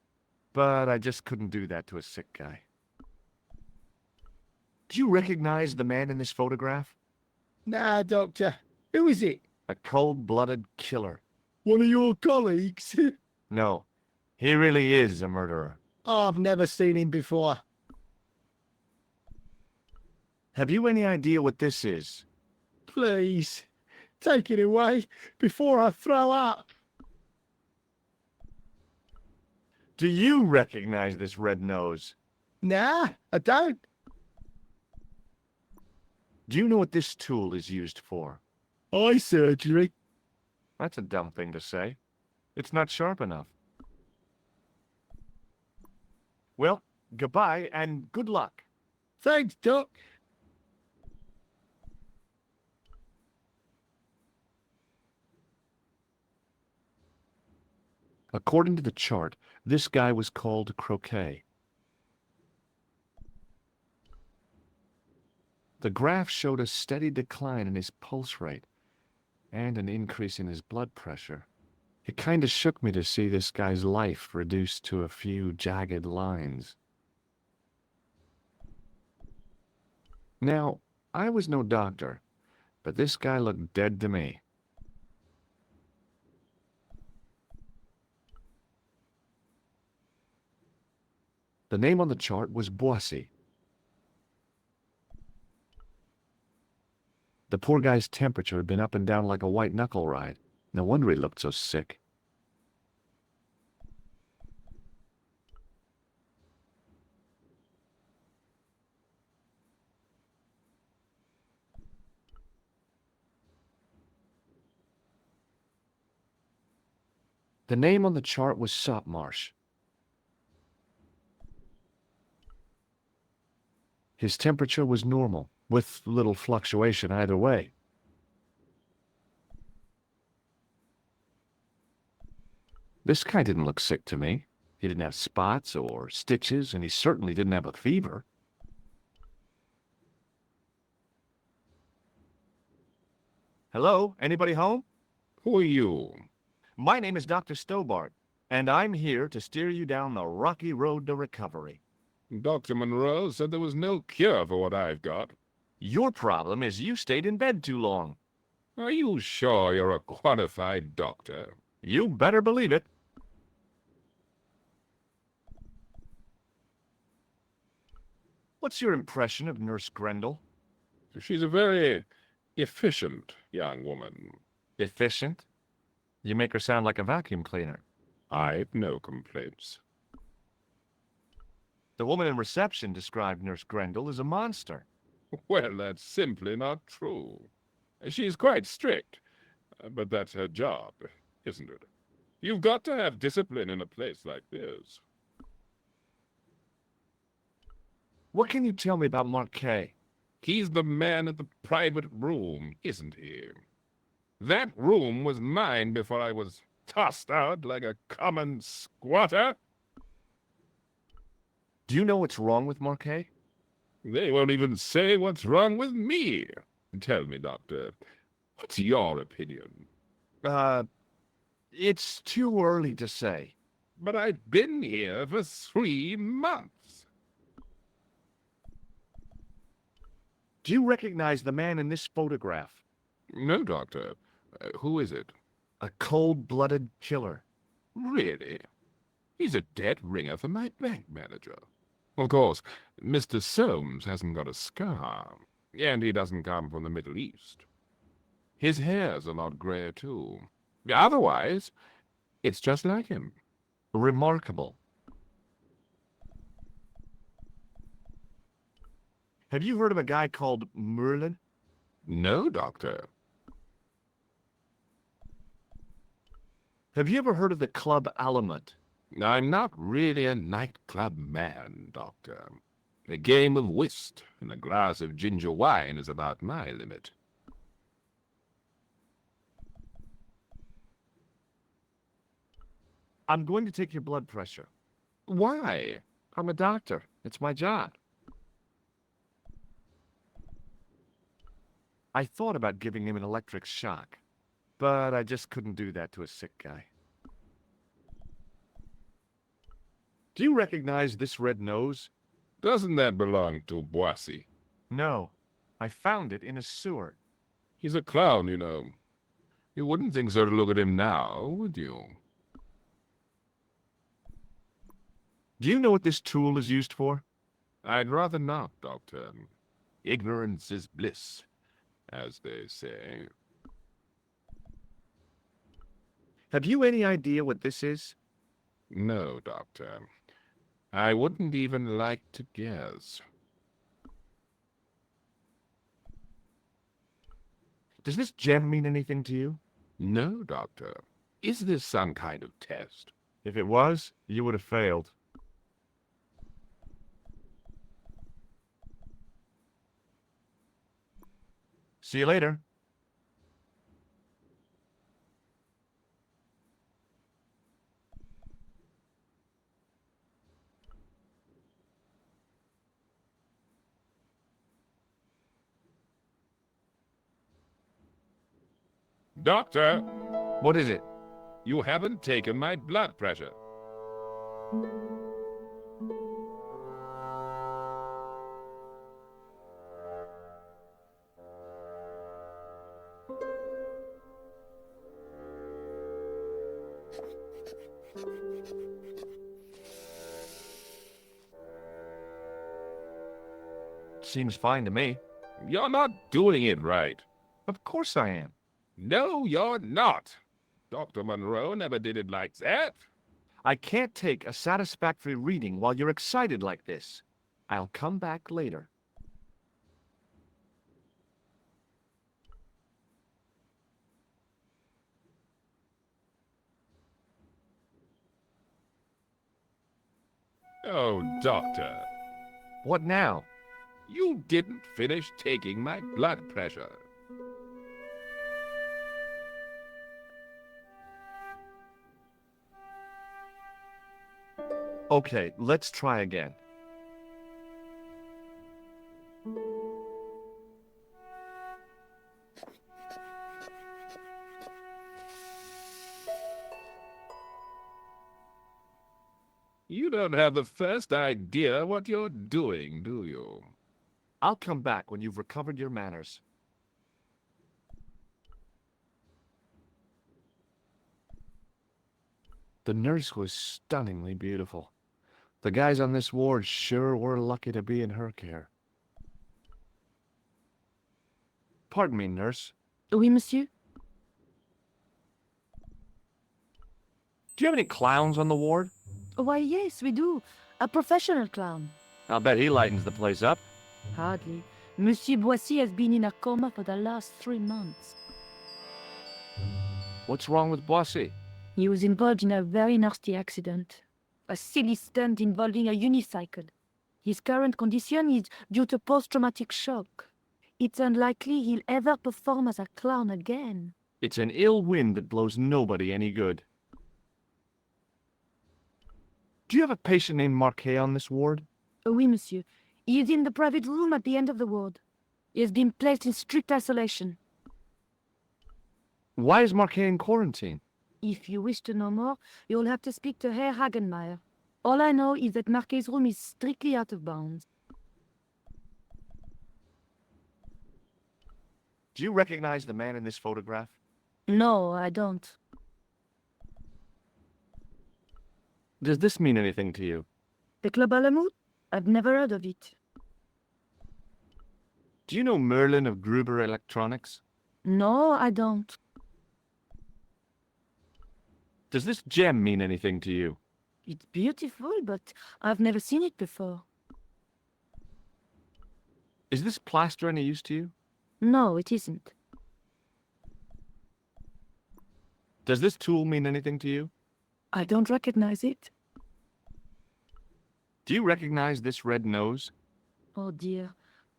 but I just couldn't do that to a sick guy. Do you recognize the man in this photograph? Nah, Doctor. Who is it? A cold-blooded killer. One of your colleagues? No, he really is a murderer. I've never seen him before. Have you any idea what this is? Please, take it away before I throw up. Do you recognize this red nose? Nah, I don't. Do you know what this tool is used for? Eye surgery. That's a dumb thing to say. It's not sharp enough. Well, goodbye and good luck. Thanks, Doc. According to the chart, this guy was called Croquet. The graph showed a steady decline in his pulse rate and an increase in his blood pressure. It kind of shook me to see this guy's life reduced to a few jagged lines. Now, I was no doctor, but this guy looked dead to me. The name on the chart was Boissy. The poor guy's temperature had been up and down like a white-knuckle ride. No wonder he looked so sick. The name on the chart was Saltmarsh. His temperature was normal, with little fluctuation either way. This guy didn't look sick to me. He didn't have spots or stitches, and he certainly didn't have a fever. Hello? Anybody home? Who are you? My name is Dr. Stobart, and I'm here to steer you down the rocky road to recovery. Dr. Monroe said there was no cure for what I've got. Your problem is you stayed in bed too long. Are you sure you're a qualified doctor? You better believe it. What's your impression of Nurse Grendel? She's a very efficient young woman. Efficient? You make her sound like a vacuum cleaner. I've no complaints. The woman in reception described Nurse Grendel as a monster. Well, that's simply not true. She's quite strict, but that's her job, isn't it? You've got to have discipline in a place like this. What can you tell me about Marquet? He's the man at the private room, isn't he? That room was mine before I was tossed out like a common squatter. Do you know what's wrong with Marquet? They won't even say what's wrong with me. Tell me, Doctor, what's your opinion? It's too early to say. But I've been here for 3 months. Do you recognize the man in this photograph? No, Doctor. Who is it? A cold-blooded killer. Really? He's a dead ringer for my bank manager. Of course, Mr. Soames hasn't got a scar, and he doesn't come from the Middle East. His hair's a lot grayer, too. Otherwise, it's just like him. Remarkable. Have you heard of a guy called Merlin? No, Doctor. Have you ever heard of the Club Alimut? I'm not really a nightclub man, Doctor. A game of whist and a glass of ginger wine is about my limit. I'm going to take your blood pressure. Why? I'm a doctor. It's my job. I thought about giving him an electric shock, but I just couldn't do that to a sick guy. Do you recognize this red nose? Doesn't that belong to Boissy? No. I found it in a sewer. He's a clown, you know. You wouldn't think so to look at him now, would you? Do you know what this tool is used for? I'd rather not, Doctor. Ignorance is bliss, as they say. Have you any idea what this is? No, Doctor. I wouldn't even like to guess. Does this gem mean anything to you? No, Doctor. Is this some kind of test? If it was, you would have failed. See you later. Doctor! What is it? You haven't taken my blood pressure. Seems fine to me. You're not doing it right. Of course I am. No, you're not. Dr. Monroe never did it like that. I can't take a satisfactory reading while you're excited like this. I'll come back later. Oh, Doctor, What now? you didn't finish taking my blood pressure. Okay, let's try again. You don't have the first idea what you're doing, do you? I'll come back when you've recovered your manners. The nurse was stunningly beautiful. The guys on this ward sure were lucky to be in her care. Pardon me, nurse. Oui, monsieur? Do you have any clowns on the ward? Why, yes, we do. A professional clown. I'll bet he lightens the place up. Hardly. Monsieur Boissy has been in a coma for the last 3 months. What's wrong with Boissy? He was involved in a very nasty accident. A silly stunt involving a unicycle. His current condition is due to post-traumatic shock. It's unlikely he'll ever perform as a clown again. It's an ill wind that blows nobody any good. Do you have a patient named Marquet on this ward? Oui, monsieur. He is in the private room at the end of the ward. He has been placed in strict isolation. Why is Marquet in quarantine? If you wish to know more, you'll have to speak to Herr Hagenmeier. All I know is that Marquet's room is strictly out of bounds. Do you recognize the man in this photograph? No, I don't. Does this mean anything to you? The Club Alamut? I've never heard of it. Do you know Merlin of Gruber Electronics? No, I don't. Does this gem mean anything to you? It's beautiful, but I've never seen it before. Is this plaster any use to you? No, it isn't. Does this tool mean anything to you? I don't recognize it. Do you recognize this red nose? Oh dear.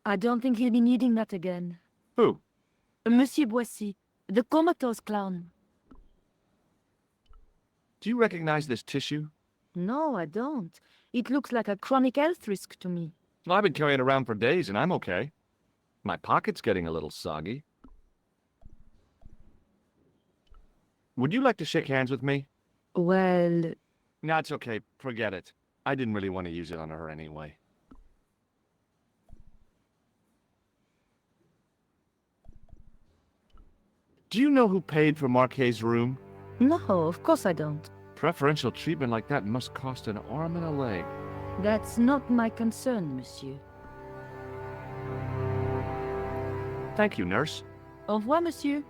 I don't think he'll be needing that again. Who? Monsieur Boissy, the comatose clown. Do you recognize this tissue? No, I don't. It looks like a chronic health risk to me. Well, I've been carrying it around for days and I'm okay. My pocket's getting a little soggy. Would you like to shake hands with me? Well... No, it's okay. Forget it. I didn't really want to use it on her anyway. Do you know who paid for Marquet's room? No, of course I don't. Preferential treatment like that must cost an arm and a leg. That's not my concern, monsieur. Thank you, nurse. Au revoir, monsieur.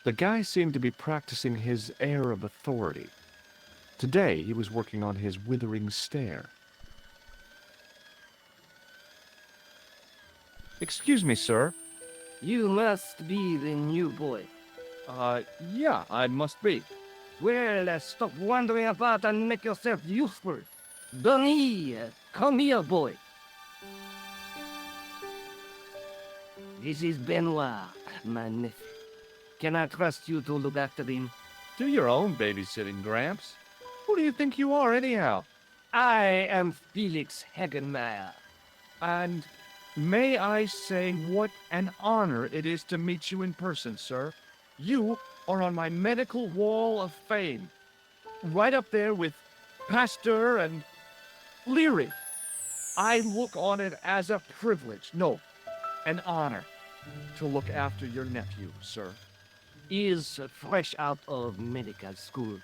The guy seemed to be practicing his air of authority. Today, he was working on his withering stare. Excuse me, sir. You must be the new boy. Yeah, I must be. Well, stop wandering about and make yourself useful. Donnie, come here, boy. This is Benoit, my nephew. Can I trust you to look after him? Do your own babysitting, Gramps. Who do you think you are, anyhow? I am Felix Hagenmeyer. And may I say what an honor it is to meet you in person, sir. You are on my medical wall of fame. Right up there with Pasteur and Leary. I look on it as a privilege, no, an honor, to look after your nephew, sir. He is fresh out of medical school.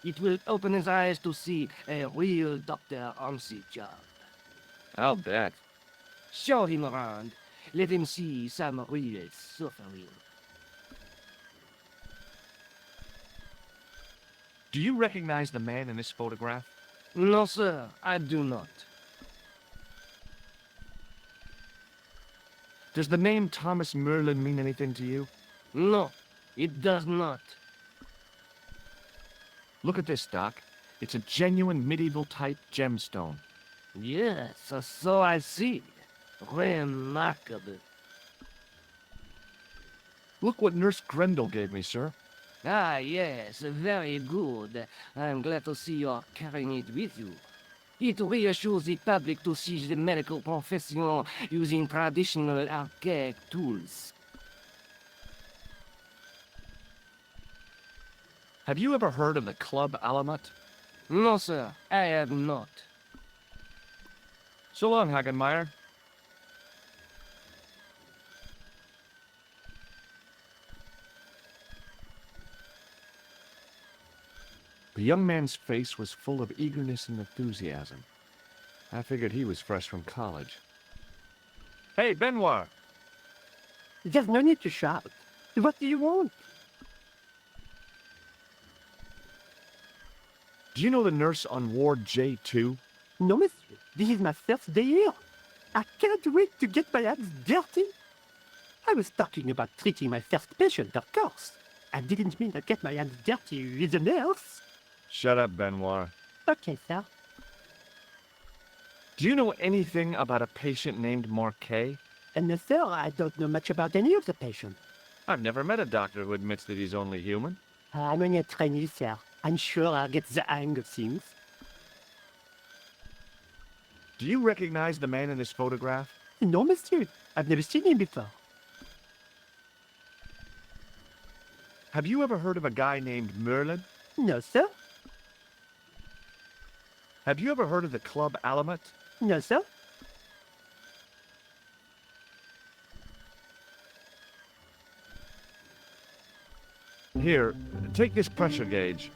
It will open his eyes to see a real doctor on the job. I'll bet. Show him around. Let him see some real suffering. Do you recognize the man in this photograph? No, sir, I do not. Does the name Thomas Merlin mean anything to you? No, it does not. Look at this, Doc. It's a genuine medieval-type gemstone. Yes, so I see. Remarkable. Look what Nurse Grendel gave me, sir. Ah, yes, very good. I'm glad to see you're carrying it with you. It reassures the public to see the medical professional using traditional archaic tools. Have you ever heard of the Club Alamat? No, sir, I have not. So long, Hagenmeyer. The young man's face was full of eagerness and enthusiasm. I figured he was fresh from college. Hey, Benoit! There's no need to shout. What do you want? Do you know the nurse on Ward J2? No, monsieur. This is my first day here. I can't wait to get my hands dirty. I was talking about treating my first patient, of course. I didn't mean to get my hands dirty with the nurse. Shut up, Benoit. Okay, sir. Do you know anything about a patient named Marquet? No, sir, I don't know much about any of the patients. I've never met a doctor who admits that he's only human. I'm only a trainee, sir. I'm sure I'll get the hang of things. Do you recognize the man in this photograph? No, monsieur. I've never seen him before. Have you ever heard of a guy named Merlin? No, sir. Have you ever heard of the Club Alamat? No, sir. Here, take this pressure gauge.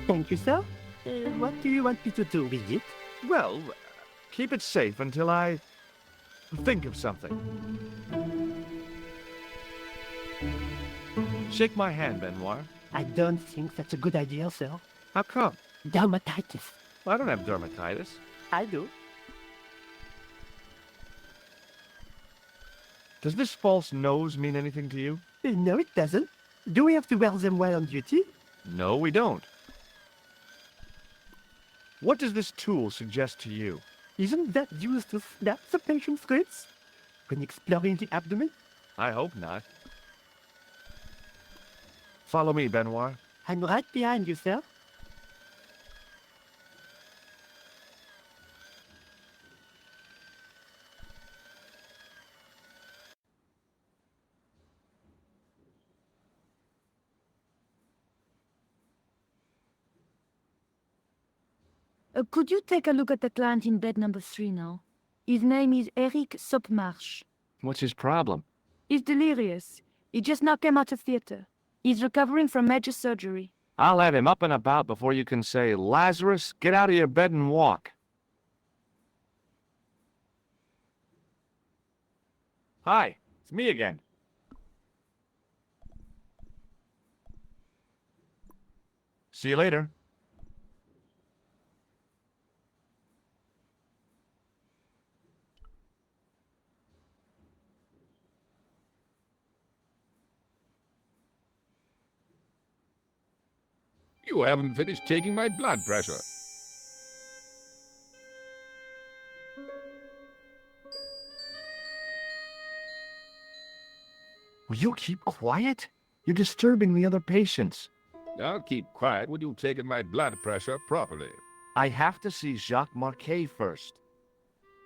Thank you, sir. What do you want me to do with it? Well, keep it safe until I think of something. Shake my hand, Benoit. I don't think that's a good idea, sir. How come? Dermatitis. I don't have dermatitis. I do. Does this false nose mean anything to you? No, it doesn't. Do we have to wear them while on duty? No, we don't. What does this tool suggest to you? Isn't that used to snap the patient's ribs when exploring the abdomen? I hope not. Follow me, Benoit. I'm right behind you, sir. Could you take a look at the client in bed number 3 now? His name is Eric Sopmarsh. What's his problem? He's delirious. He just now came out of theater. He's recovering from major surgery. I'll have him up and about before you can say, Lazarus, get out of your bed and walk. Hi, it's me again. See you later. You haven't finished taking my blood pressure. Will you keep quiet? You're disturbing the other patients. I'll keep quiet when you've taken my blood pressure properly. I have to see Jacques Marquet first.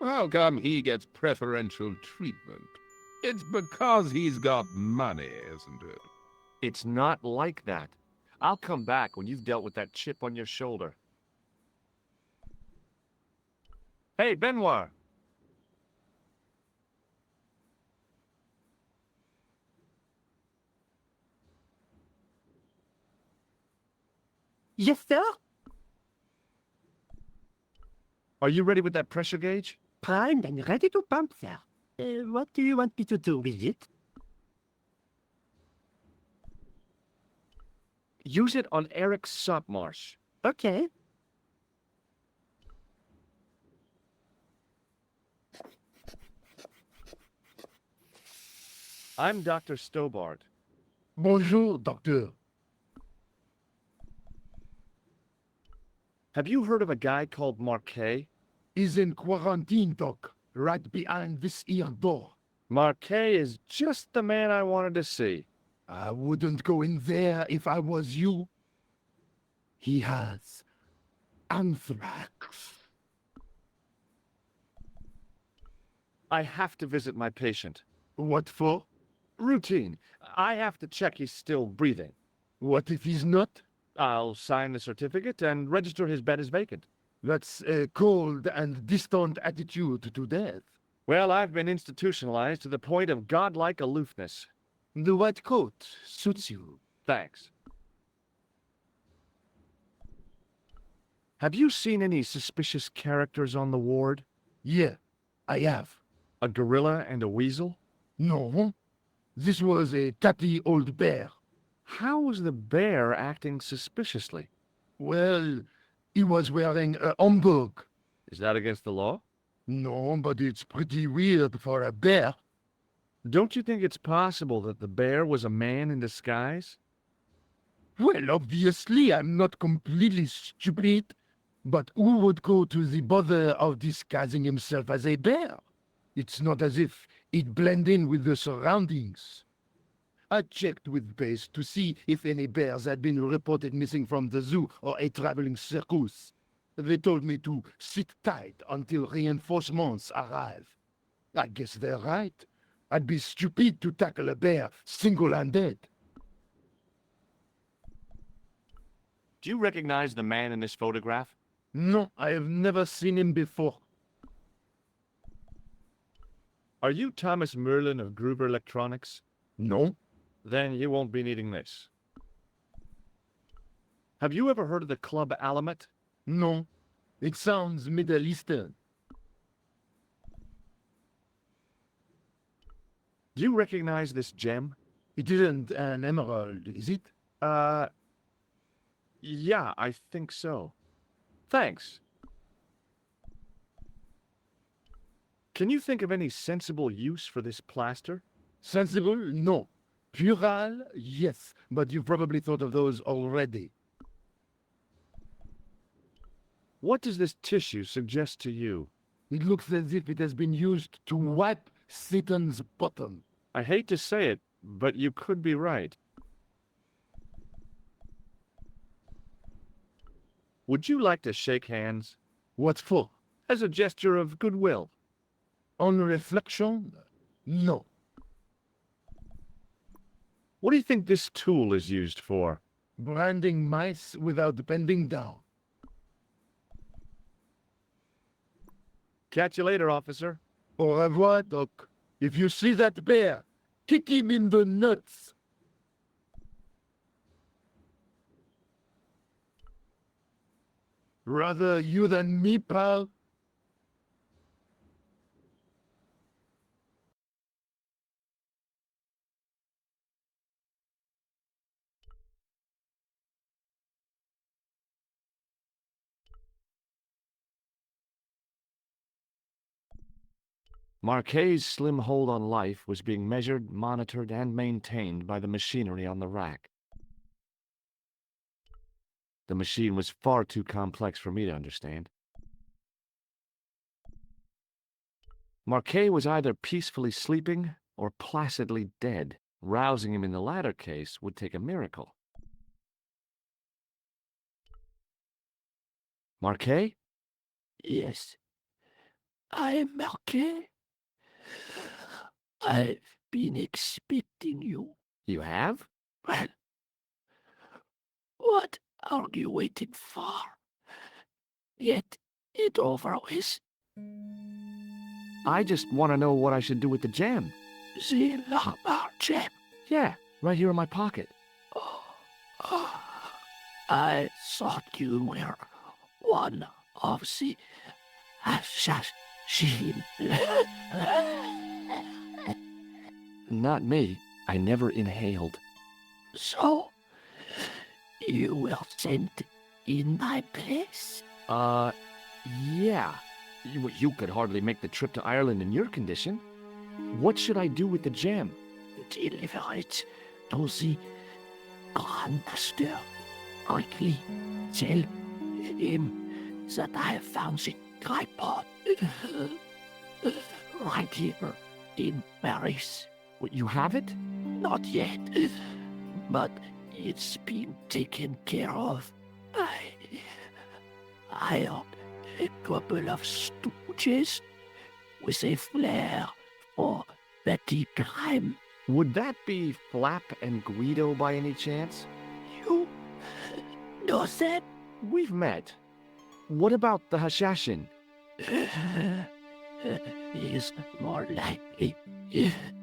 How come he gets preferential treatment? It's because he's got money, isn't it? It's not like that. I'll come back when you've dealt with that chip on your shoulder. Hey, Benoit! Yes, sir? Are you ready with that pressure gauge? Primed and ready to pump, sir. What do you want me to do with it? Use it on Eric Sopmarsh. Okay. I'm Dr. Stobart. Bonjour, doctor. Have you heard of a guy called Marquet? He's in quarantine, doc, right behind this here door. Marquet is just the man I wanted to see. I wouldn't go in there if I was you. He has anthrax. I have to visit my patient. What for? Routine. I have to check he's still breathing. What if he's not? I'll sign the certificate and register his bed as vacant. That's a cold and distant attitude to death. Well, I've been institutionalized to the point of godlike aloofness. The white coat suits you. Thanks. Have you seen any suspicious characters on the ward? Yeah, I have. A gorilla and a weasel? No, this was a tatty old bear. How was the bear acting suspiciously? Well, he was wearing a homburg. Is that against the law? No, but it's pretty weird for a bear. Don't you think it's possible that the bear was a man in disguise? Well, obviously, I'm not completely stupid. But who would go to the bother of disguising himself as a bear? It's not as if he'd blend in with the surroundings. I checked with base to see if any bears had been reported missing from the zoo or a traveling circus. They told me to sit tight until reinforcements arrive. I guess they're right. I'd be stupid to tackle a bear single-handed. Do you recognize the man in this photograph? No, I have never seen him before. Are you Thomas Merlin of Gruber Electronics? No. Then you won't be needing this. Have you ever heard of the Club Alamet? No. It sounds Middle Eastern. Do you recognize this gem? It isn't an emerald, is it? Yeah, I think so. Thanks. Can you think of any sensible use for this plaster? Sensible? No. Puerile? Yes, but you've probably thought of those already. What does this tissue suggest to you? It looks as if it has been used to wipe Satan's bottom. I hate to say it, but you could be right. Would you like to shake hands? What for? As a gesture of goodwill. On reflection? No. What do you think this tool is used for? Branding mice without bending down. Catch you later, officer. Au revoir, Doc. If you see that bear, kick him in the nuts. Rather you than me, pal. Marquet's slim hold on life was being measured, monitored, and maintained by the machinery on the rack. The machine was far too complex for me to understand. Marquet was either peacefully sleeping or placidly dead. Rousing him in the latter case would take a miracle. Marquet? Yes, I am Marquet. I've been expecting you. You have? Well, what are you waiting for? Get it over with. I just want to know what I should do with the gem. The Lamar gem. Yeah, right here in my pocket. I thought you were one of the assassins. Not me. I never inhaled. So, you were sent in my place? Yeah. You could hardly make the trip to Ireland in your condition. What should I do with the gem? Deliver it to the Grandmaster. Quickly tell him that I have found the tripod right here in Paris. What, you have it? Not yet, but it's been taken care of. I hired a couple of stooges with a flair for petty crime. Would that be Flap and Guido by any chance? You know that? We've met. What about the Hashashin? He's more likely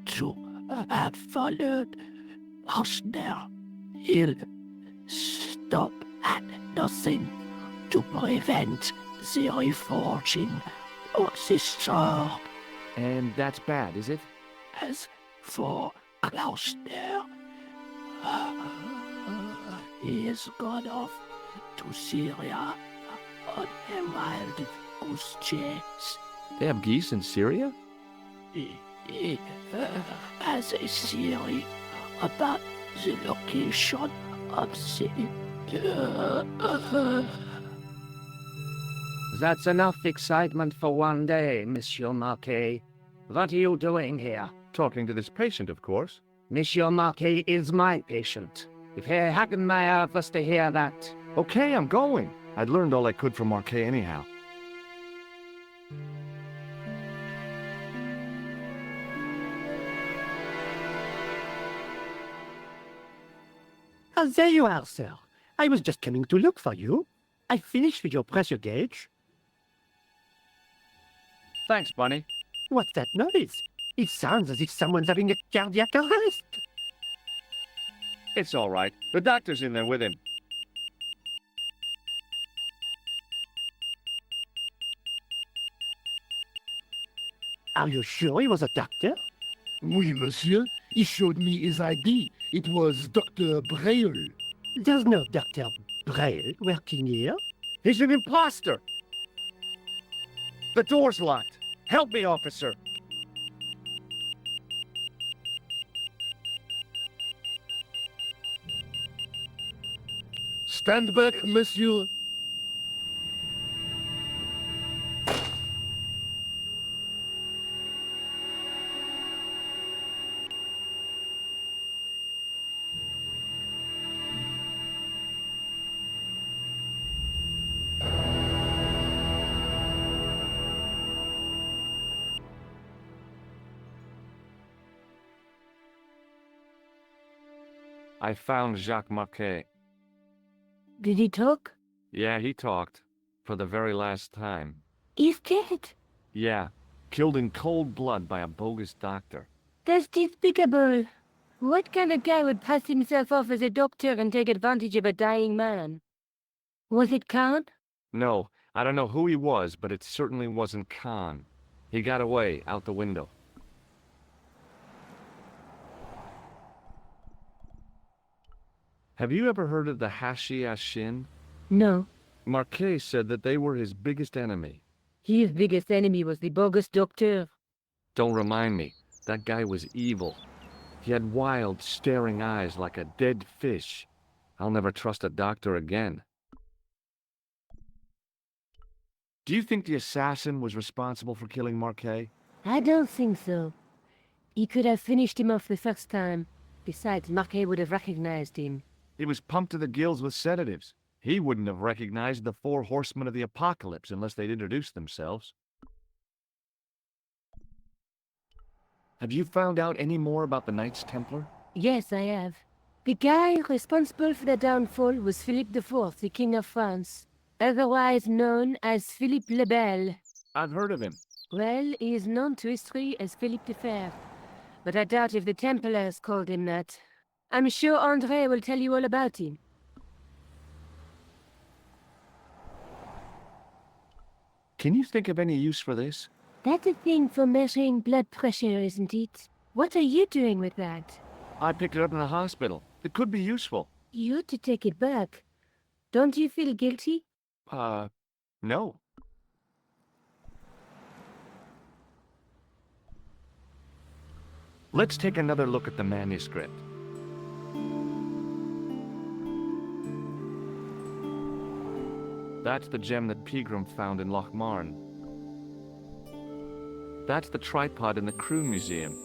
to have followed us there. He'll stop at nothing to prevent the reforging of this sword. And that's bad, is it? As for Gloucester, he has gone off to Syria on a wild goose chase. They have geese in Syria? He has a theory about the location of the... That's enough excitement for one day, Monsieur Marquet. What are you doing here? Talking to this patient, of course. Monsieur Marquet is my patient. If Herr Hagenmeier was to hear that... Okay, I'm going. I'd learned all I could from Marquet anyhow. There you are, sir. I was just coming to look for you. I finished with your pressure gauge. Thanks, Bunny. What's that noise? It sounds as if someone's having a cardiac arrest. It's all right. The doctor's in there with him. Are you sure he was a doctor? Oui, monsieur. He showed me his ID. It was Dr. Braille. There's no Dr. Braille working here. He's an imposter! The door's locked. Help me, officer. Stand back, monsieur. I found Jacques Marquet. Did he talk? Yeah, he talked. For the very last time. He's dead. Yeah. Killed in cold blood by a bogus doctor. That's despicable. What kind of guy would pass himself off as a doctor and take advantage of a dying man? Was it Khan? No, I don't know who he was, but it certainly wasn't Khan. He got away, out the window. Have you ever heard of the Hashiashin? No. Marquet said that they were his biggest enemy. His biggest enemy was the bogus doctor. Don't remind me. That guy was evil. He had wild, staring eyes like a dead fish. I'll never trust a doctor again. Do you think the assassin was responsible for killing Marquet? I don't think so. He could have finished him off the first time. Besides, Marquet would have recognized him. He was pumped to the gills with sedatives. He wouldn't have recognized the 4 horsemen of the apocalypse unless they'd introduced themselves. Have you found out any more about the Knights Templar? Yes, I have. The guy responsible for their downfall was Philip IV, the King of France, otherwise known as Philippe le Bel. I've heard of him. Well, he is known to history as Philippe the Fair, but I doubt if the Templars called him that. I'm sure André will tell you all about him. Can you think of any use for this? That's a thing for measuring blood pressure, isn't it? What are you doing with that? I picked it up in the hospital. It could be useful. You ought to take it back. Don't you feel guilty? No. Let's take another look at the manuscript. That's the gem that Pegram found in Lochmarn. That's the tripod in the Crew Museum.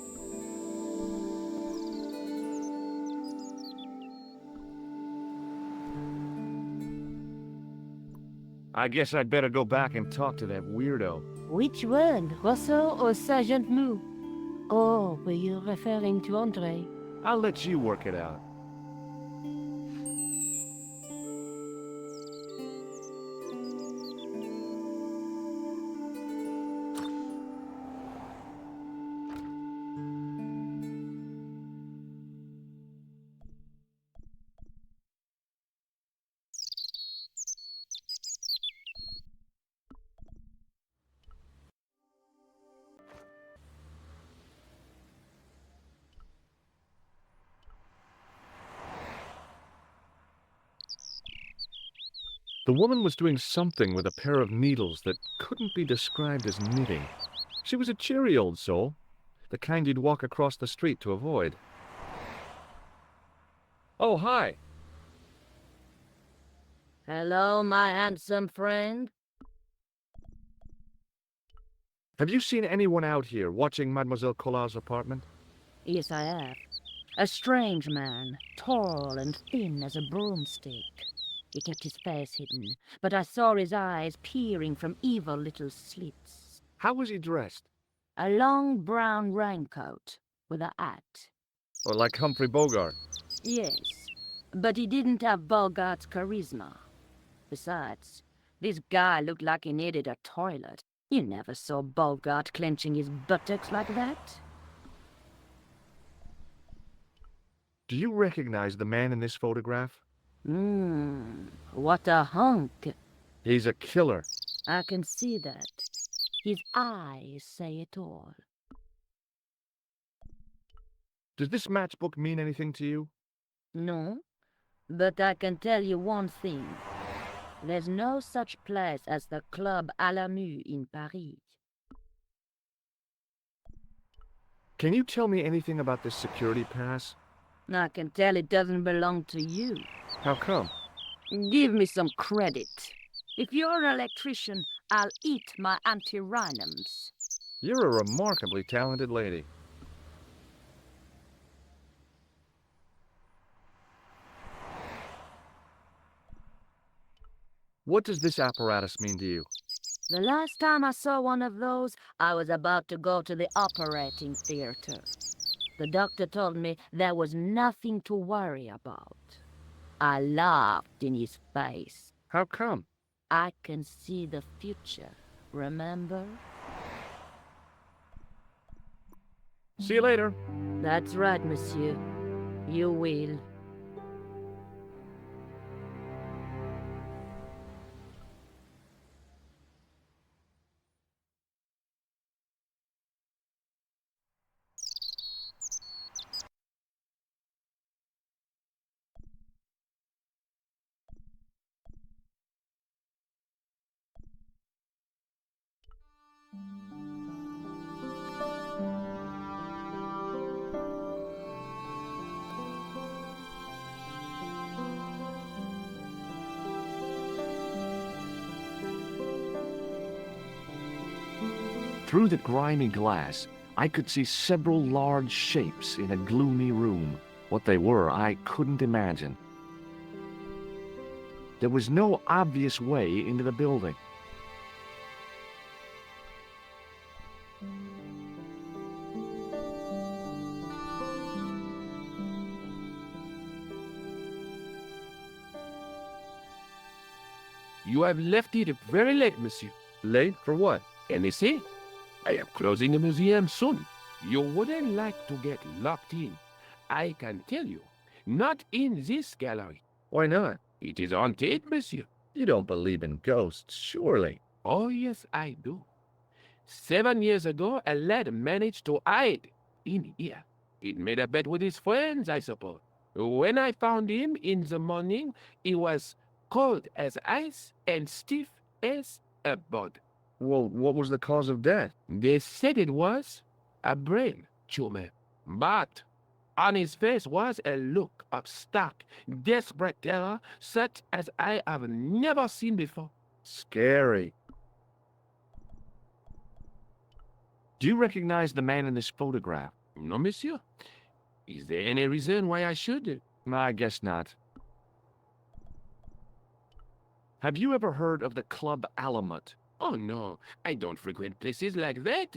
I guess I'd better go back and talk to that weirdo. Which one, Rousseau or Sergeant Mou? Or were you referring to André? I'll let you work it out. The woman was doing something with a pair of needles that couldn't be described as knitting. She was a cheery old soul, the kind you'd walk across the street to avoid. Oh, hi. Hello, my handsome friend. Have you seen anyone out here watching Mademoiselle Collard's apartment? Yes, I have. A strange man, tall and thin as a broomstick. He kept his face hidden, but I saw his eyes peering from evil little slits. How was he dressed? A long brown raincoat with a hat. Or like Humphrey Bogart? Yes, but he didn't have Bogart's charisma. Besides, this guy looked like he needed a toilet. You never saw Bogart clenching his buttocks like that. Do you recognize the man in this photograph? What a hunk. He's a killer. I can see that. His eyes say it all. Does this matchbook mean anything to you? No, but I can tell you one thing. There's no such place as the Club à la Mue in Paris. Can you tell me anything about this security pass? I can tell it doesn't belong to you. How come? Give me some credit. If you're an electrician, I'll eat my antirhinums. You're a remarkably talented lady. What does this apparatus mean to you? The last time I saw one of those, I was about to go to the operating theater. The doctor told me there was nothing to worry about. I laughed in his face. How come? I can see the future, remember? See you later. That's right, monsieur. You will. Through the grimy glass, I could see several large shapes in a gloomy room. What they were, I couldn't imagine. There was no obvious way into the building. You have left it very late, monsieur. Late for what? NSA? I am closing the museum soon. You wouldn't like to get locked in. I can tell you. Not in this gallery. Why not? It is haunted, monsieur. You don't believe in ghosts, surely. Oh, yes, I do. 7 years ago, a lad managed to hide in here. He'd made a bet with his friends, I suppose. When I found him in the morning, he was cold as ice and stiff as a board. Well, what was the cause of death? They said it was a brain tumor. But on his face was a look of stark, desperate terror, such as I have never seen before. Scary. Do you recognize the man in this photograph? No, monsieur. Is there any reason why I should? I guess not. Have you ever heard of the Club Alamut? Oh, no. I don't frequent places like that.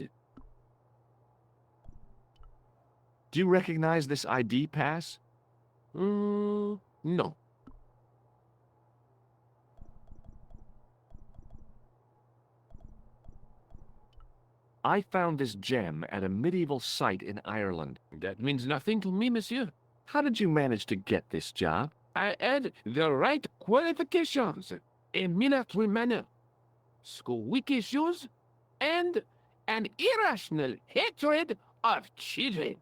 Do you recognize this ID pass? No. I found this gem at a medieval site in Ireland. That means nothing to me, monsieur. How did you manage to get this job? I had the right qualifications. A military manner, squeaky shoes, and an irrational hatred of children.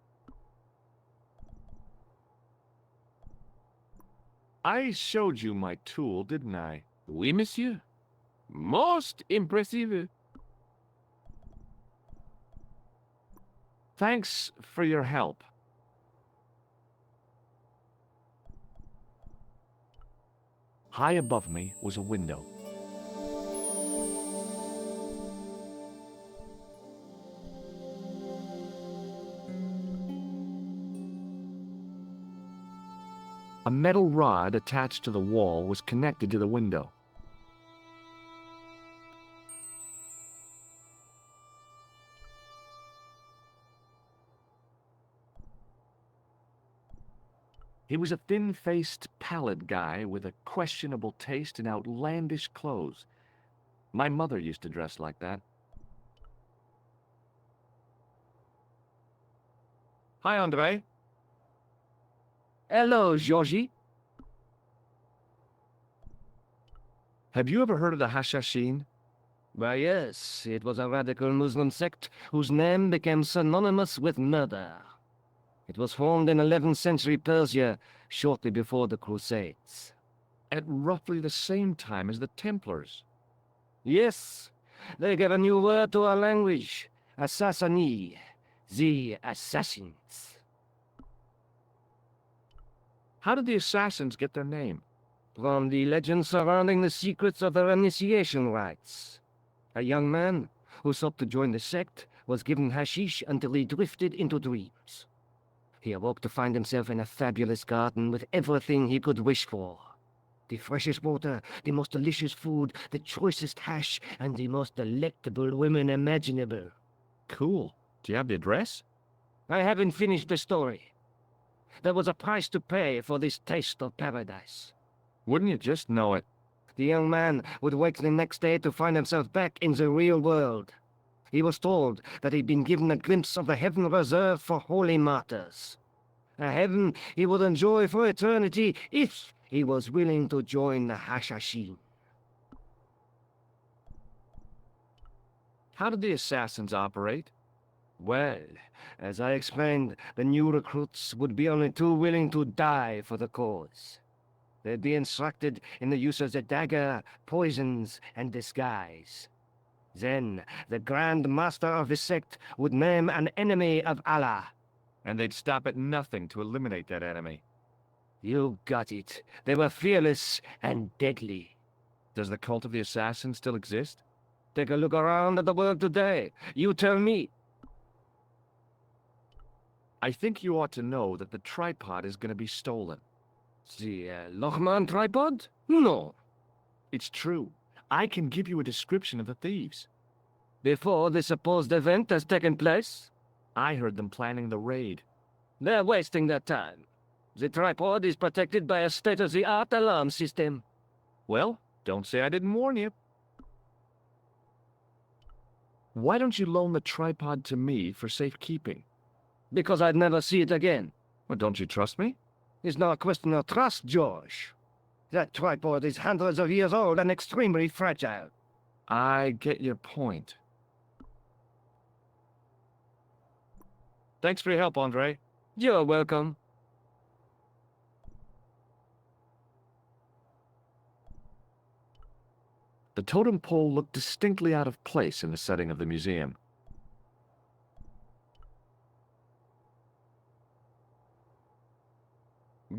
I showed you my tool, didn't I? Oui, monsieur. Most impressive. Thanks for your help. High above me was a window. A metal rod attached to the wall was connected to the window. He was a thin-faced, pallid guy with a questionable taste in outlandish clothes. My mother used to dress like that. Hi, Andre. Hello, Georgie. Have you ever heard of the Hashashin? Why, yes, it was a radical Muslim sect whose name became synonymous with murder. It was formed in 11th century Persia, shortly before the Crusades. At roughly the same time as the Templars. Yes, they gave a new word to our language, Assassini, the assassins. How did the assassins get their name? From the legend surrounding the secrets of their initiation rites. A young man who sought to join the sect was given hashish until he drifted into dreams. He awoke to find himself in a fabulous garden with everything he could wish for. The freshest water, the most delicious food, the choicest hash, and the most delectable women imaginable. Cool. Do you have the address? I haven't finished the story. There was a price to pay for this taste of paradise. Wouldn't you just know it? The young man would wake the next day to find himself back in the real world. He was told that he'd been given a glimpse of the heaven reserved for holy martyrs. A heaven he would enjoy for eternity if he was willing to join the Hashashin. How did the assassins operate? Well, as I explained, the new recruits would be only too willing to die for the cause. They'd be instructed in the use of the dagger, poisons, and disguise. Then, the Grand Master of the sect would name an enemy of Allah. And they'd stop at nothing to eliminate that enemy. You got it. They were fearless and deadly. Does the cult of the assassins still exist? Take a look around at the world today. You tell me. I think you ought to know that the tripod is going to be stolen. The Lochman tripod? No. It's true. I can give you a description of the thieves. Before the supposed event has taken place? I heard them planning the raid. They're wasting their time. The tripod is protected by a state-of-the-art alarm system. Well, don't say I didn't warn you. Why don't you loan the tripod to me for safekeeping? Because I'd never see it again. Well, don't you trust me? It's not a question of trust, George. That tripod is hundreds of years old and extremely fragile. I get your point. Thanks for your help, Andre. You're welcome. The totem pole looked distinctly out of place in the setting of the museum.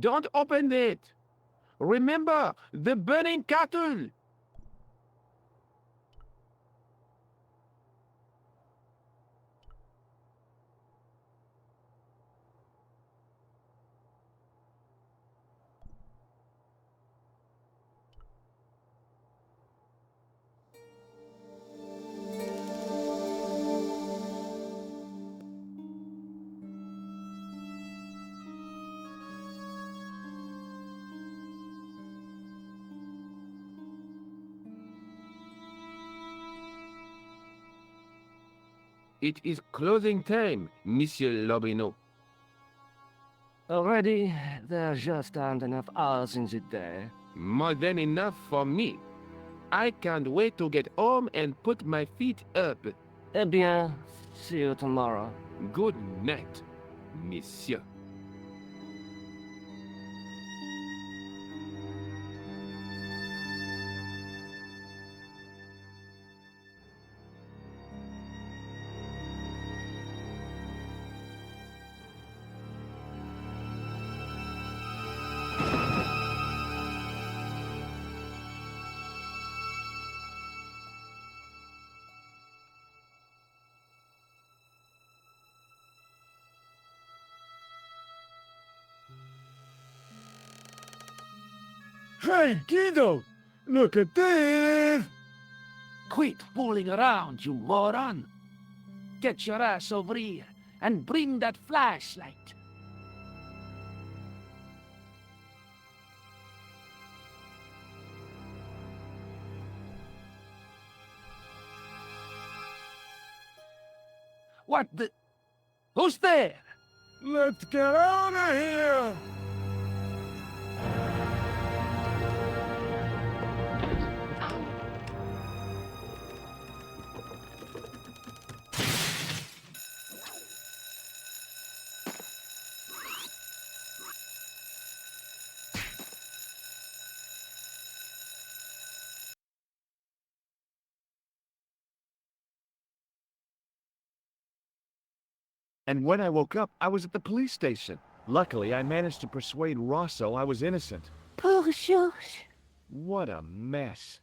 Don't open it! Remember, the burning cattle! It is closing time, Monsieur Lobineau. Already, there just aren't enough hours in the day. More than enough for me. I can't wait to get home and put my feet up. Eh bien, see you tomorrow. Good night, Monsieur. Hey, Guido! Look at this! Quit fooling around, you moron! Get your ass over here and bring that flashlight. What the... Who's there? Let's get out of here! And when I woke up, I was at the police station. Luckily, I managed to persuade Rosso I was innocent. Poor George. What a mess.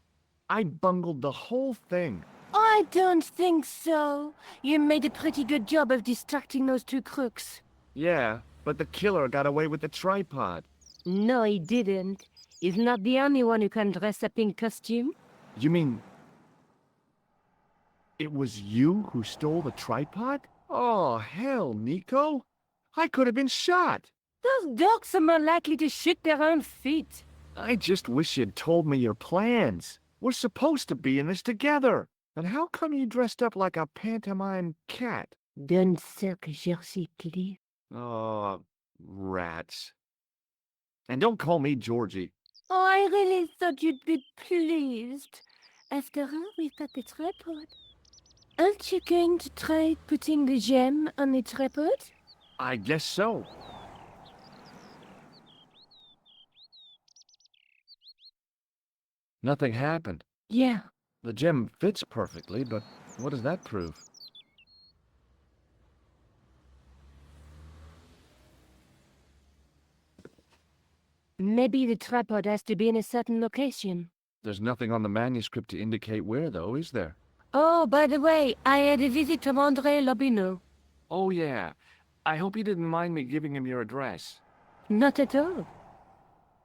I bungled the whole thing. I don't think so. You made a pretty good job of distracting those two crooks. Yeah, but the killer got away with the tripod. No, he didn't. He's not the only one who can dress up in costume. You mean... it was you who stole the tripod? Oh, hell, Nico. I could have been shot. Those dogs are more likely to shoot their own feet. I just wish you'd told me your plans. We're supposed to be in this together. And how come you dressed up like a pantomime cat? Don't suck, Jersey, please. Oh, rats. And don't call me Georgie. Oh, I really thought you'd be pleased. After all, we've got the tripod. Aren't you going to try putting the gem on the tripod? I guess so. Nothing happened. Yeah. The gem fits perfectly, but what does that prove? Maybe the tripod has to be in a certain location. There's nothing on the manuscript to indicate where, though, is there? Oh, by the way, I had a visit from Andre Lobineau. Oh, yeah. I hope you didn't mind me giving him your address. Not at all.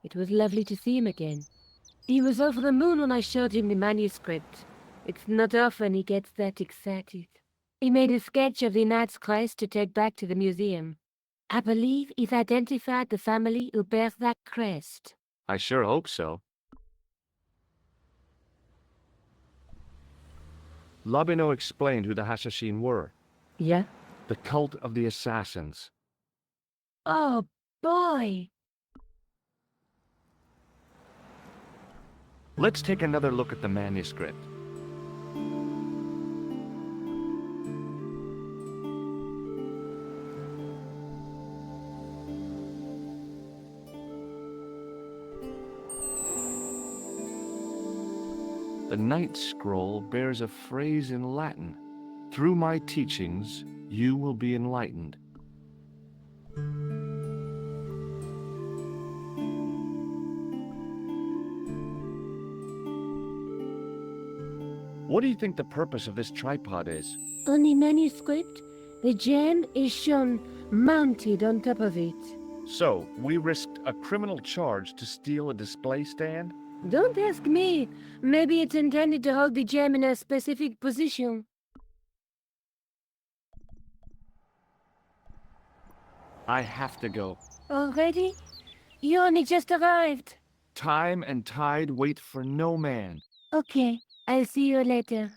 It was lovely to see him again. He was over the moon when I showed him the manuscript. It's not often he gets that excited. He made a sketch of the Knight's Christ to take back to the museum. I believe he's identified the family who bears that crest. I sure hope so. Labino explained who the Hashashin were. Yeah? The cult of the assassins. Oh, boy! Let's take another look at the manuscript. The Night Scroll bears a phrase in Latin. Through my teachings, you will be enlightened. What do you think the purpose of this tripod is? On the manuscript, the gem is shown mounted on top of it. So, we risked a criminal charge to steal a display stand? Don't ask me. Maybe it's intended to hold the gem in a specific position. I have to go. Already? You only just arrived. Time and tide wait for no man. Okay, I'll see you later.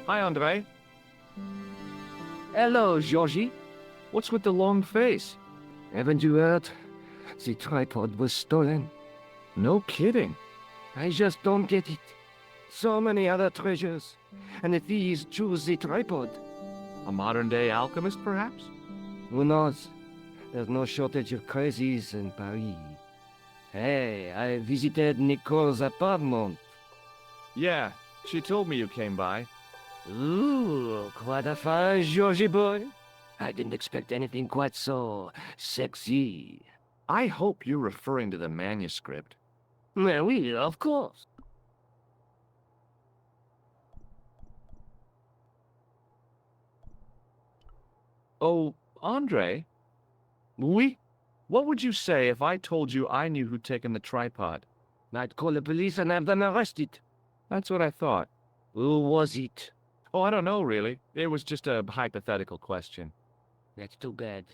Hi, Andre. Hello, Georgie. What's with the long face? Haven't you heard? The tripod was stolen. No kidding. I just don't get it. So many other treasures, and the thieves choose the tripod. A modern-day alchemist, perhaps? Who knows? There's no shortage of crazies in Paris. Hey, I visited Nicole's apartment. Yeah, she told me you came by. Ooh, quite a fine Georgie boy. I didn't expect anything quite so sexy. I hope you're referring to the manuscript. Well, oui, of course. Oh, Andre? Oui? What would you say if I told you I knew who'd taken the tripod? I'd call the police and have them arrested. That's what I thought. Who was it? Oh, I don't know, really. It was just a hypothetical question. That's too bad.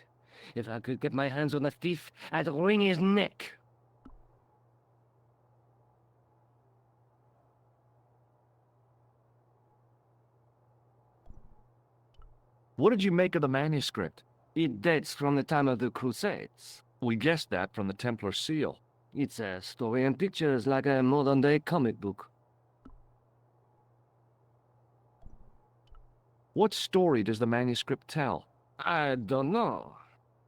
If I could get my hands on the thief, I'd wring his neck. What did you make of the manuscript? It dates from the time of the Crusades. We guessed that from the Templar seal. It's a story and pictures like a modern-day comic book. What story does the manuscript tell? I don't know.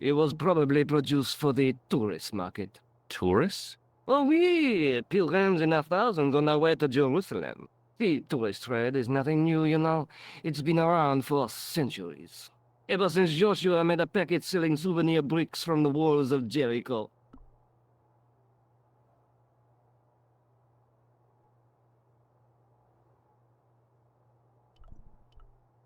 It was probably produced for the tourist market. Tourists? Oh, oui, pilgrims in their thousands on their way to Jerusalem. The tourist trade is nothing new, you know. It's been around for centuries. Ever since Joshua made a packet selling souvenir bricks from the walls of Jericho.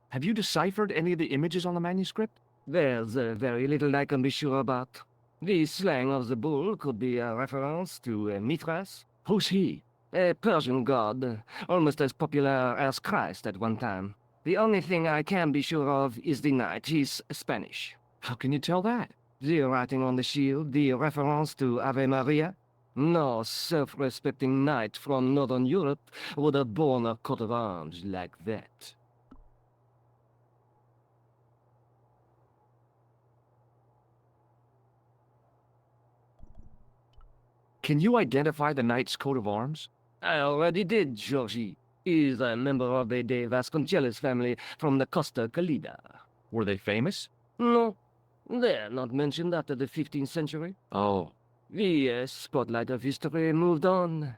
Have you deciphered any of the images on the manuscript? There's very little I can be sure about. The slang of the bull could be a reference to Mithras. Who's he? A Persian god, almost as popular as Christ at one time. The only thing I can be sure of is the knight. He's Spanish. How can you tell that? The writing on the shield, the reference to Ave Maria. No self-respecting knight from Northern Europe would have borne a coat of arms like that. Can you identify the knight's coat of arms? I already did, Georgie. He's a member of the De Vasconcelos family from the Costa Calida. Were they famous? No, they're not mentioned after the 15th century. Oh, The spotlight of history moved on.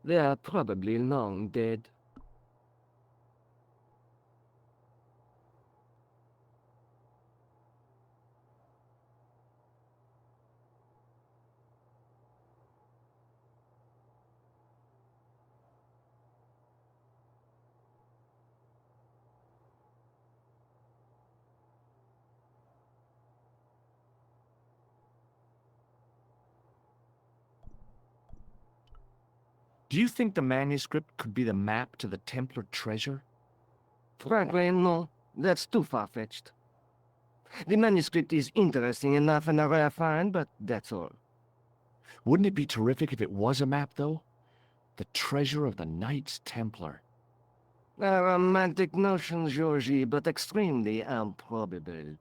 They are probably long dead. do you think the manuscript could be the map to the Templar treasure? Frankly, no. That's too far-fetched. The manuscript is interesting enough and a rare find, but that's all. Wouldn't it be terrific if it was a map, though? The treasure of the Knights Templar. A romantic notion, Georgie, but extremely improbable.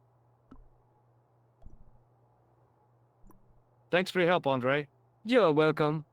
Thanks for your help, Andre. You're welcome.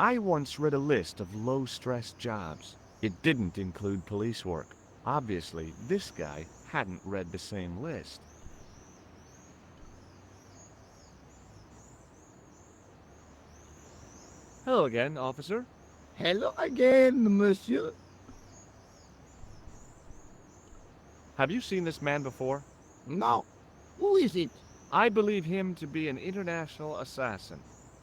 I once read a list of low-stress jobs. It didn't include police work. Obviously, this guy hadn't read the same list. Hello again, officer. Hello again, monsieur. Have you seen this man before? No. Who is it? I believe him to be an international assassin.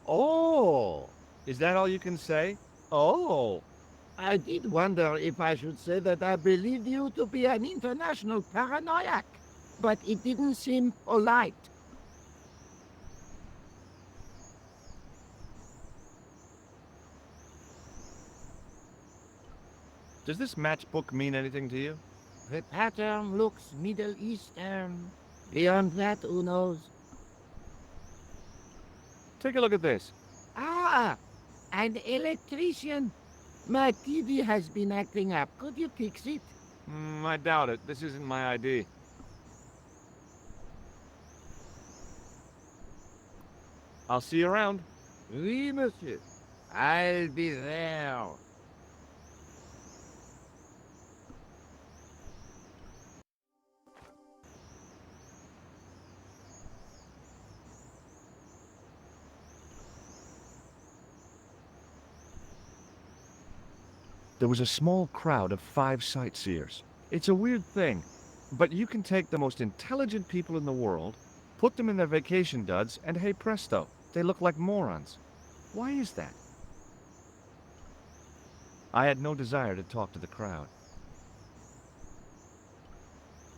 Oh! Is that all you can say? Oh! I did wonder if I should say that I believed you to be an international paranoiac, but it didn't seem polite. Does this matchbook mean anything to you? The pattern looks Middle Eastern. Beyond that, who knows? Take a look at this. Ah! An electrician! My TV has been acting up. Could you fix it? I doubt it. This isn't my ID. I'll see you around. Oui, monsieur. I'll be there. There was a small crowd of 5 sightseers. It's a weird thing, but you can take the most intelligent people in the world, put them in their vacation duds, and hey presto, they look like morons. Why is that? I had no desire to talk to the crowd.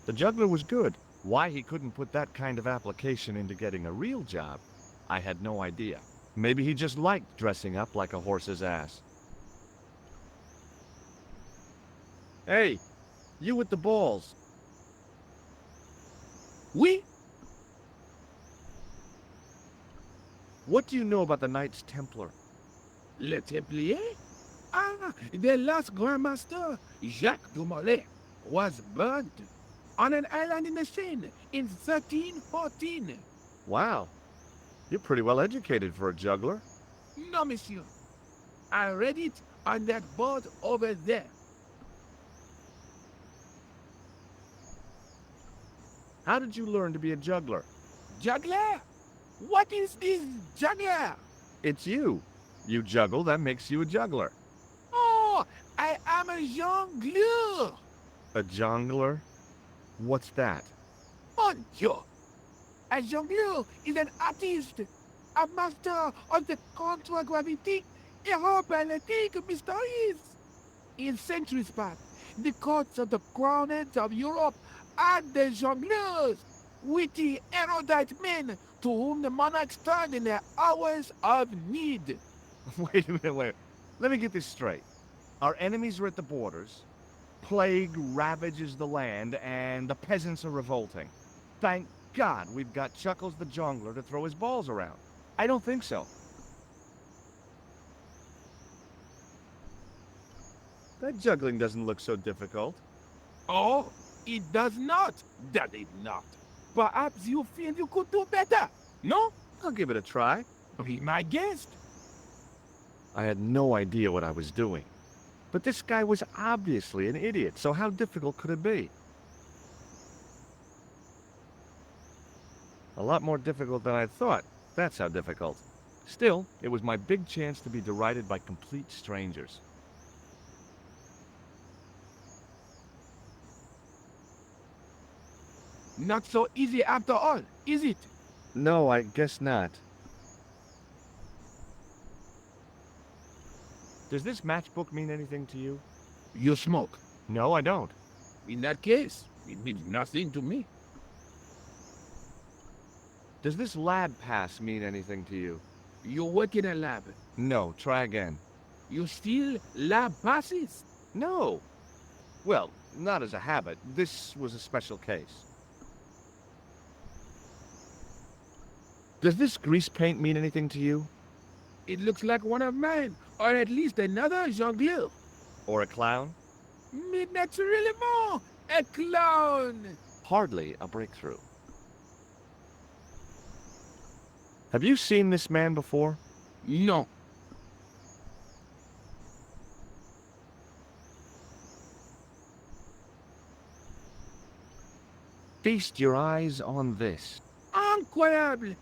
The juggler was good. Why he couldn't put that kind of application into getting a real job, I had no idea. Maybe he just liked dressing up like a horse's ass. Hey, you with the balls. Oui? What do you know about the Knights Templar? Le Templier? Ah, the last Grand Master, Jacques de Molay, was burnt on an island in the Seine in 1314. Wow, you're pretty well educated for a juggler. No, monsieur. I read it on that board over there. How did you learn to be a juggler? Juggler? What is this juggler? It's you. You juggle, that makes you a juggler. Oh, I am a jongleur. A jongler? What's that? Mon Dieu. A jongleur is an artist, a master of the contragravity aerobatic mysteries. In centuries past, the courts of the crowned of Europe had the jongleurs, witty, erudite men to whom the monarchs turned in their hours of need. Wait a minute, wait. Let me get this straight. Our enemies are at the borders, plague ravages the land, and the peasants are revolting. Thank God we've got Chuckles the Jongler to throw his balls around. I don't think so. That juggling doesn't look so difficult. Oh, it does not, does it not? Perhaps you feel you could do better, no? I'll give it a try. Be my guest. I had no idea what I was doing. But this guy was obviously an idiot, so how difficult could it be? A lot more difficult than I thought. That's how difficult. Still, it was my big chance to be derided by complete strangers. Not so easy after all, is it? No, I guess not. Does this matchbook mean anything to you? You smoke. No, I don't. In that case, it means nothing to me. Does this lab pass mean anything to you? You work in a lab. No, try again. You steal lab passes. No. Well, not as a habit. This was a special case. Does this grease paint mean anything to you? It looks like one of mine, or at least another jongleur. Or a clown? Mais naturellement, a clown. Hardly a breakthrough. Have you seen this man before? No. Feast your eyes on this. Incroyable.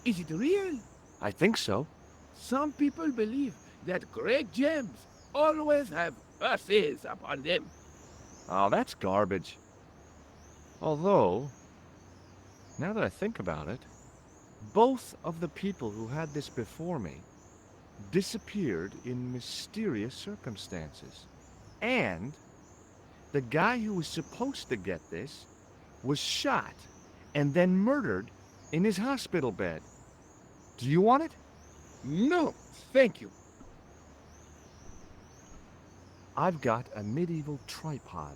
Is it real? I think so. Some people believe that great gems always have curses upon them. Oh, that's garbage. Although, now that I think about it, both of the people who had this before me disappeared in mysterious circumstances. And the guy who was supposed to get this was shot and then murdered in his hospital bed. Do you want it? No, thank you. I've got a medieval tripod.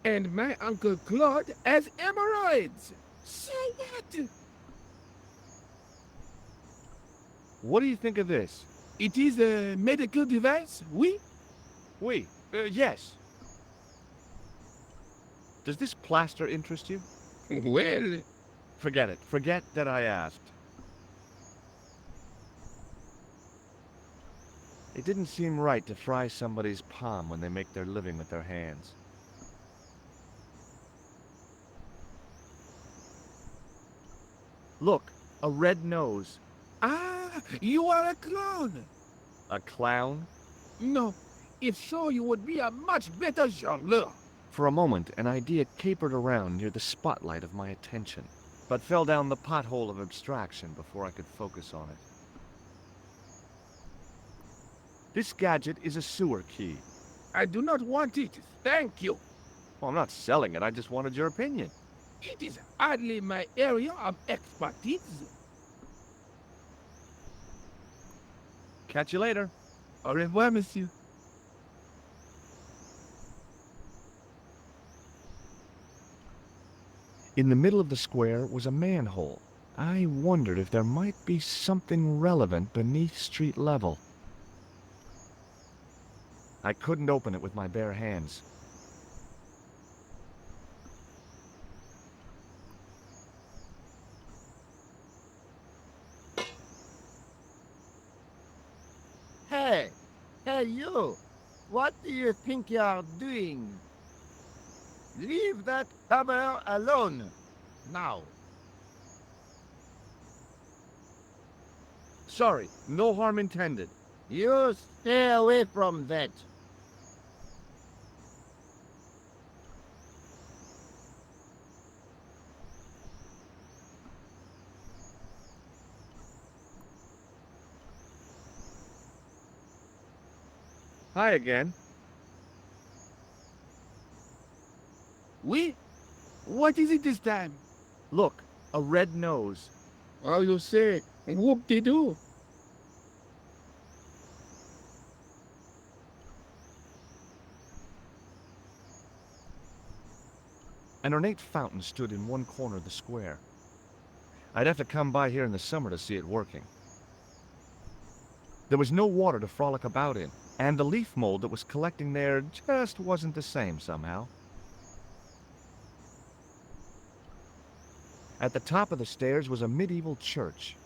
And my Uncle Claude has hemorrhoids. So what? What do you think of this? It is a medical device, oui? Oui, yes. Does this plaster interest you? Well, forget it. Forget that I asked. It didn't seem right to fry somebody's palm when they make their living with their hands. Look, a red nose. Ah, you are a clown. A clown? No, if so, you would be a much better jongleur. For a moment, an idea capered around near the spotlight of my attention, but fell down the pothole of abstraction before I could focus on it. This gadget is a sewer key. I do not want it, thank you. Well, I'm not selling it, I just wanted your opinion. It is hardly my area of expertise. Catch you later. Au revoir, monsieur. In the middle of the square was a manhole. I wondered if there might be something relevant beneath street level. I couldn't open it with my bare hands. Hey! Hey, you! What do you think you are doing? Leave that hammer alone! Now! Sorry, no harm intended. You stay away from that! Hi again. Oui? What is it this time? Look, a red nose. Oh, you say, whoop-de-doo. An ornate fountain stood in one corner of the square. I'd have to come by here in the summer to see it working. There was no water to frolic about in, and the leaf mold that was collecting there just wasn't the same somehow. At the top of the stairs was a medieval church.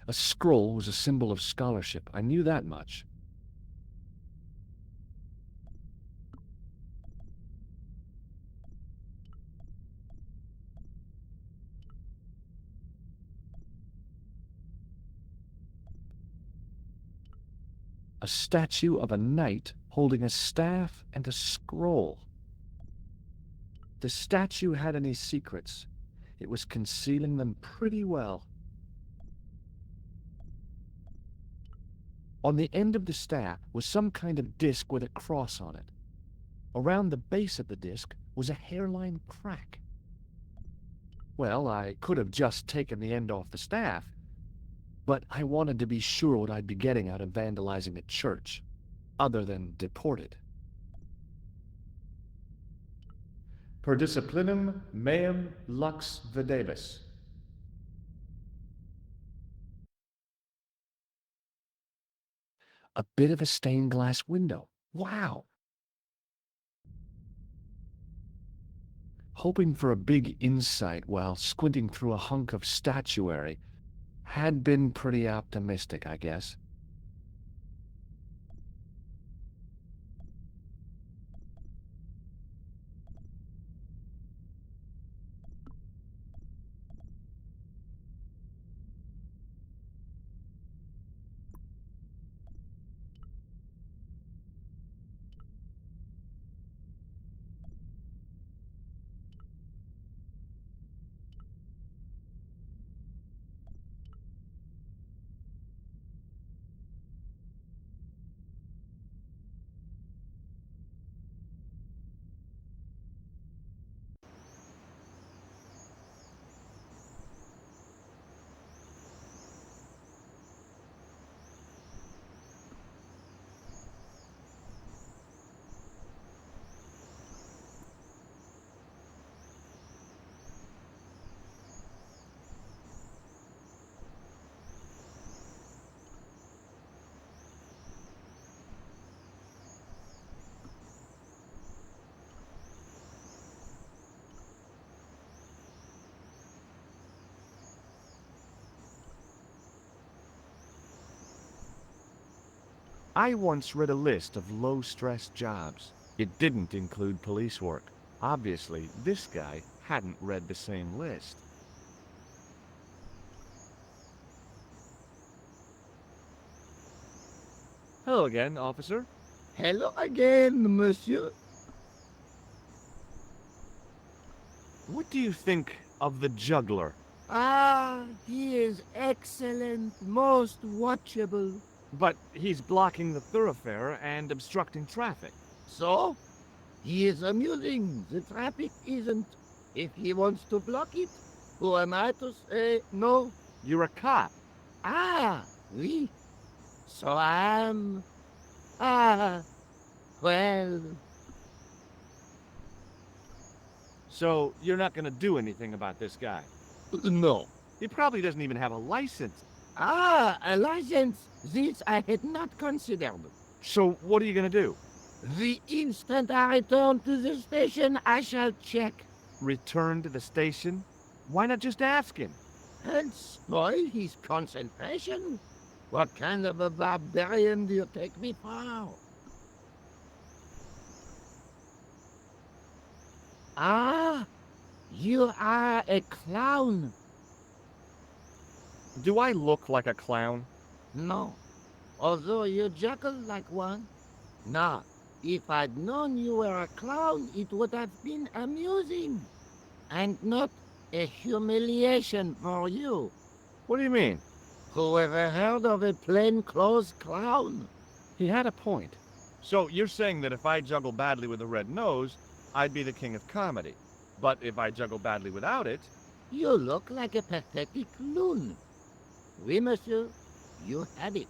A scroll was a symbol of scholarship. I knew that much. A statue of a knight holding a staff and a scroll. The statue had any secrets. It was concealing them pretty well. On the end of the staff was some kind of disc with a cross on it. Around the base of the disc was a hairline crack. Well, I could have just taken the end off the staff, but I wanted to be sure what I'd be getting out of vandalizing a church, other than deported. Per disciplinum meum lux videbis. A bit of a stained glass window. Wow! Hoping for a big insight while squinting through a hunk of statuary had been pretty optimistic, I guess. I once read a list of low-stress jobs. It didn't include police work. Obviously, this guy hadn't read the same list. Hello again, officer. Hello again, monsieur. What do you think of the juggler? Ah, he is excellent, most watchable. But he's blocking the thoroughfare and obstructing traffic. So, he is amusing. The traffic isn't. If he wants to block it, who am I to say no? You're a cop. Ah, oui. So I am. Ah, well. So you're not gonna do anything about this guy? No. He probably doesn't even have a license. Ah, a license. This I had not considered. So what are you gonna do? The instant I return to the station, I shall check. Return to the station? Why not just ask him? And spoil his concentration. What kind of a barbarian do you take me for? Ah, you are a clown. Do I look like a clown? No, although you juggle like one. Now, if I'd known you were a clown, it would have been amusing, and not a humiliation for you. What do you mean? Who ever heard of a plain-clothes clown? He had a point. So you're saying that if I juggle badly with a red nose, I'd be the king of comedy. But if I juggle badly without it, You look like a pathetic loon. Oui, monsieur, you have it.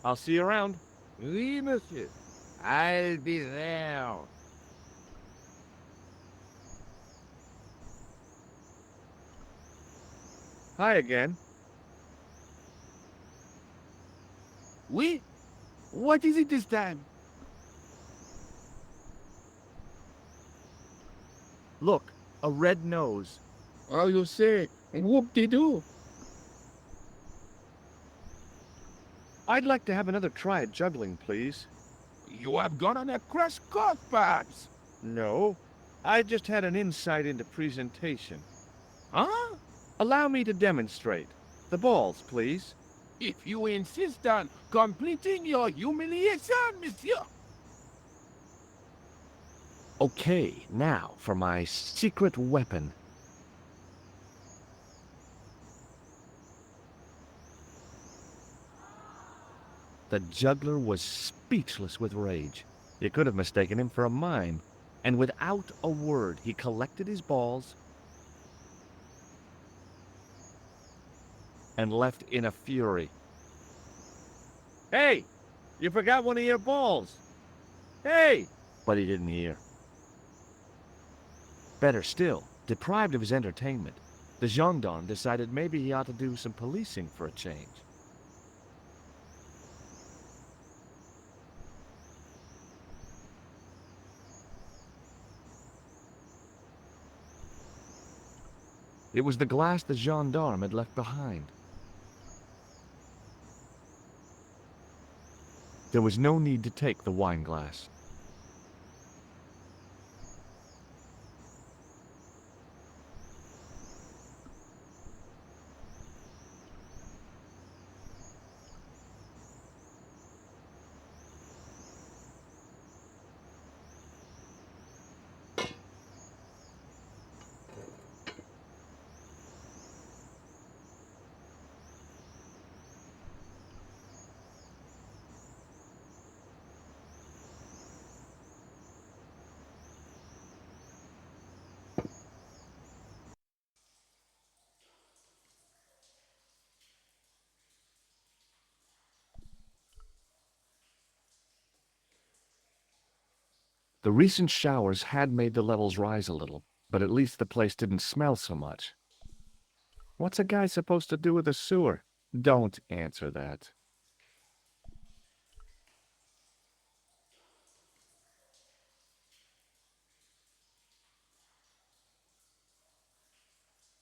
I'll see you around. Oui, monsieur, I'll be there. Hi again. Oui? What is it this time? Look, a red nose. Oh, you say, whoop-de-doo. I'd like to have another try at juggling, please. You have gone on a crash course, perhaps. No, I just had an insight into presentation. Huh? Allow me to demonstrate. The balls, please. If you insist on completing your humiliation, monsieur. Okay, now for my secret weapon. The juggler was speechless with rage. You could have mistaken him for a mime. And without a word, he collected his balls and left in a fury. Hey, you forgot one of your balls. Hey! But he didn't hear. Better still, deprived of his entertainment, the gendarme decided maybe he ought to do some policing for a change. It was the glass the gendarme had left behind. There was no need to take the wine glass. The recent showers had made the levels rise a little, but at least the place didn't smell so much. What's a guy supposed to do with a sewer? Don't answer that.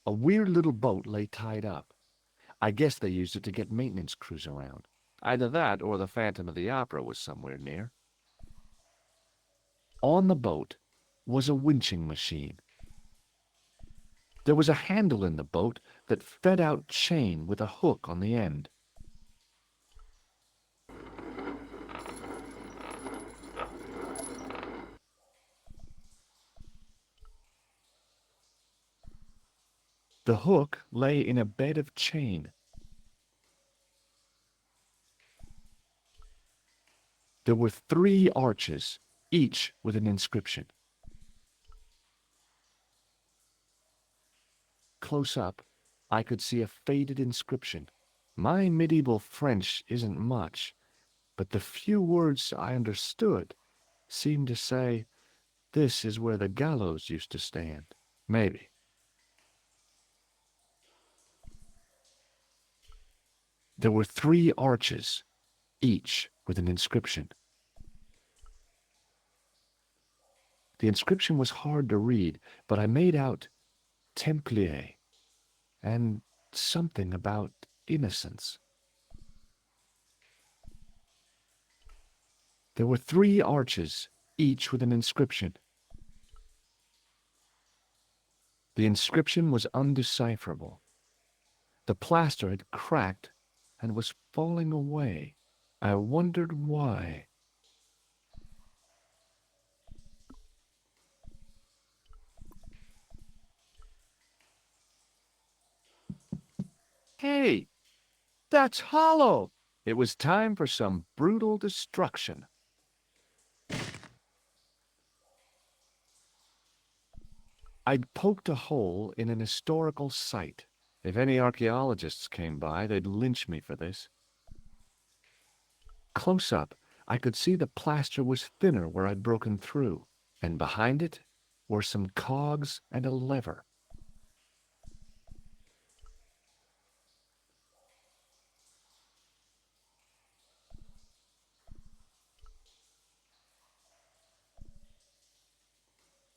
A weird little boat lay tied up. I guess they used it to get maintenance crews around. Either that or the Phantom of the Opera was somewhere near. On the boat was a winching machine. There was a handle in the boat that fed out chain with a hook on the end. The hook lay in a bed of chain. There were 3 arches, each with an inscription. Close up, I could see a faded inscription. My medieval French isn't much, but the few words I understood seemed to say, "This is where the gallows used to stand." Maybe. There were 3 arches, each with an inscription. The inscription was hard to read, but I made out Templier. and something about innocence. There were 3 arches, each with an inscription. The inscription was undecipherable. The plaster had cracked and was falling away. I wondered why. Hey, that's hollow! It was time for some brutal destruction. I'd poked a hole in an historical site. If any archaeologists came by, they'd lynch me for this. Close up, I could see the plaster was thinner where I'd broken through, and behind it were some cogs and a lever.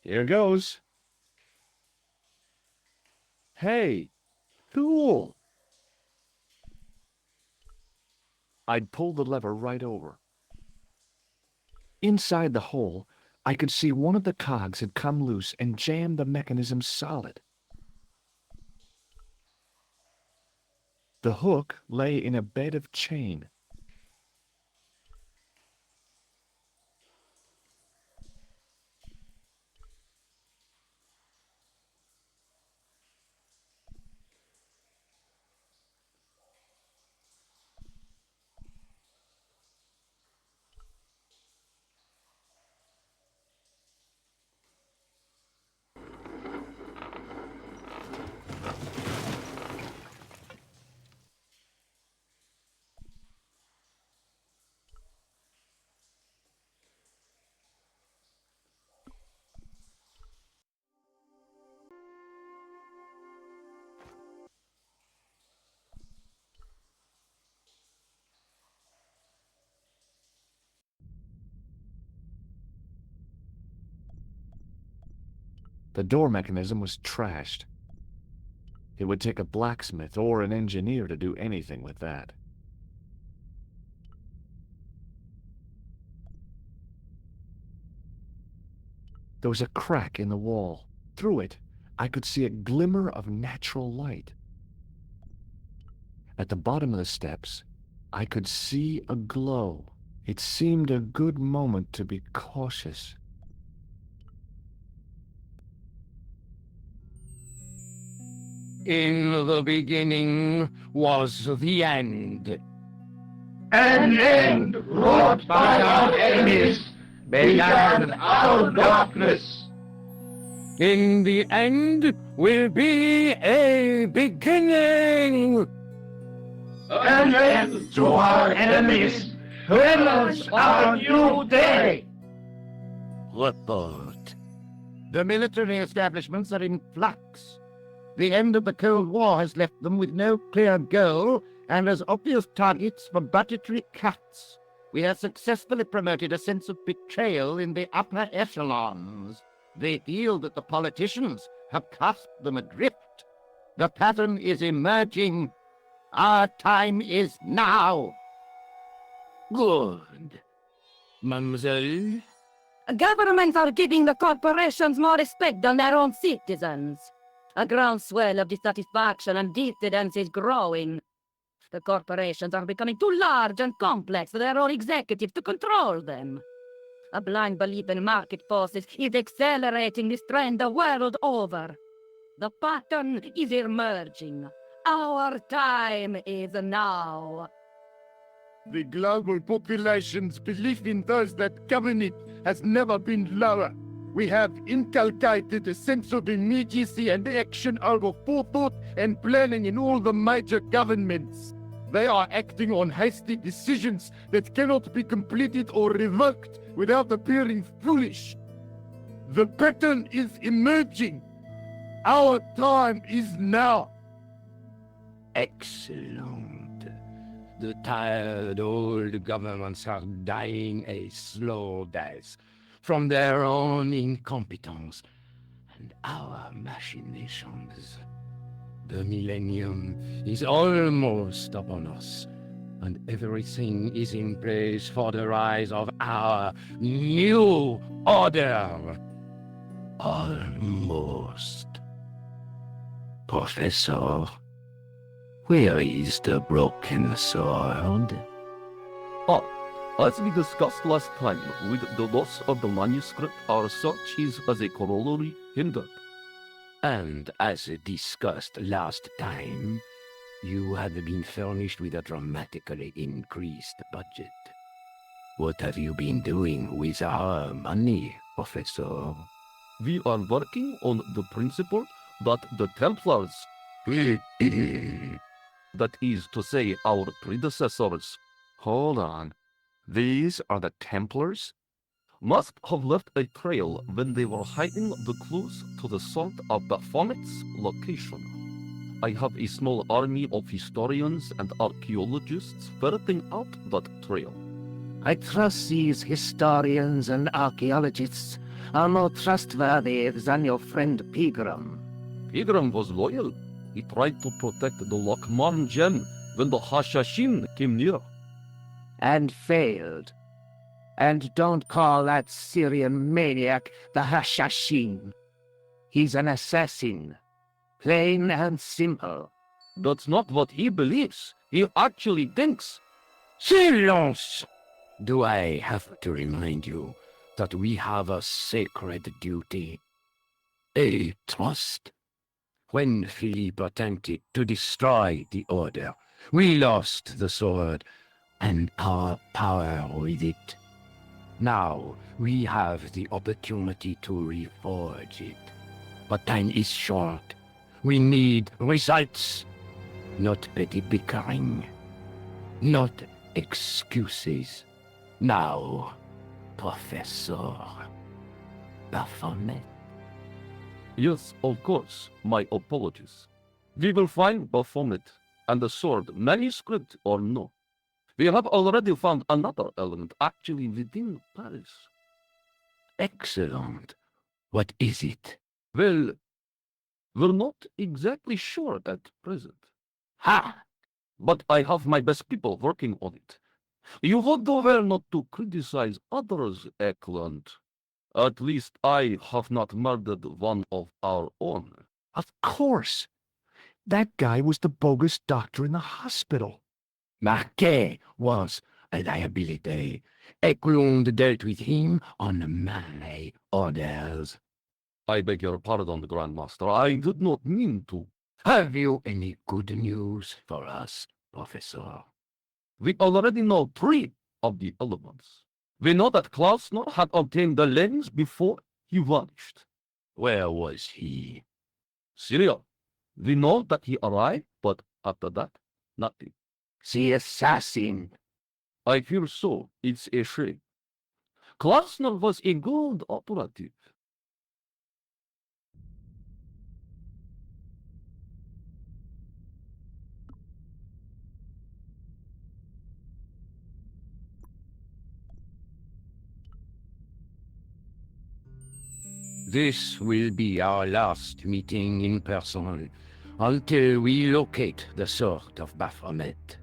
Here goes. Hey, cool! I'd pulled the lever right over. Inside the hole, I could see one of the cogs had come loose and jammed the mechanism solid. The hook lay in a bed of chain. The door mechanism was trashed. It would take a blacksmith or an engineer to do anything with that. There was a crack in the wall. Through it, I could see a glimmer of natural light. At the bottom of the steps, I could see a glow. It seemed a good moment to be cautious. In the beginning was the end. An end wrought by our enemies began our darkness. In the end will be a beginning. An end to our enemies heralds our new day. Report. The military establishments are in flux. The end of the Cold War has left them with no clear goal and as obvious targets for budgetary cuts. We have successfully promoted a sense of betrayal in the upper echelons. They feel that the politicians have cast them adrift. The pattern is emerging. Our time is now. Good. Mademoiselle? Governments are giving the corporations more respect than their own citizens. A groundswell of dissatisfaction and dissidence is growing. The corporations are becoming too large and complex for their own executives to control them. A blind belief in market forces is accelerating this trend the world over. The pattern is emerging. Our time is now. The global population's belief in those that govern it has never been lower. We have inculcated a sense of immediacy and action over forethought and planning in all the major governments. They are acting on hasty decisions that cannot be completed or revoked without appearing foolish. The pattern is emerging. Our time is now. Excellent. The tired old governments are dying a slow death from their own incompetence and our machinations. The millennium is almost upon us, and everything is in place for the rise of our new order. Almost. Professor, where is the broken sword? Ah, as we discussed last time, with the loss of the manuscript, our search is as a corollary hindered. And as discussed last time, you have been furnished with a dramatically increased budget. What have you been doing with our money, Professor? We are working on the principle that the Templars, that is to say, our predecessors, Hold on. These are the Templars? must have left a trail when they were hiding the clues to the sort of Baphomet's location. I have a small army of historians and archaeologists ferreting out that trail. I trust these historians and archaeologists are more trustworthy than your friend Pegram. Pegram was loyal. He tried to protect the Lokman gem when the Hashashin came near. And failed. And don't call that Syrian maniac the Hashashin. He's an assassin. Plain and simple. That's not what he believes. He actually thinks. Silence! Do I have to remind you that we have a sacred duty? A trust? When Philippe attempted to destroy the Order, we lost the sword and our power with it. Now we have the opportunity to reforge it. But time is short. We need results, not petty bickering, not excuses. Now, Professor Baphomet. Yes, of course. My apologies. We will find Baphomet and the sword, manuscript or no. We have already found another element actually within Paris. Excellent. What is it? Well, we're not exactly sure at present. Ha! But I have my best people working on it. You would do well not to criticize others, Eklund. At least I have not murdered one of our own. Of course. That guy was the bogus doctor in the hospital. Marquet was a liability. Eklund dealt with him on my orders. I beg your pardon, Grandmaster. I did not mean to. Have you any good news for us, Professor? We already know 3 of the elements. We know that Klausner had obtained the lens before he vanished. Where was he? Syria. We know that he arrived, but after that, nothing. The assassin. I fear so. It's a shame. Klausner was a good operative. This will be our last meeting in person until we locate the sword of Baphomet.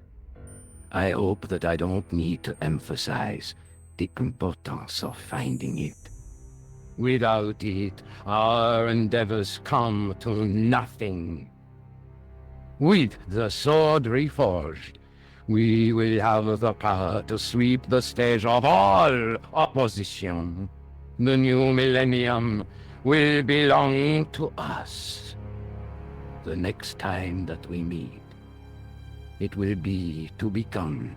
I hope that I don't need to emphasize the importance of finding it. Without it, our endeavors come to nothing. With the sword reforged, we will have the power to sweep the stage of all opposition. The new millennium will belong to us. The next time that we meet, it will be to become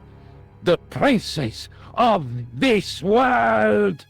the princes of this world.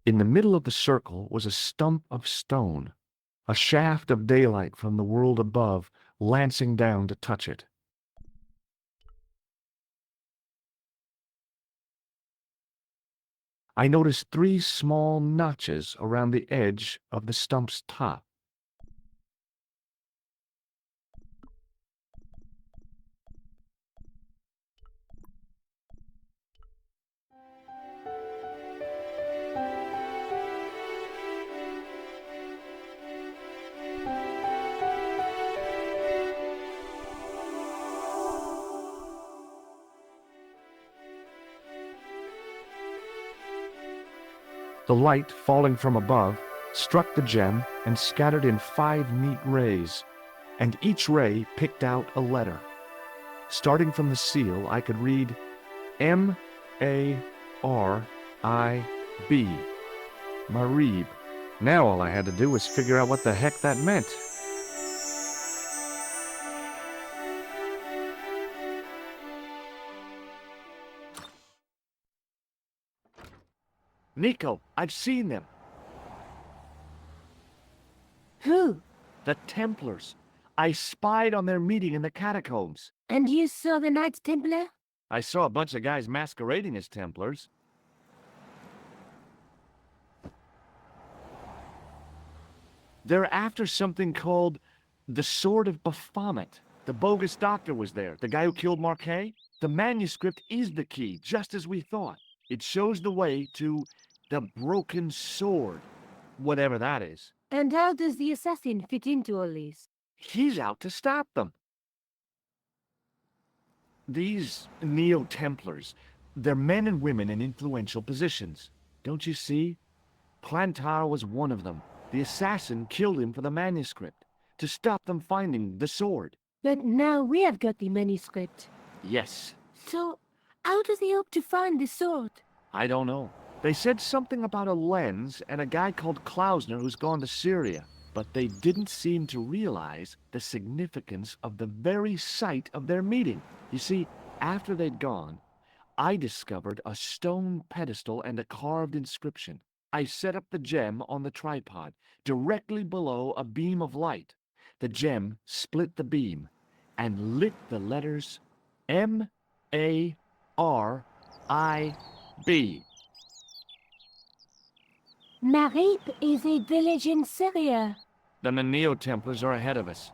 In the middle of the circle was a stump of stone, a shaft of daylight from the world above lancing down to touch it. I noticed 3 small notches around the edge of the stump's top. The light, falling from above, struck the gem and scattered in 5 neat rays, and each ray picked out a letter. Starting from the seal, I could read M-A-R-I-B, Marib. Now all I had to do was figure out what the heck that meant. Nico, I've seen them. Who? The Templars. I spied on their meeting in the catacombs. And you saw the Knights Templar? I saw a bunch of guys masquerading as Templars. They're after something called the Sword of Baphomet. The bogus doctor was there, the guy who killed Marquet. The manuscript is the key, just as we thought. It shows the way to the broken sword, whatever that is. And how does the assassin fit into all this? He's out to stop them. These Neo-Templars, they're men and women in influential positions. Don't you see? Plantar was one of them. The assassin killed him for the manuscript, to stop them finding the sword. But now we have got the manuscript. Yes. So, how does he hope to find the sword? I don't know. They said something about a lens and a guy called Klausner who's gone to Syria, but they didn't seem to realize the significance of the very site of their meeting. You see, after they'd gone, I discovered a stone pedestal and a carved inscription. I set up the gem on the tripod, directly below a beam of light. The gem split the beam and lit the letters M-A-R-I-B. Marib is a village in Syria. Then the Neo-Templars are ahead of us.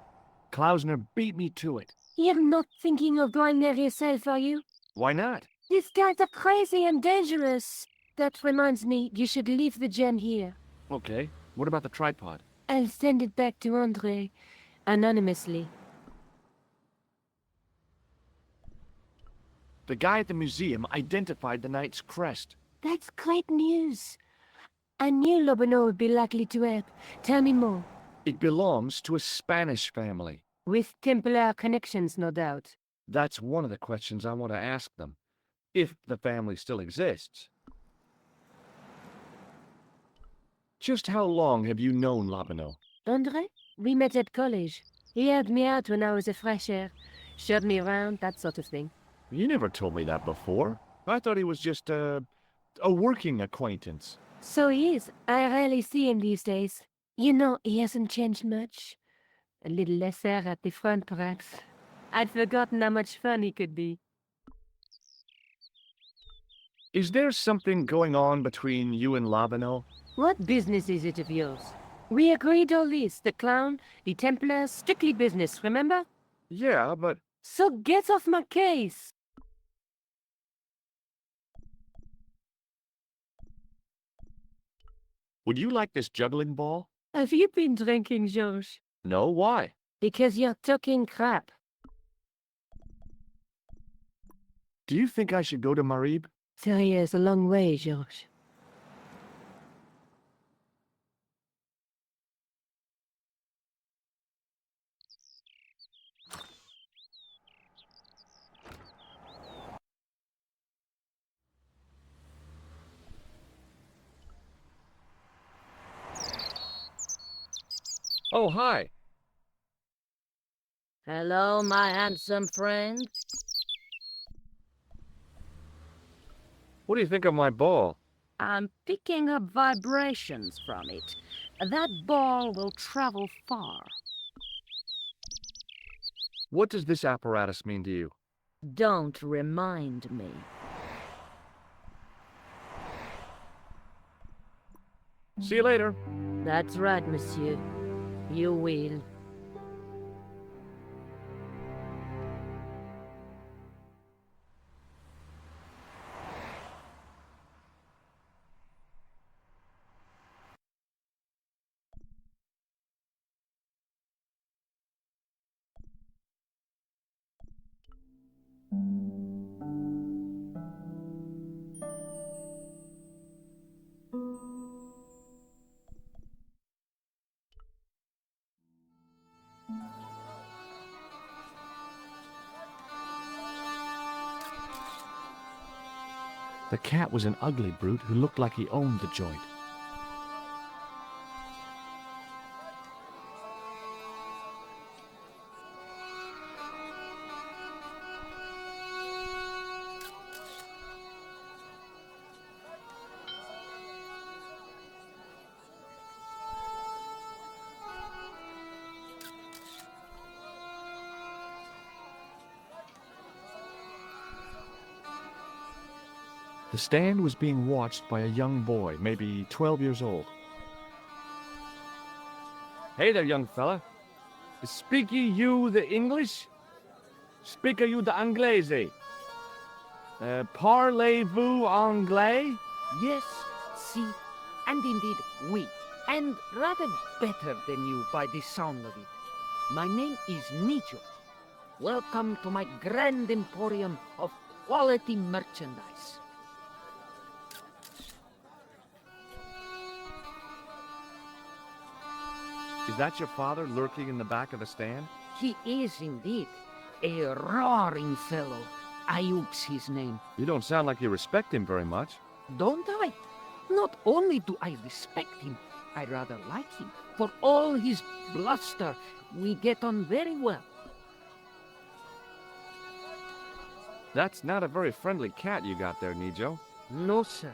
Klausner beat me to it. You're not thinking of going there yourself, are you? Why not? These guys are crazy and dangerous. That reminds me, you should leave the gem here. Okay. What about the tripod? I'll send it back to Andre, anonymously. The guy at the museum identified the knight's crest. That's great news. I knew Lobeno would be likely to help. Tell me more. It belongs to a Spanish family. With Templar connections, no doubt. That's one of the questions I want to ask them. If the family still exists. Just how long have you known Lobeno? Andre? We met at college. He helped me out when I was a fresher. Showed me around, that sort of thing. You never told me that before. I thought he was just a working acquaintance. So he is. I rarely see him these days. You know, he hasn't changed much. A little less hair at the front, perhaps. I'd forgotten how much fun he could be. Is there something going on between you and Lobeno? What business is it of yours? We agreed all this. The clown, the Templars, strictly business, remember? Yeah, but... So get off my case! Would you like this juggling ball? Have you been drinking, George? No, why? Because you're talking crap. Do you think I should go to Marib? Syria's a long way, George. Oh, hi. Hello, my handsome friend. What do you think of my ball? I'm picking up vibrations from it. That ball will travel far. What does this apparatus mean to you? Don't remind me. See you later. That's right, monsieur. You will. The cat was an ugly brute who looked like he owned the joint. The stand was being watched by a young boy, maybe 12 years old. Hey there, young fella. Speak you the English? Speak you the Anglais? Parlez-vous anglais? Yes, si, and indeed oui, and rather better than you by the sound of it. My name is Nijo. Welcome to my grand emporium of quality merchandise. Is that your father lurking in the back of the stand? He is indeed a roaring fellow. Ayuk's his name. You don't sound like you respect him very much. Don't I? Not only do I respect him, I rather like him. For all his bluster, we get on very well. That's not a very friendly cat you got there, Nijo. No, sir.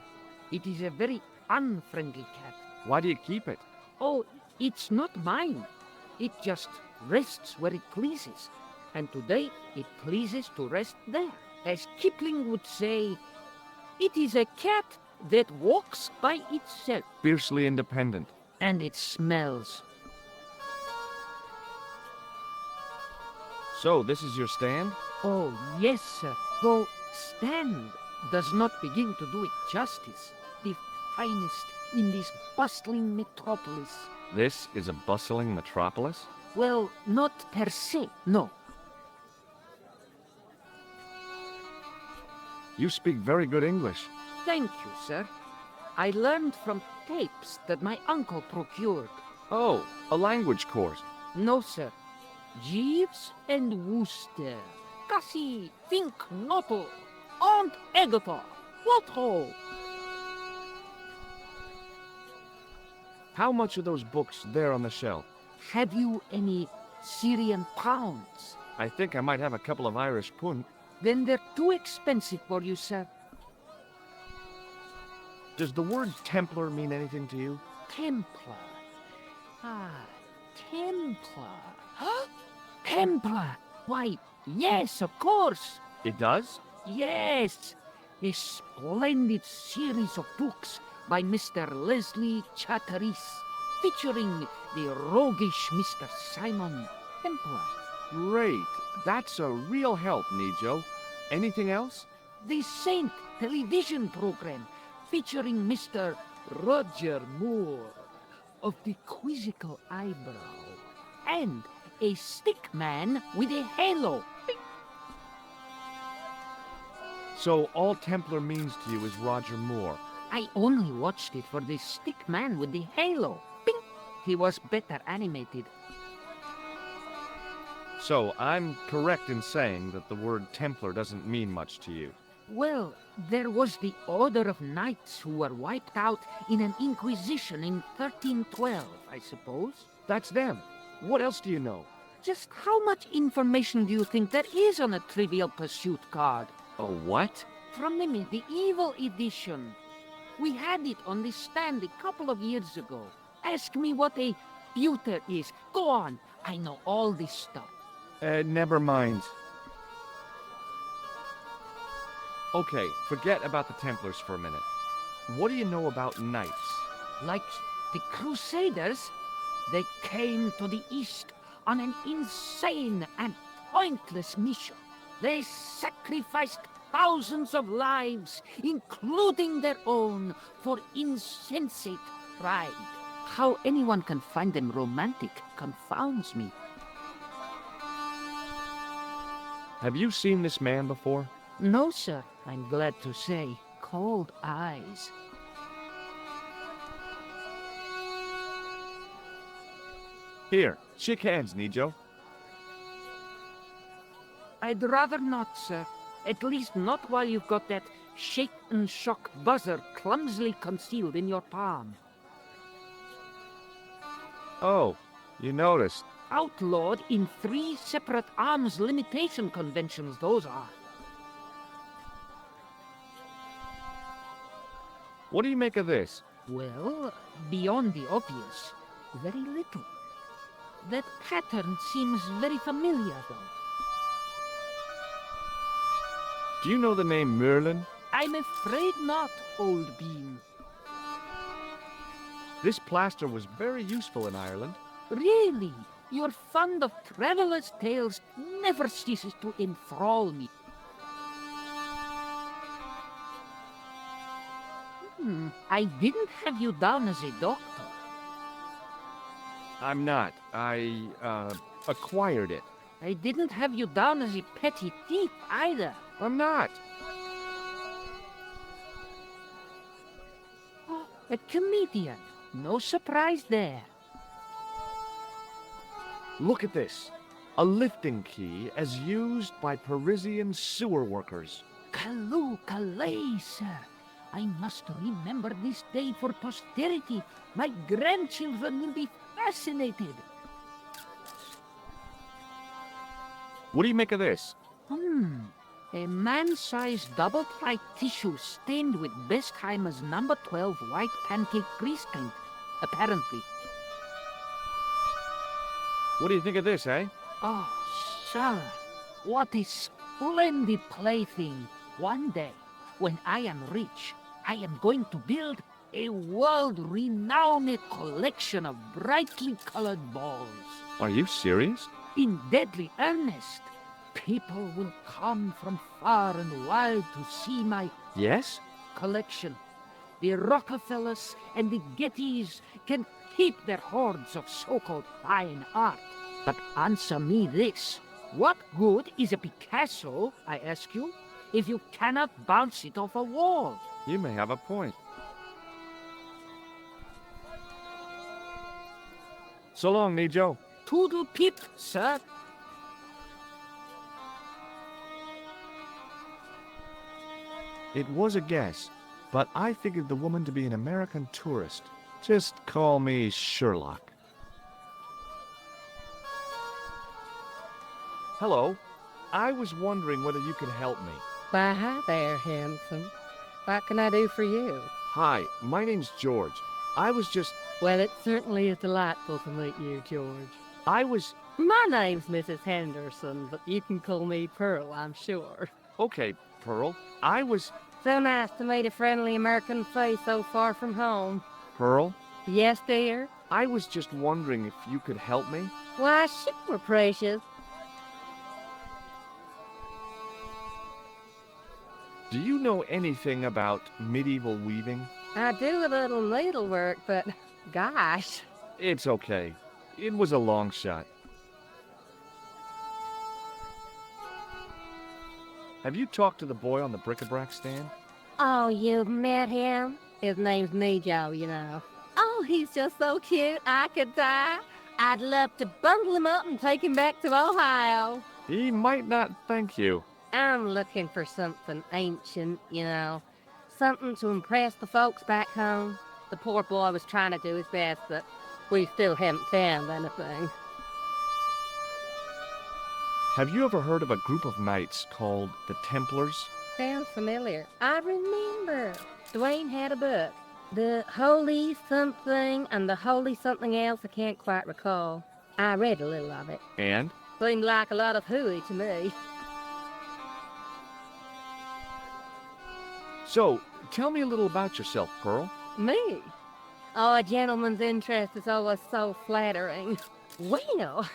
It is a very unfriendly cat. Why do you keep it? Oh, it's not mine. It just rests where it pleases. And today, it pleases to rest there. As Kipling would say, it is a cat that walks by itself. Fiercely independent. And it smells. So, this is your stand? Oh, yes, sir. Though stand does not begin to do it justice. The finest in this bustling metropolis. This is a bustling metropolis? Well, not per se, no. You speak very good English. Thank you, sir. I learned from tapes that my uncle procured. Oh, a language course. No, sir. Jeeves and Wooster. Cassie, think noto. Aunt Agatha. What ho? How much are those books there on the shelf? Have you any Syrian pounds? I think I might have a couple of Irish pund. Then they're too expensive for you, sir. Does the word Templar mean anything to you? Templar. Ah, Templar. Huh? Templar. Why, yes, of course. It does? Yes. A splendid series of books by Mr. Leslie Chatteris, featuring the roguish Mr. Simon Templar. Great. That's a real help, Nijo. Anything else? The Saint television program, featuring Mr. Roger Moore of the quizzical eyebrow, and a stick man with a halo. So all Templar means to you is Roger Moore. I only watched it for the stick man with the halo. Bing! He was better animated. So I'm correct in saying that the word Templar doesn't mean much to you. Well, there was the Order of Knights who were wiped out in an Inquisition in 1312, I suppose. That's them. What else do you know? Just how much information do you think there is on a Trivial Pursuit card? A what? From the medieval edition. We had it on this stand a couple of years ago. Ask me what a pewter is. Go on. I know all this stuff. Never mind. Okay, forget about the Templars for a minute. What do you know about knights? Like the Crusaders, they came to the East on an insane and pointless mission. They sacrificed thousands of lives, including their own, for insensate pride. How anyone can find them romantic confounds me. Have you seen this man before? No, sir, I'm glad to say. Cold eyes. Here, shake hands, Nijo. I'd rather not, sir. At least not while you've got that shake and shock buzzer clumsily concealed in your palm. Oh, you noticed. Outlawed in 3 separate arms limitation conventions, those are. What do you make of this? Well, beyond the obvious, very little. That pattern seems very familiar, though. Do you know the name Merlin? I'm afraid not, old bean. This plaster was very useful in Ireland. Really? Your fund of travelers' tales never ceases to enthrall me. I didn't have you down as a doctor. I'm not. I, acquired it. I didn't have you down as a petty thief either. I'm not. Oh, a comedian. No surprise there. Look at this. A lifting key as used by Parisian sewer workers. Calais, Calais, sir. I must remember this day for posterity. My grandchildren will be fascinated. What do you make of this? A man-sized double-ply tissue stained with Bestheimer's number 12 white pancake grease paint, apparently. What do you think of this, eh? Oh, sir, what a splendid plaything. One day, when I am rich, I am going to build a world-renowned collection of brightly colored balls. Are you serious? In deadly earnest. People will come from far and wide to see my Yes? collection. The Rockefellers and the Gettys can keep their hoards of so-called fine art. But answer me this. What good is a Picasso, I ask you, if you cannot bounce it off a wall? You may have a point. So long, Nijo. Toodle pip, sir. It was a guess, but I figured the woman to be an American tourist. Just call me Sherlock. Hello. I was wondering whether you could help me. Why, hi there, handsome. What can I do for you? Hi, my name's George. I was just... Well, it certainly is delightful to meet you, George. My name's Mrs. Henderson, but you can call me Pearl, I'm sure. Okay, Pearl. I was... So nice to meet a friendly American face so far from home. Pearl? Yes, dear? I was just wondering if you could help me. Why, sure, precious. Do you know anything about medieval weaving? I do a little needlework, but gosh. It's okay. It was a long shot. Have you talked to the boy on the bric-a-brac stand? Oh, you've met him? His name's Nijo, you know. Oh, he's just so cute, I could die. I'd love to bundle him up and take him back to Ohio. He might not thank you. I'm looking for something ancient, you know. Something to impress the folks back home. The poor boy was trying to do his best, but we still haven't found anything. Have you ever heard of a group of knights called the Templars? Sounds familiar. I remember. Dwayne had a book. The Holy Something and the Holy Something Else I can't quite recall. I read a little of it. And? Seemed like a lot of hooey to me. So, tell me a little about yourself, Pearl. Me? Oh, a gentleman's interest is always so flattering. Well,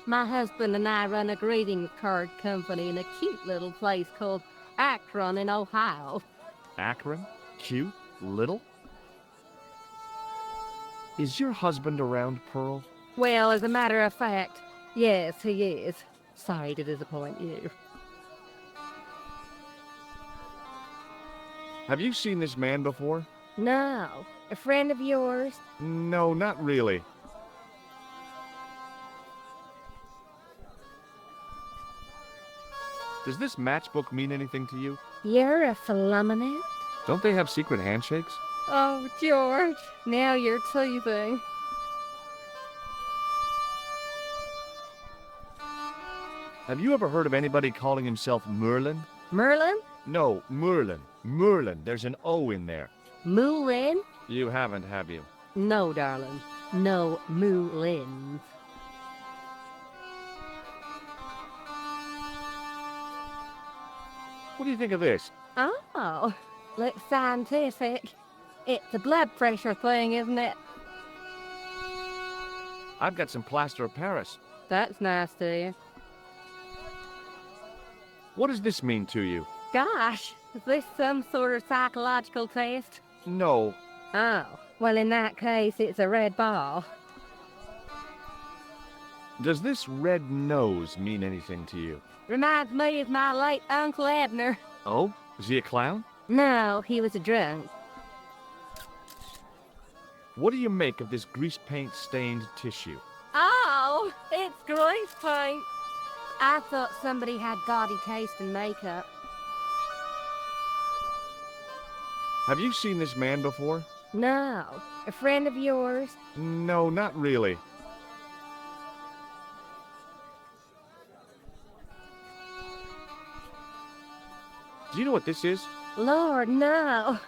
my husband and I run a greeting card company in a cute little place called Akron in Ohio. Akron? Cute? Little? Is your husband around, Pearl? Well, as a matter of fact, yes, he is. Sorry to disappoint you. Have you seen this man before? No. A friend of yours? No, not really. Does this matchbook mean anything to you? You're a phenomenon? Don't they have secret handshakes? Oh, George, now you're teasing. Have you ever heard of anybody calling himself Merlin? Merlin? No, Merlin. Merlin. There's an O in there. Moulin? You haven't, have you? No, darling. No Moulins. What do you think of this? Oh, looks scientific. It's a blood pressure thing, isn't it? I've got some plaster of Paris. That's nice to you. What does this mean to you? Gosh, is this some sort of psychological test? No. Oh, well in that case it's a red ball. Does this red nose mean anything to you? Reminds me of my late Uncle Abner. Oh? Is he a clown? No, he was a drunk. What do you make of this grease paint stained tissue? Oh, it's grease paint. I thought somebody had gaudy taste in makeup. Have you seen this man before? No. A friend of yours? No, not really. Do you know what this is? Lord, no.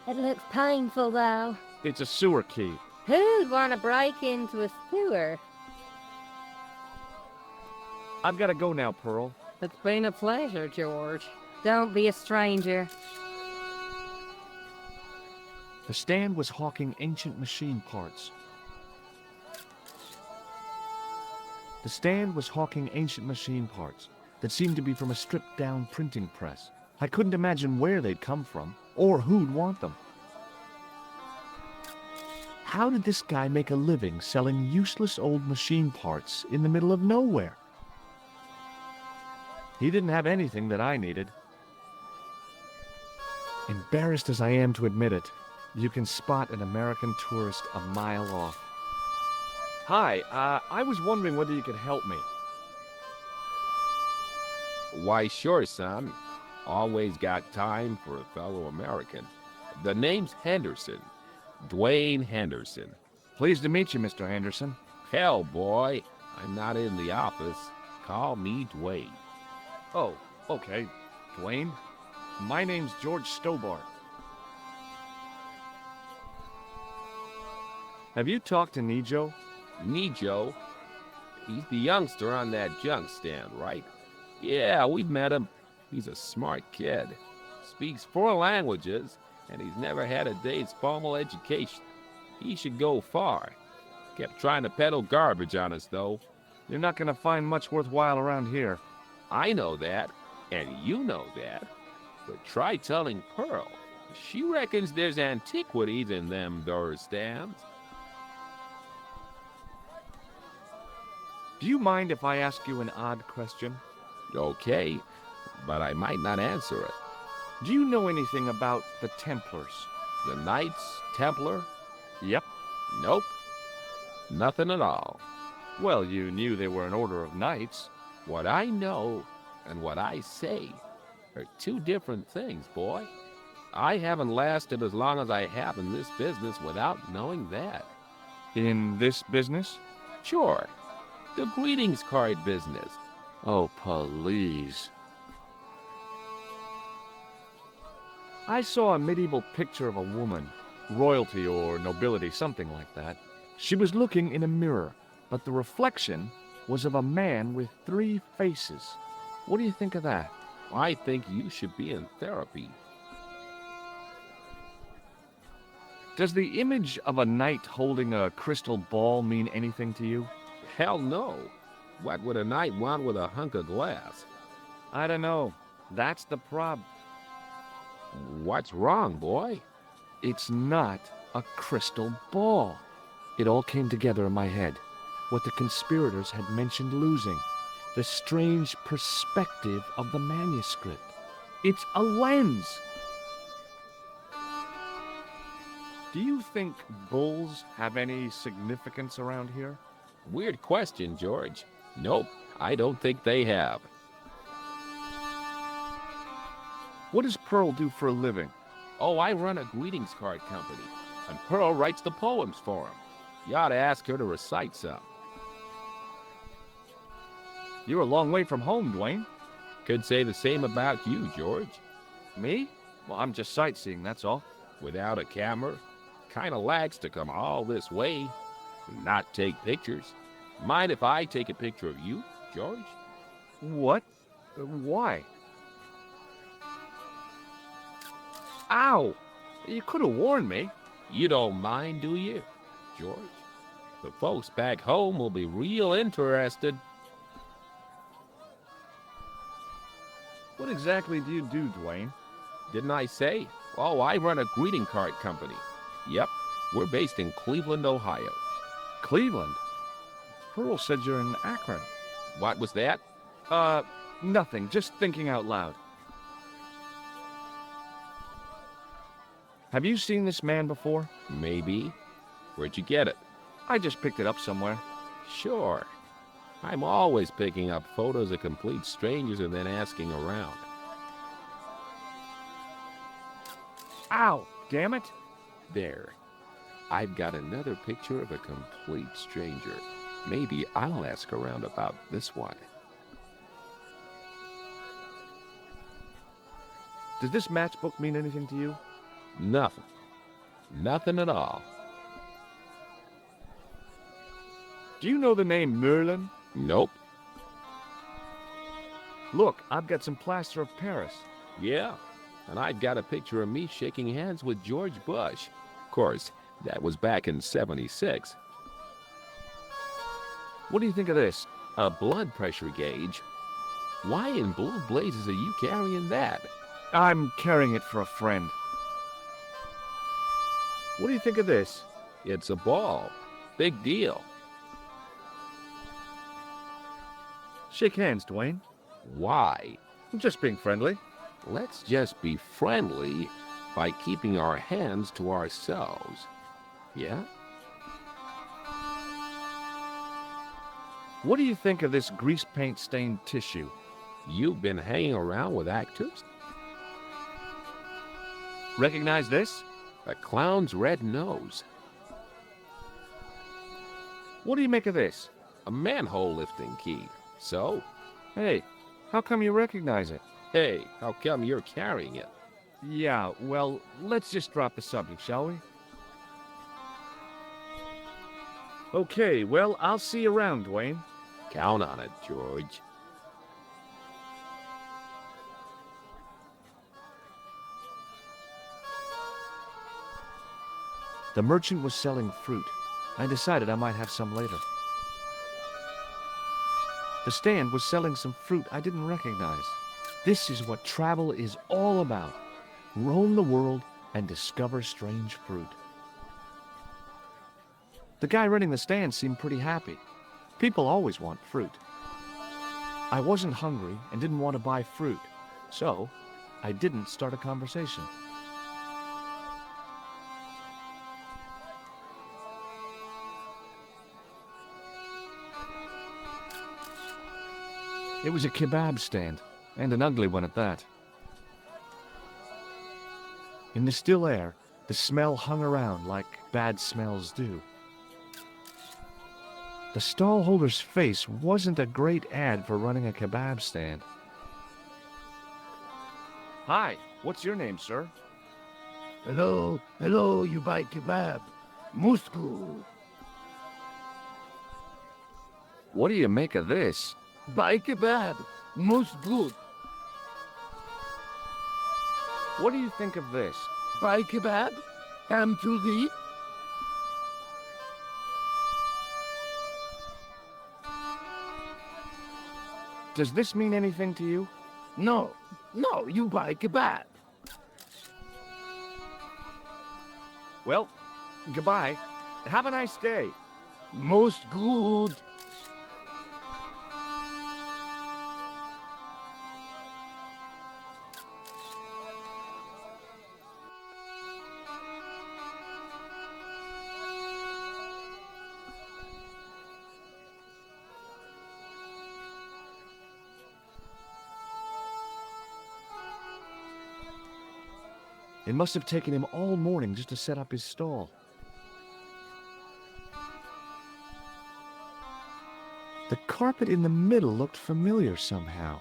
It looks painful, though. It's a sewer key. Who'd want to break into a sewer? I've got to go now, Pearl. It's been a pleasure, George. Don't be a stranger. The stand was hawking ancient machine parts. The stand was hawking ancient machine parts that seemed to be from a stripped-down printing press. I couldn't imagine where they'd come from, or who'd want them. How did this guy make a living selling useless old machine parts in the middle of nowhere? He didn't have anything that I needed. Embarrassed as I am to admit it, you can spot an American tourist a mile off. Hi, I was wondering whether you could help me. Why, sure, son. Always got time for a fellow American. The name's Henderson. Dwayne Henderson. Pleased to meet you, Mr. Henderson. Hell, boy, I'm not in the office. Call me Dwayne. Oh, okay. Dwayne. My name's George Stobart. Have you talked to Nijo? Nijo? He's the youngster on that junk stand, right? Yeah, we've met him. He's a smart kid. Speaks 4 languages, and he's never had a day's formal education. He should go far. Kept trying to peddle garbage on us, though. You're not going to find much worthwhile around here. I know that, and you know that. But try telling Pearl. She reckons there's antiquities in them there stands. Do you mind if I ask you an odd question? Okay, but I might not answer it. Do you know anything about the Templars? The Knights Templar? Yep. Nope. Nothing at all. Well, you knew they were an order of knights. What I know and what I say are 2 different things, boy. I haven't lasted as long as I have in this business without knowing that. In this business? Sure. The greetings card business. Oh, please. I saw a medieval picture of a woman, royalty or nobility, something like that. She was looking in a mirror, but the reflection was of a man with 3 faces. What do you think of that? I think you should be in therapy. Does the image of a knight holding a crystal ball mean anything to you? Hell no. What would a knight want with a hunk of glass? I don't know. That's the problem. What's wrong, boy? It's not a crystal ball. It all came together in my head. What the conspirators had mentioned losing. The strange perspective of the manuscript. It's a lens. Do you think bulls have any significance around here? Weird question, George. Nope, I don't think they have. What does Pearl do for a living? Oh, I run a greetings card company, and Pearl writes the poems for him. You ought to ask her to recite some. You're a long way from home, Dwayne. Could say the same about you, George. Me? Well, I'm just sightseeing, that's all. Without a camera? Kinda lags to come all this way and not take pictures. Mind if I take a picture of you, George? What? Why? Ow! You could have warned me. You don't mind, do you, George? The folks back home will be real interested. What exactly do you do, Dwayne? Didn't I say? Oh, I run a greeting card company. Yep, we're based in Cleveland, Ohio. Cleveland? Pearl said you're in Akron. What was that? Nothing. Just thinking out loud. Have you seen this man before? Maybe. Where'd you get it? I just picked it up somewhere. Sure. I'm always picking up photos of complete strangers and then asking around. Ow! Damn it! There. I've got another picture of a complete stranger. Maybe I'll ask around about this one. Does this matchbook mean anything to you? Nothing. Nothing at all. Do you know the name Merlin? Nope. Look, I've got some plaster of Paris. Yeah, and I've got a picture of me shaking hands with George Bush. Of course, that was back in '76. What do you think of this? A blood pressure gauge? Why in blue blazes are you carrying that? I'm carrying it for a friend. What do you think of this? It's a ball. Big deal. Shake hands, Dwayne. Why? I'm just being friendly. Let's just be friendly by keeping our hands to ourselves. Yeah? What do you think of this grease paint stained tissue? You've been hanging around with actors? Recognize this? A clown's red nose. What do you make of this? A manhole lifting key. So? Hey, how come you recognize it? Hey, how come you're carrying it? Yeah, well, let's just drop the subject, shall we? Okay, well, I'll see you around, Dwayne. Count on it, George. The merchant was selling fruit. I decided I might have some later. The stand was selling some fruit I didn't recognize. This is what travel is all about. Roam the world and discover strange fruit. The guy running the stand seemed pretty happy. People always want fruit. I wasn't hungry and didn't want to buy fruit, so I didn't start a conversation. It was a kebab stand, and an ugly one at that. In the still air, the smell hung around like bad smells do. The stallholder's face wasn't a great ad for running a kebab stand. Hi, what's your name, sir? Hello, hello, you buy kebab. Musku. What do you make of this? Buy kebab. Most good. What do you think of this? Buy kebab. Come to the... Does this mean anything to you? No, no, you buy kebab. Well, goodbye. Have a nice day. Most good. It must have taken him all morning just to set up his stall. The carpet in the middle looked familiar somehow.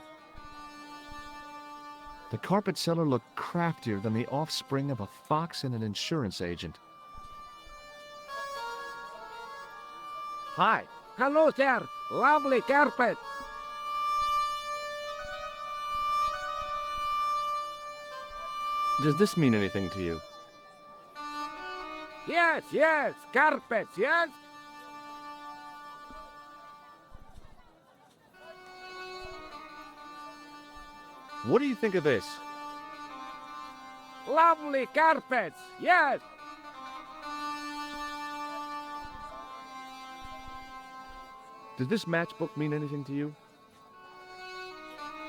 The carpet seller looked craftier than the offspring of a fox and an insurance agent. Hi. Hello, sir. Lovely carpet. Does this mean anything to you? Yes, yes, carpets, yes. What do you think of this? Lovely carpets, yes. Does this matchbook mean anything to you?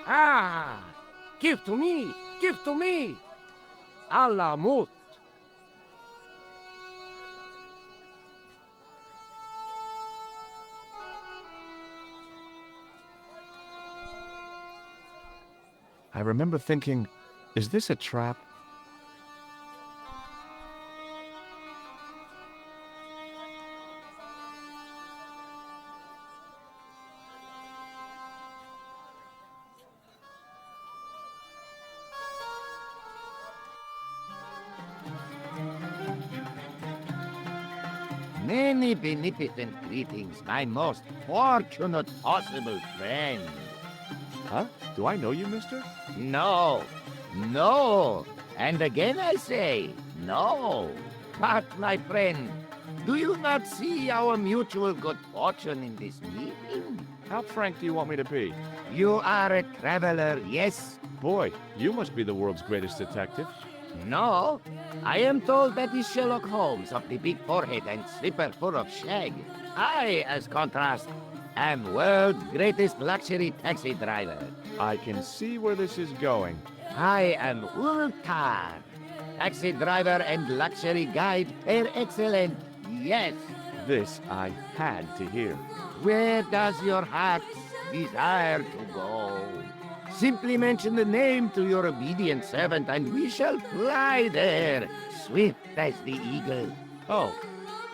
Ah, give to me, give to me. A la mode. I remember thinking, is this a trap? Many beneficent greetings, my most fortunate possible friend. Huh? Do I know you, mister? No, no, and again I say, no. But, my friend, do you not see our mutual good fortune in this meeting? How frank do you want me to be? You are a traveler, yes? Boy, you must be the world's greatest detective. No, I am told that is Sherlock Holmes of the big forehead and slipper full of shag. I, as contrast, am world's greatest luxury taxi driver. I can see where this is going. I am Ultar, taxi driver and luxury guide per excellent, yes. This I had to hear. Where does your heart desire to go? Simply mention the name to your obedient servant and we shall fly there, swift as the eagle. Oh,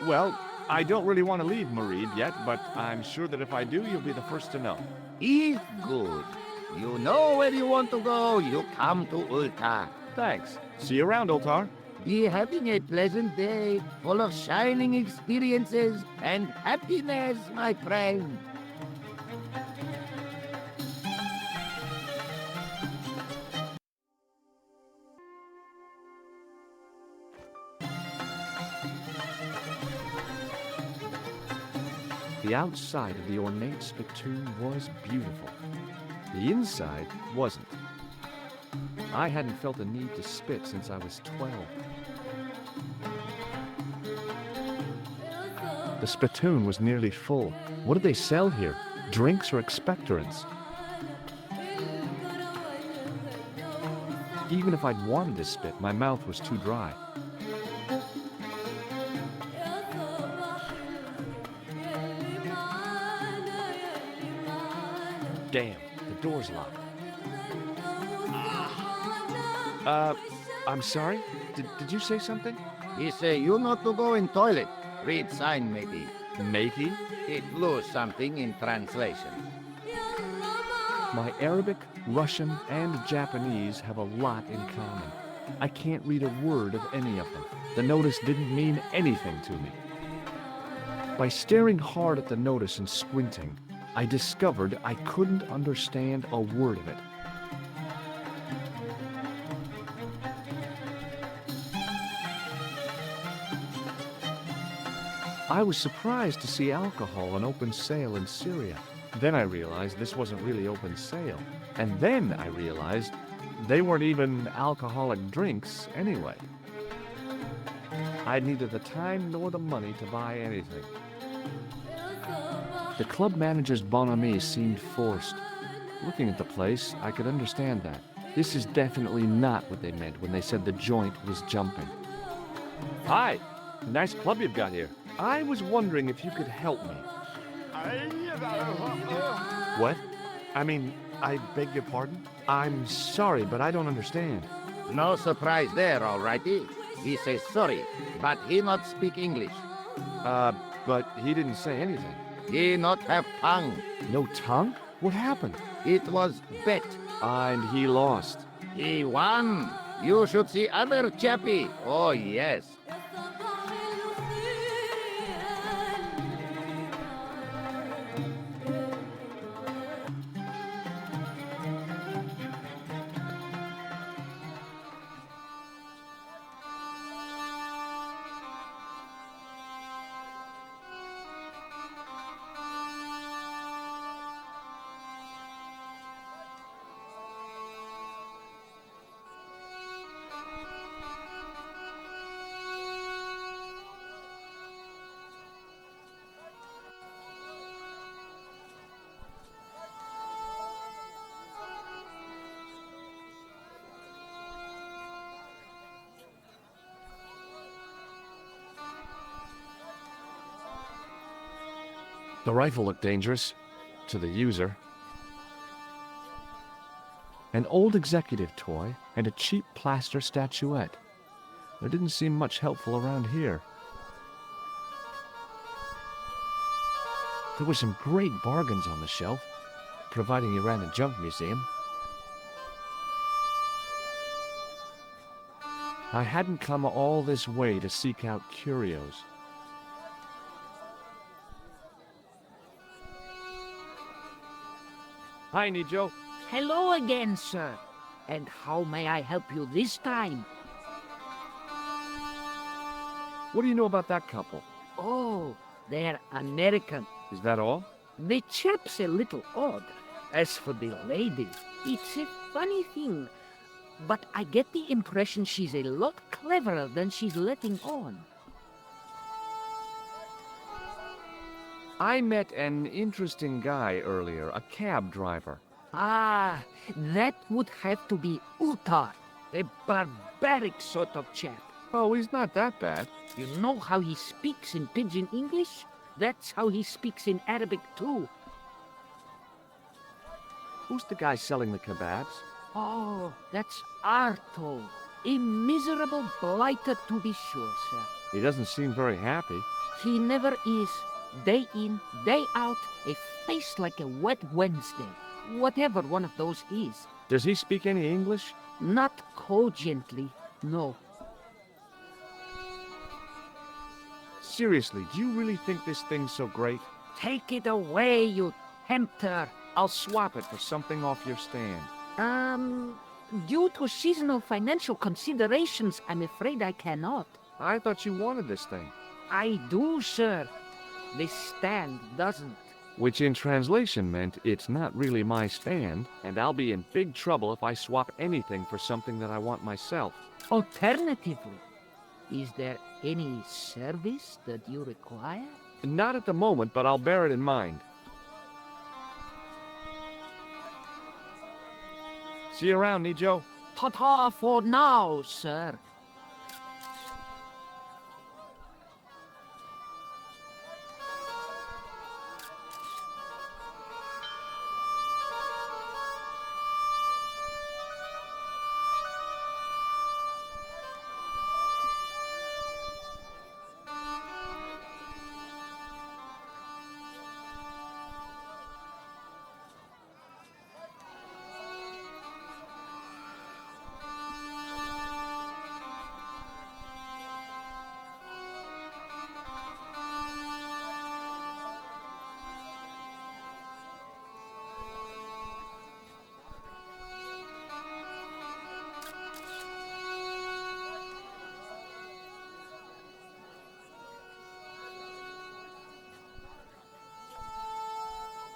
well, I don't really want to leave Mareed yet, but I'm sure that if I do, you'll be the first to know. Is good. You know where you want to go, you come to Ultar. Thanks. See you around, Ultar. Be having a pleasant day, full of shining experiences and happiness, my friend. The outside of the ornate spittoon was beautiful. The inside wasn't. I hadn't felt a need to spit since I was 12. The spittoon was nearly full. What did they sell here? Drinks or expectorants? Even if I'd wanted to spit, my mouth was too dry. Damn, the door's locked. I'm sorry? Did you say something? He say you not to go in toilet. Read sign, matey. Matey? It lose something in translation. My Arabic, Russian, and Japanese have a lot in common. I can't read a word of any of them. The notice didn't mean anything to me. By staring hard at the notice and squinting, I discovered I couldn't understand a word of it. I was surprised to see alcohol on open sale in Syria. Then I realized this wasn't really open sale. And then I realized they weren't even alcoholic drinks anyway. I had neither the time nor the money to buy anything. The club manager's bonhomie seemed forced. Looking at the place, I could understand that. This is definitely not what they meant when they said the joint was jumping. Hi, nice club you've got here. I was wondering if you could help me. What? I mean, I beg your pardon? I'm sorry, but I don't understand. No surprise there, alrighty. He says sorry, but he not speak English. But he didn't say anything. He not have tongue. No tongue? What happened? It was bet. And he lost. He won. You should see other chappy. Oh, yes. The rifle looked dangerous, to the user. An old executive toy and a cheap plaster statuette. There didn't seem much helpful around here. There were some great bargains on the shelf, providing you ran a junk museum. I hadn't come all this way to seek out curios. Hi, Nijo. Hello again, sir. And how may I help you this time? What do you know about that couple? Oh, they're American. Is that all? The chap's a little odd. As for the lady, it's a funny thing. But I get the impression she's a lot cleverer than she's letting on. I met an interesting guy earlier, a cab driver. Ah, that would have to be Utar, a barbaric sort of chap. Oh, he's not that bad. You know how he speaks in pidgin English? That's how he speaks in Arabic too. Who's the guy selling the kebabs? Oh, that's Arto. A miserable blighter to be sure, sir. He doesn't seem very happy. He never is. Day in, day out, a face like a wet Wednesday. Whatever one of those is. Does he speak any English? Not cogently, no. Seriously, do you really think this thing's so great? Take it away, you tempter. I'll swap it for something off your stand. Due to seasonal financial considerations, I'm afraid I cannot. I thought you wanted this thing. I do, sir. The stand doesn't. Which in translation meant it's not really my stand, and I'll be in big trouble if I swap anything for something that I want myself. Alternatively, is there any service that you require? Not at the moment, but I'll bear it in mind. See you around, Nijo. Ta-ta for now, sir.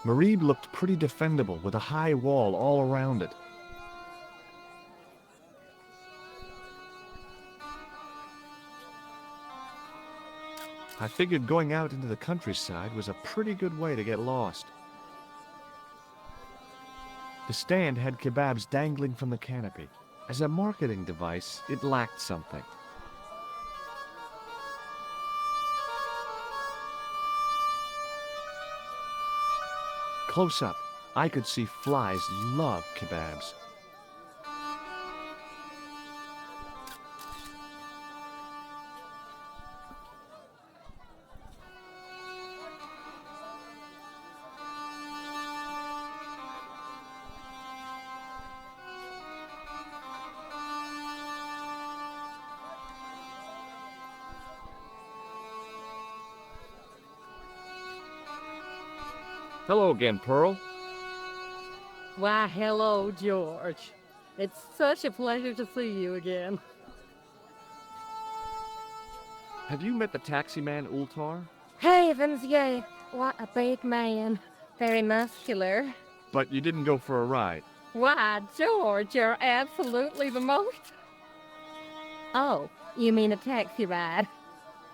Marib looked pretty defendable with a high wall all around it. I figured going out into the countryside was a pretty good way to get lost. The stand had kebabs dangling from the canopy. As a marketing device, it lacked something. Close up, I could see flies love kebabs. Hello again, Pearl. Why, hello, George. It's such a pleasure to see you again. Have you met the taxi man, Ultar? Heavens, yeah. What a big man. Very muscular. But you didn't go for a ride. Why, George, you're absolutely the most... Oh, you mean a taxi ride?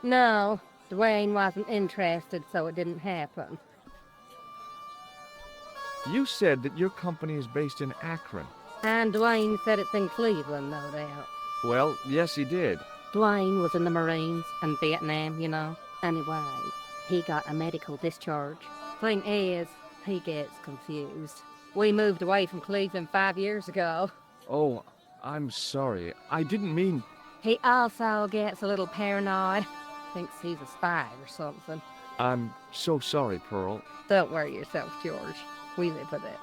No, Dwayne wasn't interested, so it didn't happen. You said that your company is based in Akron. And Dwayne said it's in Cleveland, no doubt. Well, yes, he did. Dwayne was in the Marines and Vietnam, you know. Anyway, he got a medical discharge. Thing is, he gets confused. We moved away from Cleveland 5 years ago. Oh, I'm sorry. I didn't mean... He also gets a little paranoid. Thinks he's a spy or something. I'm so sorry, Pearl. Don't worry yourself, George. We live with it.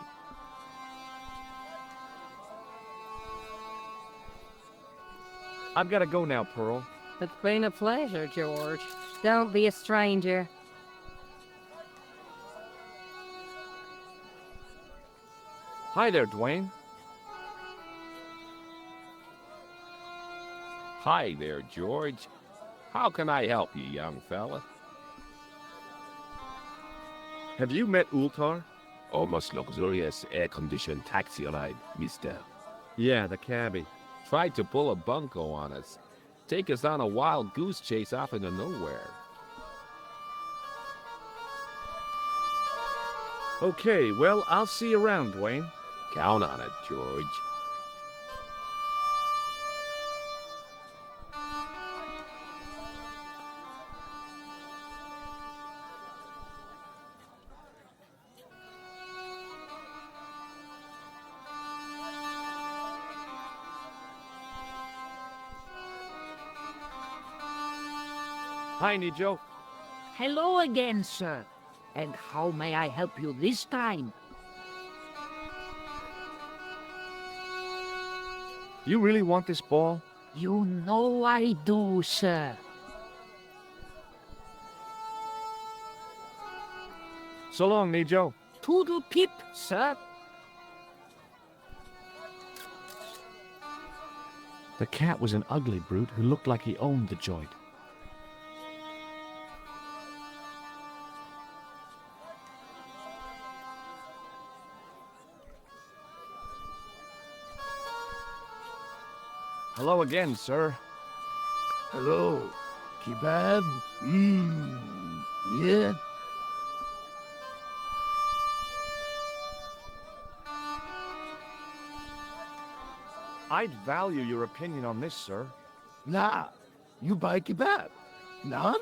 I've got to go now, Pearl. It's been a pleasure, George. Don't be a stranger. Hi there, Dwayne. Hi there, George. How can I help you, young fella? Have you met Ultar? Almost luxurious air-conditioned taxi ride, mister. Yeah, the cabbie. Tried to pull a bunco on us. Take us on a wild goose chase off into nowhere. Okay, well, I'll see you around, Dwayne. Count on it, George. Hi, Nijo. Hello again, sir. And how may I help you this time? You really want this ball? You know I do, sir. So long, Nijo. Toodle pip, sir. The cat was an ugly brute who looked like he owned the joint. Hello again, sir. Hello. Kebab? Yeah? I'd value your opinion on this, sir. Nah. You buy kebab? None?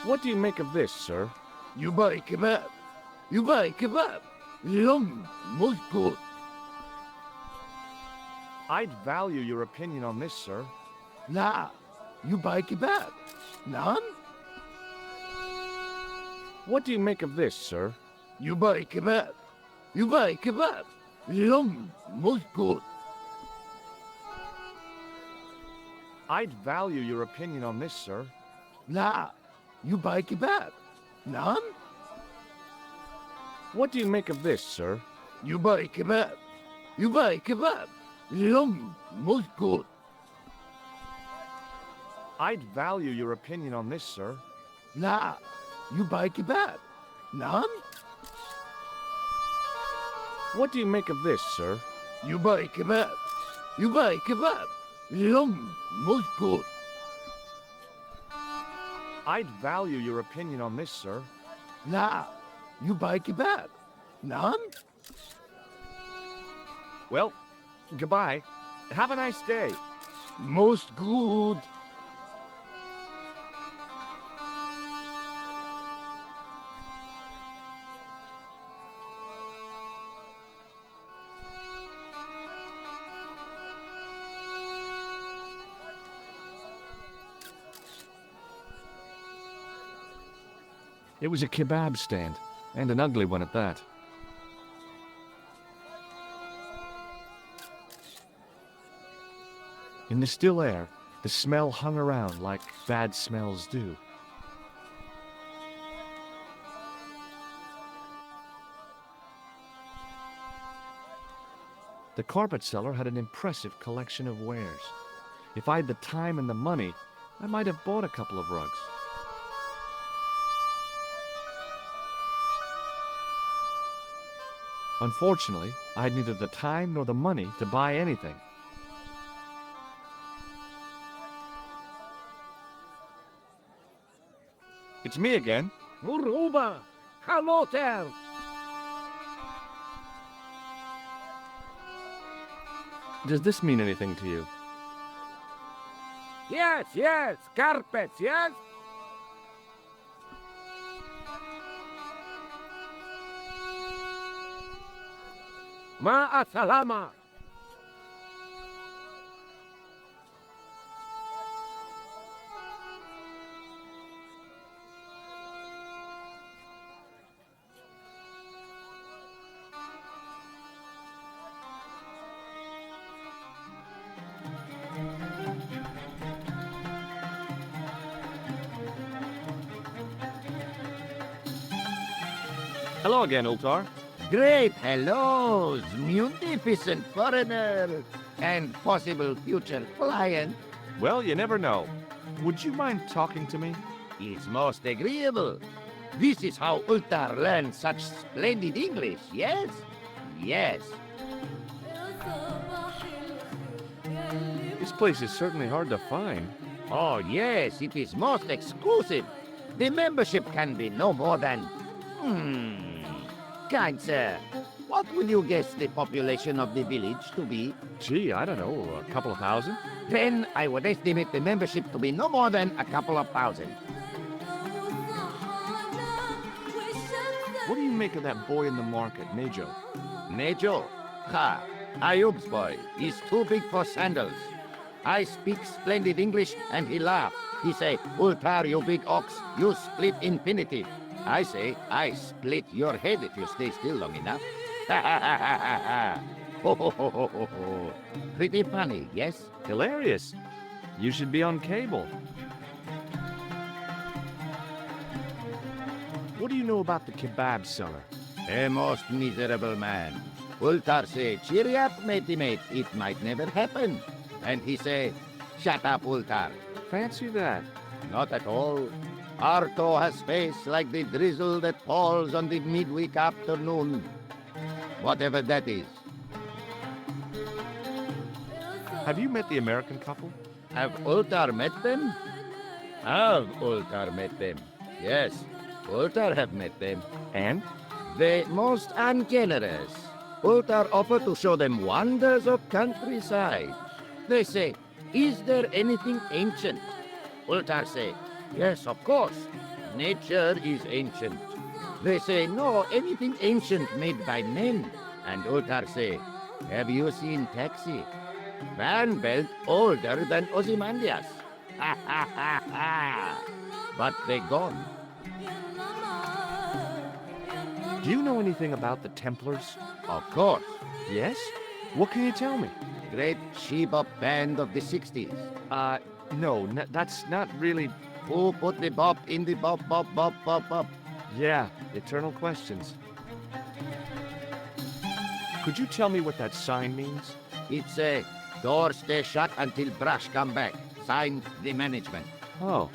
What do you make of this, sir? You buy kebab. You buy kebab. Yum, most good. I'd value your opinion on this, sir. Nah. You buy kebab. None? What do you make of this, sir? You buy kebab. You buy kebab. Yum, most good. I'd value your opinion on this, sir. Nah. You buy kebab. None? What do you make of this, sir? You buy kebab. You buy kebab. Yum, most good. I'd value your opinion on this, sir. Nah. You buy kebab. None? What do you make of this, sir? You buy kebab. You buy kebab. Yum, most good. I'd value your opinion on this, sir. Nah, you buy kebab. None? Well, goodbye. Have a nice day. Most good. It was a kebab stand, and an ugly one at that. In the still air, the smell hung around like bad smells do. The carpet seller had an impressive collection of wares. If I had the time and the money, I might have bought a couple of rugs. Unfortunately, I had neither the time nor the money to buy anything. It's me again. Moreover, hello there. Does this mean anything to you? Yes, carpets, yes? Ma'a salama. Hello again, Ultar. Great hellos, munificent foreigner, and possible future client. Well, you never know. Would you mind talking to me? It's most agreeable. This is how Ultar learns such splendid English, yes? Yes. This place is certainly hard to find. Oh, yes, it is most exclusive. The membership can be no more than... Kind sir, what will you guess the population of the village to be? Gee, I don't know, a couple of thousand? Then I would estimate the membership to be no more than a couple of thousand. What do you make of that boy in the market, Nejo? Nejo? Ha! Ayub's boy. He's too big for sandals. I speak splendid English and he laugh. He say, Ultar, you big ox, you split infinitive. I say, I split your head if you stay still long enough. Ha ha ha ha ha ha. Ho ho ho ho ho ho. Pretty funny, yes? Hilarious. You should be on cable. What do you know about the kebab seller? A most miserable man. Ultar say, cheery up, matey mate, it might never happen. And he say, shut up, Ultar. Fancy that. Not at all. Arto has face like the drizzle that falls on the midweek afternoon. Whatever that is. Have you met the American couple? Have Ultar met them? Have Ultar met them? Yes, Ultar have met them. And? They most ungenerous. Ultar offer to show them wonders of countryside. They say, is there anything ancient? Ultar say, yes, of course. Nature is ancient. They say, no, anything ancient made by men. And Ultar say, have you seen Taxi? Van Belt older than Ozymandias. Ha ha ha ha. But they gone. Do you know anything about the Templars? Of course. Yes? What can you tell me? Great she-bop band of the 60s. No, that's not really... Who put the bop in the bop, bop, bop, bop, bop? Yeah, eternal questions. Could you tell me what that sign means? It's a door stay shut until brush come back. Signed, the management. Oh,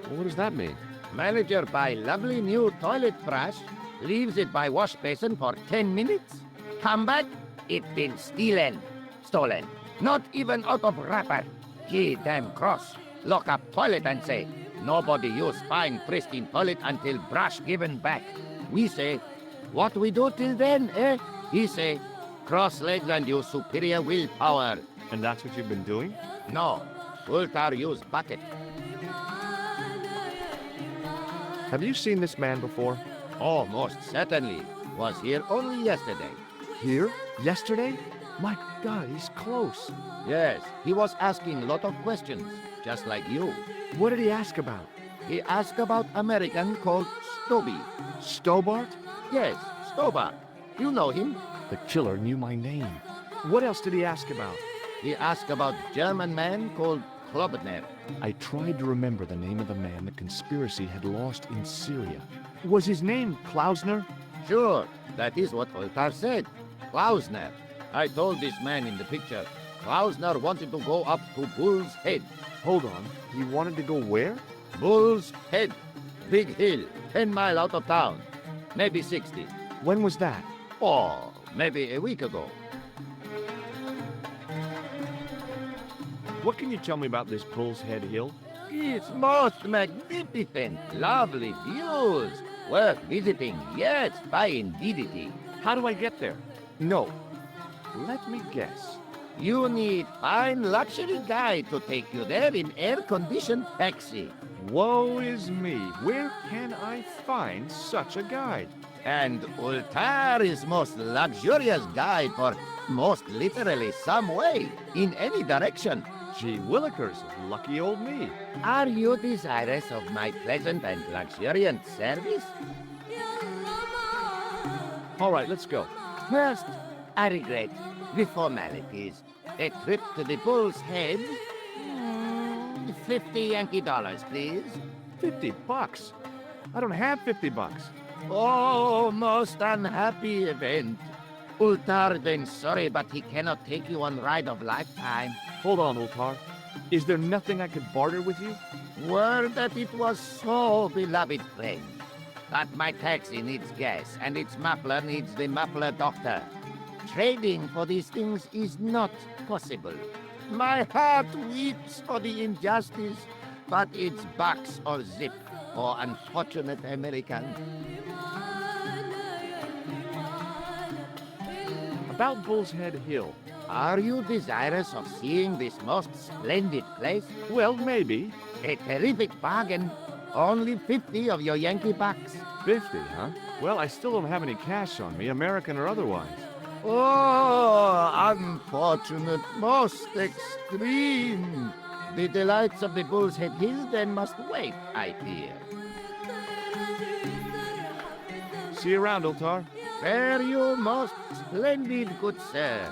well, what does that mean? Manager buy lovely new toilet brush. leaves it by wash basin for 10 minutes, come back, it been stolen. Not even out of wrapper. He damn cross. Lock up toilet and say, nobody use fine pristine toilet until brush given back. We say, what we do till then, eh? He say, cross legs and use superior willpower. And that's what you've been doing? No, Ultar use bucket. Have you seen this man before? Oh, most certainly. Was here only yesterday. Here? Yesterday? My God, he's close. Yes, he was asking a lot of questions, just like you. What did he ask about? He asked about American called Stoby. Stobart? Yes, Stobart. You know him. The killer knew my name. What else did he ask about? He asked about German man called Klobner. I tried to remember the name of the man the conspiracy had lost in Syria. Was his name Klausner? Sure, that is what Ultar said. Klausner. I told this man in the picture, Klausner wanted to go up to Bull's Head. Hold on, he wanted to go where? Bull's Head. Big hill, 10 miles out of town. Maybe 60. When was that? Oh, maybe a week ago. What can you tell me about this Bull's Head Hill? It's most magnificent. Lovely views. Worth visiting, yes, by indeedity. How do I get there? No. Let me guess. You need fine luxury guide to take you there in air-conditioned taxi. Woe is me. Where can I find such a guide? And Ultar is most luxurious guide for most literally some way, in any direction. Gee willikers, lucky old me. Are you desirous of my pleasant and luxuriant service? All right, let's go. First, I regret the formalities. A trip to the Bull's Head. 50 Yankee dollars, please. $50? I don't have $50. Oh, most unhappy event. Ultar then sorry, but he cannot take you on ride of lifetime. Hold on, Ultar. Is there nothing I could barter with you? Word that it was so, beloved friend. That my taxi needs gas, and its muffler needs the muffler doctor. Trading for these things is not possible. My heart weeps for the injustice, but it's bucks or zip for unfortunate American. About Bull's Head Hill. Are you desirous of seeing this most splendid place? Well, maybe. A terrific bargain. Only 50 of your Yankee bucks. 50, huh? Well, I still don't have any cash on me, American or otherwise. Oh, unfortunate, most extreme. The delights of the Bull's Head Hill then must wait, I fear. See you around, Ultar. Fare you most splendid, good sir.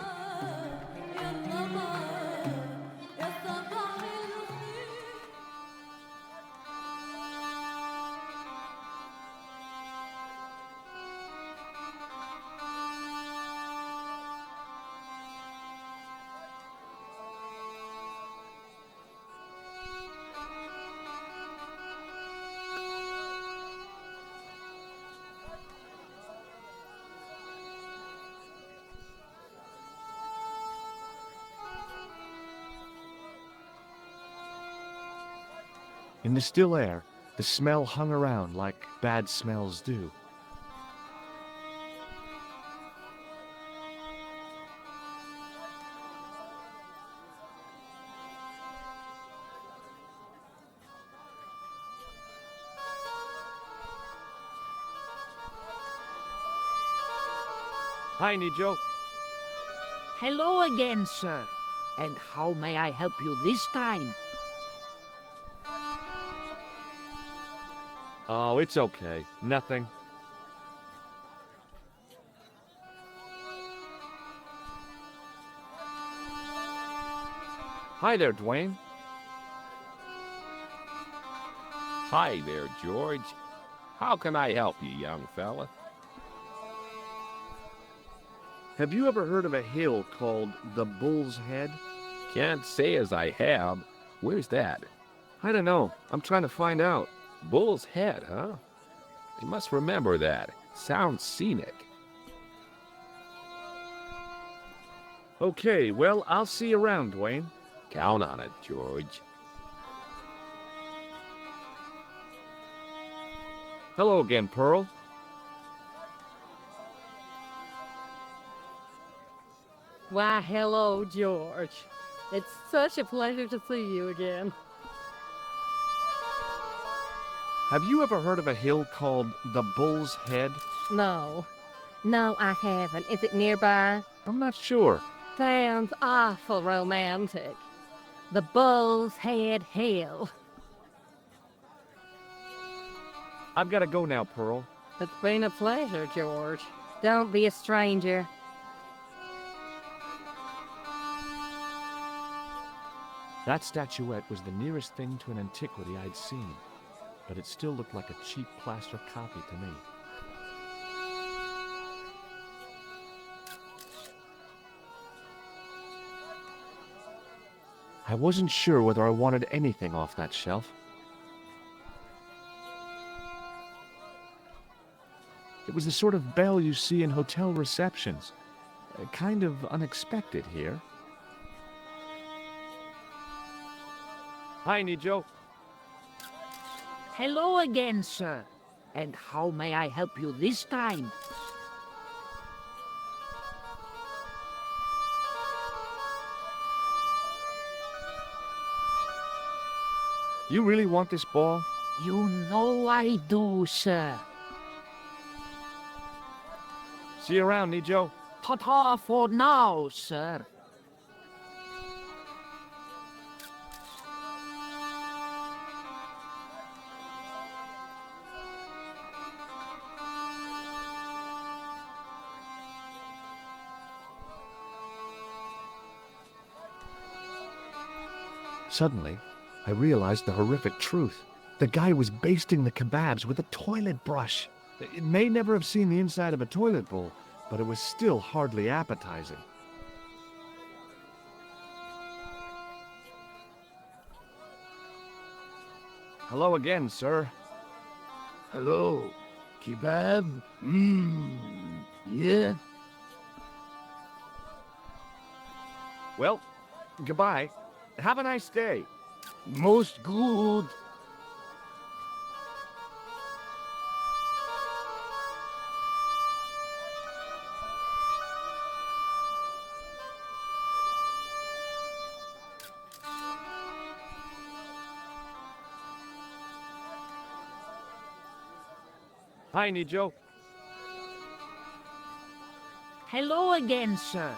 In the still air, the smell hung around like bad smells do. Hi, Nijo. Hello again, sir. And how may I help you this time? Oh, it's okay. Nothing. Hi there, Dwayne. Hi there, George. How can I help you, young fella? Have you ever heard of a hill called the Bull's Head? Can't say as I have. Where's that? I don't know. I'm trying to find out. Bull's Head, huh? You must remember that. Sounds scenic. Okay, well, I'll see you around, Dwayne. Count on it, George. Hello again, Pearl. Why, hello, George. It's such a pleasure to see you again. Have you ever heard of a hill called the Bull's Head? No. No, I haven't. Is it nearby? I'm not sure. Sounds awful romantic. The Bull's Head Hill. I've got to go now, Pearl. It's been a pleasure, George. Don't be a stranger. That statuette was the nearest thing to an antiquity I'd seen, but it still looked like a cheap plaster copy to me. I wasn't sure whether I wanted anything off that shelf. It was the sort of bell you see in hotel receptions. Kind of unexpected here. Hi, Nijo. Hello again, sir. And how may I help you this time? You really want this ball? You know I do, sir. See you around, Nijo. Ta-ta for now, sir. Suddenly, I realized the horrific truth. The guy was basting the kebabs with a toilet brush. It may never have seen the inside of a toilet bowl, but it was still hardly appetizing. Hello again, sir. Hello. Kebab? Yeah? Well, goodbye. Have a nice day. Most good. Hi, Nijo. Hello again, sir.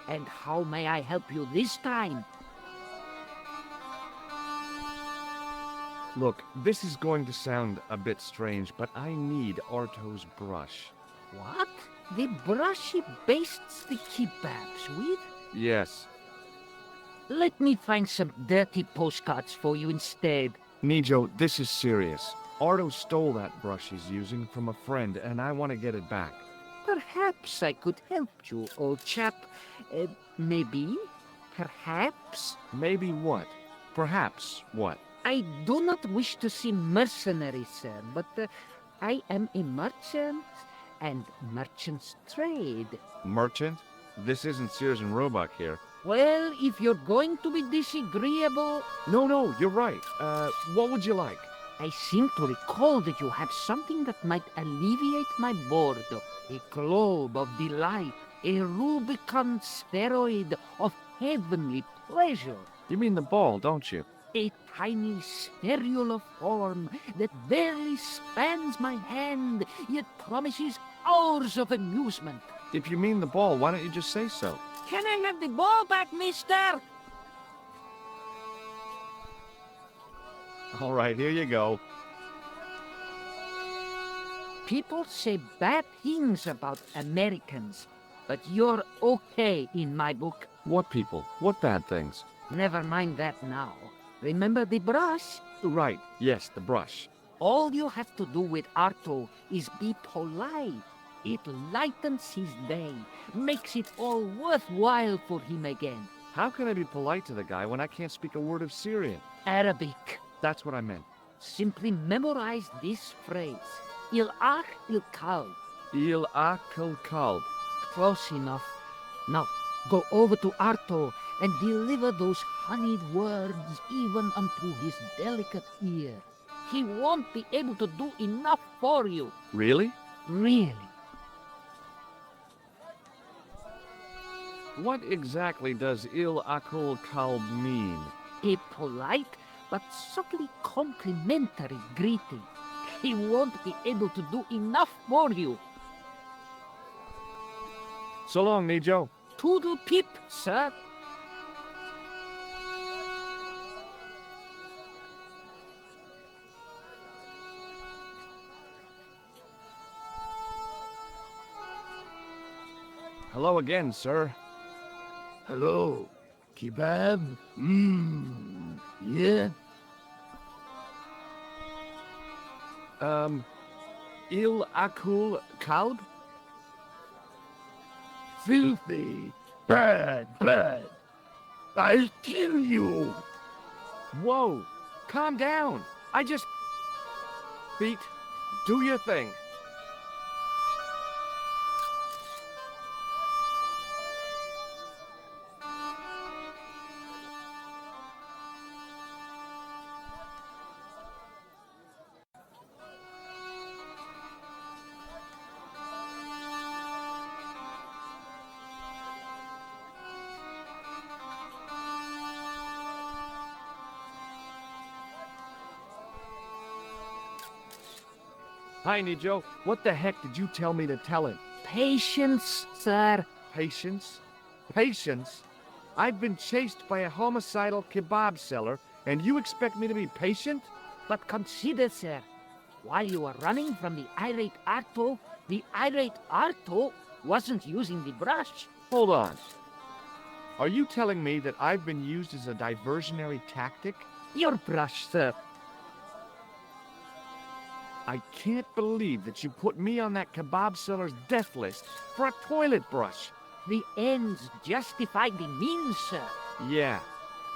And how may I help you this time? Look, this is going to sound a bit strange, but I need Arto's brush. What? The brush he bastes the kebabs with? Yes. Let me find some dirty postcards for you instead. Nijo, this is serious. Arto stole that brush he's using from a friend, and I want to get it back. Perhaps I could help you, old chap. Maybe? Perhaps? Maybe what? Perhaps what? I do not wish to seem mercenary, sir, but I am a merchant, and merchants trade. Merchant? This isn't Sears and Roebuck here. Well, if you're going to be disagreeable... No, you're right. What would you like? I seem to recall that you have something that might alleviate my boredom. A globe of delight, a Rubicon spheroid of heavenly pleasure. You mean the ball, don't you? A tiny spherular form that barely spans my hand, yet promises hours of amusement. If you mean the ball, why don't you just say so? Can I have the ball back, mister? All right, here you go. People say bad things about Americans, but you're okay in my book. What people? What bad things? Never mind that now. Remember the brush? Right, yes, the brush. All you have to do with Arto is be polite. It lightens his day, makes it all worthwhile for him again. How can I be polite to the guy when I can't speak a word of Syrian? Arabic. That's what I meant. Simply memorize this phrase. Il ach il kal. Il Akal Kalb. Close enough. Now, go over to Arto and deliver those honeyed words even unto his delicate ear. He won't be able to do enough for you. Really? Really. What exactly does Il Akul Kalb mean? A polite but subtly complimentary greeting. He won't be able to do enough for you. So long, Nijo. Toodle pip, sir. Hello again, sir. Hello. Kebab? Yeah? Il Akul Kalb? Filthy, bad blood. I'll kill you. Whoa! Calm down! I just... Feet, do your thing. Hi, Nijo. What the heck did you tell me to tell him? Patience, sir. Patience? Patience? I've been chased by a homicidal kebab seller, and you expect me to be patient? But consider, sir, while you were running from the irate Arto wasn't using the brush. Hold on. Are you telling me that I've been used as a diversionary tactic? Your brush, sir. I can't believe that you put me on that kebab seller's death list for a toilet brush. The ends justify the means, sir. Yeah,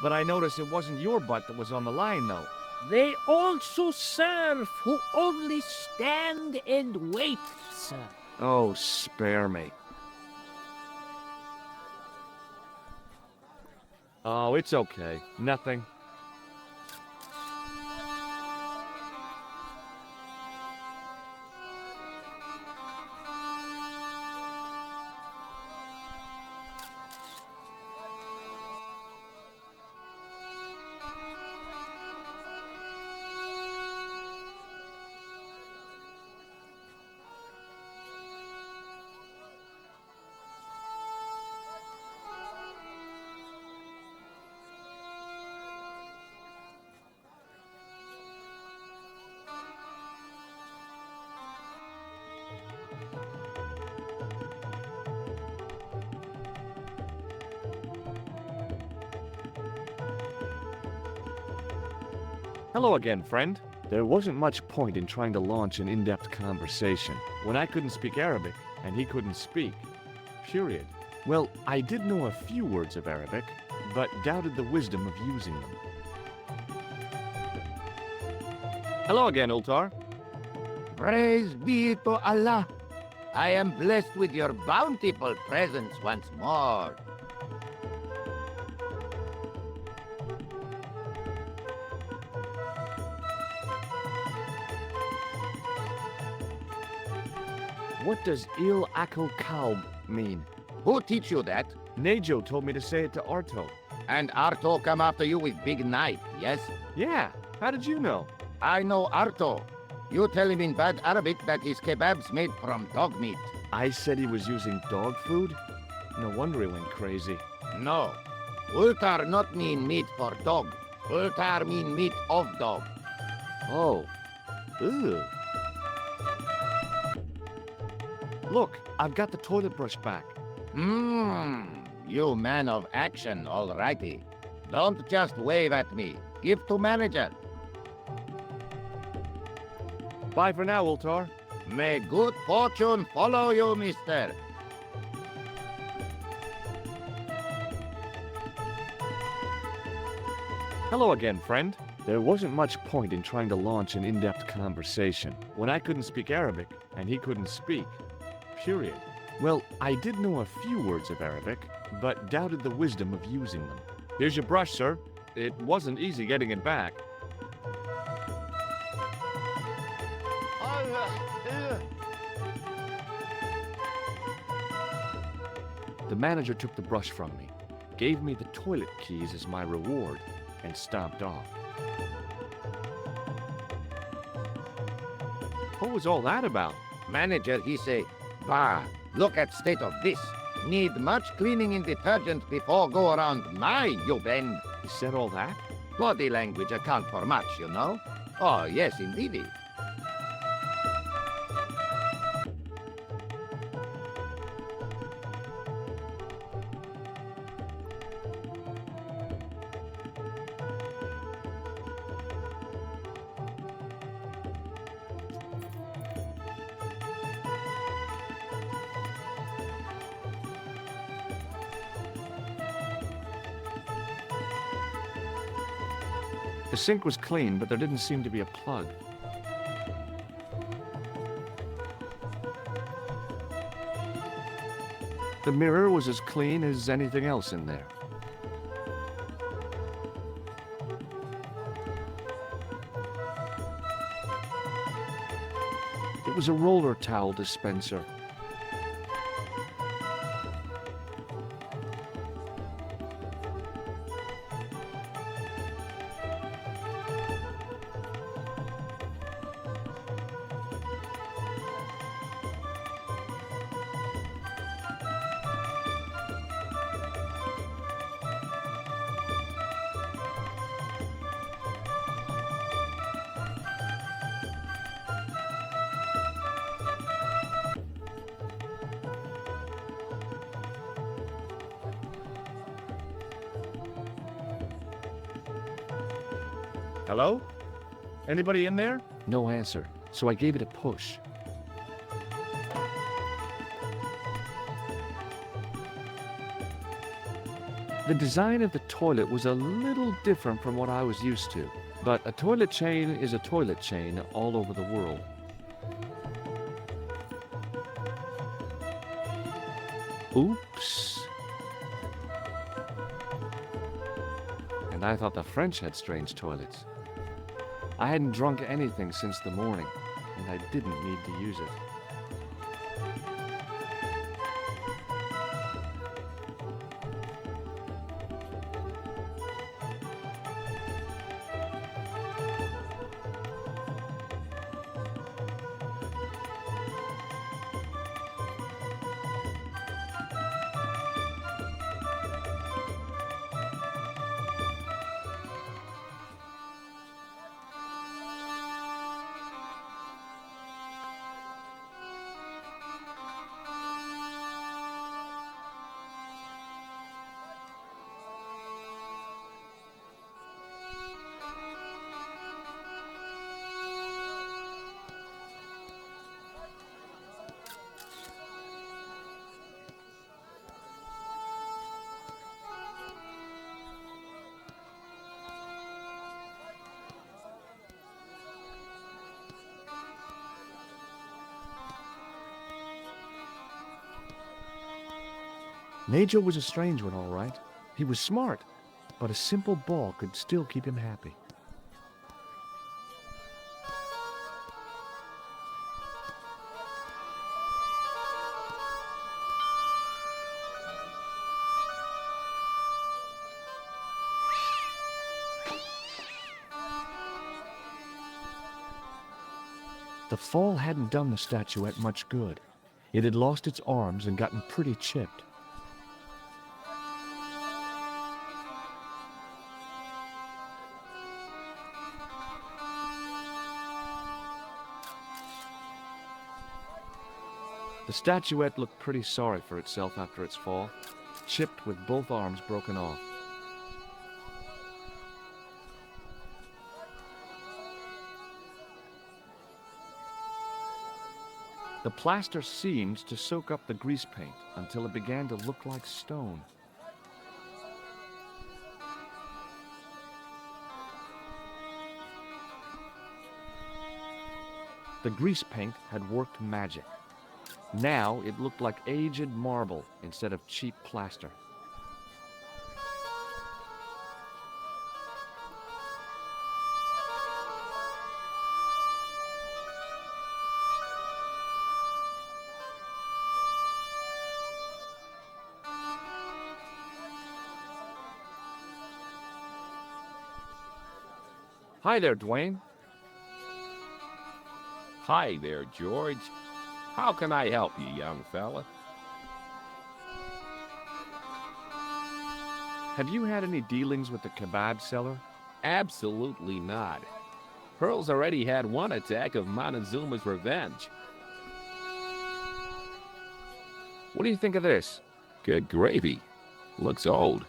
but I noticed it wasn't your butt that was on the line, though. They also serve who only stand and wait, sir. Oh, spare me. Oh, it's okay. Nothing. Hello again, friend. There wasn't much point in trying to launch an in-depth conversation when I couldn't speak Arabic and he couldn't speak. Period. Well, I did know a few words of Arabic, but doubted the wisdom of using them. Hello again, Ultar. Praise be to Allah. I am blessed with your bountiful presence once more. What does Il Akal Kalb mean? Who teach you that? Nejo told me to say it to Arto. And Arto come after you with big knife, yes? Yeah, how did you know? I know Arto. You tell him in bad Arabic that his kebab's made from dog meat. I said he was using dog food? No wonder he went crazy. No. Ultar not mean meat for dog. Ultar mean meat of dog. Oh. Ew. Look, I've got the toilet brush back. You man of action, alrighty. Don't just wave at me. Give to manager. Bye for now, Ultar. May good fortune follow you, mister. Hello again, friend. There wasn't much point in trying to launch an in-depth conversation when I couldn't speak Arabic and he couldn't speak. period. Well, I did know a few words of Arabic, but doubted the wisdom of using them. Here's your brush, sir. It wasn't easy getting it back. The manager took the brush from me, gave me the toilet keys as my reward, and stomped off. What was all that about? Manager, he say, bah, look at state of this. Need much cleaning and detergent before go around my, you bend. He said all that? Body language account for much, you know. Oh, yes, indeedy. The sink was clean, but there didn't seem to be a plug. The mirror was as clean as anything else in there. It was a roller towel dispenser. Hello? Anybody in there? No answer, so I gave it a push. The design of the toilet was a little different from what I was used to, but a toilet chain is a toilet chain all over the world. Oops. And I thought the French had strange toilets. I hadn't drunk anything since the morning, and I didn't need to use it. Major was a strange one, all right. He was smart, but a simple ball could still keep him happy. The fall hadn't done the statuette much good. It had lost its arms and gotten pretty chipped. The statuette looked pretty sorry for itself after its fall, chipped with both arms broken off. The plaster seemed to soak up the grease paint until it began to look like stone. The grease paint had worked magic. Now it looked like aged marble instead of cheap plaster. Hi there, Dwayne. Hi there, George. How can I help you, young fella? Have you had any dealings with the kebab seller? Absolutely not. Pearl's already had one attack of Montezuma's revenge. What do you think of this? Good gravy. Looks old.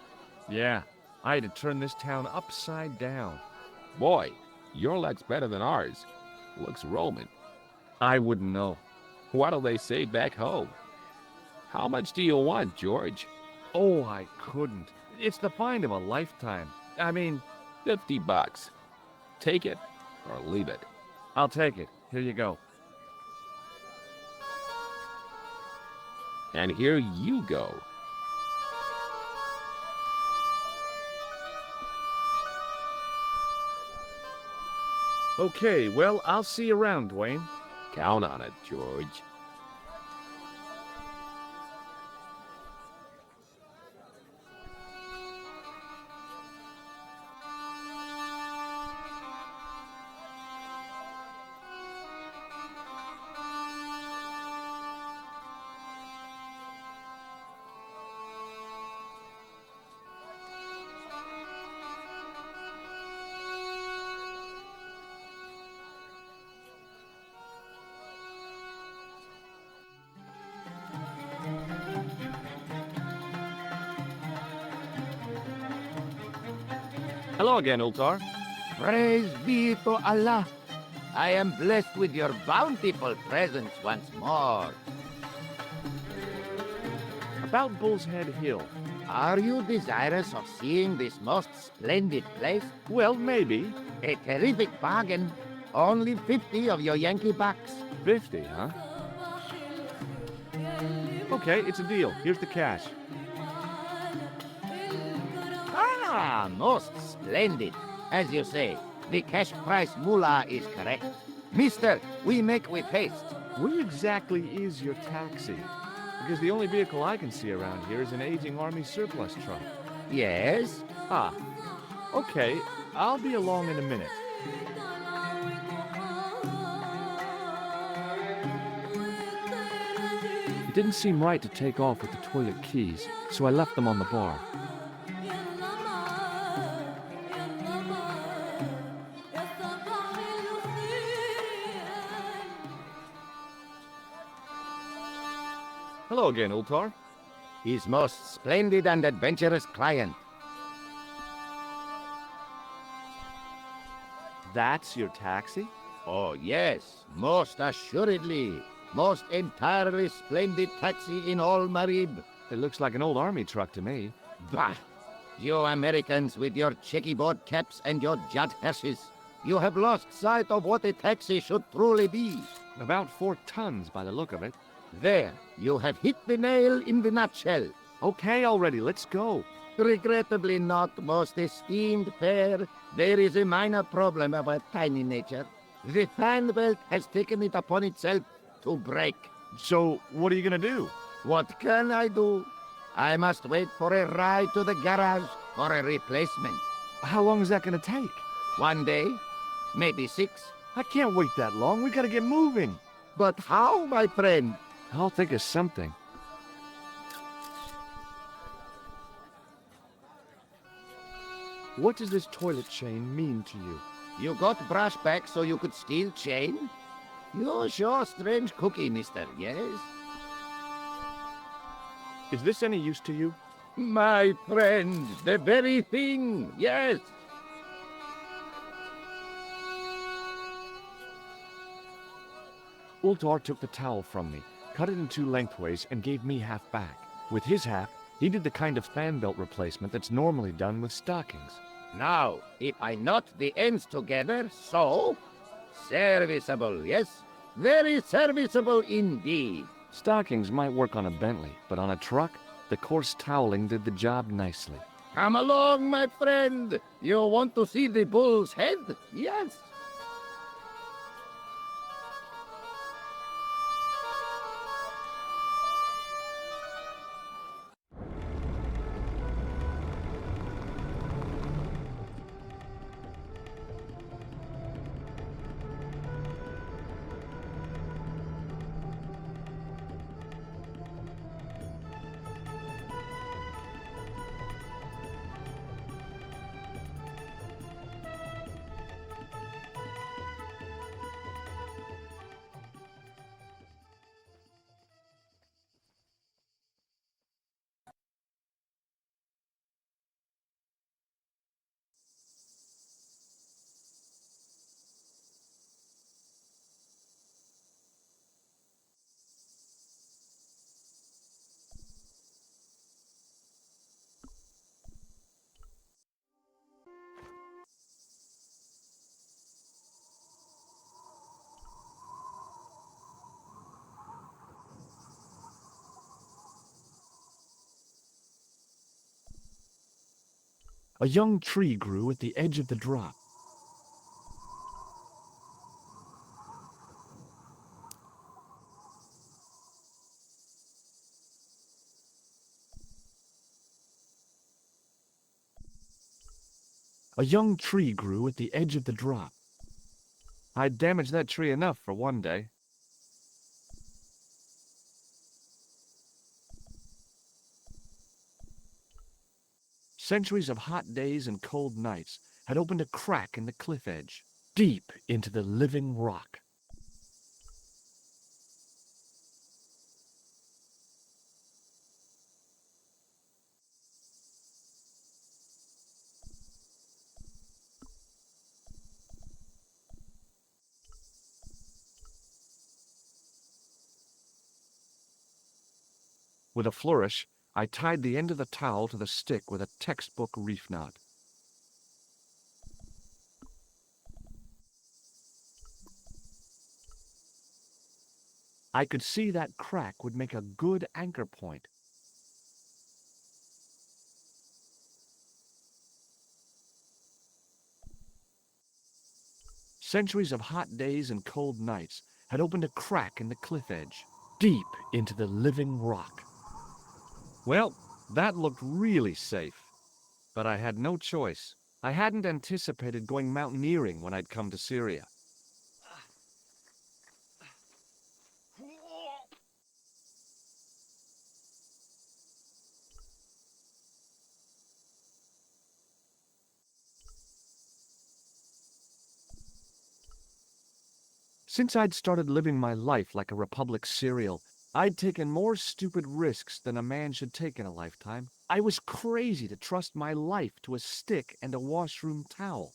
Yeah, I had to turn this town upside down. Boy, your luck's better than ours. Looks Roman. I wouldn't know. What do they say back home? How much do you want, George? Oh, I couldn't. It's the find of a lifetime. I mean, $50. Take it or leave it. I'll take it. Here you go. And here you go. Okay, well, I'll see you around, Dwayne. Count on it, George. Hello again, Ultar. Praise be to Allah. I am blessed with your bountiful presence once more. About Bull's Head Hill. Are you desirous of seeing this most splendid place? Well, maybe. A terrific bargain. Only 50 of your Yankee bucks. 50, huh? Okay, it's a deal. Here's the cash. Ah, most splendid. As you say, the cash price moolah is correct. Mister, we make with haste. Where exactly is your taxi? Because the only vehicle I can see around here is an aging Army surplus truck. Yes? Ah, okay. I'll be along in a minute. It didn't seem right to take off with the toilet keys, so I left them on the bar. Hello again, Ultar. His most splendid and adventurous client. That's your taxi? Oh, yes, most assuredly. Most entirely splendid taxi in all Marib. It looks like an old army truck to me. Bah! You Americans with your checkerboard caps and your judd hearses. You have lost sight of what a taxi should truly be. About 4 tons by the look of it. There, you have hit the nail in the nutshell. Okay already, let's go. Regrettably not, most esteemed pair. There is a minor problem of a tiny nature. The fan belt has taken it upon itself to break. So, what are you gonna do? What can I do? I must wait for a ride to the garage for a replacement. How long is that gonna take? 1 day, maybe 6. I can't wait that long. We gotta get moving. But how, my friend? I'll think of something. What does this toilet chain mean to you? You got brush back so you could steal chain? You're sure strange cookie, mister, yes? Is this any use to you? My friend, the very thing, yes. Ultar took the towel from me, cut it in 2 lengthways, and gave me half back. With his half, he did the kind of fan belt replacement that's normally done with stockings. Now, if I knot the ends together, so... Serviceable, yes? Very serviceable indeed. Stockings might work on a Bentley, but on a truck, the coarse toweling did the job nicely. Come along, my friend. You want to see the bull's head? Yes. A young tree grew at the edge of the drop. A young tree grew at the edge of the drop. I'd damaged that tree enough for one day. Centuries of hot days and cold nights had opened a crack in the cliff edge, deep into the living rock. With a flourish, I tied the end of the towel to the stick with a textbook reef knot. I could see that crack would make a good anchor point. Centuries of hot days and cold nights had opened a crack in the cliff edge, deep into the living rock. Well, that looked really safe. But I had no choice. I hadn't anticipated going mountaineering when I'd come to Syria. Since I'd started living my life like a Republic serial, I'd taken more stupid risks than a man should take in a lifetime. I was crazy to trust my life to a stick and a washroom towel.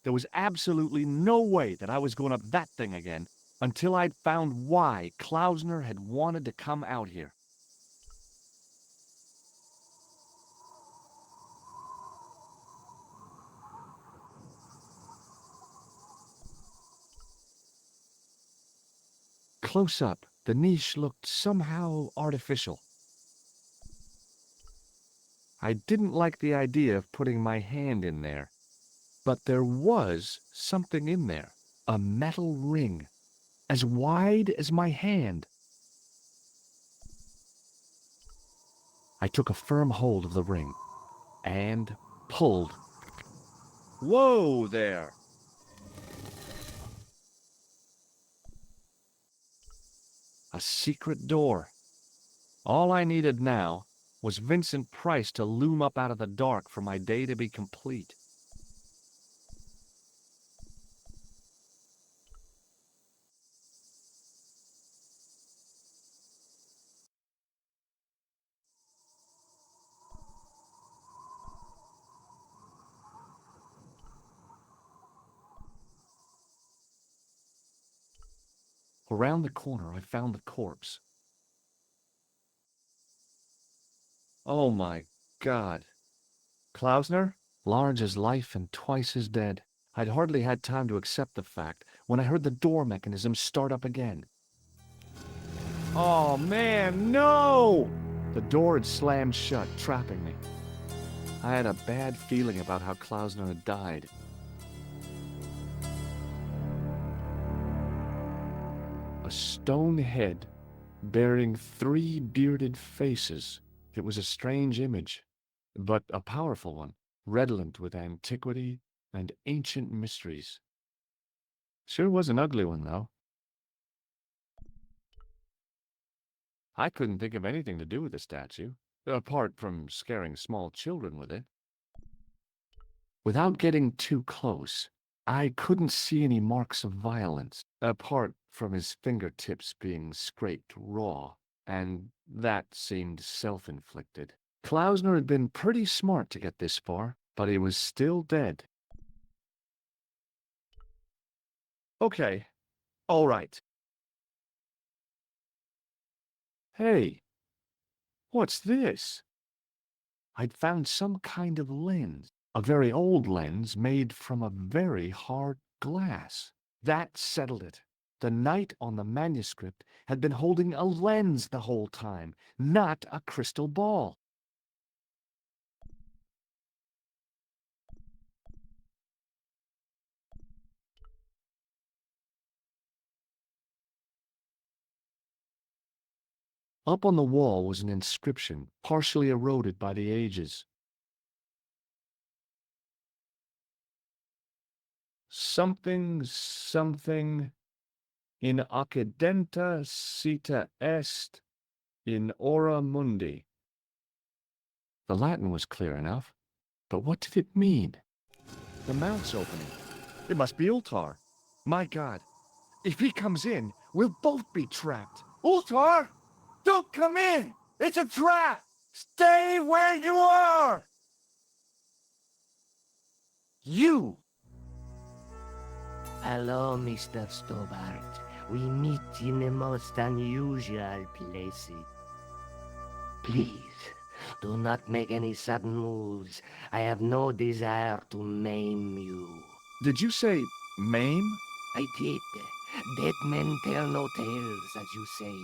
There was absolutely no way that I was going up that thing again until I'd found why Klausner had wanted to come out here. Close up, the niche looked somehow artificial. I didn't like the idea of putting my hand in there, but there was something in there, a metal ring, as wide as my hand. I took a firm hold of the ring and pulled. Whoa there! A secret door. All I needed now was Vincent Price to loom up out of the dark for my day to be complete. Around the corner, I found the corpse. Oh my God. Klausner? Large as life and twice as dead. I'd hardly had time to accept the fact when I heard the door mechanism start up again. Oh man, no! The door had slammed shut, trapping me. I had a bad feeling about how Klausner had died. A stone head bearing 3 bearded faces. It was a strange image, but a powerful one, redolent with antiquity and ancient mysteries. Sure was an ugly one, though. I couldn't think of anything to do with the statue, apart from scaring small children with it. Without getting too close, I couldn't see any marks of violence, apart from his fingertips being scraped raw, and that seemed self-inflicted. Klausner had been pretty smart to get this far, but he was still dead. Okay, all right. Hey, what's this? I'd found some kind of lens, a very old lens made from a very hard glass. That settled it. The knight on the manuscript had been holding a lens the whole time, not a crystal ball. Up on the wall was an inscription, partially eroded by the ages. Something, something, in accidenta cita est, in ora mundi. The Latin was clear enough, but what did it mean? The mouth's opening. It must be Ultar. My God, if he comes in, we'll both be trapped. Ultar! Don't come in! It's a trap! Stay where you are! You! Hello, Mr. Stobart. We meet in the most unusual places. Please, do not make any sudden moves. I have no desire to maim you. Did you say maim? I did. Dead men tell no tales, as you say.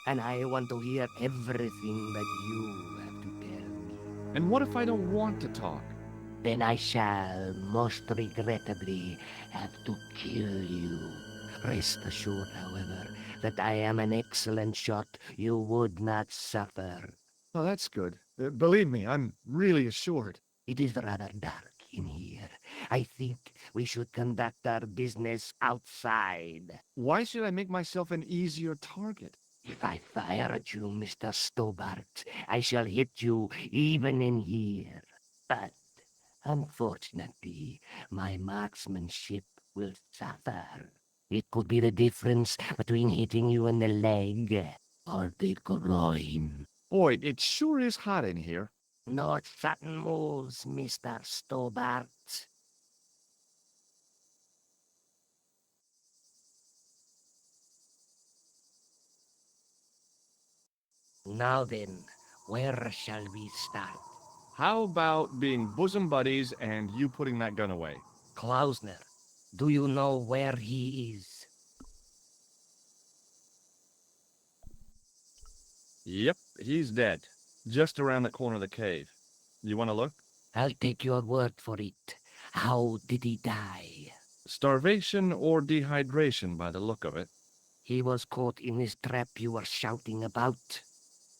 And I want to hear everything that you have to tell me. And what if I don't want to talk? Then I shall, most regrettably, have to kill you. Rest assured, however, that I am an excellent shot. You would not suffer. Oh, that's good. Believe me, I'm really assured. It is rather dark in here. I think we should conduct our business outside. Why should I make myself an easier target? If I fire at you, Mr. Stobart, I shall hit you even in here. But unfortunately, my marksmanship will suffer. It could be the difference between hitting you in the leg or the groin. Boy, it sure is hot in here. No sudden moves, Mr. Stobart. Now then, where shall we start? How about being bosom buddies and you putting that gun away? Klausner, do you know where he is? Yep, he's dead. Just around the corner of the cave. You want to look? I'll take your word for it. How did he die? Starvation or dehydration by the look of it. He was caught in this trap you were shouting about?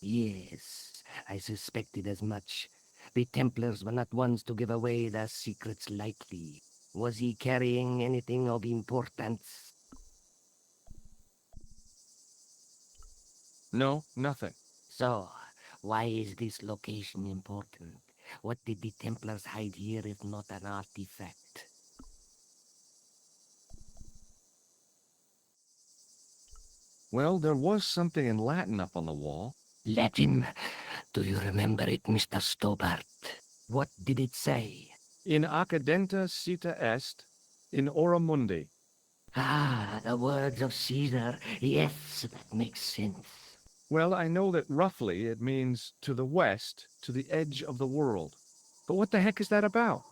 Yes, I suspected as much. The Templars were not ones to give away their secrets lightly. Was he carrying anything of importance? No, nothing. So, why is this location important? What did the Templars hide here if not an artifact? Well, there was something in Latin up on the wall. Latin? Do you remember it, Mr. Stobart? What did it say? In accidenta cita est, in ora mundi. Ah, the words of Caesar. Yes, that makes sense. Well, I know that roughly it means to the west, to the edge of the world. But what the heck is that about?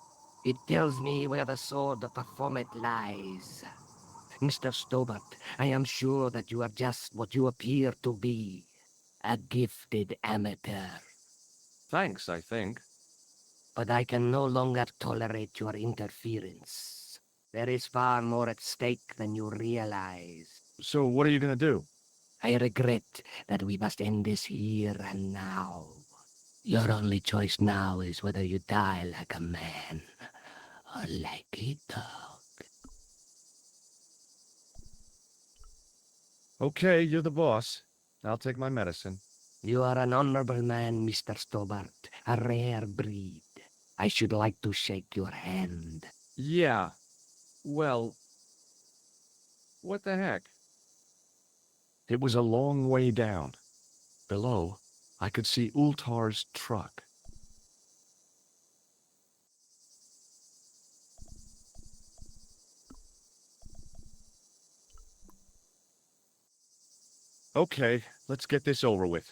It tells me where the sword of Baphomet lies. Mr. Stobart, I am sure that you are just what you appear to be. A gifted amateur. Thanks, I think. But I can no longer tolerate your interference. There is far more at stake than you realize. So what are you gonna do? I regret that we must end this here and now. Your only choice now is whether you die like a man or like a dog. Okay, you're the boss. I'll take my medicine. You are an honorable man, Mr. Stobart, a rare breed. I should like to shake your hand. Yeah. Well, what the heck? It was a long way down. Below, I could see Ultar's truck. Okay, let's get this over with.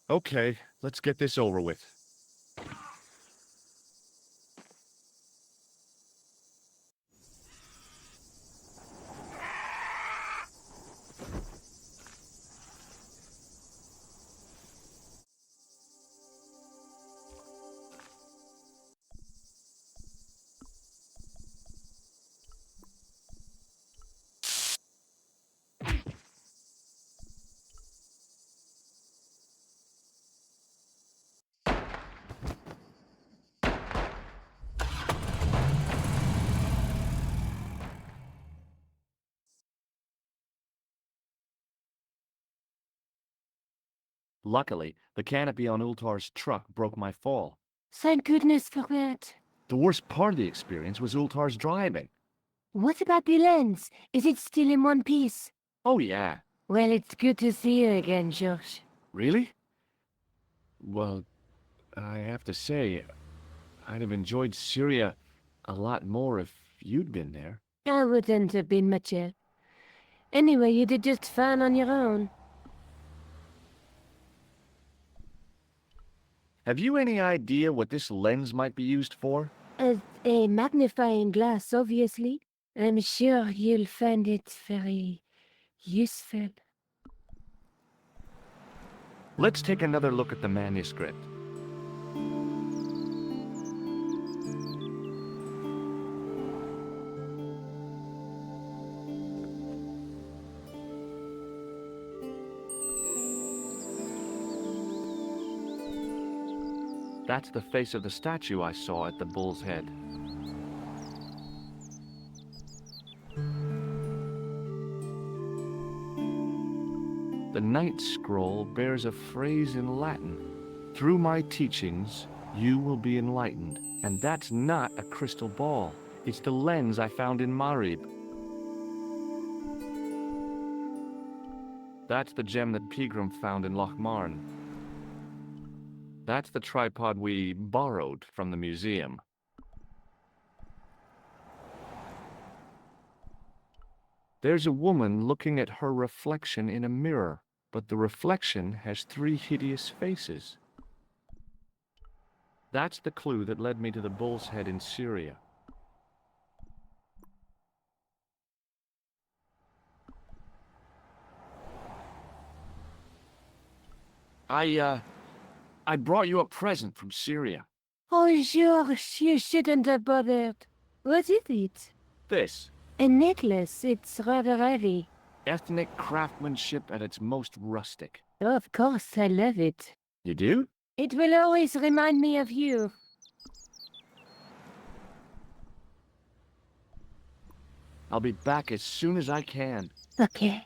Okay, let's get this over with. Luckily, the canopy on Ultar's truck broke my fall. Thank goodness for that. The worst part of the experience was Ultar's driving. What about the lens? Is it still in one piece? Oh yeah. Well, it's good to see you again, Josh. Really? Well, I have to say, I'd have enjoyed Syria a lot more if you'd been there. I wouldn't have been much help. Anyway, you did just fine on your own. Have you any idea what this lens might be used for? As a magnifying glass, obviously. I'm sure you'll find it very useful. Let's take another look at the manuscript. That's the face of the statue I saw at the Bull's Head. The ninth scroll bears a phrase in Latin. Through my teachings, you will be enlightened. And that's not a crystal ball. It's the lens I found in Marib. That's the gem that Pegram found in Lochmarn. That's the tripod we borrowed from the museum. There's a woman looking at her reflection in a mirror, but the reflection has 3 hideous faces. That's the clue that led me to the Bull's Head in Syria. I brought you a present from Syria. Oh, George, you shouldn't have bothered. What is it? This. A necklace. It's rather heavy. Ethnic craftsmanship at its most rustic. Of course, I love it. You do? It will always remind me of you. I'll be back as soon as I can. Okay.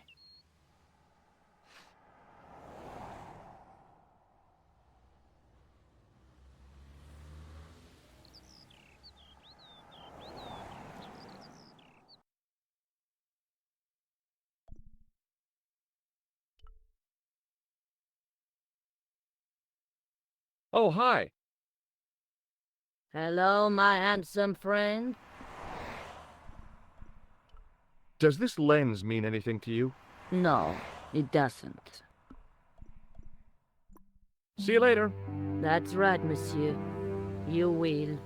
Oh, hi. Hello, my handsome friend. Does this lens mean anything to you? No, it doesn't. See you later. That's right, monsieur. You will.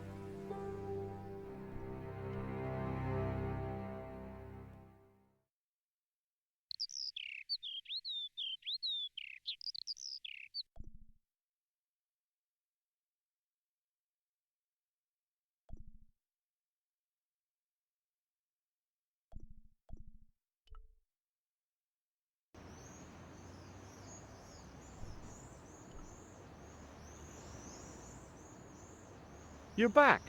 You're back.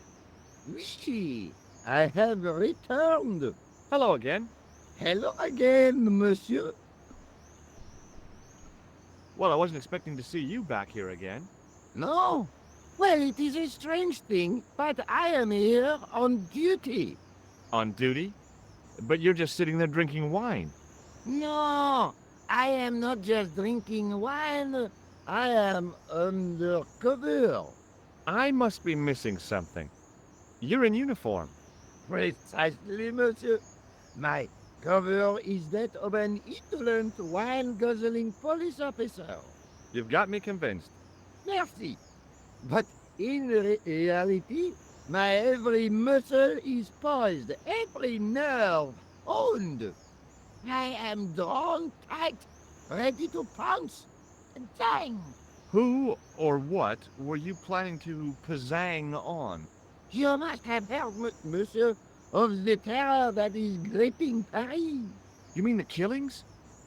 Oui, I have returned. Hello again. Hello again, monsieur. Well, I wasn't expecting to see you back here again. No? Well, it is a strange thing, but I am here on duty. On duty? But you're just sitting there drinking wine. No, I am not just drinking wine. I am undercover. I must be missing something. You're in uniform. Precisely, monsieur. My cover is that of an insolent wine-guzzling police officer. You've got me convinced. Merci. But in reality, my every muscle is poised, every nerve honed. I am drawn tight, ready to pounce. Dang! Who or what were you planning to pizzang on? You must have heard, monsieur, of the terror that is gripping Paris. You mean the killings?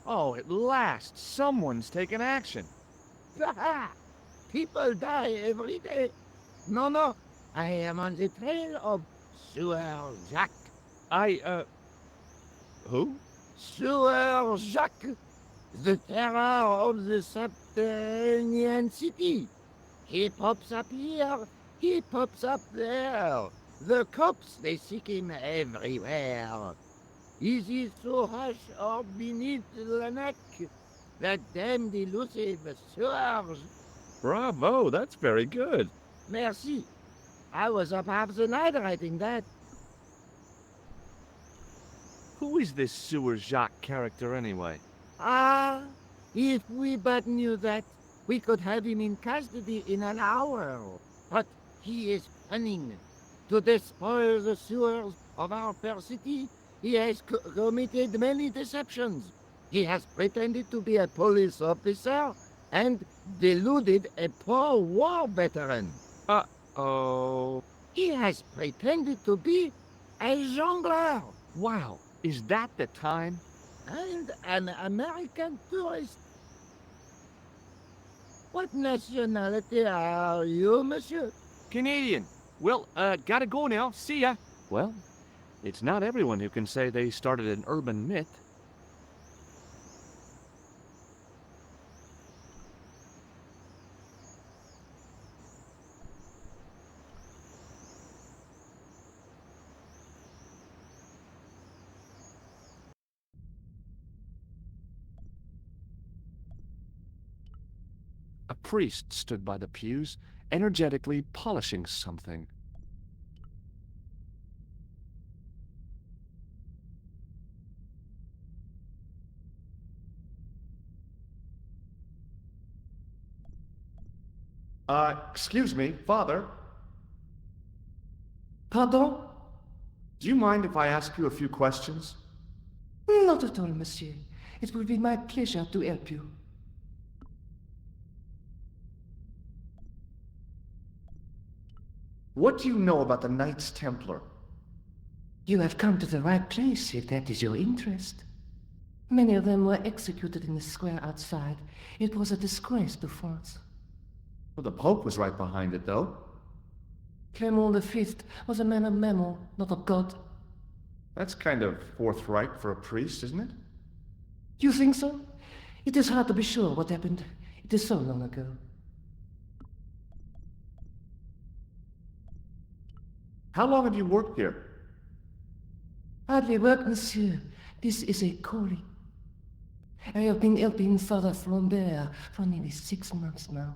Oh, at last, someone's taken action. People die every day. No, I am on the trail of Sewer Jacques. Who? Sewer Jacques, the terror of the subterranean city. He pops up here, he pops up there. The cops, they seek him everywhere. Is he so hush or beneath the neck? That damned elusive Serge. Bravo, that's very good. Merci. I was up half the night writing that. Who is this Sewer Jacques character anyway? Ah, if we but knew that, we could have him in custody in an hour. But he is cunning. To despoil the sewers of our fair city, he has committed many deceptions. He has pretended to be a police officer and deluded a poor war veteran. Uh-oh. He has pretended to be a jongleur. Wow, is that the time? And an American tourist. What nationality are you, monsieur? Canadian. Well, gotta go now. See ya. Well, it's not everyone who can say they started an urban myth. A priest stood by the pews, energetically polishing something. Excuse me, Father. Pardon? Do you mind if I ask you a few questions? Not at all, monsieur. It will be my pleasure to help you. What do you know about the Knights Templar? You have come to the right place, if that is your interest. Many of them were executed in the square outside. It was a disgrace to France. Well, the Pope was right behind it, though. Clement V was a man of memo, not of God. That's kind of forthright for a priest, isn't it? You think so? It is hard to be sure what happened. It is so long ago. How long have you worked here? Hardly work, monsieur. This is a calling. I have been helping Father Flambert for nearly 6 months now.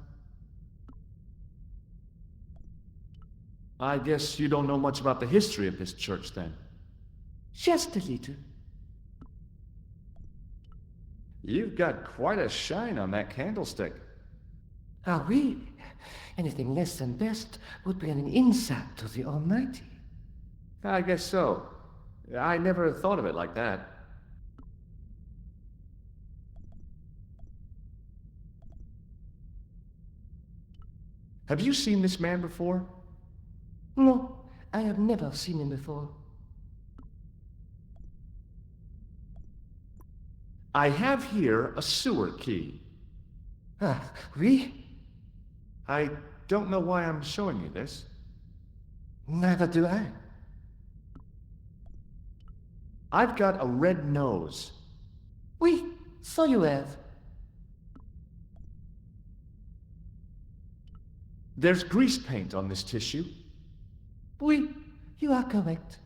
I guess you don't know much about the history of this church, then. Just a little. You've got quite a shine on that candlestick. Ah, oui. Anything less than best would be an insult to the Almighty. I guess so. I never thought of it like that. Have you seen this man before? No, I have never seen him before. I have here a sewer key. Ah, oui? I don't know why I'm showing you this. Neither do I. I've got a red nose. Oui, so you have. There's grease paint on this tissue. Oui, you are correct.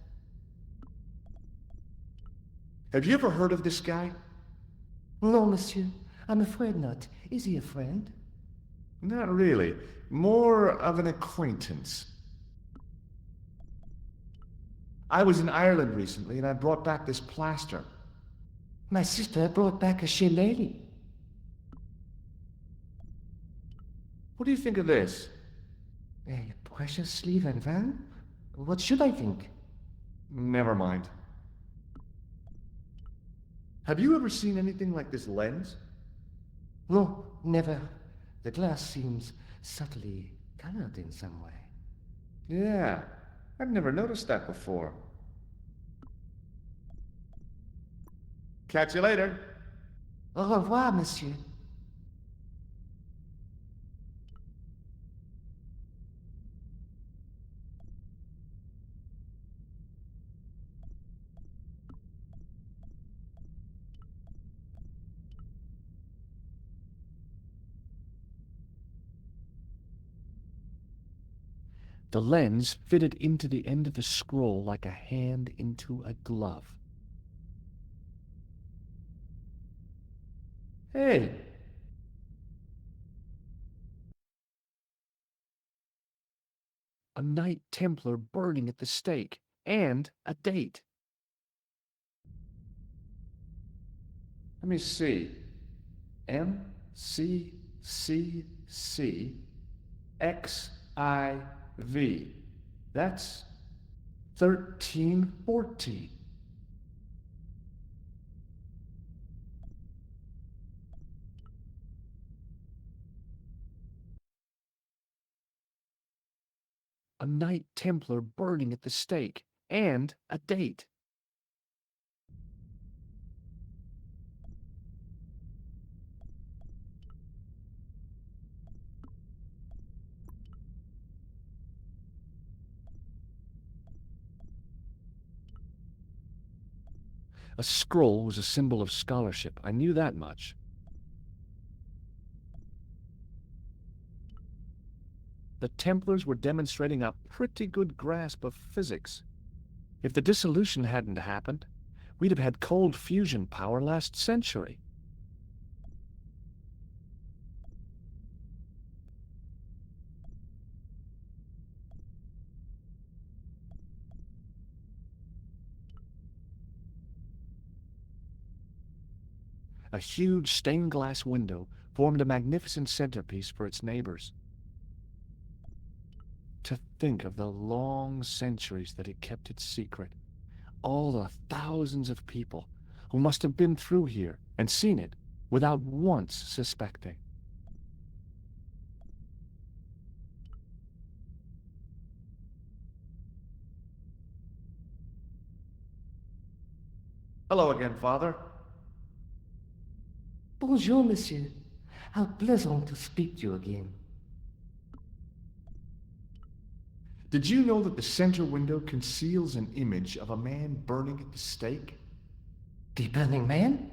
Have you ever heard of this guy? No, monsieur. I'm afraid not. Is he a friend? Not really. More of an acquaintance. I was in Ireland recently and I brought back this plaster. My sister brought back a shillelagh. What do you think of this? A precious sleeve and van? What should I think? Never mind. Have you ever seen anything like this lens? No, never. The glass seems subtly colored in some way. Yeah, I've never noticed that before. Catch you later. Au revoir, monsieur. The lens fitted into the end of the scroll like a hand into a glove. Hey! A Knight Templar burning at the stake, and a date. Let me see. MCCCXIV. That's 1314. A Knight Templar burning at the stake, and a date. A scroll was a symbol of scholarship. I knew that much. The Templars were demonstrating a pretty good grasp of physics. If the dissolution hadn't happened, we'd have had cold fusion power last century. A huge stained glass window formed a magnificent centerpiece for its neighbors. To think of the long centuries that it kept its secret, all the thousands of people who must have been through here and seen it without once suspecting. Hello again, Father. Bonjour, monsieur. How pleasant to speak to you again. Did you know that the center window conceals an image of a man burning at the stake? The burning man?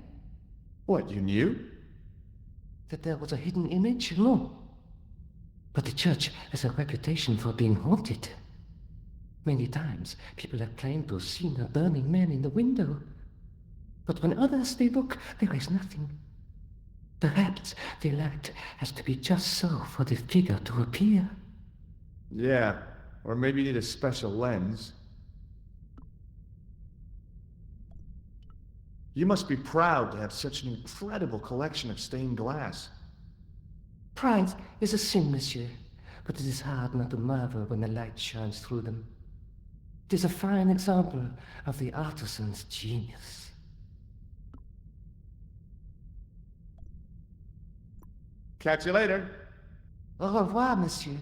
What, you knew? That there was a hidden image? No. But the church has a reputation for being haunted. Many times, people have claimed to have seen a burning man in the window. But when others they look, there is nothing. Perhaps the light has to be just so for the figure to appear. Yeah, Or maybe you need a special lens. You must be proud to have such an incredible collection of stained glass. Pride is a sin, monsieur, but it is hard not to marvel when the light shines through them. It is a fine example of the artisan's genius. Catch you later. Au revoir, monsieur.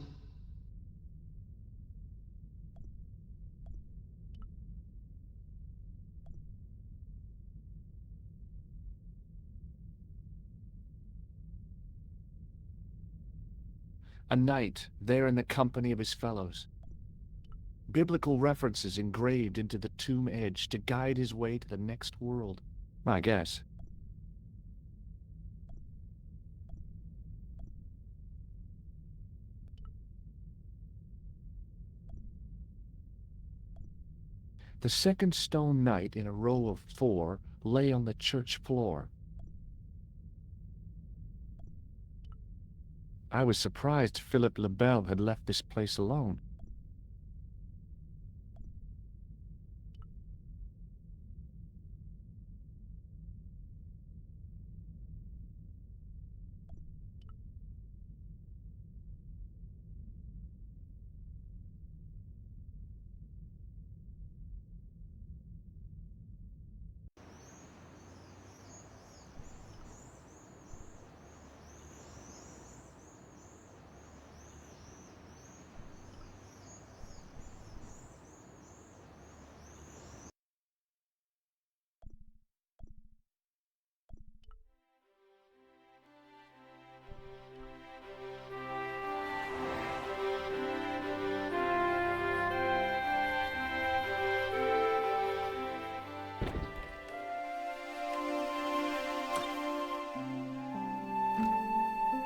A knight, there in the company of his fellows. Biblical references engraved into the tomb edge to guide his way to the next world. I guess. The second stone knight in a row of 4 lay on the church floor. I was surprised Philip le Bel had left this place alone.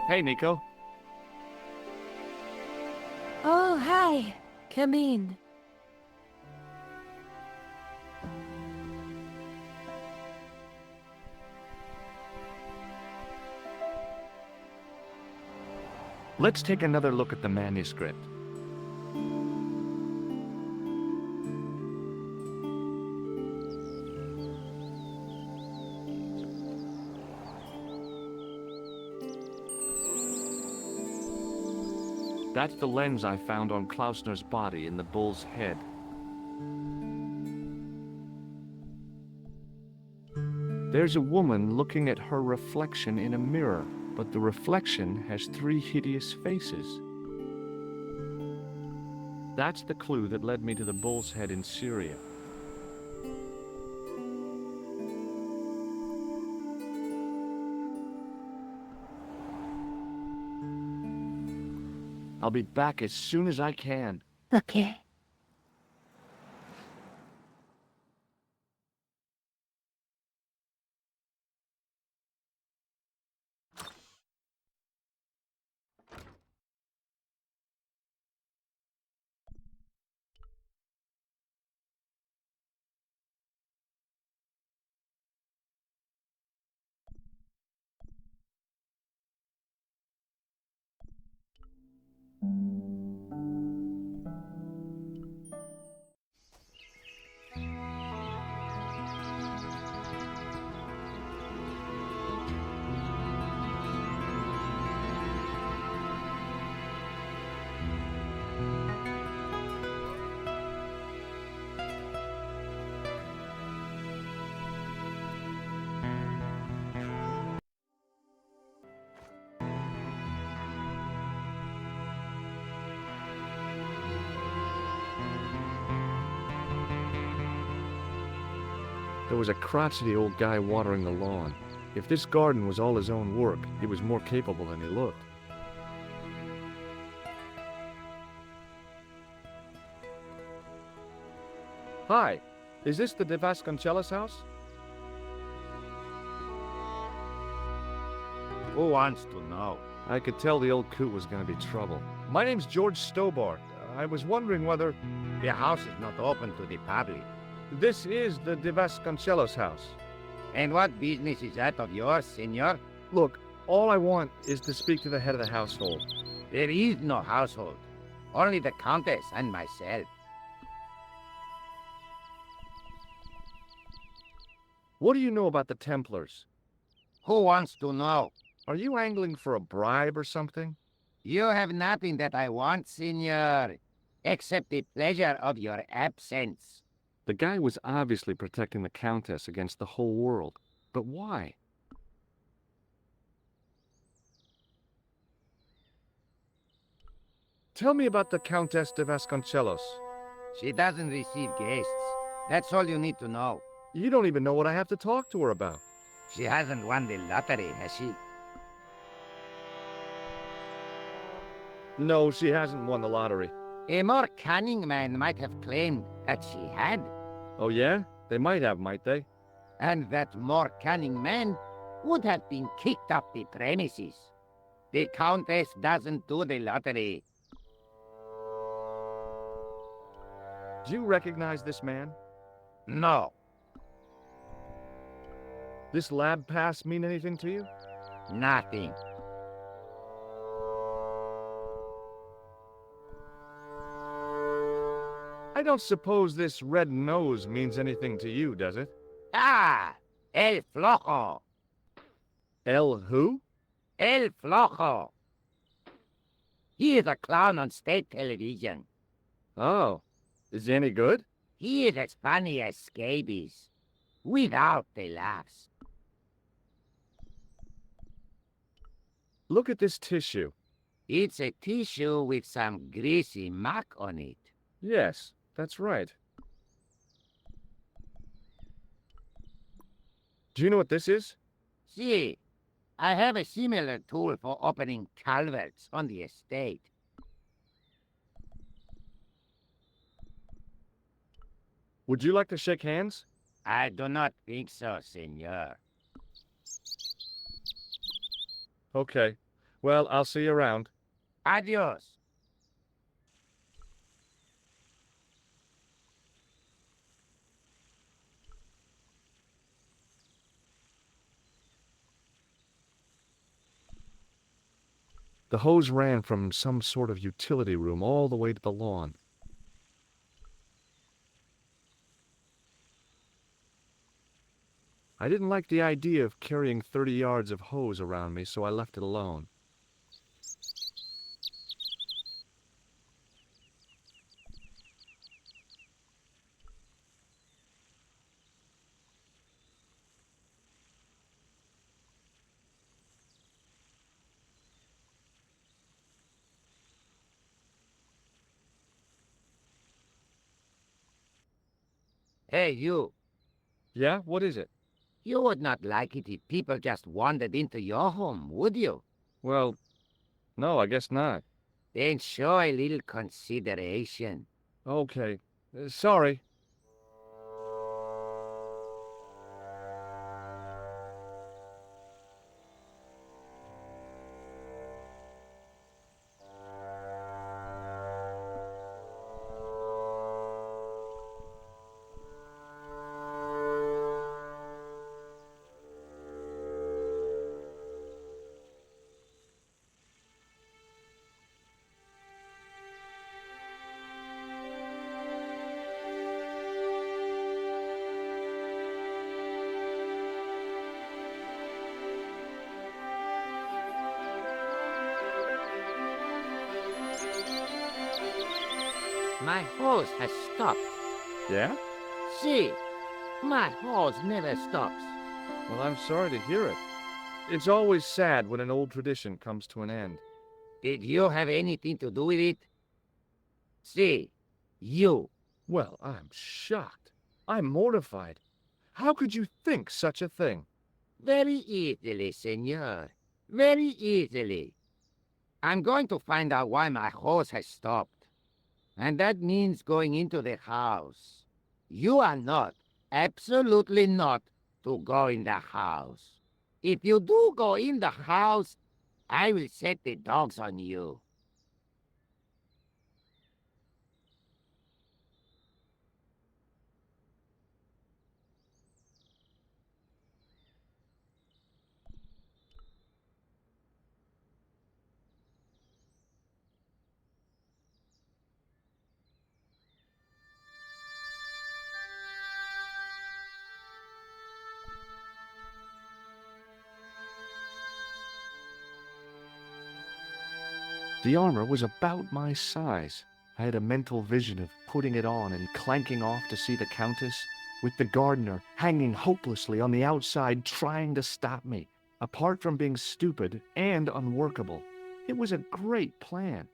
Hey, Nico. Oh, hi. Come in. Let's take another look at the manuscript. That's the lens I found on Klausner's body in the bull's head. There's a woman looking at her reflection in a mirror, but the reflection has 3 hideous faces. That's the clue that led me to the bull's head in Syria. I'll be back as soon as I can. Okay. There was a crotchety old guy watering the lawn. If this garden was all his own work, he was more capable than he looked. Hi, is this the De Vasconcelos house? Who wants to know? I could tell the old coot was going to be trouble. My name's George Stobart. I was wondering whether... The house is not open to the public. This is the De Vasconcelos house. And what business is that of yours, senor? Look, all I want is to speak to the head of the household. There is no household. Only the Countess and myself. What do you know about the Templars? Who wants to know? Are you angling for a bribe or something? You have nothing that I want, senor, except the pleasure of your absence. The guy was obviously protecting the Countess against the whole world. But why? Tell me about the Countess de Vasconcelos. She doesn't receive guests. That's all you need to know. You don't even know what I have to talk to her about. She hasn't won the lottery, has she? No, she hasn't won the lottery. A more cunning man might have claimed that she had. Oh yeah? They might have, might they? And that more cunning man would have been kicked off the premises. The Countess doesn't do the lottery. Do you recognize this man? No. This lab pass mean anything to you? Nothing. I don't suppose this red nose means anything to you, does it? Ah! El Flojo! El who? El Flojo! He is a clown on state television. Oh. Is he any good? He is as funny as scabies, without the laughs. Look at this tissue. It's a tissue with some greasy muck on it. Yes, that's right. Do you know what this is? See, I have a similar tool for opening culverts on the estate. Would you like to shake hands? I do not think so, senor. Okay. Well, I'll see you around. Adios. The hose ran from some sort of utility room all the way to the lawn. I didn't like the idea of carrying 30 yards of hose around me, so I left it alone. Hey, you. Yeah? What is it? You would not like it if people just wandered into your home, would you? Well, no, I guess not. Then show a little consideration. Okay. Sorry. My hose has stopped. Yeah? See, my hose never stops. Well, I'm sorry to hear it. It's always sad when an old tradition comes to an end. Did you have anything to do with it? See, you. Well, I'm shocked. I'm mortified. How could you think such a thing? Very easily, senor. Very easily. I'm going to find out why my hose has stopped. And that means going into the house. You are not, absolutely not, to go in the house. If you do go in the house, I will set the dogs on you. The armor was about my size. I had a mental vision of putting it on and clanking off to see the Countess, with the gardener hanging hopelessly on the outside trying to stop me. Apart from being stupid and unworkable, it was a great plan.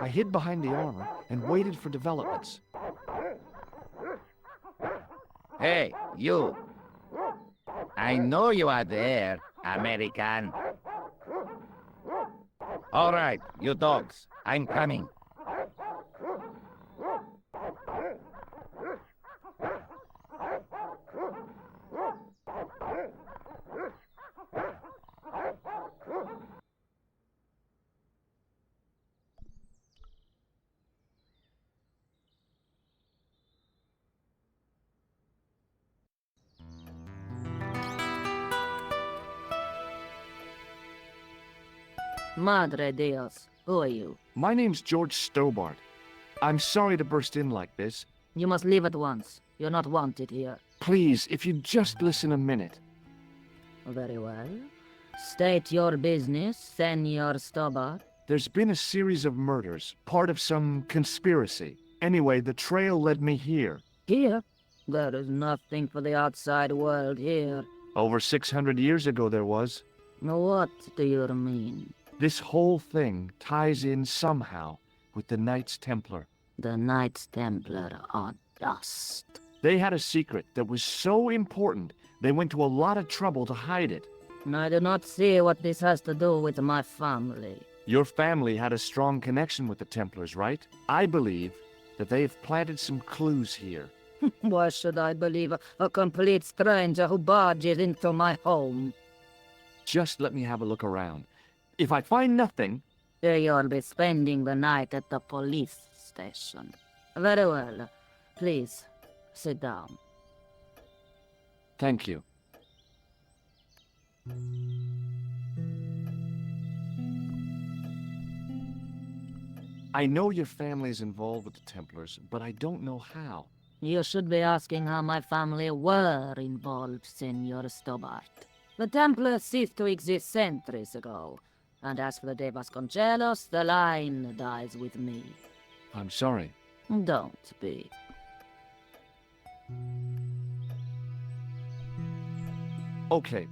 I hid behind the armor and waited for developments. Hey, you! I know you are there, American. All right, you dogs, I'm coming. Madre Dios, who are you? My name's George Stobart. I'm sorry to burst in like this. You must leave at once. You're not wanted here. Please, if you'd just listen a minute. Very well. State your business, Senor Stobart. There's been a series of murders, part of some conspiracy. Anyway, the trail led me here. Here? There is nothing for the outside world here. Over 600 years ago there was. What do you mean? This whole thing ties in somehow with the Knights Templar. The Knights Templar are dust. They had a secret that was so important, they went to a lot of trouble to hide it. I do not see what this has to do with my family. Your family had a strong connection with the Templars, right? I believe that they have planted some clues here. Why should I believe a complete stranger who barges into my home? Just let me have a look around. If I find nothing... You'll be spending the night at the police station. Very well. Please, sit down. Thank you. I know your family is involved with the Templars, but I don't know how. You should be asking how my family were involved, Senor Stobart. The Templars ceased to exist centuries ago, and as for the De Vasconcelos, the line dies with me. I'm sorry. Don't be. Okay,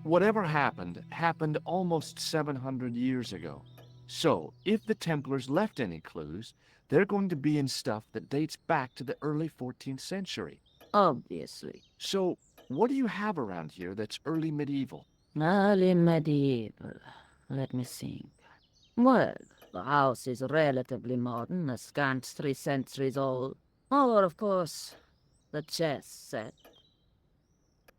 whatever happened almost 700 years ago. So, if the Templars left any clues, they're going to be in stuff that dates back to the early 14th century. Obviously. So, what do you have around here that's early medieval? Early medieval. Let me think. Well, the house is relatively modern, a scant 3 centuries old. Or, of course, the chess set.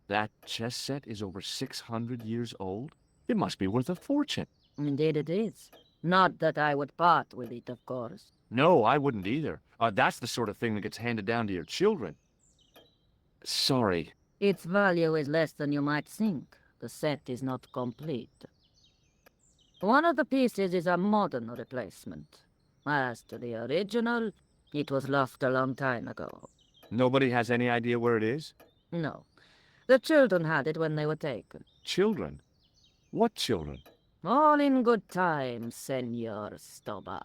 That chess set is over 600 years old? It must be worth a fortune. Indeed it is. Not that I would part with it, of course. No, I wouldn't either. That's the sort of thing that gets handed down to your children. Sorry. Its value is less than you might think. The set is not complete. One of the pieces is a modern replacement. As to the original, it was lost a long time ago. Nobody has any idea where it is? No. The children had it when they were taken. Children? What children? All in good time, Senor Stobart.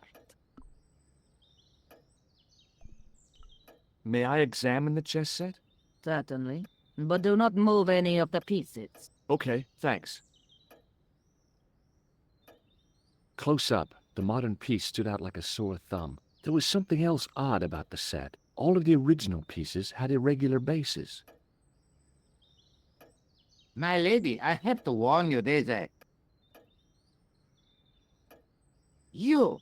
May I examine the chess set? Certainly. But do not move any of the pieces. Okay, thanks. Close up, the modern piece stood out like a sore thumb. There was something else odd about the set. All of the original pieces had irregular bases. My lady, I have to warn you, there's a... You!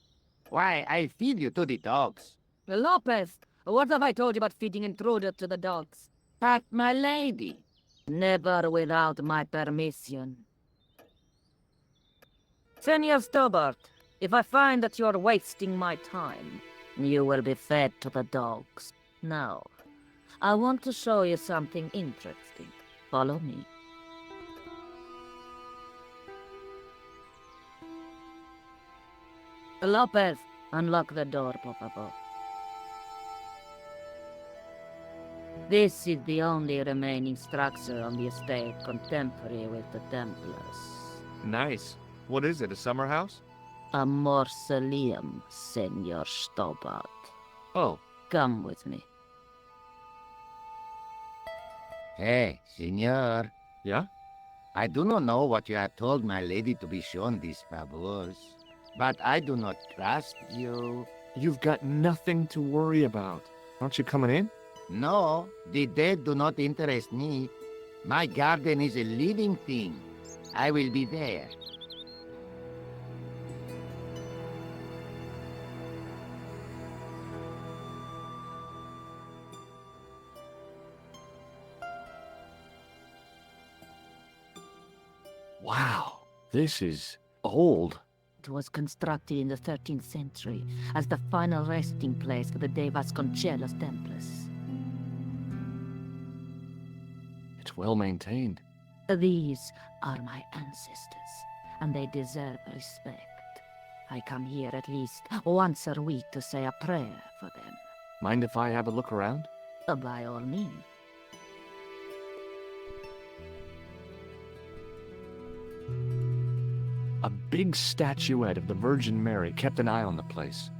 Why, I feed you to the dogs. Lopez, what have I told you about feeding intruders to the dogs? But, my lady... Never without my permission. Senor Stobart, if I find that you're wasting my time, you will be fed to the dogs. Now, I want to show you something interesting. Follow me. Lopez, unlock the door, por favor. This is the only remaining structure on the estate contemporary with the Templars. Nice. What is it, a summer house? A mausoleum, Senor Stobart. Oh. Come with me. Hey, senor. Yeah? I do not know what you have told my lady to be shown these favors, but I do not trust you. You've got nothing to worry about. Aren't you coming in? No, the dead do not interest me. My garden is a living thing. I will be there. Wow, this is old. It was constructed in the 13th century as the final resting place for the De Vasconcelos Templars. It's well maintained. These are my ancestors, and they deserve respect. I come here at least once a week to say a prayer for them. Mind if I have a look around? By all means. A big statuette of the Virgin Mary kept an eye on the place.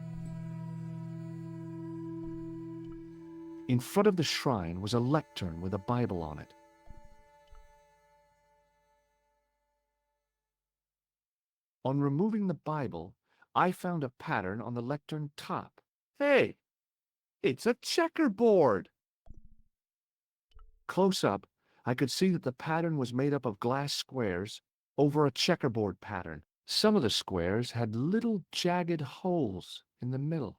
In front of the shrine was a lectern with a Bible on it. On removing the Bible, I found a pattern on the lectern top. Hey! It's a checkerboard! Close up, I could see that the pattern was made up of glass squares over a checkerboard pattern. Some of the squares had little jagged holes in the middle.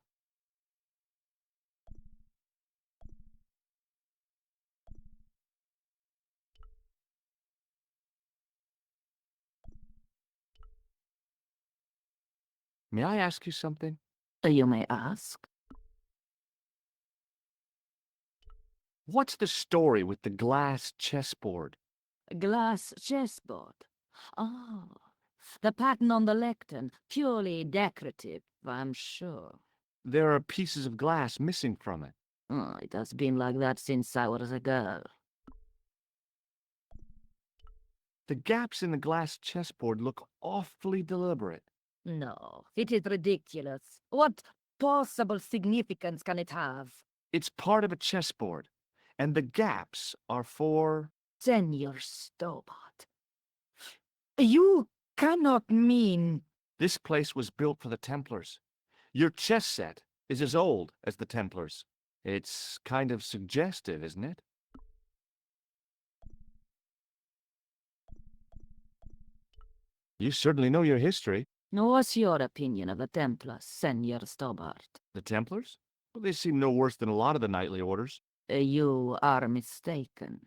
May I ask you something? You may ask. What's the story with the glass chessboard? Glass chessboard. Oh, the pattern on the lectern, purely decorative, I'm sure. There are pieces of glass missing from it. Oh, it has been like that since I was a girl. The gaps in the glass chessboard look awfully deliberate. No, it is ridiculous. What possible significance can it have? It's part of a chessboard, and the gaps are for... Senor Stobart. You cannot mean... This place was built for the Templars. Your chess set is as old as the Templars. It's kind of suggestive, isn't it? You certainly know your history. What's your opinion of the Templars, Senor Stobart? The Templars? Well, they seem no worse than a lot of the knightly orders. You are mistaken.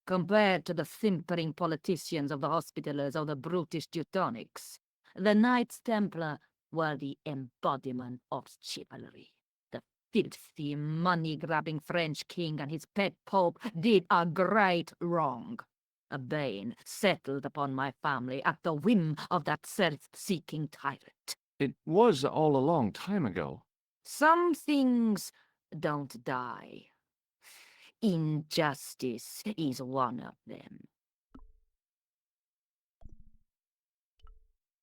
Compared to the simpering politicians of the Hospitallers or the brutish Teutonics, the Knights Templar were the embodiment of chivalry. The filthy, money-grabbing French king and his pet pope did a great wrong. A bane settled upon my family at the whim of that self-seeking tyrant. It was all a long time ago. Some things don't die. Injustice is one of them.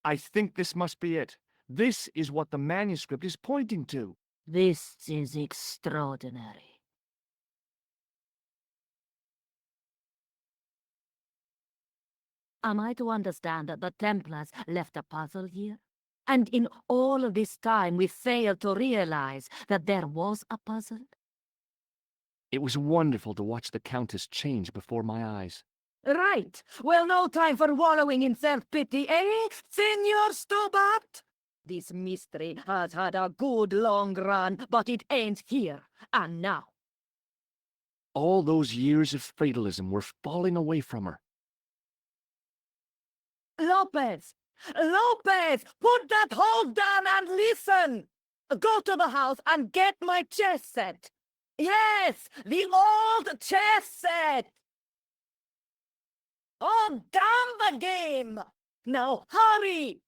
I think this must be it. This is what the manuscript is pointing to. This is extraordinary. Am I to understand that the Templars left a puzzle here? And in all of this time we failed to realize that there was a puzzle? It was wonderful to watch the Countess change before my eyes. Right. Well, no time for wallowing in self-pity, eh, Senor Stobart? This mystery has had a good long run, but it ends here and now. All those years of fatalism were falling away from her. Lopez! Lopez! Put that hose down and listen! Go to the house and get my chess set. Yes, the old chess set! Oh, damn the game! Now hurry!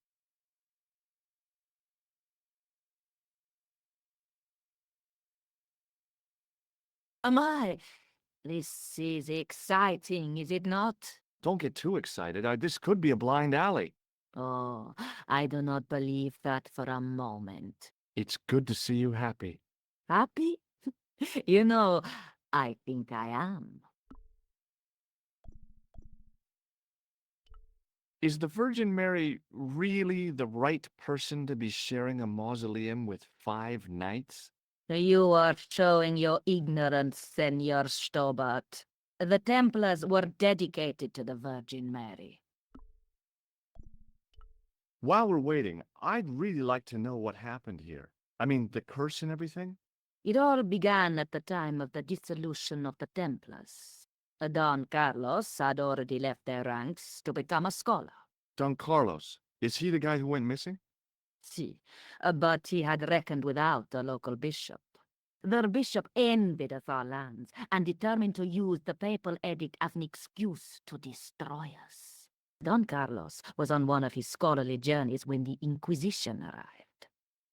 Am I? This is exciting, is it not? Don't get too excited. This could be a blind alley. Oh, I do not believe that for a moment. It's good to see you happy. Happy? You know, I think I am. Is the Virgin Mary really the right person to be sharing a mausoleum with 5 knights? You are showing your ignorance, Senor Stobart. The Templars were dedicated to the Virgin Mary. While we're waiting, I'd really like to know what happened here. I mean, the curse and everything? It all began at the time of the dissolution of the Templars. Don Carlos had already left their ranks to become a scholar. Don Carlos, is he the guy who went missing? Si, but he had reckoned without the local bishop. Their bishop envied of our lands and determined to use the papal edict as an excuse to destroy us. Don Carlos was on one of his scholarly journeys when the Inquisition arrived.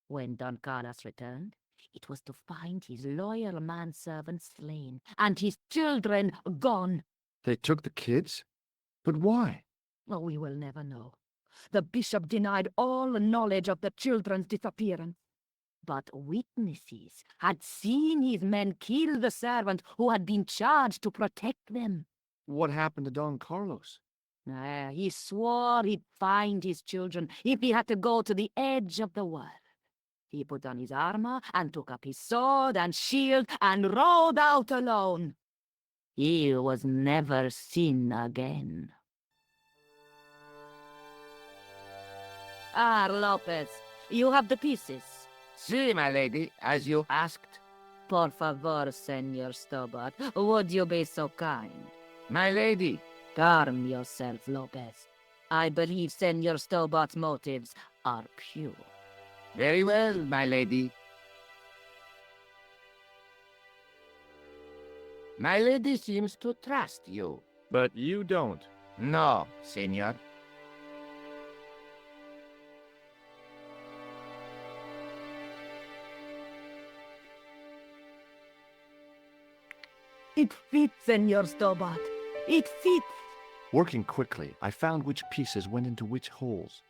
When Don Carlos returned, it was to find his loyal manservant slain and his children gone. They took the kids? But why? Oh, we will never know. The bishop denied all knowledge of the children's disappearance. But witnesses had seen his men kill the servant who had been charged to protect them. What happened to Don Carlos? He swore he'd find his children if he had to go to the edge of the world. He put on his armor and took up his sword and shield and rode out alone. He was never seen again. Ah, Lopez, you have the pieces. Si, my lady, as you asked. Por favor, Senor Stobart, would you be so kind? My lady. Calm yourself, Lopez. I believe Senor Stobart's motives are pure. Very well, my lady. My lady seems to trust you. But you don't. No, senor. It fits, Senor Stobart. It fits. Working quickly, I found which pieces went into which holes.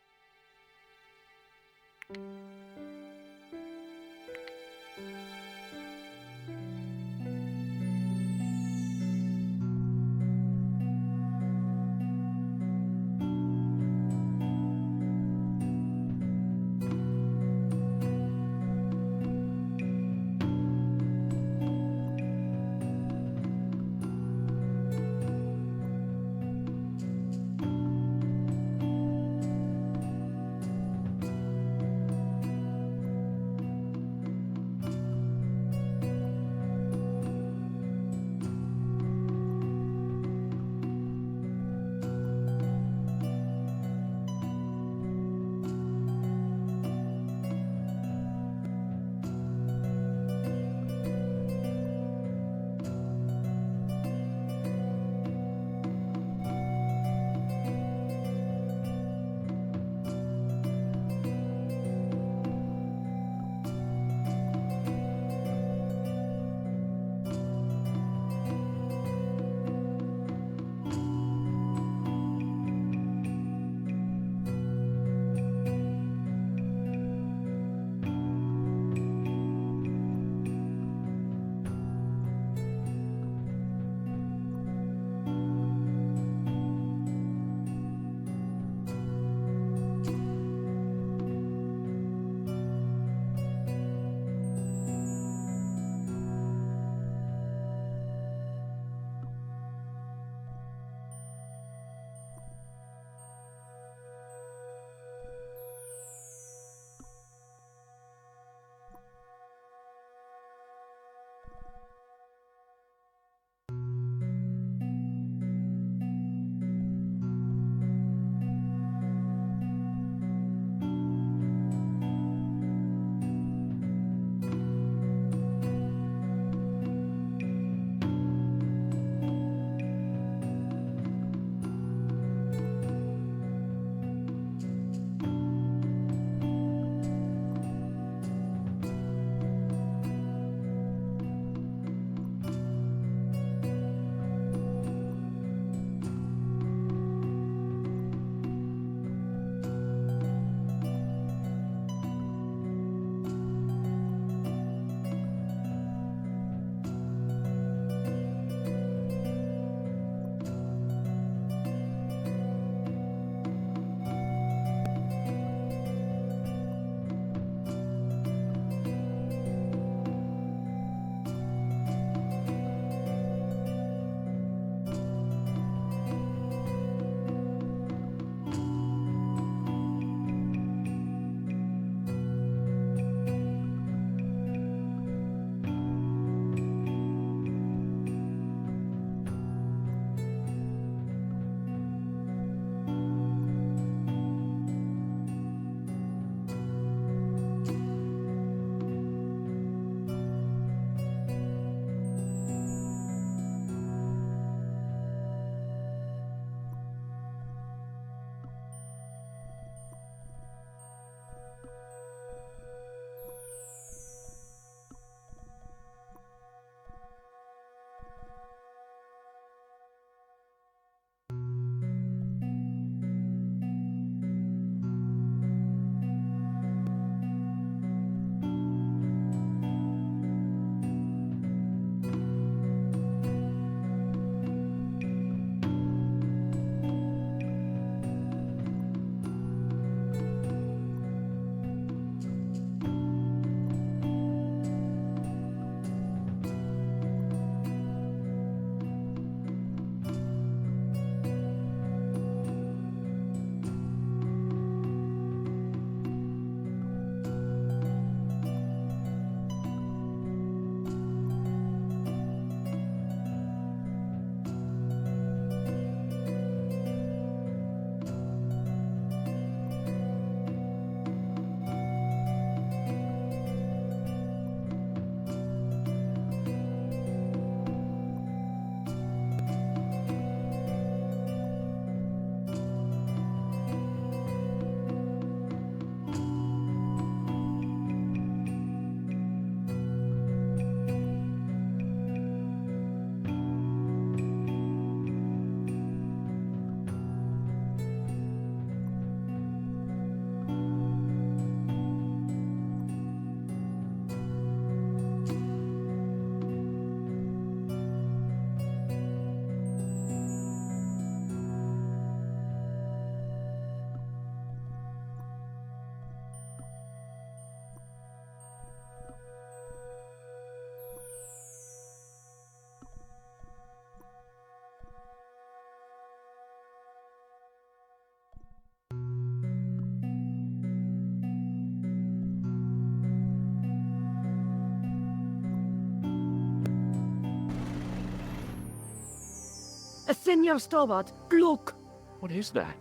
Senor Stobart, look! What is that?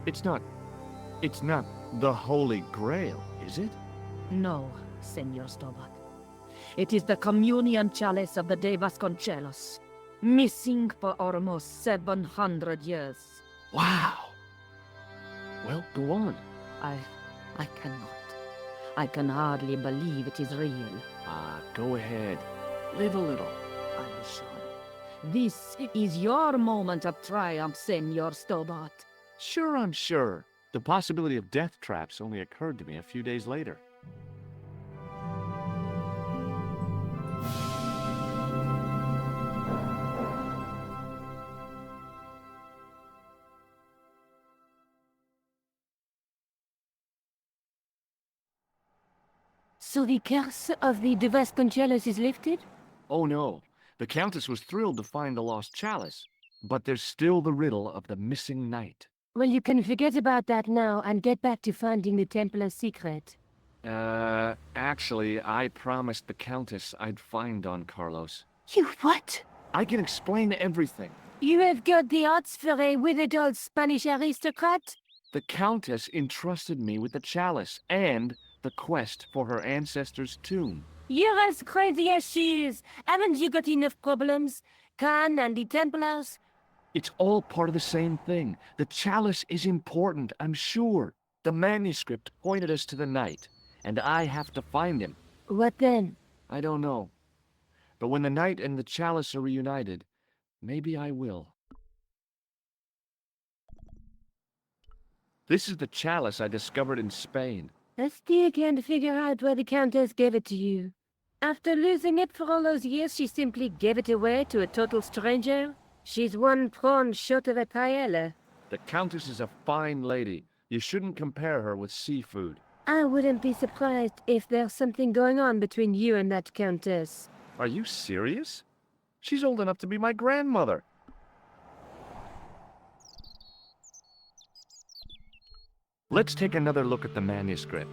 It's not the Holy Grail, is it? No, Senor Stobart. It is the communion chalice of the De Vasconcelos, missing for almost 700 years. Wow. Well, go on. I cannot. I can hardly believe it is real. Go ahead. Live a little. I'm sorry. This is your moment of triumph, Senor Stobart. Sure, I'm sure. The possibility of death traps only occurred to me a few days later. So the curse of the De Vasconcelos is lifted? Oh no. The Countess was thrilled to find the lost chalice, but there's still the riddle of the missing knight. Well, you can forget about that now and get back to finding the Templar's secret. Actually, I promised the Countess I'd find Don Carlos. You what? I can explain everything. You have got the odds for a withered old Spanish aristocrat? The Countess entrusted me with the chalice and the quest for her ancestor's tomb. You're as crazy as she is. Haven't you got enough problems? Khan and the Templars? It's all part of the same thing. The chalice is important, I'm sure. The manuscript pointed us to the knight, and I have to find him. What then? I don't know. But when the knight and the chalice are reunited, maybe I will. This is the chalice I discovered in Spain. I still can't figure out why the Countess gave it to you. After losing it for all those years, she simply gave it away to a total stranger? She's one prawn short of a paella. The Countess is a fine lady. You shouldn't compare her with seafood. I wouldn't be surprised if there's something going on between you and that Countess. Are you serious? She's old enough to be my grandmother. Let's take another look at the manuscript.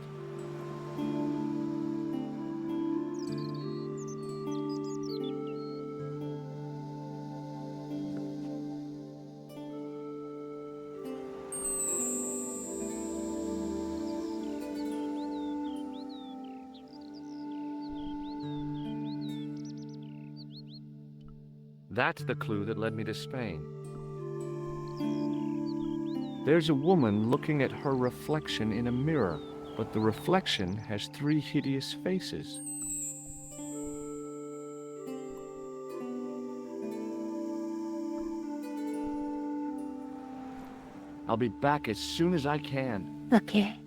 That's the clue that led me to Spain. There's a woman looking at her reflection in a mirror, but the reflection has 3 hideous faces. I'll be back as soon as I can. Okay.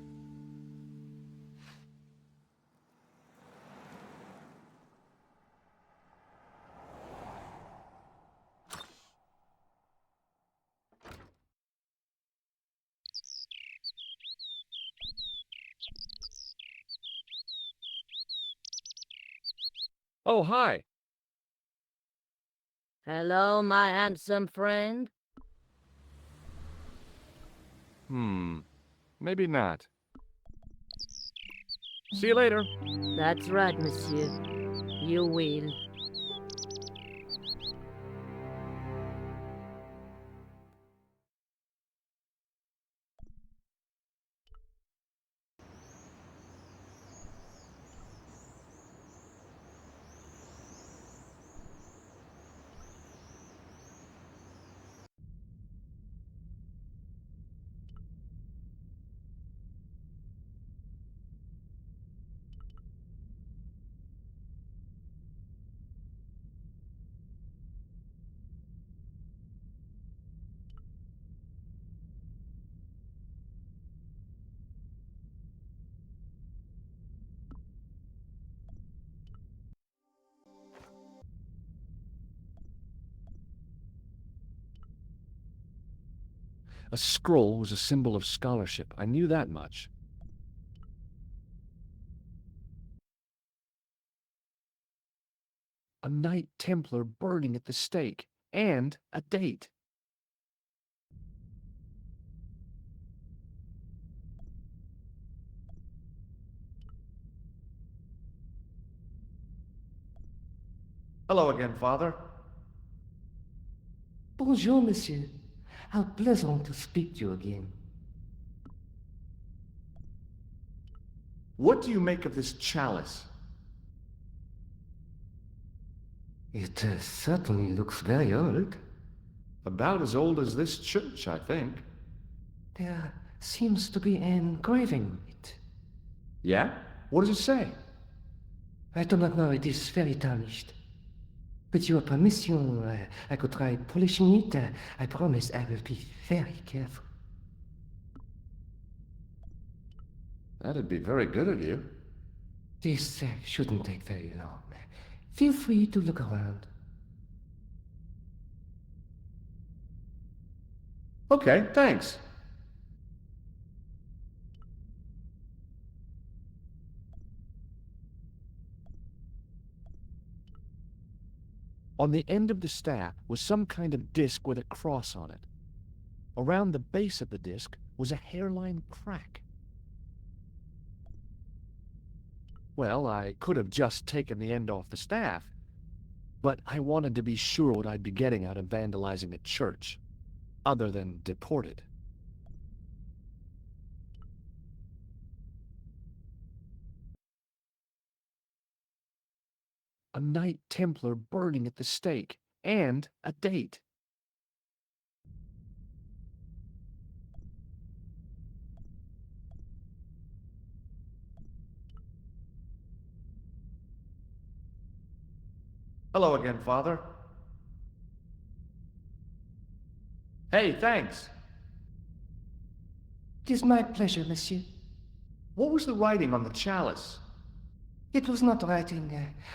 Oh, hi. Hello, my handsome friend. Maybe not. See you later. That's right, monsieur. You will. A scroll was a symbol of scholarship. I knew that much. A Knight Templar burning at the stake, and a date. Hello again, Father. Bonjour, monsieur. How pleasant to speak to you again. What do you make of this chalice? It certainly looks very old. About as old as this church, I think. There seems to be an engraving on it. Yeah? What does it say? I do not know, it is very tarnished. With your permission, I could try polishing it. I promise I will be very careful. That'd be very good of you. This shouldn't take very long. Feel free to look around. Okay, thanks. On the end of the staff was some kind of disc with a cross on it. Around the base of the disc was a hairline crack. Well, I could have just taken the end off the staff, but I wanted to be sure what I'd be getting out of vandalizing a church, other than deported. A Knight Templar burning at the stake, and a date. Hello again, Father. Hey, thanks. It is my pleasure, monsieur. What was the writing on the chalice? It was not writing,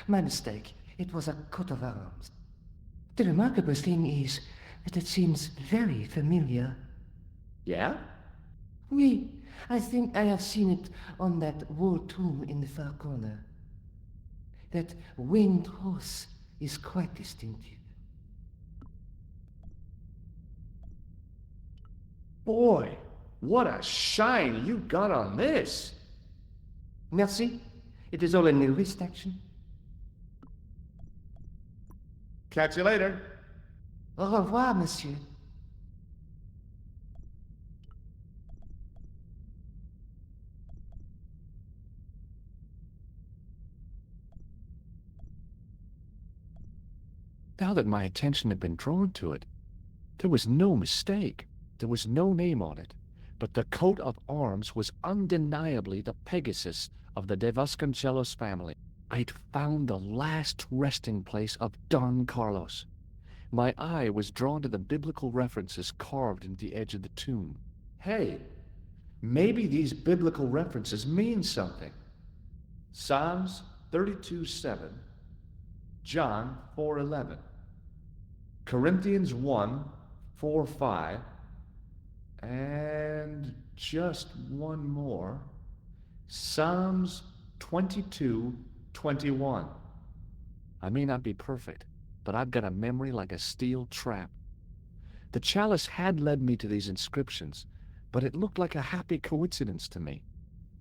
my mistake. It was a coat of arms. The remarkable thing is that it seems very familiar. Yeah? Oui, I think I have seen it on that wall tomb in the far corner. That winged horse is quite distinctive. Boy, what a shine you got on this. Merci. It is all in the wrist action. Catch you later. Au revoir, monsieur. Now that my attention had been drawn to it, there was no mistake. There was no name on it, but the coat of arms was undeniably the Pegasus of the De Vasconcelos family. I'd found the last resting place of Don Carlos. My eye was drawn to the biblical references carved into the edge of the tomb. Hey, maybe these biblical references mean something. Psalms 32:7, John 4:11, Corinthians 1:4-5, and just one more. Psalms 22:21. I may not be perfect, but I've got a memory like a steel trap. The chalice had led me to these inscriptions, but it looked like a happy coincidence to me.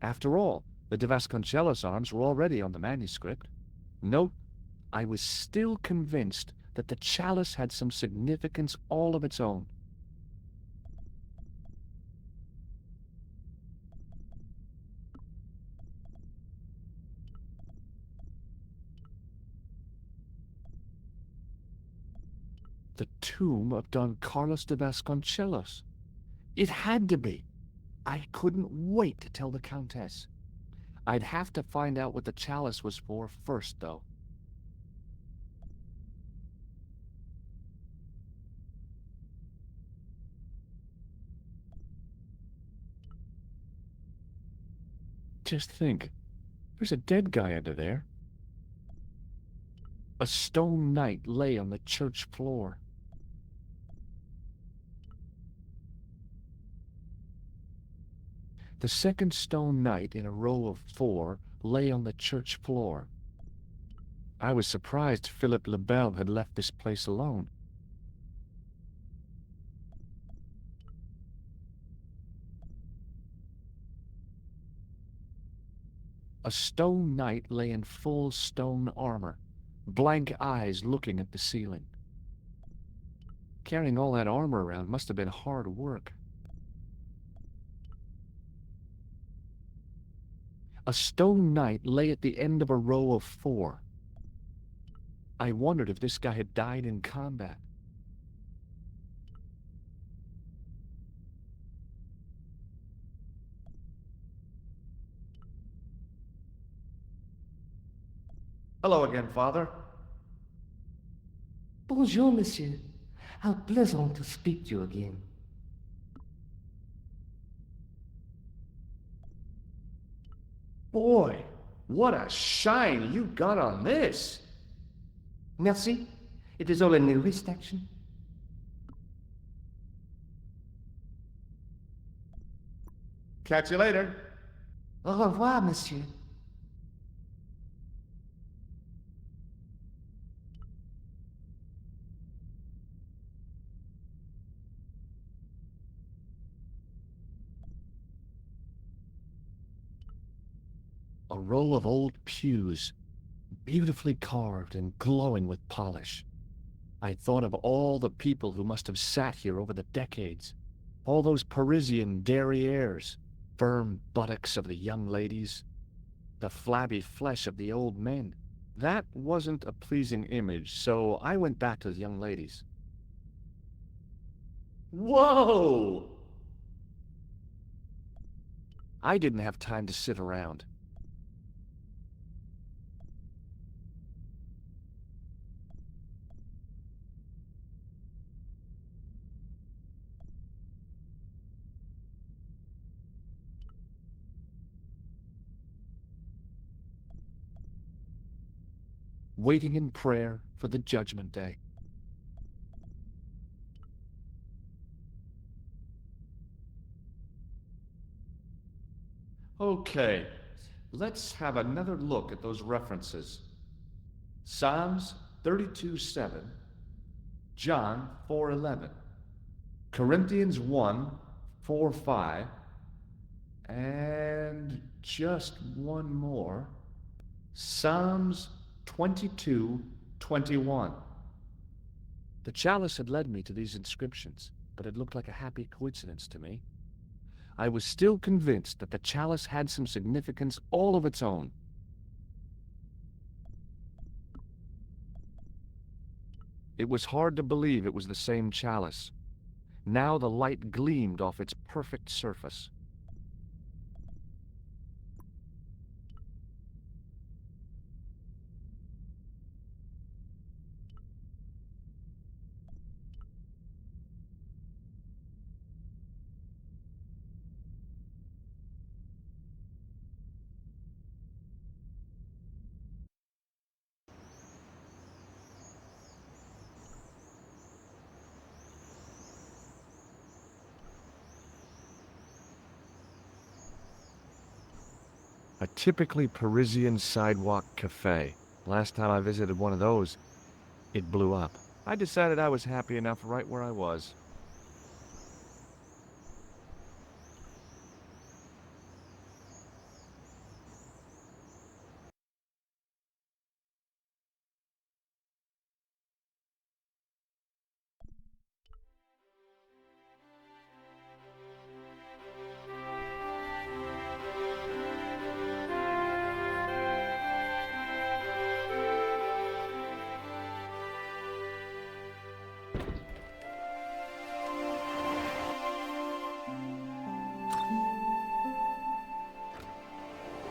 After all, the De Vasconcelos arms were already on the manuscript. Note, I was still convinced that the chalice had some significance all of its own. The tomb of Don Carlos de Vasconcelos. It had to be. I couldn't wait to tell the Countess. I'd have to find out what the chalice was for first, though. Just think, there's a dead guy under there. A stone knight lay on the church floor. The second stone knight in a row of 4 lay on the church floor. I was surprised Philip le Bel had left this place alone. A stone knight lay in full stone armor, blank eyes looking at the ceiling. Carrying all that armor around must have been hard work. A stone knight lay at the end of a row of 4. I wondered if this guy had died in combat. Hello again, Father. Bonjour, monsieur. How pleasant to speak to you again. Boy, what a shine you got on this! Merci. It is all a new wrist action. Catch you later. Au revoir, monsieur. A row of old pews, beautifully carved and glowing with polish. I thought of all the people who must have sat here over the decades. All those Parisian derrieres, firm buttocks of the young ladies, the flabby flesh of the old men. That wasn't a pleasing image, so I went back to the young ladies. Whoa! I didn't have time to sit around. Waiting in prayer for the judgment day. Okay, let's have another look at those references. Psalms 32:7, John 4:11, Corinthians 1:4-5, and just one more. Psalms 22:21. The chalice had led me to these inscriptions, but it looked like a happy coincidence to me. I was still convinced that the chalice had some significance all of its own. It was hard to believe it was the same chalice. Now the light gleamed off its perfect surface. A typically Parisian sidewalk cafe. Last time I visited one of those, it blew up. I decided I was happy enough right where I was.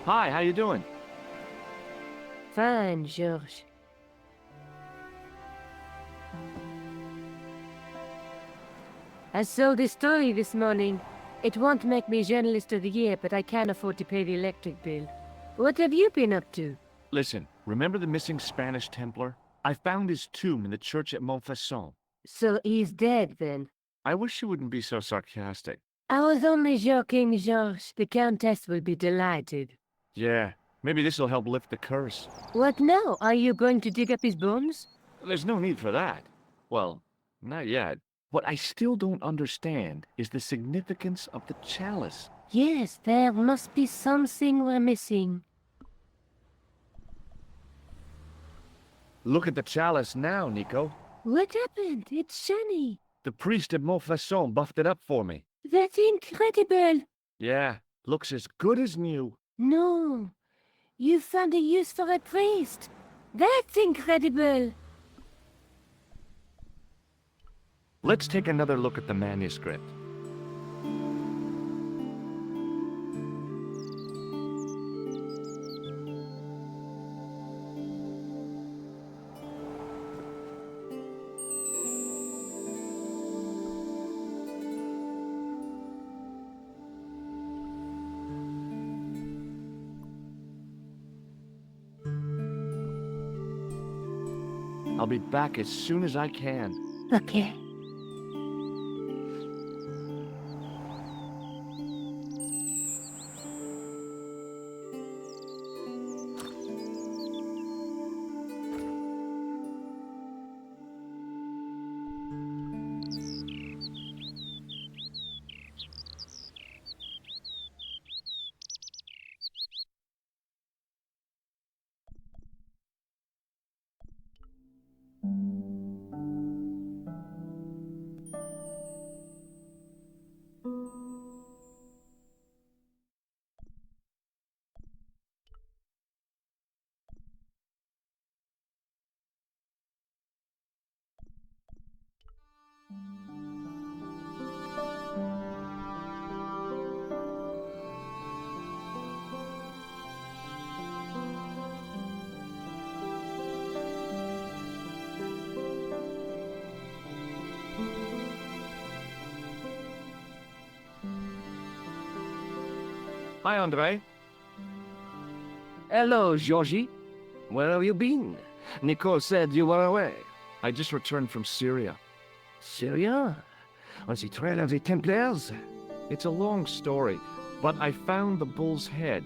Hi, how you doing? Fine, George. I saw this story this morning. It won't make me Journalist of the Year, but I can't afford to pay the electric bill. What have you been up to? Listen, remember the missing Spanish Templar? I found his tomb in the church at Montfaucon. So he's dead, then? I wish you wouldn't be so sarcastic. I was only joking, George. The Countess will be delighted. Yeah, maybe this'll help lift the curse. What now? Are you going to dig up his bones? There's no need for that. Well, not yet. What I still don't understand is the significance of the chalice. Yes, there must be something we're missing. Look at the chalice now, Nico. What happened? It's shiny. The priest at Montfaucon buffed it up for me. That's incredible! Yeah, looks as good as new. No, you found a use for a priest. That's incredible! Let's take another look at the manuscript. I'll be back as soon as I can. Okay. Hi, Andre. Hello, Georgie. Where have you been? Nicole said you were away. I just returned from Syria. Syria? On the trail of the Templars? It's a long story, but I found the bull's head.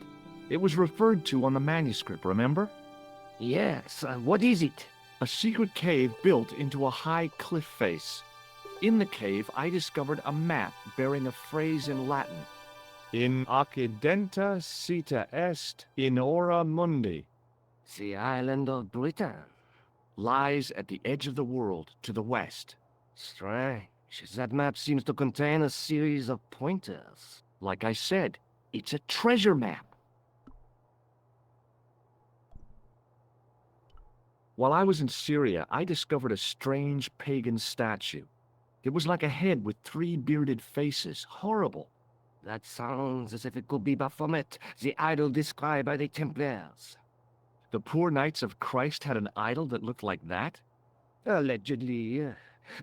It was referred to on the manuscript, remember? Yes, what is it? A secret cave built into a high cliff face. In the cave, I discovered a map bearing a phrase in Latin. In occidenta cita est in ora mundi. The island of Britain. Lies at the edge of the world, to the west. Strange. That map seems to contain a series of pointers. Like I said, it's a treasure map. While I was in Syria, I discovered a strange pagan statue. It was like a head with 3 bearded faces. Horrible. That sounds as if it could be Baphomet, the idol described by the Templars. The poor Knights of Christ had an idol that looked like that? Allegedly.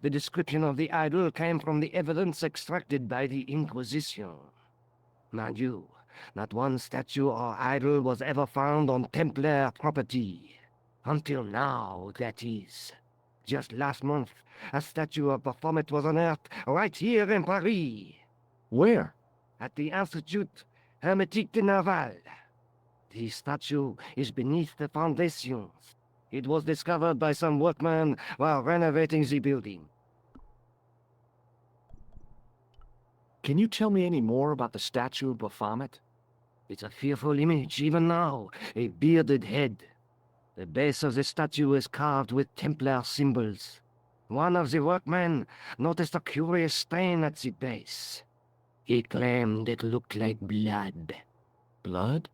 The description of the idol came from the evidence extracted by the Inquisition. Mind you, not one statue or idol was ever found on Templar property. Until now, that is. Just last month, a statue of Baphomet was unearthed right here in Paris. Where? At the Institut Hermétique de Naval. The statue is beneath the foundations. It was discovered by some workmen while renovating the building. Can you tell me any more about the statue of Baphomet? It's a fearful image, even now. A bearded head. The base of the statue is carved with Templar symbols. One of the workmen noticed a curious stain at the base. He claimed it looked like blood. Blood?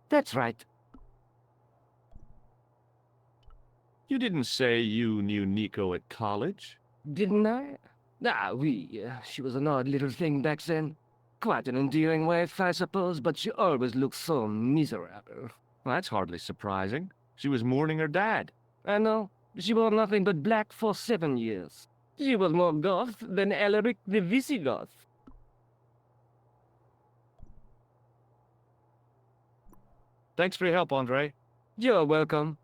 That's right. You didn't say you knew Nico at college? Didn't I? She was an odd little thing back then. Quite an endearing wife, I suppose, but she always looked so miserable. Well, that's hardly surprising. She was mourning her dad. I know. She wore nothing but black for 7 years. She was more Goth than Alaric the Visigoth. Thanks for your help, Andre. You're welcome.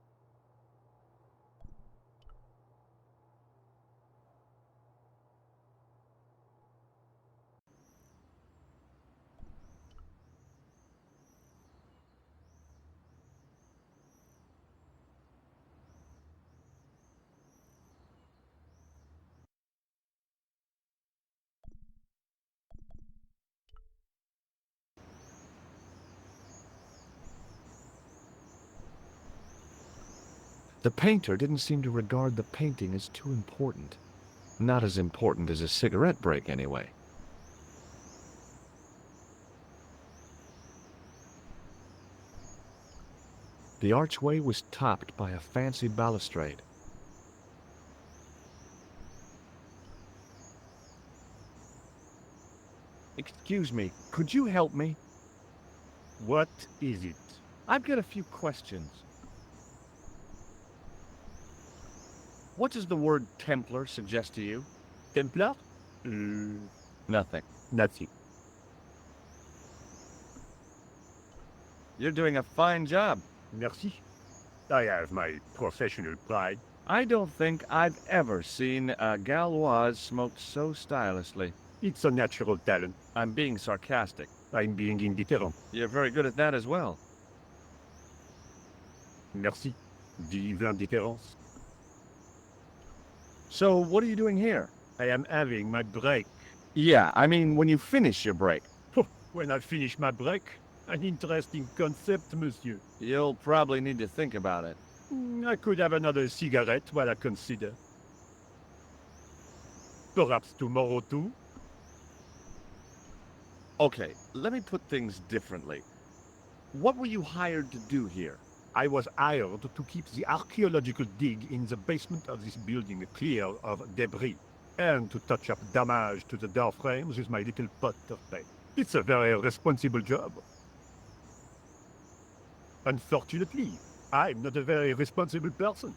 The painter didn't seem to regard the painting as too important. Not as important as a cigarette break, anyway. The archway was topped by a fancy balustrade. Excuse me, could you help me? What is it? I've got a few questions. What does the word Templar suggest to you? Templar? Nothing. Nothing. You're doing a fine job. Merci. I have my professional pride. I don't think I've ever seen a Gauloise smoked so stylishly. It's a natural talent. I'm being sarcastic. I'm being indifferent. You're very good at that as well. Merci. Vive l'indifférence. So, what are you doing here? I am having my break. Yeah, I mean, when you finish your break. When I finish my break, an interesting concept, monsieur. You'll probably need to think about it. I could have another cigarette while I consider. Perhaps tomorrow too? Okay, let me put things differently. What were you hired to do here? I was hired to keep the archaeological dig in the basement of this building clear of debris, and to touch up damage to the door frames with my little pot of paint. It's a very responsible job. Unfortunately, I'm not a very responsible person.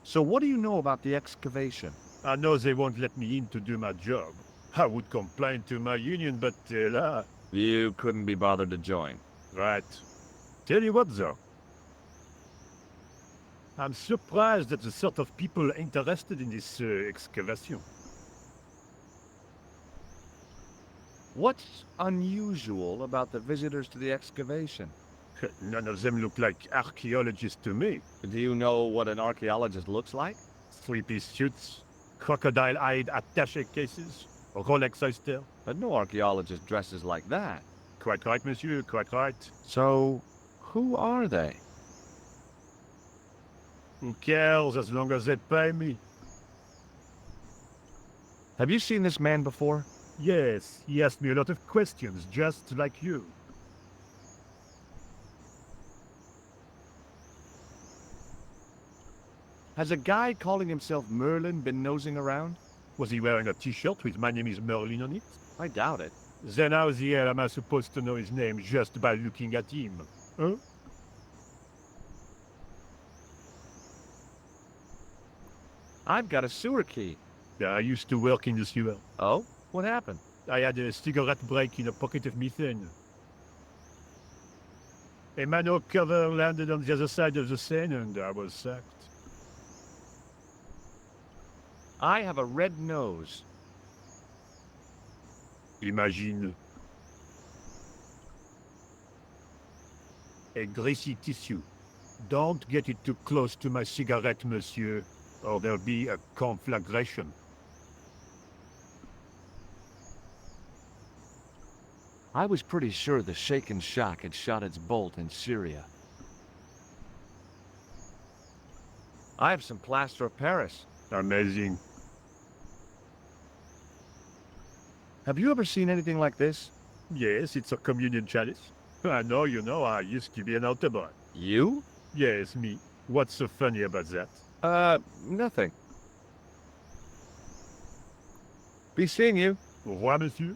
So what do you know about the excavation? I know they won't let me in to do my job. I would complain to my union, but là... You couldn't be bothered to join. Right. Tell you what, though. I'm surprised at the sort of people interested in this excavation. What's unusual about the visitors to the excavation? None of them look like archaeologists to me. Do you know what an archaeologist looks like? Three-piece suits, crocodile-eyed attaché cases, Rolex oyster. But no archaeologist dresses like that. Quite right, monsieur, quite right. So, who are they? Who cares as long as they pay me? Have you seen this man before? Yes, he asked me a lot of questions, just like you. Has a guy calling himself Merlin been nosing around? Was he wearing a t-shirt with "My name is Merlin" on it? I doubt it. Then how the hell am I supposed to know his name just by looking at him? Huh? I've got a sewer key. I used to work in the sewer. Oh? What happened? I had a cigarette break in a pocket of methane. A manhole cover landed on the other side of the Seine and I was sacked. I have a red nose. Imagine. A greasy tissue. Don't get it too close to my cigarette, monsieur, or there'll be a conflagration. I was pretty sure the shaken shock had shot its bolt in Syria. I have some plaster of Paris. Amazing. Have you ever seen anything like this? Yes, it's a communion chalice. I know, you know, I used to be an altar boy. You? Yes, me. What's so funny about that? Nothing. Be seeing you. Au revoir, monsieur.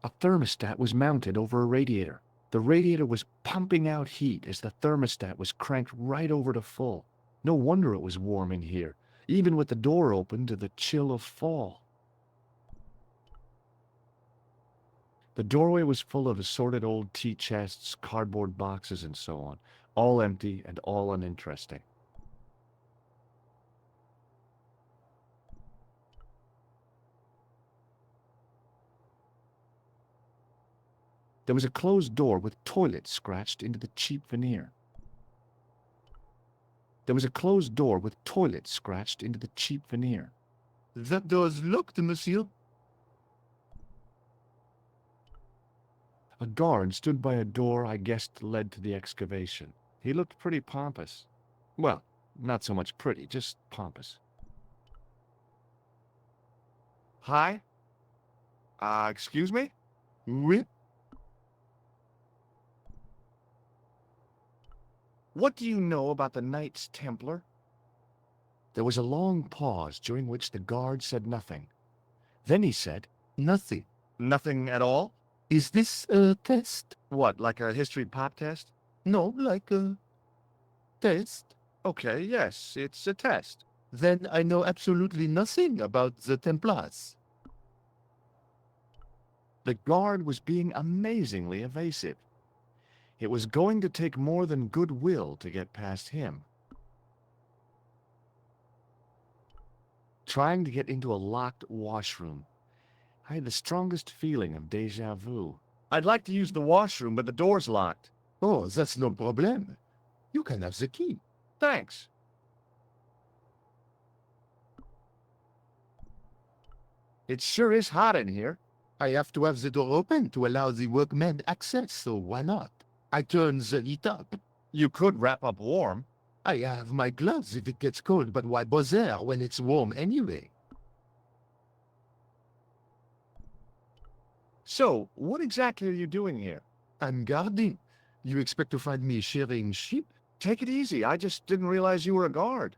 A thermostat was mounted over a radiator. The radiator was pumping out heat as the thermostat was cranked right over to full. No wonder it was warm in here, even with the door open to the chill of fall. The doorway was full of assorted old tea chests, cardboard boxes, and so on, all empty and all uninteresting. There was a closed door with toilet scratched into the cheap veneer. There was a closed door with toilet scratched into the cheap veneer. That door's locked, monsieur. A guard stood by a door I guessed led to the excavation. He looked pretty pompous. Well, not so much pretty, just pompous. Hi? Excuse me? Oui. What do you know about the Knights Templar? There was a long pause, during which the guard said nothing. Then he said, Nothing. Nothing at all? Is this a test? What, like a history pop test? No, like a test. Okay, yes, it's a test. Then I know absolutely nothing about the Templars. The guard was being amazingly evasive. It was going to take more than goodwill to get past him. Trying to get into a locked washroom. I had the strongest feeling of déjà vu. I'd like to use the washroom, but the door's locked. Oh, that's no problem. You can have the key. Thanks. It sure is hot in here. I have to have the door open to allow the workmen access, so why not? I turn the heat up. You could wrap up warm. I have my gloves if it gets cold, but why bother when it's warm anyway? So, what exactly are you doing here? I'm guarding. You expect to find me shearing sheep? Take it easy. I just didn't realize you were a guard.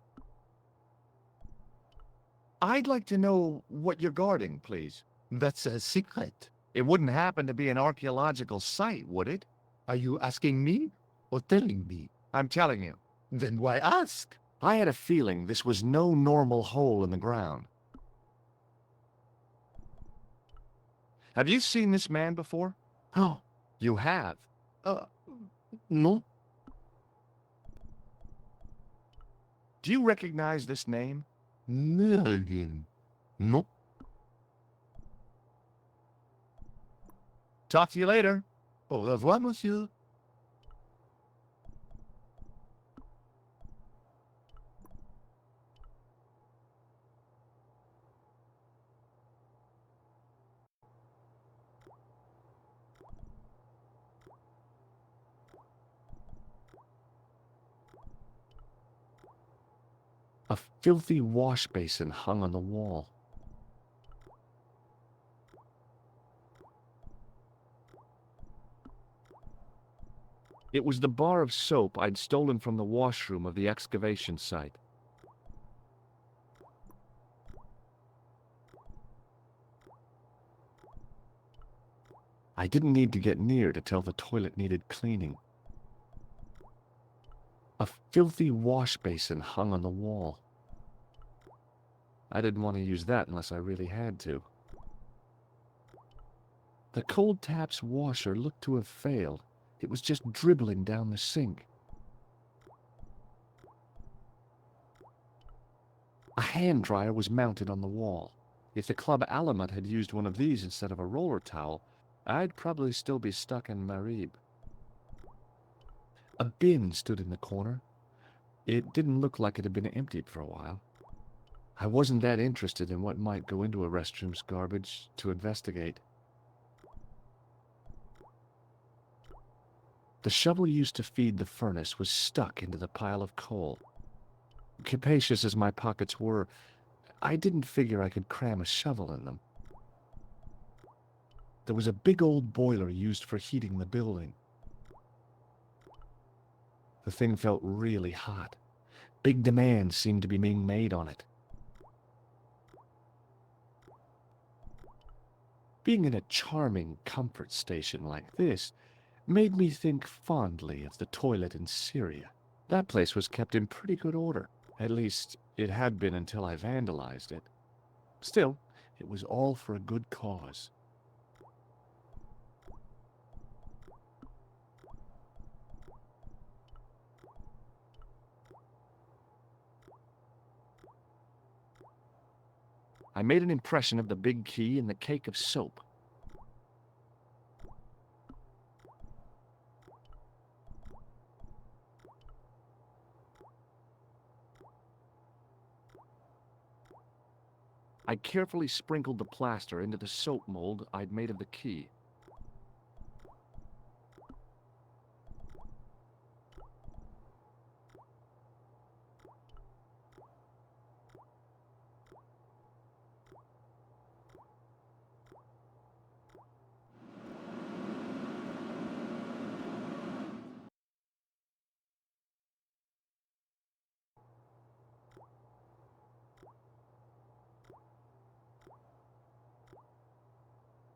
I'd like to know what you're guarding, please. That's a secret. It wouldn't happen to be an archaeological site, would it? Are you asking me or telling me? I'm telling you. Then why ask? I had a feeling this was no normal hole in the ground. Have you seen this man before? Oh. You have? No. Do you recognize this name? Merlin. No. Talk to you later. Au revoir, monsieur. A filthy wash basin hung on the wall. It was the bar of soap I'd stolen from the washroom of the excavation site. I didn't need to get near to tell the toilet needed cleaning. A filthy wash basin hung on the wall. I didn't want to use that unless I really had to. The cold tap's washer looked to have failed. It was just dribbling down the sink. A hand dryer was mounted on the wall. If the Club Alamat had used one of these instead of a roller towel, I'd probably still be stuck in Marib. A bin stood in the corner. It didn't look like it had been emptied for a while. I wasn't that interested in what might go into a restroom's garbage to investigate. The shovel used to feed the furnace was stuck into the pile of coal. Capacious as my pockets were, I didn't figure I could cram a shovel in them. There was a big old boiler used for heating the building. The thing felt really hot. Big demands seemed to be being made on it. Being in a charming comfort station like this made me think fondly of the toilet in Syria. That place was kept in pretty good order. At least, it had been until I vandalized it. Still, it was all for a good cause. I made an impression of the big key and the cake of soap. I carefully sprinkled the plaster into the soap mold I'd made of the key.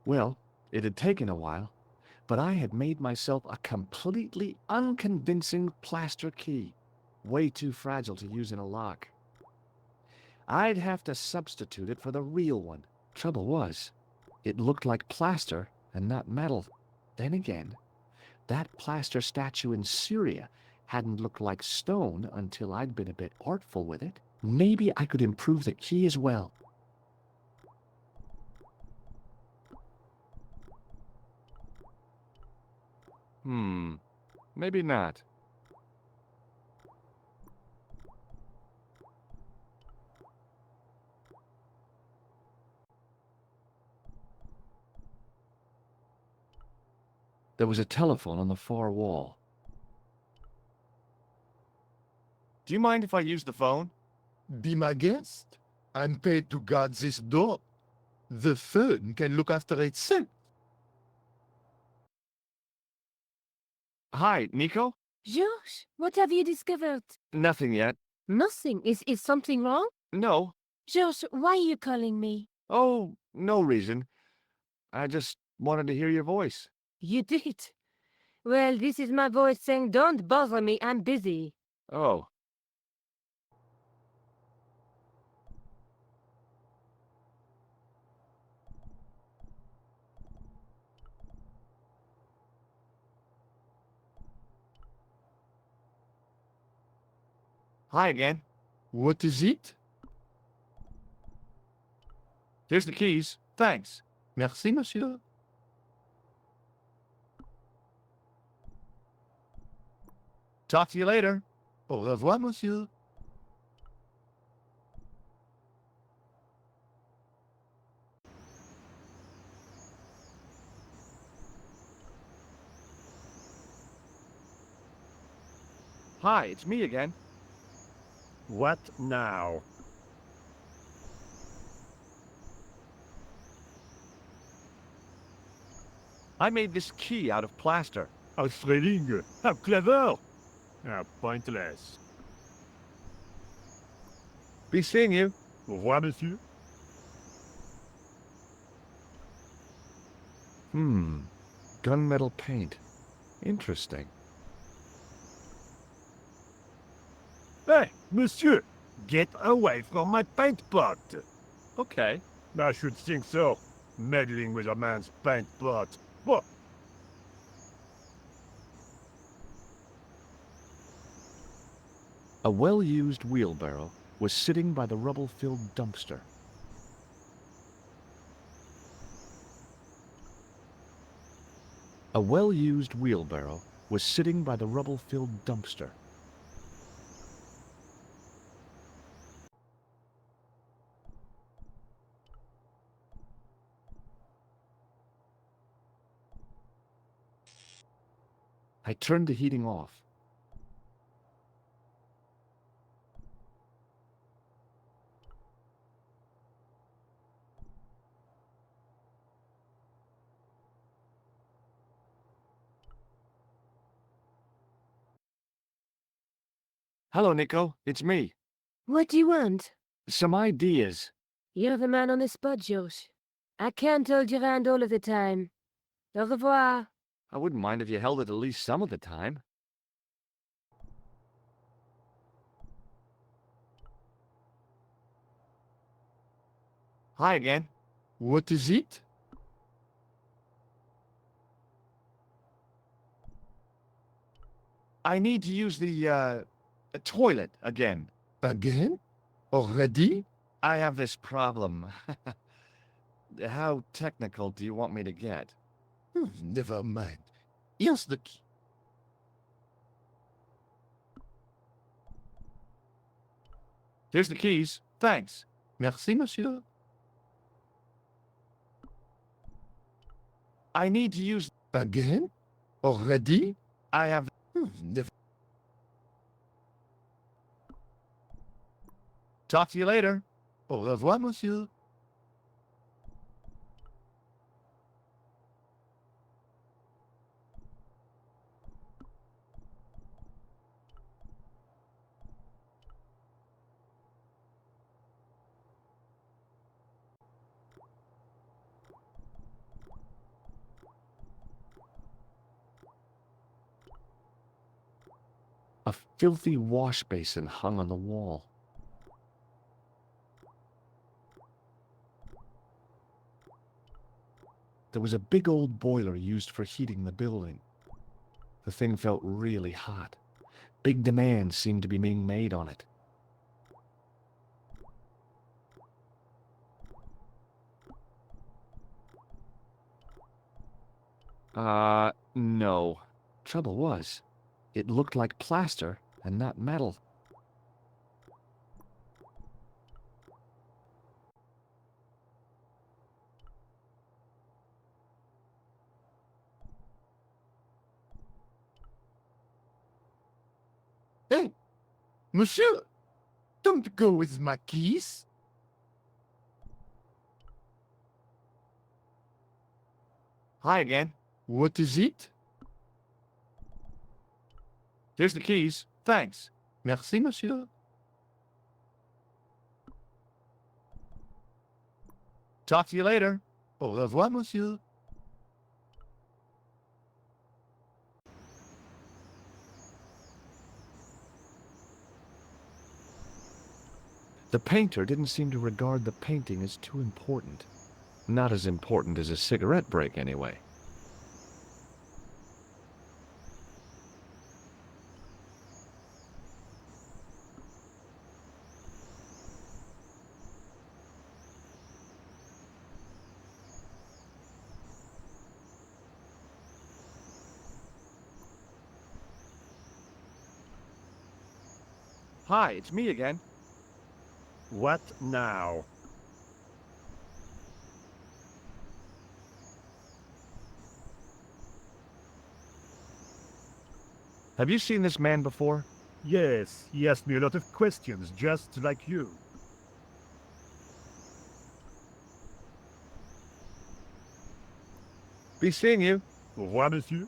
Well, it had taken a while, but I had made myself a completely unconvincing plaster key, way too fragile to use in a lock. I'd have to substitute it for the real one. Trouble was, it looked like plaster and not metal. Then again, that plaster statue in Syria hadn't looked like stone until I'd been a bit artful with it. Maybe I could improve the key as well. Maybe not. There was a telephone on the far wall. Do you mind if I use the phone? Be my guest. I'm paid to guard this door. The phone can look after itself. Hi, Nico? George, what have you discovered? Nothing yet. Nothing. Is something wrong? No. George, why are you calling me? Oh, no reason. I just wanted to hear your voice. You did. Well, this is my voice saying, don't bother me, I'm busy. Oh. Hi again. What is it? Here's the keys. Thanks. Merci, monsieur. Talk to you later. Au revoir, monsieur. Hi, it's me again. What now? I made this key out of plaster. How thrilling! How clever! How pointless. Be seeing you. Au revoir, monsieur. Gunmetal paint. Interesting. Hey, monsieur! Get away from my paint pot! Okay. I should think so. Meddling with a man's paint pot. What? A well-used wheelbarrow was sitting by the rubble-filled dumpster. A well-used wheelbarrow was sitting by the rubble-filled dumpster. I turned the heating off. Hello, Nico. It's me. What do you want? Some ideas. You're the man on the spot, George. I can't hold your hand all of the time. Au revoir. I wouldn't mind if you held it at least some of the time. Hi again. What is it? I need to use the toilet again. Again? Already? I have this problem. How technical do you want me to get? Never mind. Here's the key. Here's the keys. Thanks. Merci, monsieur. I need to use... Again? Already? I have... Never. Talk to you later. Au revoir, monsieur. A filthy wash basin hung on the wall. There was a big old boiler used for heating the building. The thing felt really hot. Big demands seemed to be being made on it. No. Trouble was, it looked like plaster and not metal. Hey, monsieur, don't go with my keys. Hi again. What is it? Here's the keys. Thanks. Merci, monsieur. Talk to you later. Au revoir, monsieur. The painter didn't seem to regard the painting as too important. Not as important as a cigarette break, anyway. Hi, it's me again. What now? Have you seen this man before? Yes, he asked me a lot of questions, just like you. Be seeing you. Au revoir, monsieur.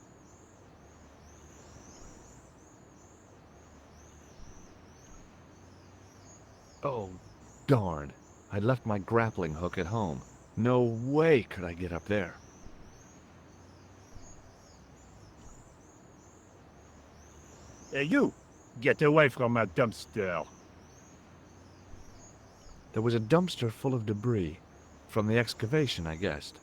Oh, darn. I'd left my grappling hook at home. No way could I get up there. Hey, you! Get away from my dumpster. There was a dumpster full of debris. From the excavation, I guessed.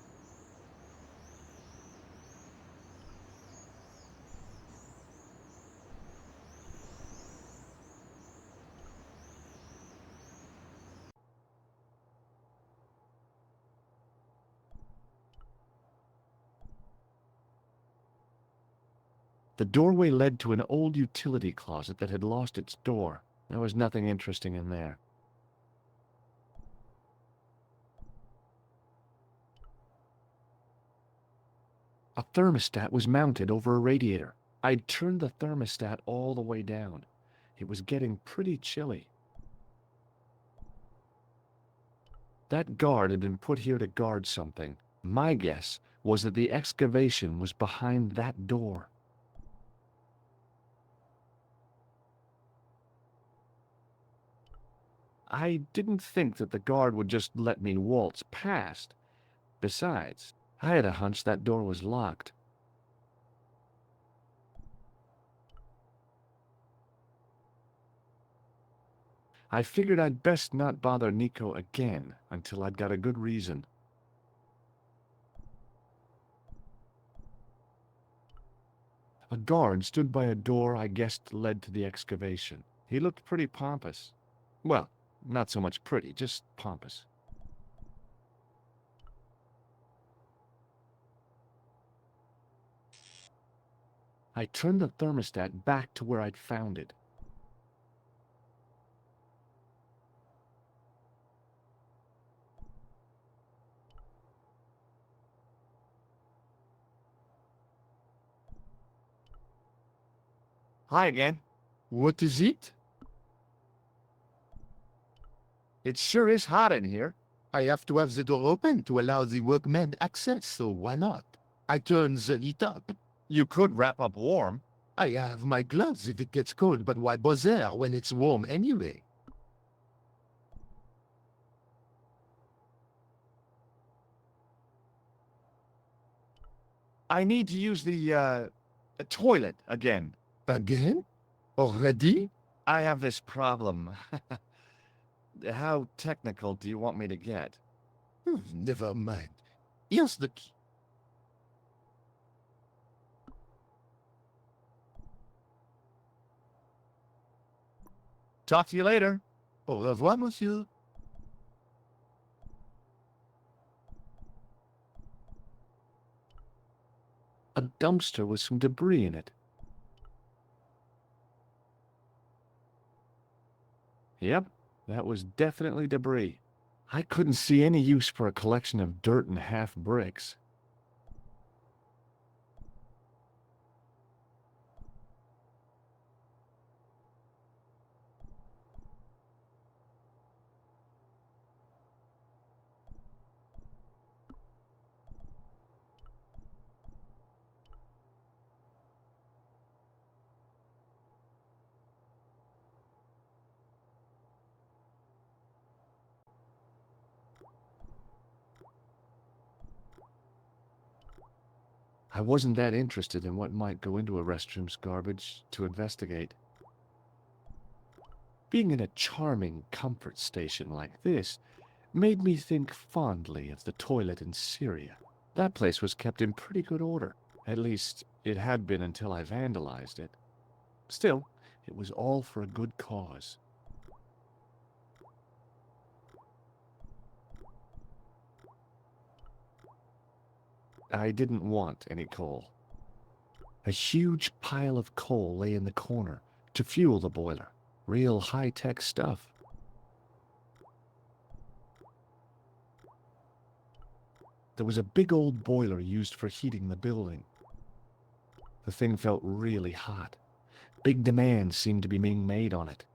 The doorway led to an old utility closet that had lost its door. There was nothing interesting in there. A thermostat was mounted over a radiator. I'd turned the thermostat all the way down. It was getting pretty chilly. That guard had been put here to guard something. My guess was that the excavation was behind that door. I didn't think that the guard would just let me waltz past. Besides, I had a hunch that door was locked. I figured I'd best not bother Nico again until I'd got a good reason. A guard stood by a door I guessed led to the excavation. He looked pretty pompous. Well, not so much pretty, just pompous. I turned the thermostat back to where I'd found it. Hi again. What is it? It sure is hot in here. I have to have the door open to allow the workmen access, so why not? I turn the heat up. You could wrap up warm. I have my gloves if it gets cold, but why bother when it's warm anyway? I need to use the toilet again. Again? Already? I have this problem. How technical do you want me to get? Never mind. Here's the key. Talk to you later. Au revoir, monsieur. A dumpster with some debris in it. Yep, that was definitely debris. I couldn't see any use for a collection of dirt and half bricks. I wasn't that interested in what might go into a restroom's garbage to investigate. Being in a charming comfort station like this made me think fondly of the toilet in Syria. That place was kept in pretty good order. At least, it had been until I vandalized it. Still, it was all for a good cause. I didn't want any coal. A huge pile of coal lay in the corner to fuel the boiler. Real high-tech stuff. There was a big old boiler used for heating the building. The thing felt really hot. Big demands seemed to be being made on it.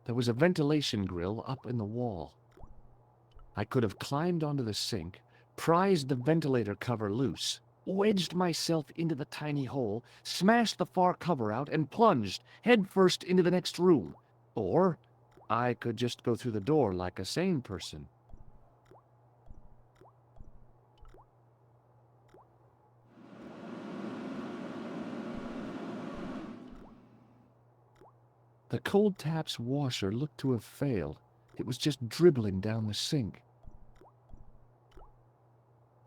There was a ventilation grill up in the wall. I could have climbed onto the sink, prized the ventilator cover loose, wedged myself into the tiny hole, smashed the far cover out, and plunged headfirst into the next room. Or I could just go through the door like a sane person. The cold tap's washer looked to have failed. It was just dribbling down the sink.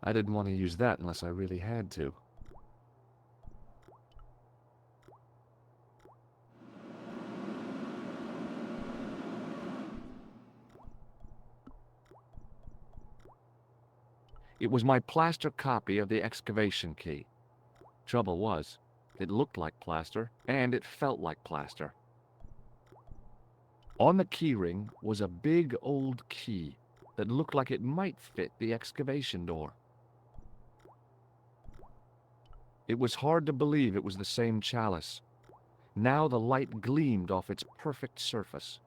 I didn't want to use that unless I really had to. It was my plaster copy of the excavation key. Trouble was, it looked like plaster, and it felt like plaster. On the keyring was a big old key that looked like it might fit the excavation door. It was hard to believe it was the same chalice. Now the light gleamed off its perfect surface.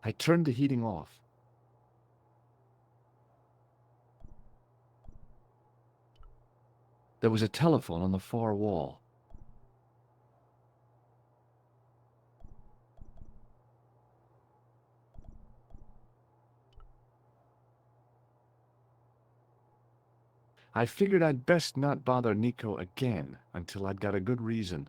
I turned the heating off. There was a telephone on the far wall. I figured I'd best not bother Nico again until I'd got a good reason.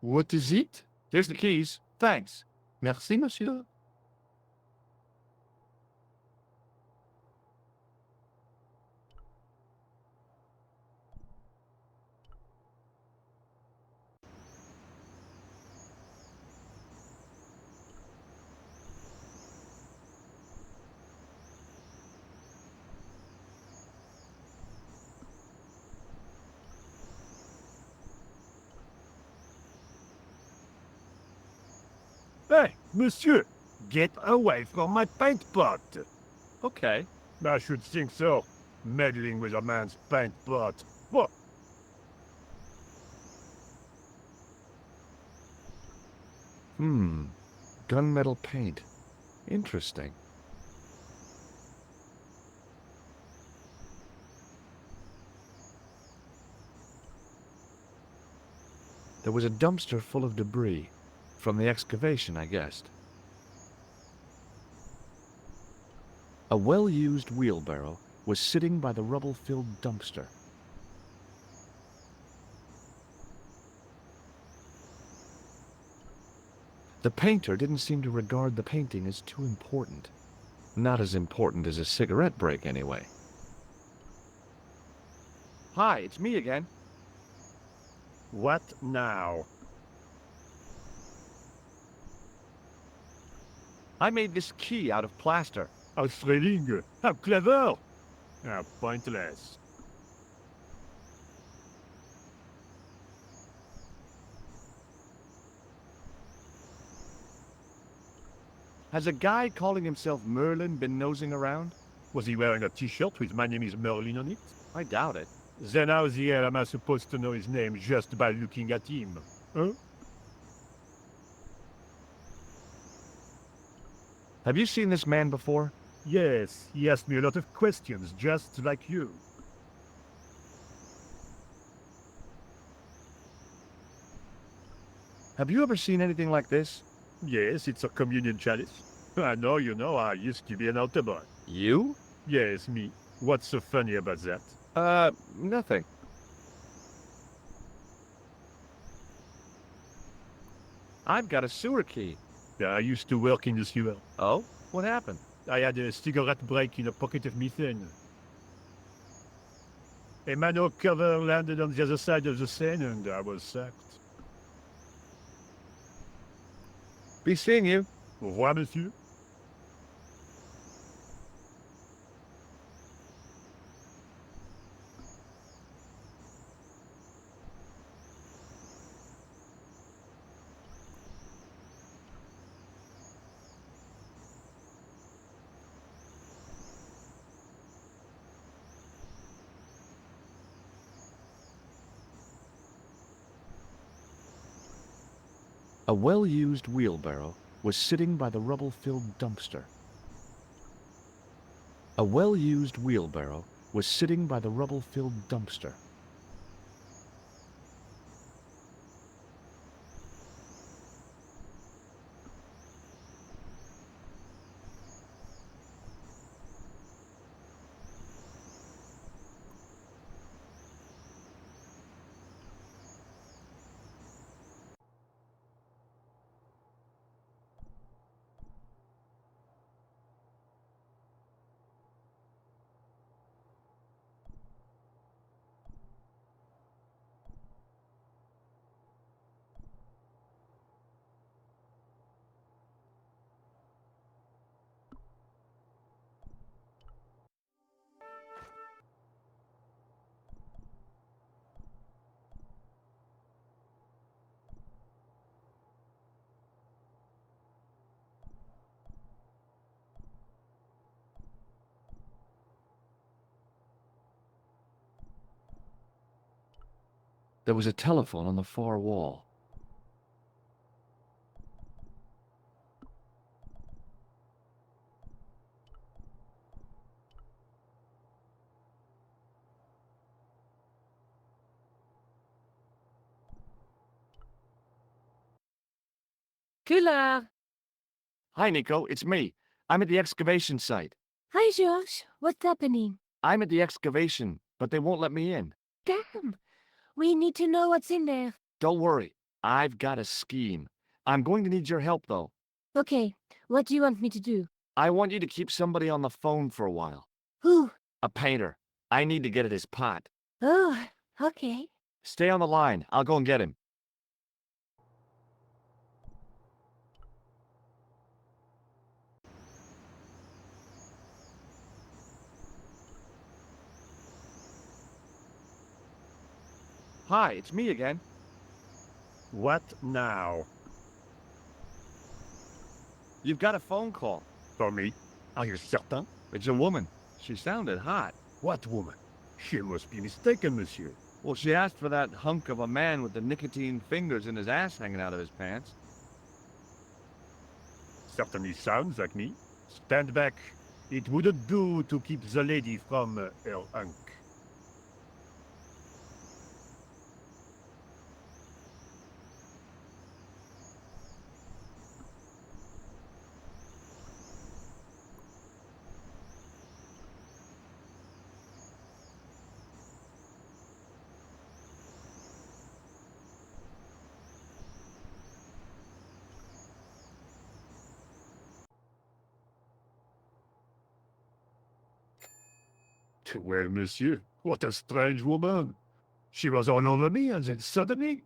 What is it? Here's the keys. Thanks. Merci, monsieur. Hey, monsieur, get away from my paint pot. Okay. I should think so. Meddling with a man's paint pot. What? Gunmetal paint. Interesting. There was a dumpster full of debris. From the excavation, I guessed. A well-used wheelbarrow was sitting by the rubble-filled dumpster. The painter didn't seem to regard the painting as too important. Not as important as a cigarette break, anyway. Hi, it's me again. What now? I made this key out of plaster. How thrilling! How clever! How pointless. Has a guy calling himself Merlin been nosing around? Was he wearing a t-shirt with "My name is Merlin" on it? I doubt it. Then how the hell am I supposed to know his name just by looking at him? Huh? Have you seen this man before? Yes, he asked me a lot of questions, just like you. Have you ever seen anything like this? Yes, it's a communion chalice. I know, I used to be an altar boy. You? Yes, me. What's so funny about that? Nothing. I've got a sewer key. I used to work in the sewer. Oh? What happened? I had a cigarette break in a pocket of methane. A manhole cover landed on the other side of the Seine and I was sacked. Be seeing you. Au revoir, monsieur. A well-used wheelbarrow was sitting by the rubble-filled dumpster. A well-used wheelbarrow was sitting by the rubble-filled dumpster. There was a telephone on the far wall. Killer! Hi, Nico. It's me. I'm at the excavation site. Hi, George. What's happening? I'm at the excavation, but they won't let me in. Damn! We need to know what's in there. Don't worry. I've got a scheme. I'm going to need your help, though. Okay, what do you want me to do? I want you to keep somebody on the phone for a while. Who? A painter. I need to get at his pot. Oh, okay. Stay on the line. I'll go and get him. Hi, it's me again. What now? You've got a phone call. For me? Are you certain? It's a woman. She sounded hot. What woman? She must be mistaken, monsieur. Well, she asked for that hunk of a man with the nicotine fingers and his ass hanging out of his pants. Certainly sounds like me. Stand back. It wouldn't do to keep the lady from her hunk. Well, monsieur, what a strange woman. She was all over me, and then suddenly,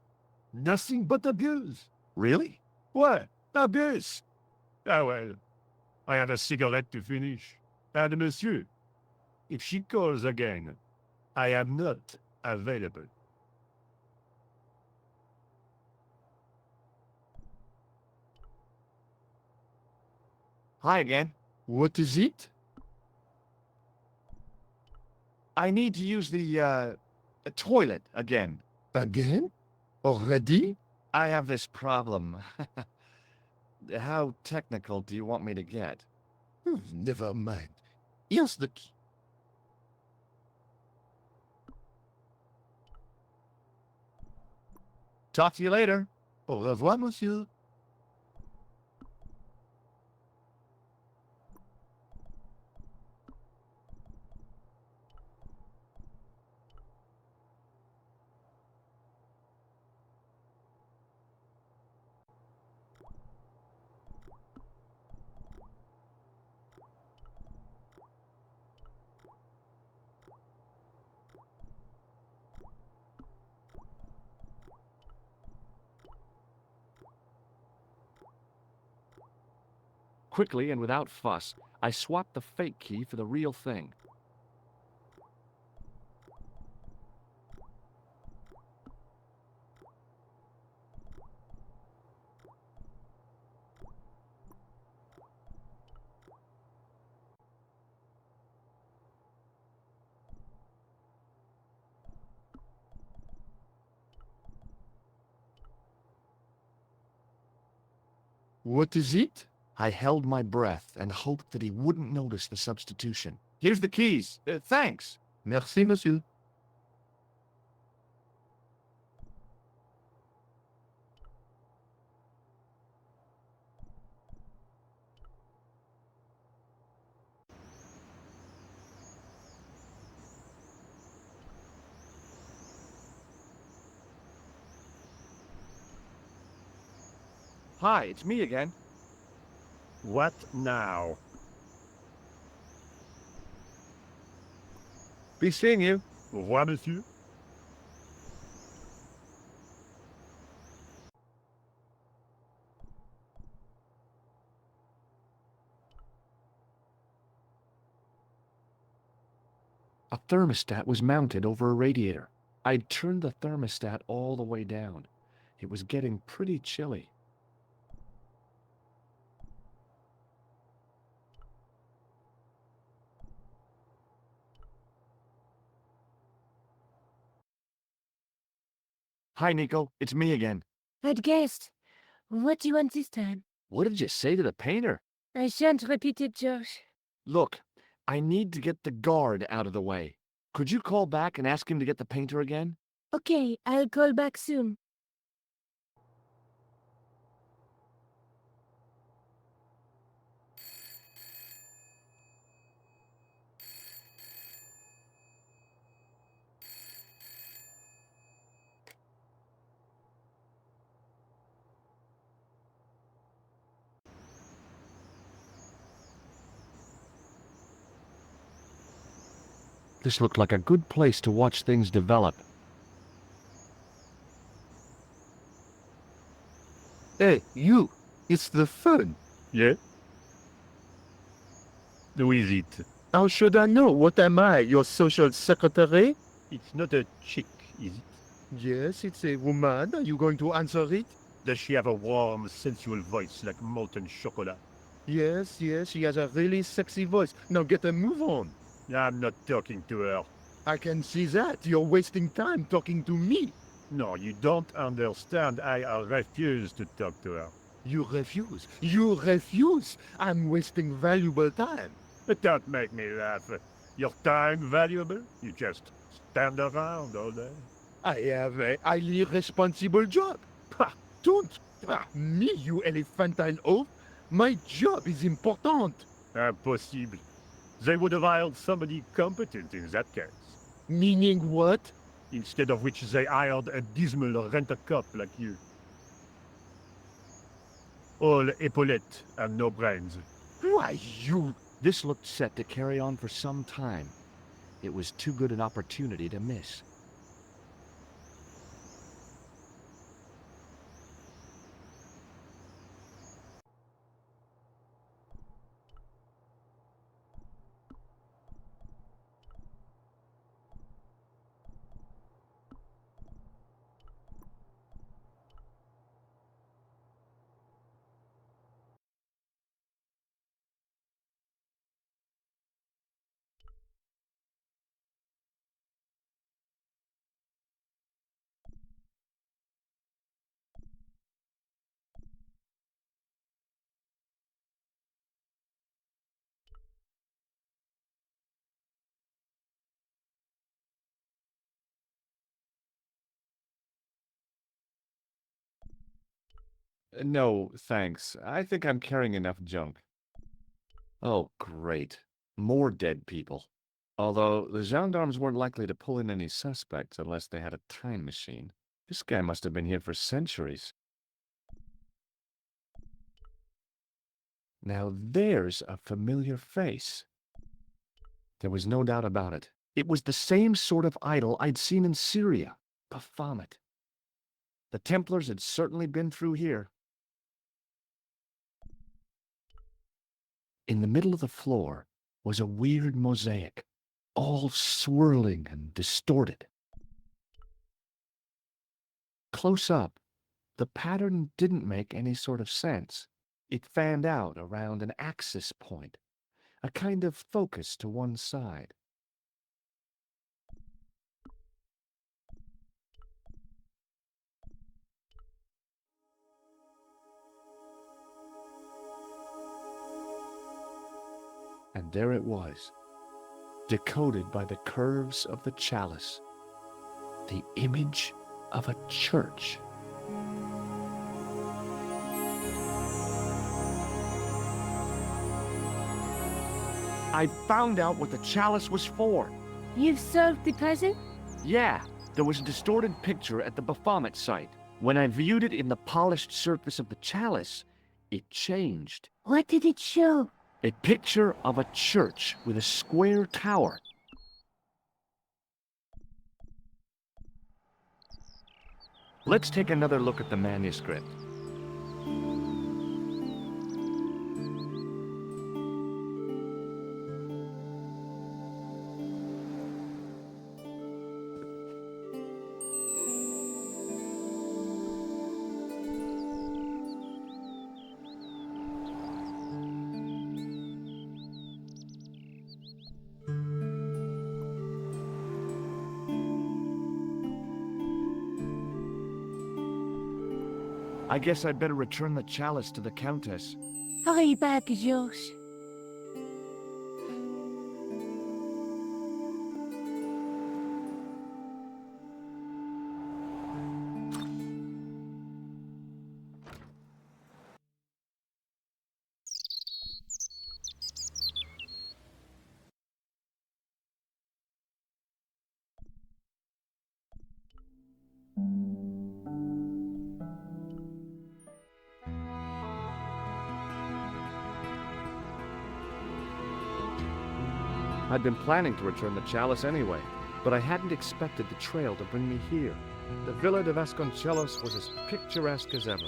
nothing but abuse. Really? What? Abuse? Ah, well, I had a cigarette to finish. And monsieur, if she calls again, I am not available. Hi again. What is it? I need to use the toilet again. Again? Already? I have this problem. How technical do you want me to get? Never mind. Here's the key. Talk to you later. Au revoir, monsieur. Quickly and without fuss, I swapped the fake key for the real thing. What is it? I held my breath and hoped that he wouldn't notice the substitution. Here's the keys. Thanks. Merci, monsieur. Hi, it's me again. What now? Be seeing you. Au revoir, monsieur. A thermostat was mounted over a radiator. I'd turned the thermostat all the way down. It was getting pretty chilly. Hi, Nico. It's me again. I'd guessed. What do you want this time? What did you say to the painter? I shan't repeat it, Josh. Look, I need to get the guard out of the way. Could you call back and ask him to get the painter again? Okay, I'll call back soon. This looked like a good place to watch things develop. Hey, you! It's the phone. Yeah? Who is it? How should I know? What am I, your social secretary? It's not a chick, is it? Yes, it's a woman. Are you going to answer it? Does she have a warm, sensual voice like molten chocolate? Yes, yes, she has a really sexy voice. Now get a move on. I'm not talking to her. I can see that. You're wasting time talking to me. No, you don't understand. I refuse to talk to her. You refuse. You refuse. I'm wasting valuable time. But don't make me laugh. Your time valuable? You just stand around all day. I have a highly responsible job. Ha! Don't! Me, you elephantine oaf? My job is important. Impossible. They would have hired somebody competent in that case. Meaning what? Instead of which they hired a dismal rent-a-cop like you. All epaulettes and no brains. Why, you... This looked set to carry on for some time. It was too good an opportunity to miss. No, thanks. I think I'm carrying enough junk. Oh, great. More dead people. Although the gendarmes weren't likely to pull in any suspects unless they had a time machine. This guy must have been here for centuries. Now there's a familiar face. There was no doubt about it. It was the same sort of idol I'd seen in Syria, Baphomet. The Templars had certainly been through here. In the middle of the floor was a weird mosaic, all swirling and distorted. Close up, the pattern didn't make any sort of sense. It fanned out around an axis point, a kind of focus to one side. And there it was, decoded by the curves of the chalice, the image of a church. I found out what the chalice was for. You've solved the puzzle? Yeah, there was a distorted picture at the Baphomet site. When I viewed it in the polished surface of the chalice, it changed. What did it show? A picture of a church with a square tower. Let's take another look at the manuscript. I guess I'd better return the chalice to the Countess. Hurry back, Georges. I'd been planning to return the chalice anyway, but I hadn't expected the trail to bring me here. The Villa de Vasconcelos was as picturesque as ever.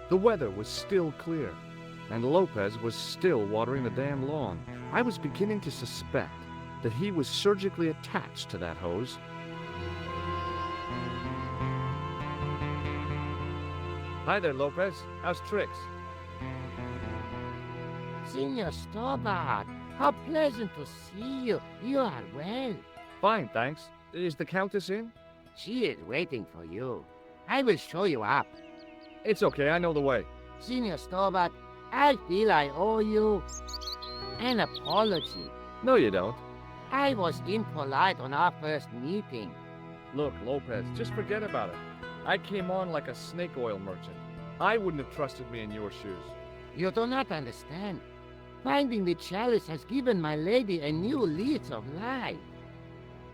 The weather was still clear, and Lopez was still watering the damn lawn. I was beginning to suspect that he was surgically attached to that hose. Hi there, Lopez. How's tricks? Senior Stobart, how pleasant to see you. You are well. Fine, thanks. Is the Countess in? She is waiting for you. I will show you up. It's okay, I know the way. Senior Stobart, I feel I owe you an apology. No, you don't. I was impolite on our first meeting. Look, Lopez, just forget about it. I came on like a snake oil merchant. I wouldn't have trusted me in your shoes. You do not understand. Finding the chalice has given my lady a new lease of life.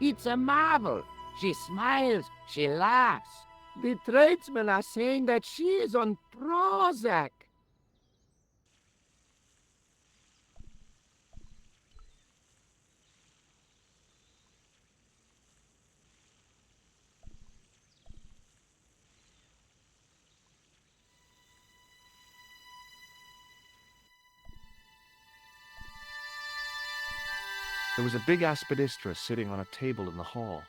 It's a marvel. She smiles, she laughs. The tradesmen are saying that she is on Prozac. There was a big aspidistra sitting on a table in the hall.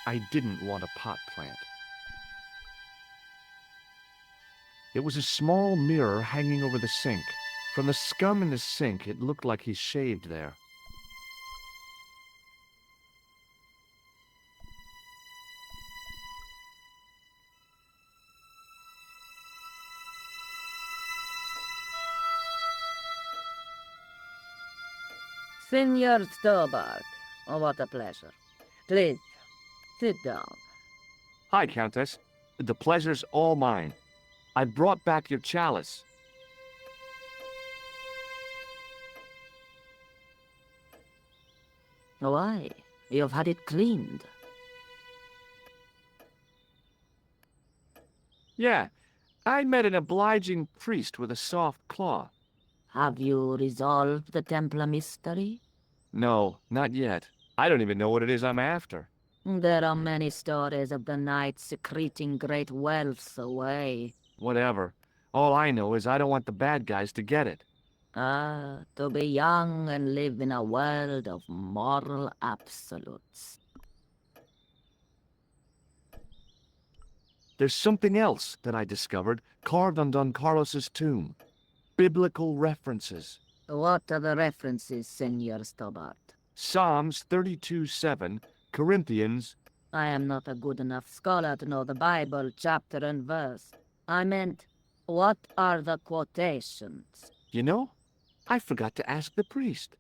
I didn't want a pot plant. It was a small mirror hanging over the sink. From the scum in the sink, it looked like he shaved there. Senor Stobart, oh, what a pleasure. Please, sit down. Hi, Countess. The pleasure's all mine. I brought back your chalice. Why? You've had it cleaned. Yeah, I met an obliging priest with a soft claw. Have you resolved the Templar mystery? No, not yet. I don't even know what it is I'm after. There are many stories of the knight secreting great wealth away. Whatever. All I know is I don't want the bad guys to get it. Ah, to be young and live in a world of moral absolutes. There's something else that I discovered carved on Don Carlos's tomb. Biblical references. What are the references, Senor Stobart? Psalms 32:7, Corinthians. I am not a good enough scholar to know the Bible chapter and verse. I meant, what are the quotations? You know, I forgot to ask the priest.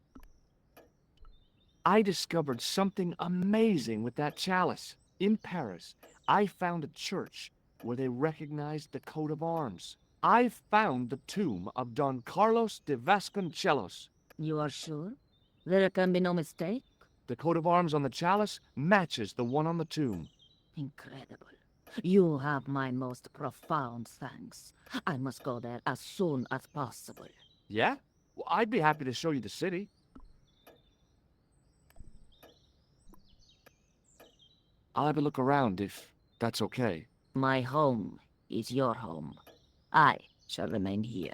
I discovered something amazing with that chalice. In Paris, I found a church where they recognized the coat of arms. I found the tomb of Don Carlos de Vasconcelos. You are sure? There can be no mistake? The coat of arms on the chalice matches the one on the tomb. Incredible. You have my most profound thanks. I must go there as soon as possible. Yeah? Well, I'd be happy to show you the city. I'll have a look around if that's okay. My home is your home. I shall remain here.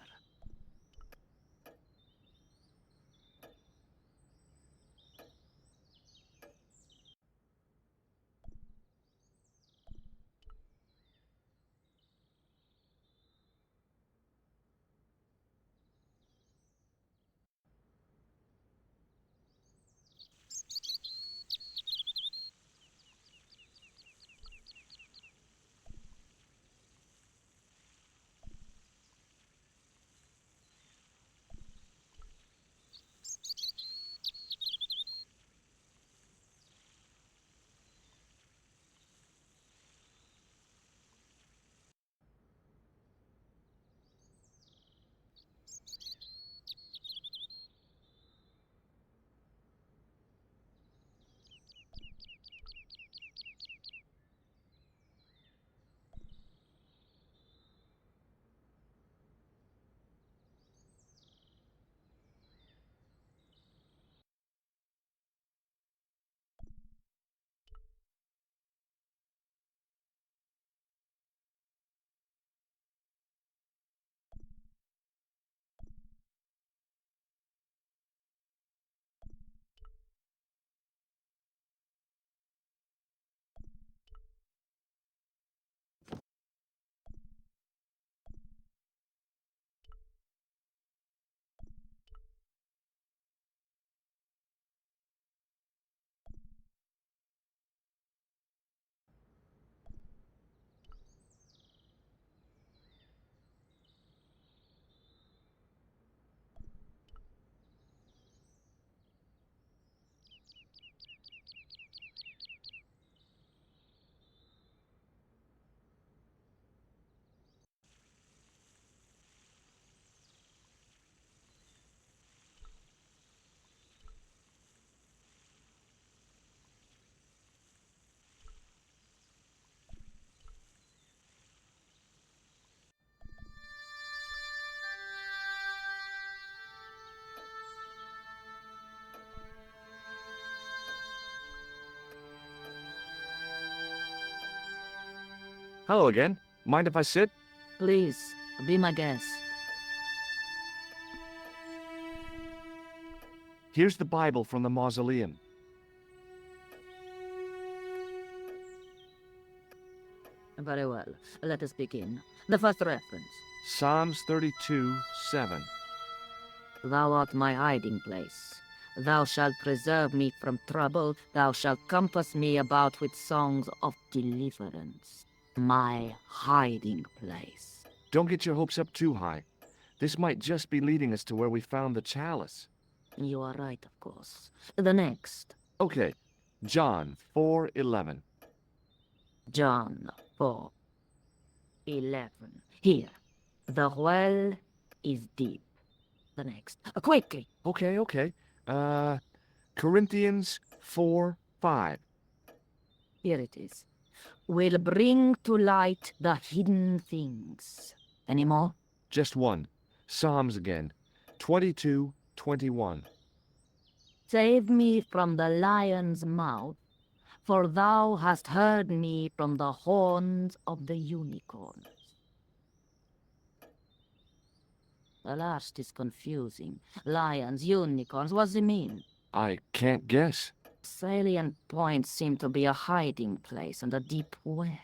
Hello again. Mind if I sit? Please, be my guest. Here's the Bible from the mausoleum. Very well. Let us begin. The first reference. Psalms 32:7. Thou art my hiding place. Thou shalt preserve me from trouble. Thou shalt compass me about with songs of deliverance. My hiding place. Don't get your hopes up too high. This might just be leading us to where we found the chalice. You are right, of course. The next. Okay, John 4:11. John 4:11. Here. The well is deep. The next. Quickly. Okay. Corinthians 4:5. Here it is. Will bring to light the hidden things. Any more? Just one. Psalms again. 22:21. Save me from the lion's mouth, for thou hast heard me from the horns of the unicorns. The last is confusing. Lions, unicorns, what does it mean? I can't guess. Salient points seem to be a hiding place and a deep well.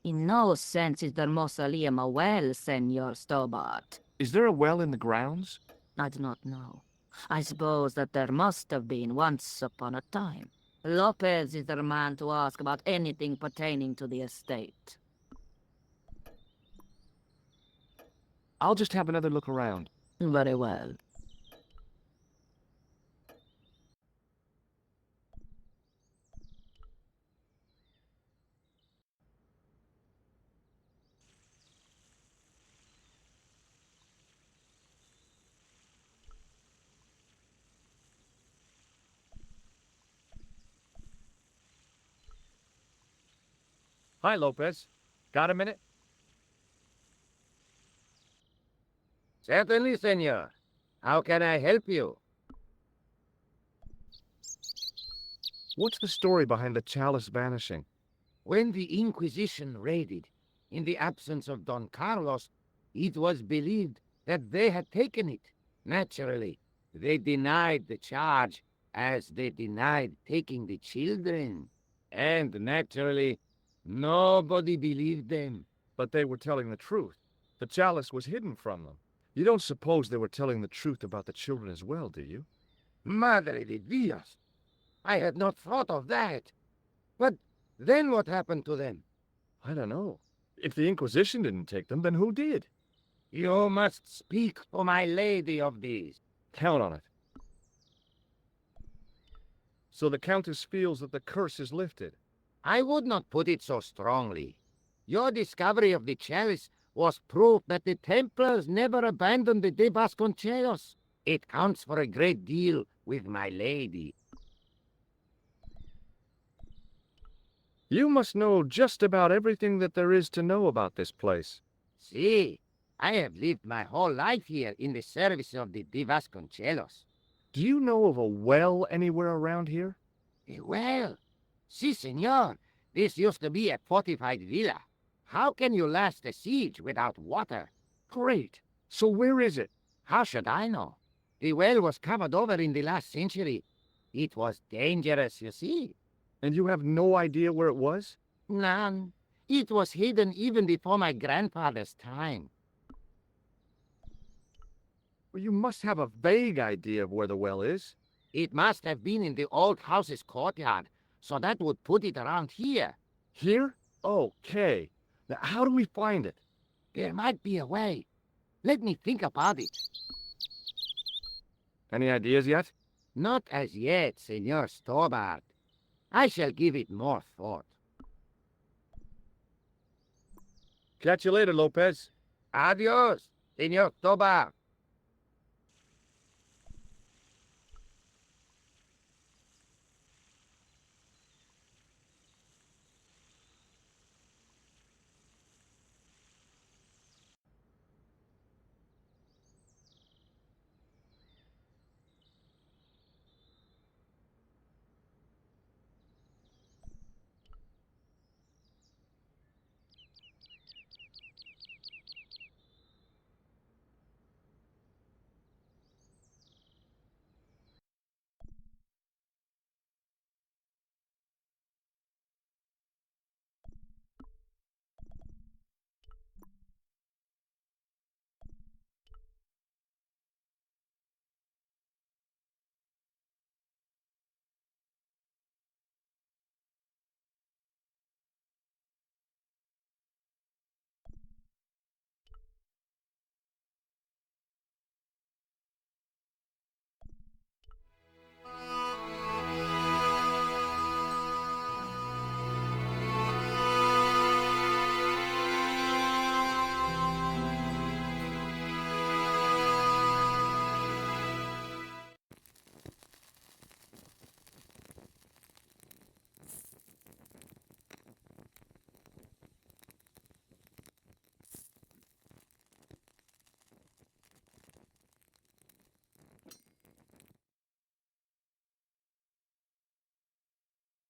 In no sense is the mausoleum a well, Senor Stobart. Is there a well in the grounds? I do not know. I suppose that there must have been once upon a time. Lopez is the man to ask about anything pertaining to the estate. I'll just have another look around. Very well. Hi, Lopez. Got a minute? Certainly, senor. How can I help you? What's the story behind the chalice vanishing? When the Inquisition raided, in the absence of Don Carlos, it was believed that they had taken it. Naturally, they denied the charge, as they denied taking the children. And naturally, nobody believed them. But they were telling the truth. The chalice was hidden from them. You don't suppose they were telling the truth about the children as well, do you? Madre de Dios! I had not thought of that. But then what happened to them? I don't know. If the Inquisition didn't take them, then who did? You must speak to my lady of these. Count on it. So the Countess feels that the curse is lifted. I would not put it so strongly. Your discovery of the chalice was proof that the Templars never abandoned the de Vasconcelos. It counts for a great deal with my lady. You must know just about everything that there is to know about this place. See, I have lived my whole life here in the service of the de Vasconcelos. Do you know of a well anywhere around here? A well? Si, senor. This used to be a fortified villa. How can you last a siege without water? Great. So where is it? How should I know? The well was covered over in the last century. It was dangerous, you see. And you have no idea where it was? None. It was hidden even before my grandfather's time. Well, you must have a vague idea of where the well is. It must have been in the old house's courtyard, so that would put it around here. Here? Okay. Now, how do we find it? There might be a way. Let me think about it. Any ideas yet? Not as yet, Senor Stobart. I shall give it more thought. Catch you later, Lopez. Adios, Senor Stobart.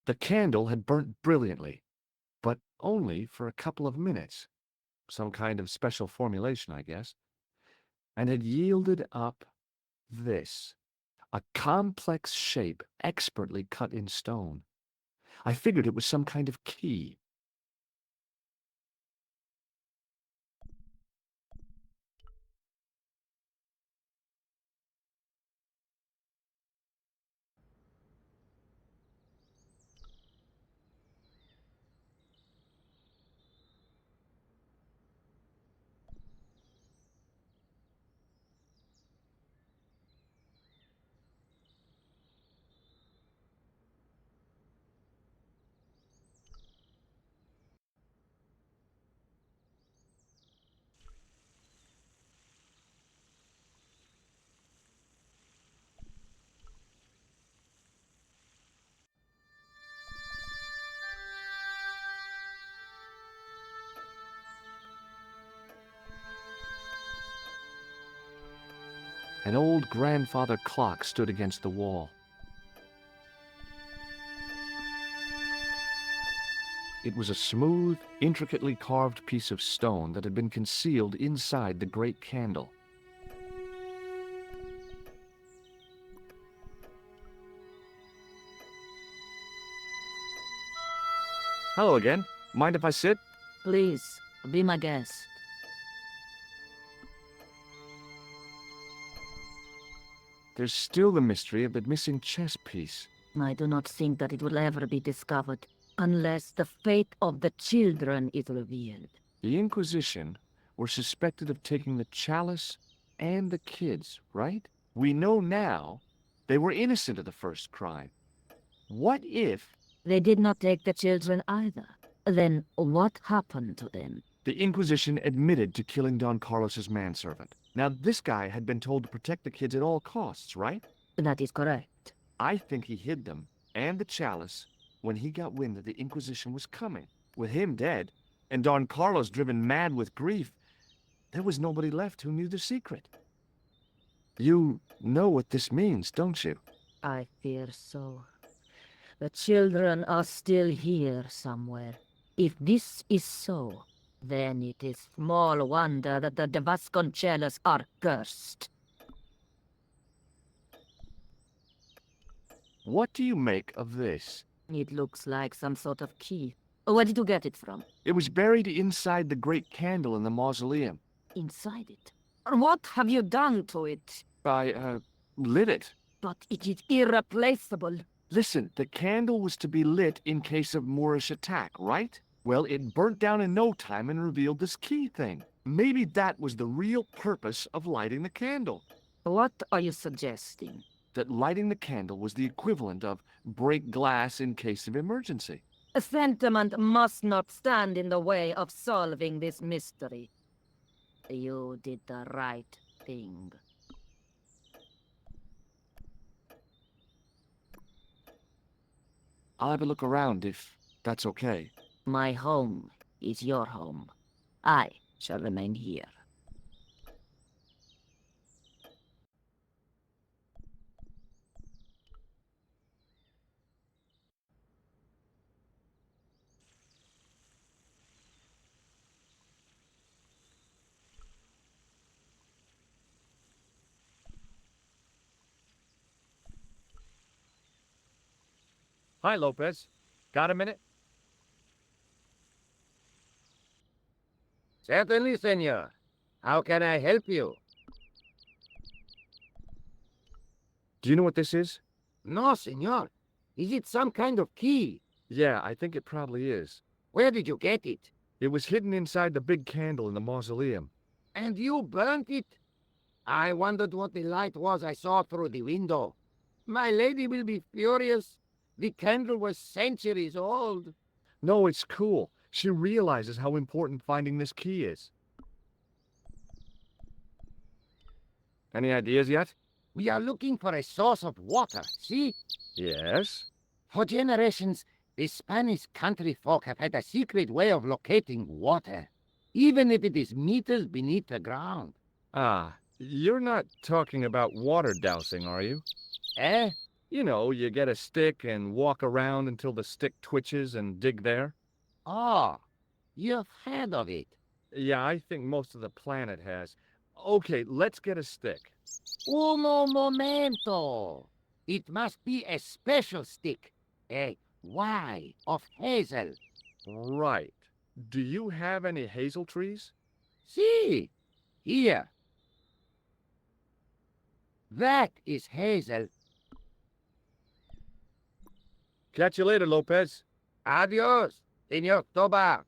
The candle had burnt brilliantly, but only for a couple of minutes. Some kind of special formulation, I guess. And had yielded up this. A complex shape expertly cut in stone. I figured it was some kind of key. An old grandfather clock stood against the wall. It was a smooth, intricately carved piece of stone that had been concealed inside the great candle. Hello again. Mind if I sit? Please, be my guest. There's still the mystery of the missing chess piece. I do not think that it will ever be discovered, unless the fate of the children is revealed. The Inquisition were suspected of taking the chalice and the kids, right? We know now they were innocent of the first crime. What if... They did not take the children either. Then what happened to them? The Inquisition admitted to killing Don Carlos's manservant. Now, this guy had been told to protect the kids at all costs, right? That is correct. I think he hid them, and the chalice, when he got wind that the Inquisition was coming. With him dead, and Don Carlos driven mad with grief, there was nobody left who knew the secret. You know what this means, don't you? I fear so. The children are still here somewhere. If this is so, then it is small wonder that the de Vasconcelos are cursed. What do you make of this? It looks like some sort of key. Where did you get it from? It was buried inside the great candle in the mausoleum. Inside it? What have you done to it? I, lit it. But it is irreplaceable. Listen, the candle was to be lit in case of Moorish attack, right? Well, it burnt down in no time and revealed this key thing. Maybe that was the real purpose of lighting the candle. What are you suggesting? That lighting the candle was the equivalent of break glass in case of emergency. A sentiment must not stand in the way of solving this mystery. You did the right thing. I'll have a look around if that's okay. My home is your home. I shall remain here. Hi, Lopez. Got a minute? Certainly, senor. How can I help you? Do you know what this is? No, senor. Is it some kind of key? Yeah, I think it probably is. Where did you get it? It was hidden inside the big candle in the mausoleum. And you burnt it? I wondered what the light was I saw through the window. My lady will be furious. The candle was centuries old. No, it's cool. She realizes how important finding this key is. Any ideas yet? We are looking for a source of water, see? Yes? For generations, the Spanish country folk have had a secret way of locating water, even if it is meters beneath the ground. Ah, you're not talking about water dowsing, are you? Eh? You know, you get a stick and walk around until the stick twitches and dig there. Oh, you've heard of it. Yeah, I think most of the planet has. Okay, let's get a stick. Uno momento. It must be a special stick. A Y of hazel. Right. Do you have any hazel trees? See, here. That is hazel. Catch you later, Lopez. Adios, Senor Tobar.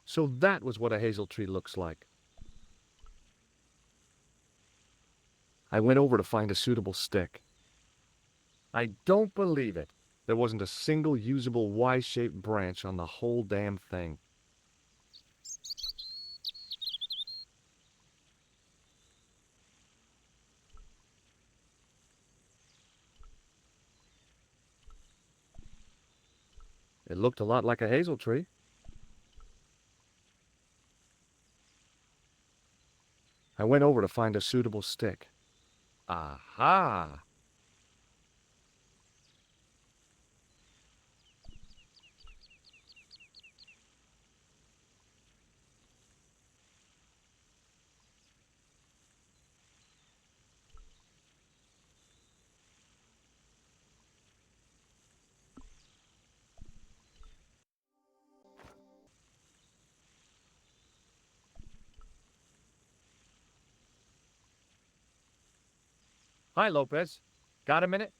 So that was what a hazel tree looks like. I went over to find a suitable stick. I don't believe it. There wasn't a single usable Y-shaped branch on the whole damn thing. It looked a lot like a hazel tree. I went over to find a suitable stick. Aha! Hi, Lopez. Got a minute?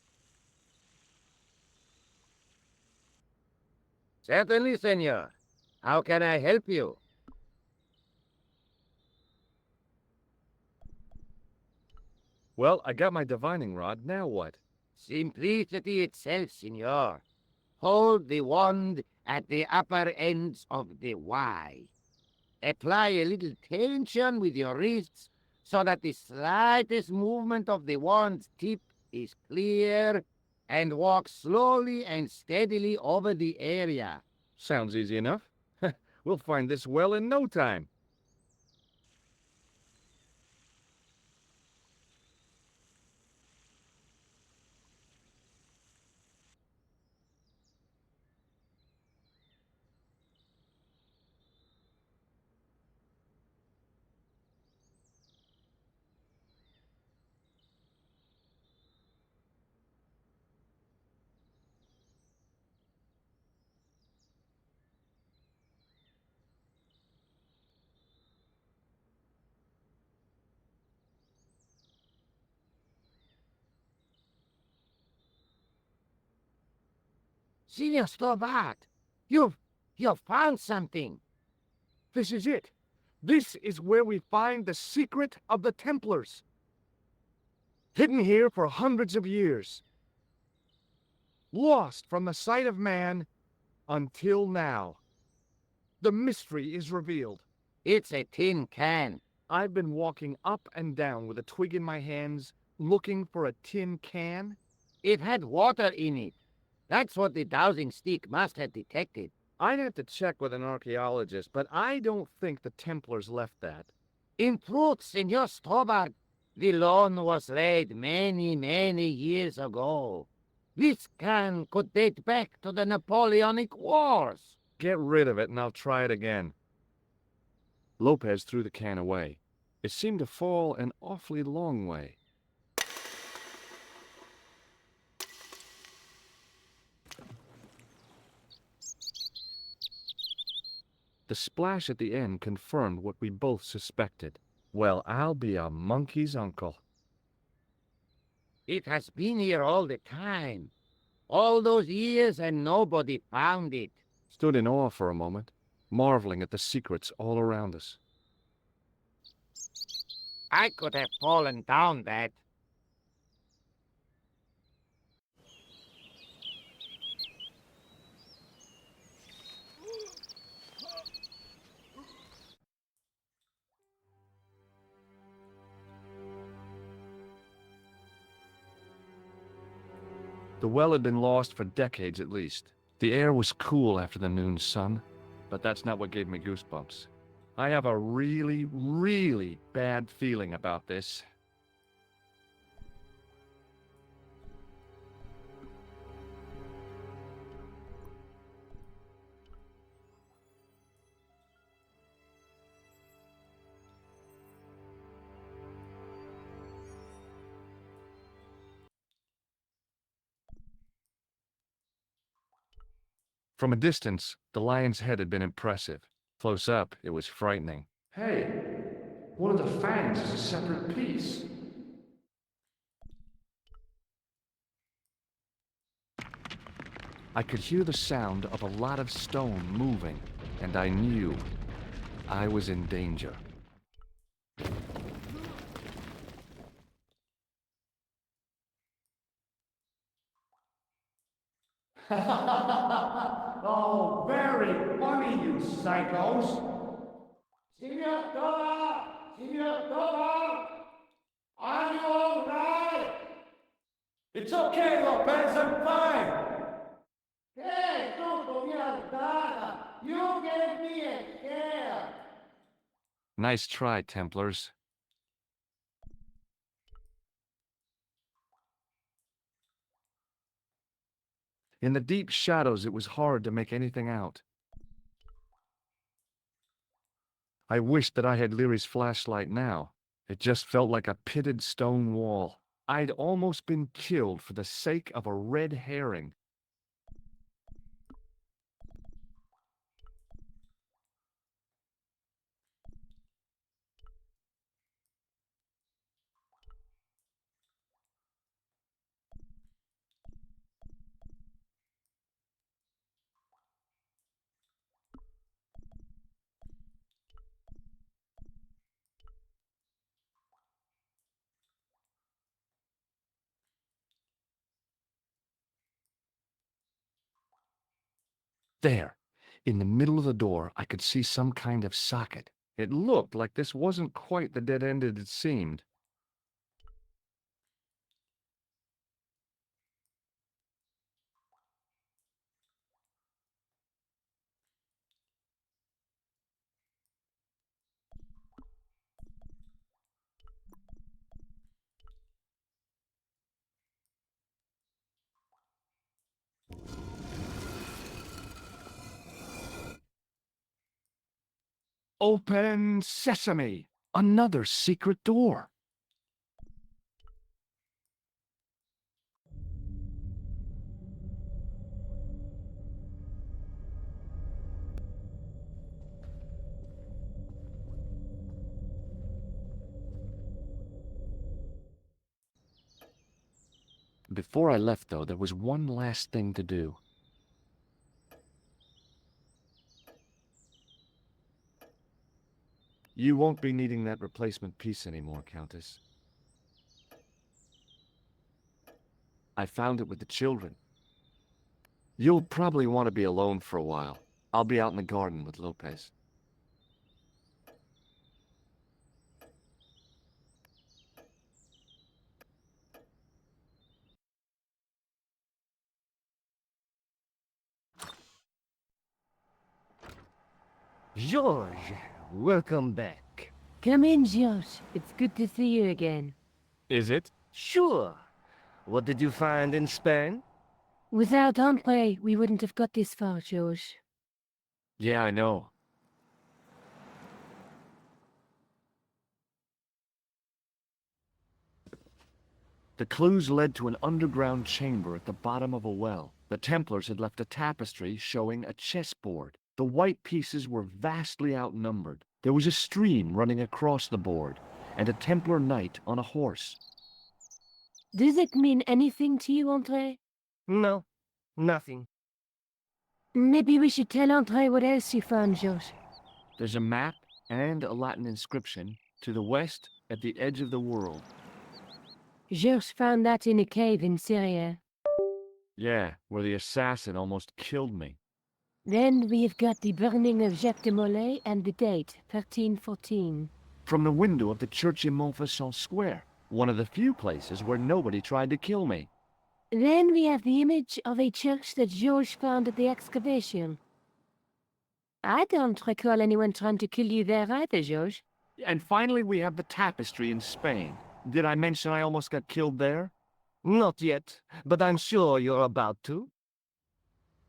Certainly, senor. How can I help you? Well, I got my divining rod. Now what? Simplicity itself, senor. Hold the wand at the upper ends of the Y. Apply a little tension with your wrists so that the slightest movement of the wand's tip is clear, and walk slowly and steadily over the area. Sounds easy enough. We'll find this well in no time. Senor Stobart, you've found something. This is it. This is where we find the secret of the Templars. Hidden here for hundreds of years. Lost from the sight of man until now. The mystery is revealed. It's a tin can. I've been walking up and down with a twig in my hands, looking for a tin can. It had water in it. That's what the dowsing stick must have detected. I'd have to check with an archaeologist, but I don't think the Templars left that. In truth, Senor Stobart, the loan was laid many, many years ago. This can could date back to the Napoleonic Wars. Get rid of it and I'll try it again. Lopez threw the can away. It seemed to fall an awfully long way. The splash at the end confirmed what we both suspected. Well, I'll be a monkey's uncle. It has been here all the time. All those years and nobody found it. Stood in awe for a moment, marveling at the secrets all around us. I could have fallen down that. The well had been lost for decades at least. The air was cool after the noon sun, but that's not what gave me goosebumps. I have a really, really bad feeling about this. From a distance, the lion's head had been impressive. Close up, it was frightening. Hey, one of the fangs is a separate piece. I could hear the sound of a lot of stone moving, and I knew I was in danger. Oh, very funny, you psychos! Signor Dora! Signor Dora! Are you all right? It's okay, Lopez, I'm fine! Hey, tutto via data! You gave me a scare! Nice try, Templars. In the deep shadows, it was hard to make anything out. I wished that I had Leary's flashlight now. It just felt like a pitted stone wall. I'd almost been killed for the sake of a red herring. There, in the middle of the door, I could see some kind of socket. It looked like this wasn't quite the dead end it had seemed. Open sesame! Another secret door! Before I left, though, there was one last thing to do. You won't be needing that replacement piece anymore, Countess. I found it with the children. You'll probably want to be alone for a while. I'll be out in the garden with Lopez. George, welcome back. Come in, George. It's good to see you again. Is it? Sure. What did you find in Spain? Without Andre, we wouldn't have got this far, George. Yeah, I know. The clues led to an underground chamber at the bottom of a well. The Templars had left a tapestry showing a chessboard. The white pieces were vastly outnumbered. There was a stream running across the board, and a Templar knight on a horse. Does it mean anything to you, Andre? No, nothing. Maybe we should tell Andre what else you found, George. There's a map and a Latin inscription to the west at the edge of the world. George found that in a cave in Syria. Yeah, where the assassin almost killed me. Then we have got the burning of Jacques de Molay and the date, 1314. From the window of the church in Montfaucon Square, one of the few places where nobody tried to kill me. Then we have the image of a church that George found at the excavation. I don't recall anyone trying to kill you there either, George. And finally we have the tapestry in Spain. Did I mention I almost got killed there? Not yet, but I'm sure you're about to.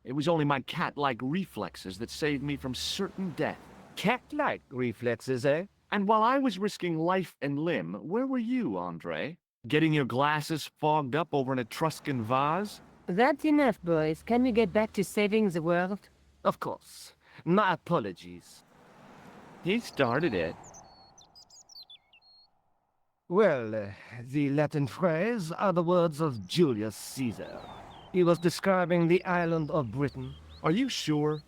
It was only my cat-like reflexes that saved me from certain death. Cat-like reflexes, eh? And while I was risking life and limb, where were you, Andre? Getting your glasses fogged up over an Etruscan vase? That's enough, boys. Can we get back to saving the world? Of course. My apologies. He started it. Well, the Latin phrase are the words of Julius Caesar. He was describing the island of Britain. Are you sure?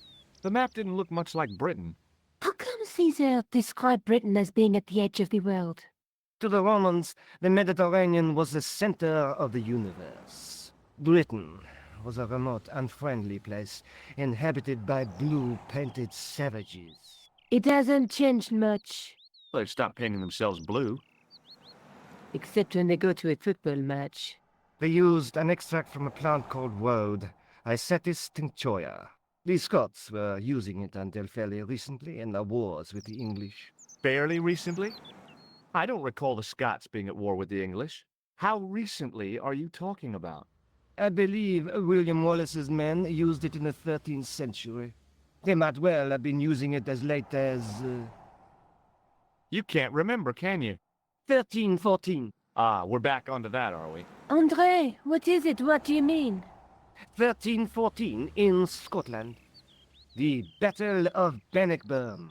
The map didn't look much like Britain. How come Caesar described Britain as being at the edge of the world? To the Romans, the Mediterranean was the center of the universe. Britain was a remote, unfriendly place, inhabited by blue-painted savages. It hasn't changed much. They've stopped painting themselves blue. Except when they go to a football match. They used an extract from a plant called woad, Icetis tinctoria. The Scots were using it until fairly recently in the wars with the English. Fairly recently? I don't recall the Scots being at war with the English. How recently are you talking about? I believe William Wallace's men used it in the 13th century. They might well have been using it as late as... You can't remember, can you? 1314. Ah, we're back onto that, are we? André, what is it? What do you mean? 1314 in Scotland. The Battle of Bannockburn.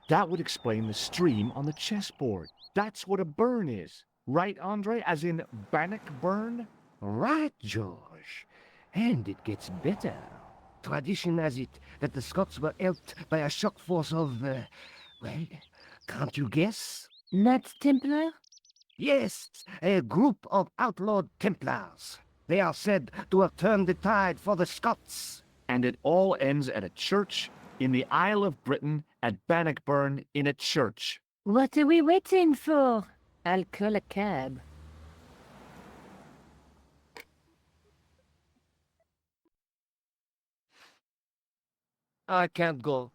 That would explain the stream on the chessboard. That's what a burn is. Right, Andre? As in Bannockburn? Right, George. And it gets better. Tradition has it that the Scots were helped by a shock force of, well, can't you guess? Knights Templar? Yes, a group of outlawed Templars. They are said to have turned the tide for the Scots. And it all ends at a church in the Isle of Britain at Bannockburn in a church. What are we waiting for? I'll call a cab. I can't go.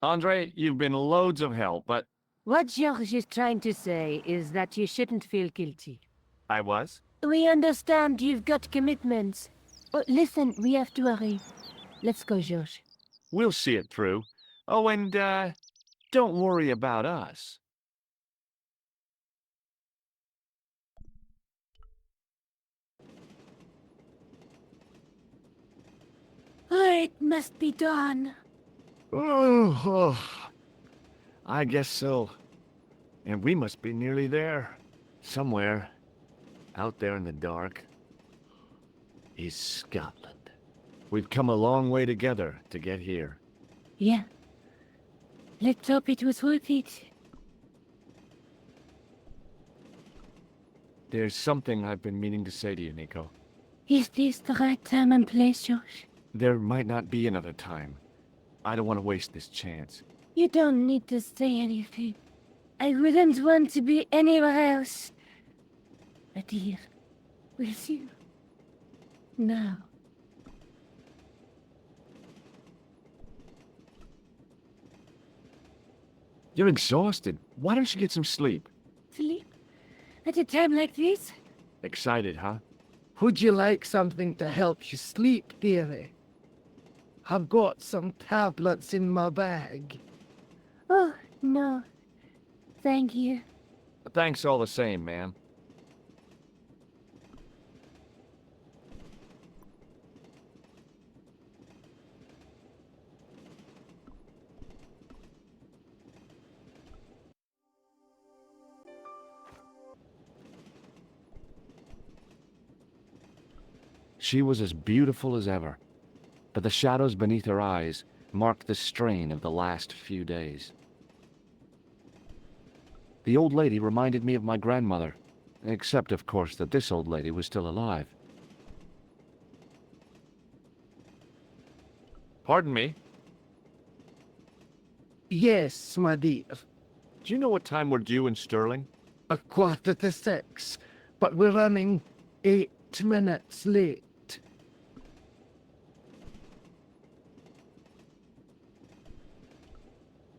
Andre, you've been loads of help, but... What George is trying to say is that you shouldn't feel guilty. I was? We understand you've got commitments. Oh, listen, we have to hurry. Let's go, George. We'll see it through. Oh, and, don't worry about us. It must be done. Oh, I guess so. And we must be nearly there. Somewhere, out there in the dark, is Scotland. We've come a long way together to get here. Yeah. Let's hope it was worth it. There's something I've been meaning to say to you, Nico. Is this the right time and place, George? There might not be another time. I don't want to waste this chance. You don't need to say anything. I wouldn't want to be anywhere else. But here, with you. Now. You're exhausted. Why don't you get some sleep? Sleep? At a time like this? Excited, huh? Would you like something to help you sleep, dearie? I've got some tablets in my bag. Oh, no. Thank you. Thanks all the same, man. She was as beautiful as ever, but the shadows beneath her eyes marked the strain of the last few days. The old lady reminded me of my grandmother, except, of course, that this old lady was still alive. Pardon me? Yes, my dear. Do you know what time we're due in Stirling? 6:15, but we're running 8 minutes late.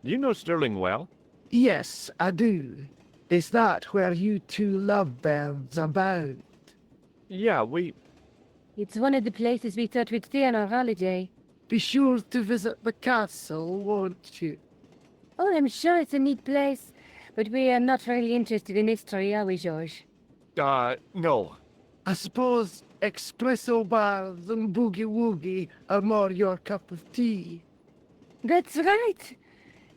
Do you know Stirling well? Yes, I do. Is that where you two lovebirds about? Yeah, we... It's one of the places we thought we'd stay on our holiday. Be sure to visit the castle, won't you? Oh, I'm sure it's a neat place, But we are not really interested in history, are we, George? No. I suppose espresso bars and boogie-woogie are more your cup of tea. That's right.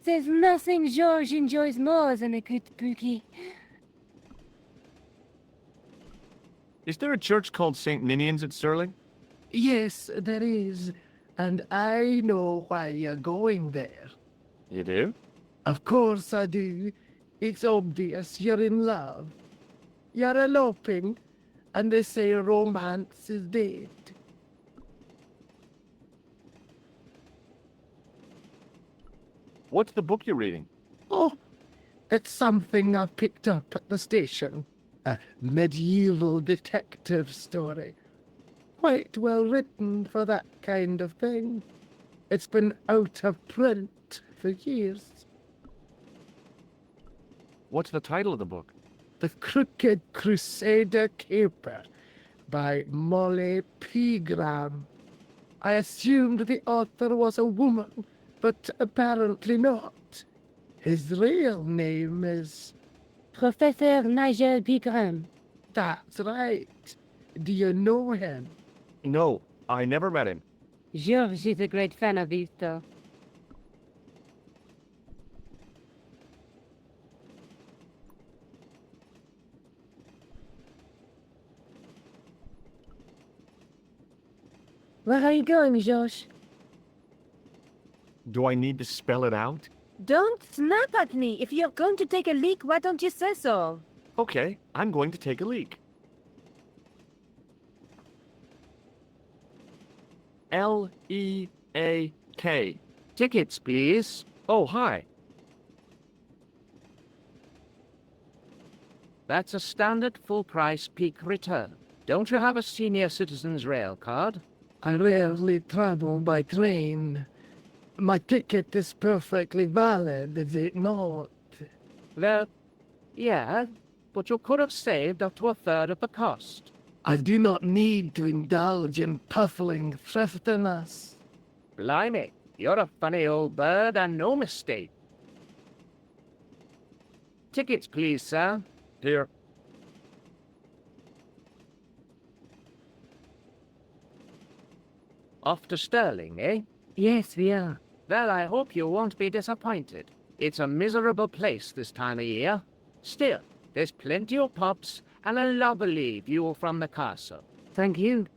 There's nothing George enjoys more than a good boogie. Is there a church called St. Ninian's at Stirling? Yes, there is, and I know why you're going there. You do? Of course I do. It's obvious you're in love. You're eloping, and they say romance is dead. What's the book you're reading? Oh, it's something I picked up at the station. A medieval detective story. Quite well written for that kind of thing. It's been out of print for years. What's the title of the book? The Crooked Crusader Caper by Molly Pegram. I assumed the author was a woman, but apparently not. His real name is... Professor Nigel Pegram. That's right. Do you know him? No, I never met him. George is a great fan of his, though. Where are you going, George? Do I need to spell it out? Don't snap at me. If you're going to take a leak, why don't you say so? Okay, I'm going to take a leak. L-E-A-K. Tickets, please. Oh, hi. That's a standard full-price peak return. Don't you have a senior citizen's rail card? I rarely travel by train. My ticket is perfectly valid, is it not? Well, yeah, but you could have saved up to a third of the cost. I do not need to indulge in puffling thriftiness. Blimey, you're a funny old bird and no mistake. Tickets, please, sir. Here. Off to Stirling, eh? Yes, we are. Well, I hope you won't be disappointed. It's a miserable place this time of year. Still, there's plenty of pubs and a lovely view from the castle. Thank you.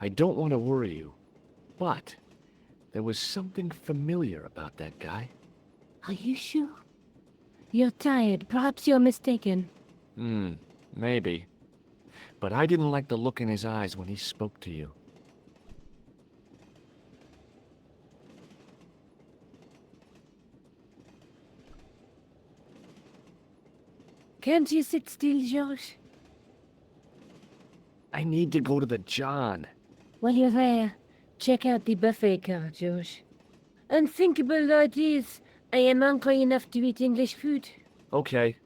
I don't want to worry you, but there was something familiar about that guy. Are you sure? You're tired. Perhaps you're mistaken. Maybe. But I didn't like the look in his eyes when he spoke to you. Can't you sit still, George? I need to go to the John. While you're there, check out the buffet car, George. Unthinkable though it is, I am hungry enough to eat English food. Okay.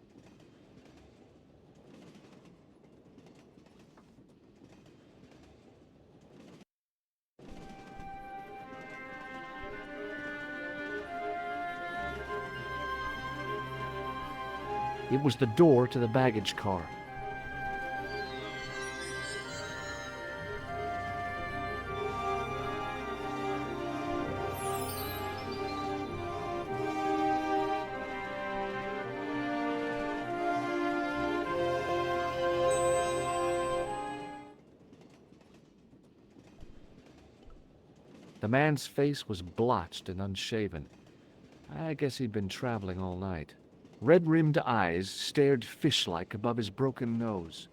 It was the door to the baggage car. The man's face was blotched and unshaven. I guess he'd been traveling all night. Red-rimmed eyes stared fish-like above his broken nose.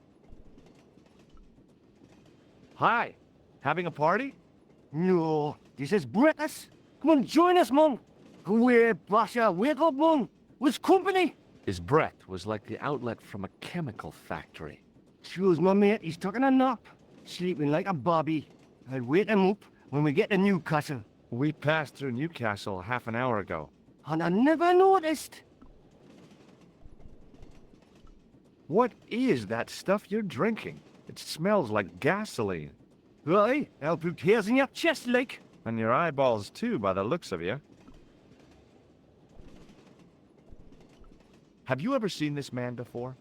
Hi! Having a party? No, this is breakfast. Come on, join us, Mum. Where, Basha, wake up, Mum. What's company? His breath was like the outlet from a chemical factory. Choose my mate, he's taking a nap. Sleeping like a bobby. I'll wake him up when we get to Newcastle. We passed through Newcastle half an hour ago. And I never noticed. What is that stuff you're drinking? It smells like gasoline. Right, I'll put hairs in your chest, like. And your eyeballs too, by the looks of you. Have you ever seen this man before?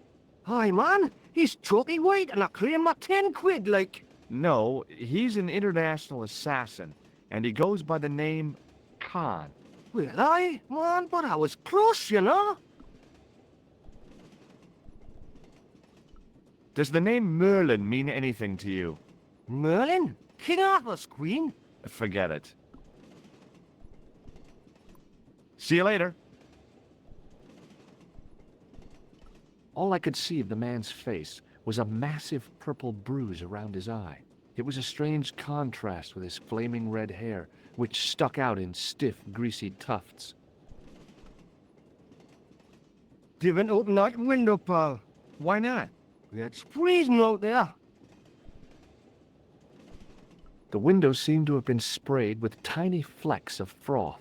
Hi, man. He's chalky white and I claim my 10 quid, like. No, he's an international assassin, and he goes by the name Khan. Well, aye, man, but I was close, you know. Does the name Merlin mean anything to you? Merlin? King Arthur's queen? Forget it. See you later. All I could see of the man's face was a massive purple bruise around his eye. It was a strange contrast with his flaming red hair, which stuck out in stiff, greasy tufts. Didn't open that window, pal. Why not? It's freezing out there. The window seemed to have been sprayed with tiny flecks of froth.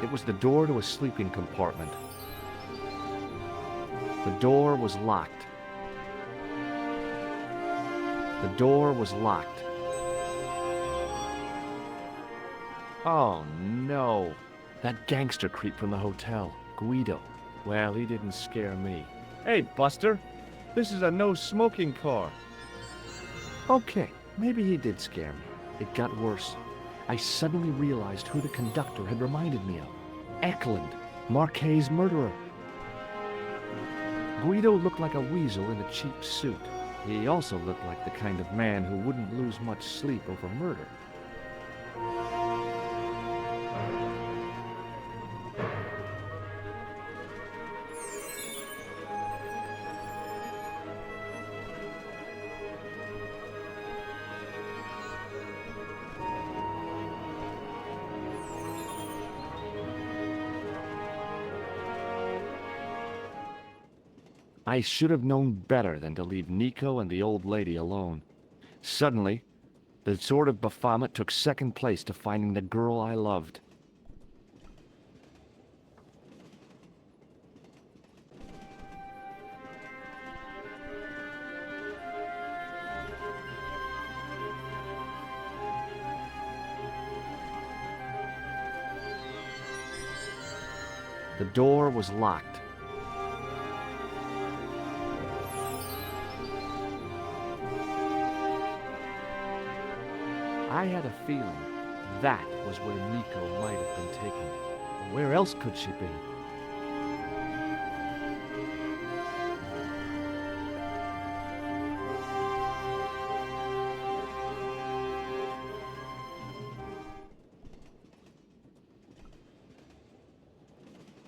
It was the door to a sleeping compartment. The door was locked. The door was locked. Oh no! That gangster creep from the hotel, Guido. Well, he didn't scare me. Hey, Buster! This is a no-smoking car. Okay, maybe he did scare me. It got worse. I suddenly realized who the conductor had reminded me of. Eklund, Marquet's murderer. Guido looked like a weasel in a cheap suit. He also looked like the kind of man who wouldn't lose much sleep over murder. I should have known better than to leave Nico and the old lady alone. Suddenly, the sword of Baphomet took second place to finding the girl I loved. The door was locked. I had a feeling that was where Nico might have been taken. Where else could she be?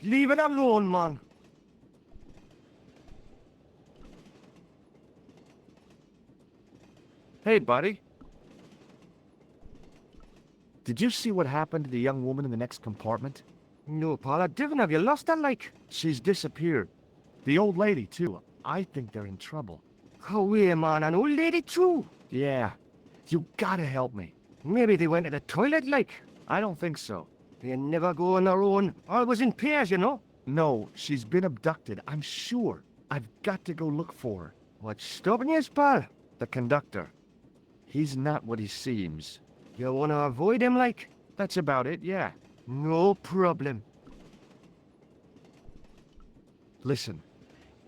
Leave it alone, man. Hey, buddy. Did you see what happened to the young woman in the next compartment? No, pal, I didn't. Have you lost her, like? She's disappeared. The old lady, too. I think they're in trouble. Oh, yeah, man, an old lady, too? Yeah. You gotta help me. Maybe they went to the toilet, like? I don't think so. They never go on their own. Always in pairs, you know? No, she's been abducted, I'm sure. I've got to go look for her. What's stopping you, pal? The conductor. He's not what he seems. You want to avoid him, like? That's about it, yeah. No problem. Listen,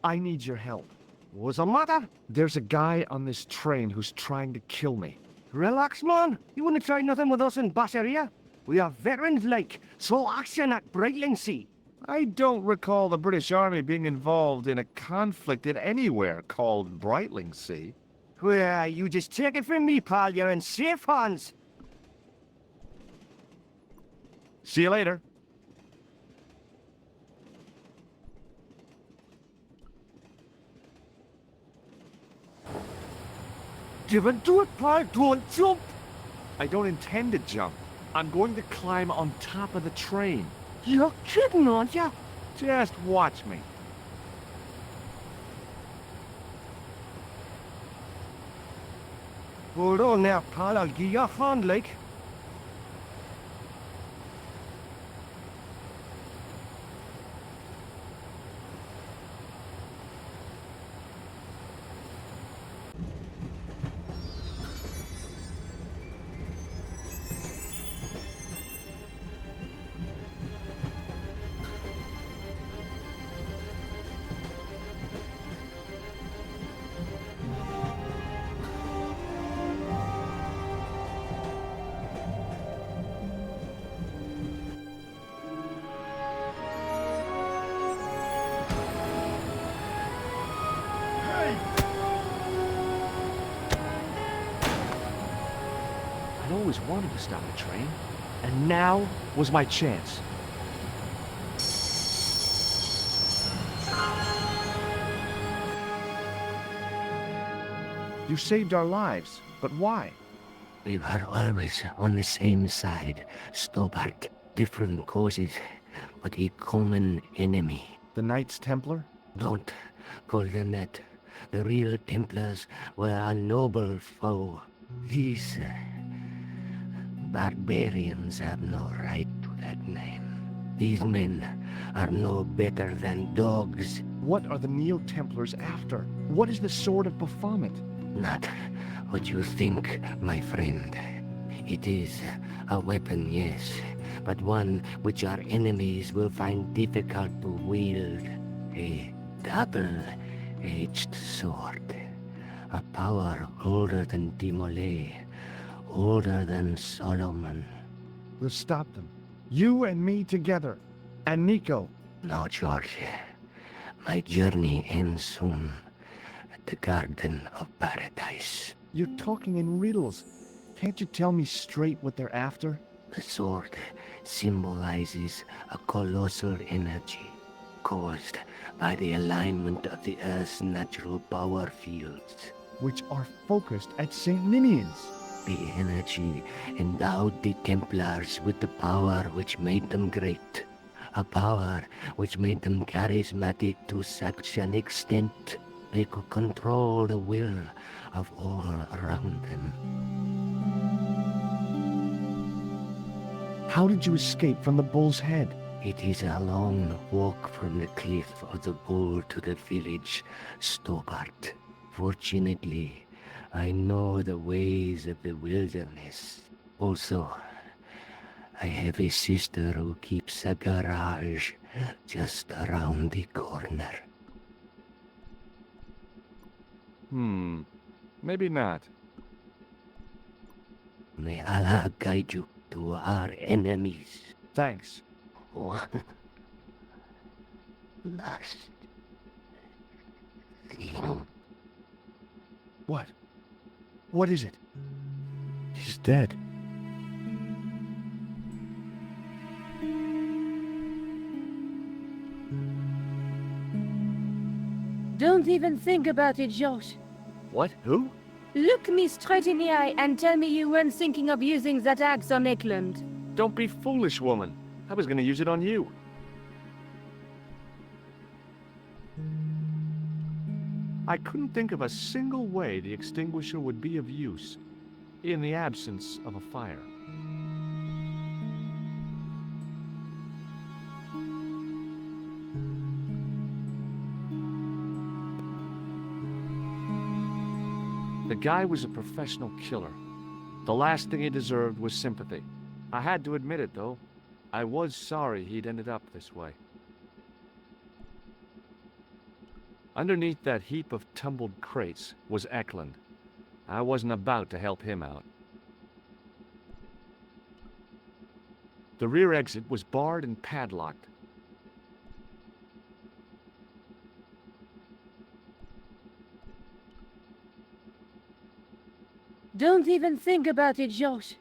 I need your help. What's the matter? There's a guy on this train who's trying to kill me. Relax, man. You wouldn't try nothing with us in Basseria. We are veterans, like, so action at Brightlingsea. I don't recall the British Army being involved in a conflict in anywhere called Brightlingsea. Well, you just take it from me, pal. You're in safe hands. See you later. Don't do it, pal. Don't jump. I don't intend to jump. I'm going to climb on top of the train. You're kidding, aren't you? Just watch me. Hold on now, pal. I'll give you a hand, like. always wanted to stop a train, and now was my chance. You saved our lives, but why? We were always on the same side, Stobart. Different causes, but a common enemy. The Knights Templar? Don't call them that. The real Templars were a noble foe. These barbarians have no right to that name. These men are no better than dogs. What are the Neo-Templars after? What is the Sword of Baphomet? Not what you think, my friend. It is a weapon, yes, but one which our enemies will find difficult to wield. A double-edged sword. A power older than Dimolay, older than Solomon. We'll stop them. You and me together. And Nico. No, George. My journey ends soon at the Garden of Paradise. You're talking in riddles. Can't you tell me straight what they're after? The sword symbolizes a colossal energy caused by the alignment of the Earth's natural power fields, which are focused at St. Ninian's. The energy endowed the Templars with the power which made them great, a power which made them charismatic to such an extent they could control the will of all around them. How did you escape from the Bull's Head? It is a long walk from the cliff of the Bull to the village, Stobart. Fortunately, I know the ways of the wilderness. Also, I have a sister who keeps a garage just around the corner. Maybe not. May Allah guide you to our enemies. Thanks. One last thing. What? What is it? He's dead. Don't even think about it, Josh. What? Who? Look me straight in the eye and tell me you weren't thinking of using that axe on Eklund. Don't be foolish, woman. I was gonna use it on you. I couldn't think of a single way the extinguisher would be of use in the absence of a fire. The guy was a professional killer. The last thing he deserved was sympathy. I had to admit it, though. I was sorry he'd ended up this way. Underneath that heap of tumbled crates was Eklund. I wasn't about to help him out. The rear exit was barred and padlocked. Don't even think about it, Josh.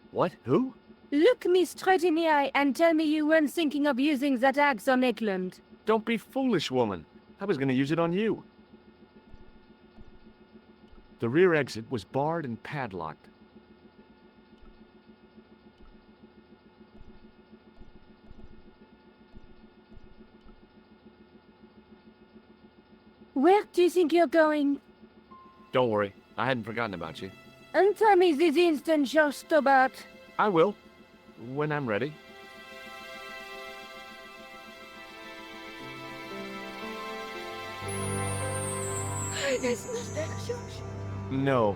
What? Who? Look me straight in the eye and tell me you weren't thinking of using that axe on Eklund. Don't be foolish, woman. I was gonna use it on you. The rear exit was barred and padlocked. Where do you think you're going? Don't worry, I hadn't forgotten about you. And tell me this instant, Josh Stobart. I will, when I'm ready. There's not there, Josh. No.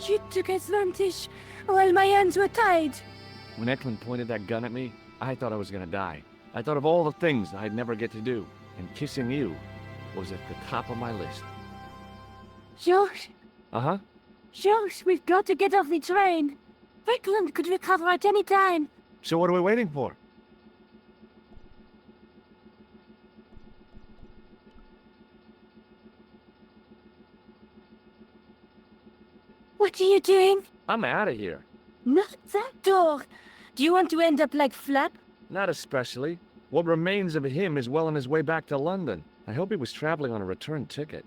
You took advantage while my hands were tied. When Eklund pointed that gun at me, I thought I was gonna die. I thought of all the things I'd never get to do, and kissing you was at the top of my list. Josh, Uh-huh. Josh, we've got to get off the train. Eklund could recover at any time. So what are we waiting for? What are you doing? I'm out of here. Not that door! Do you want to end up like Flap? Not especially. What remains of him is well on his way back to London. I hope he was traveling on a return ticket.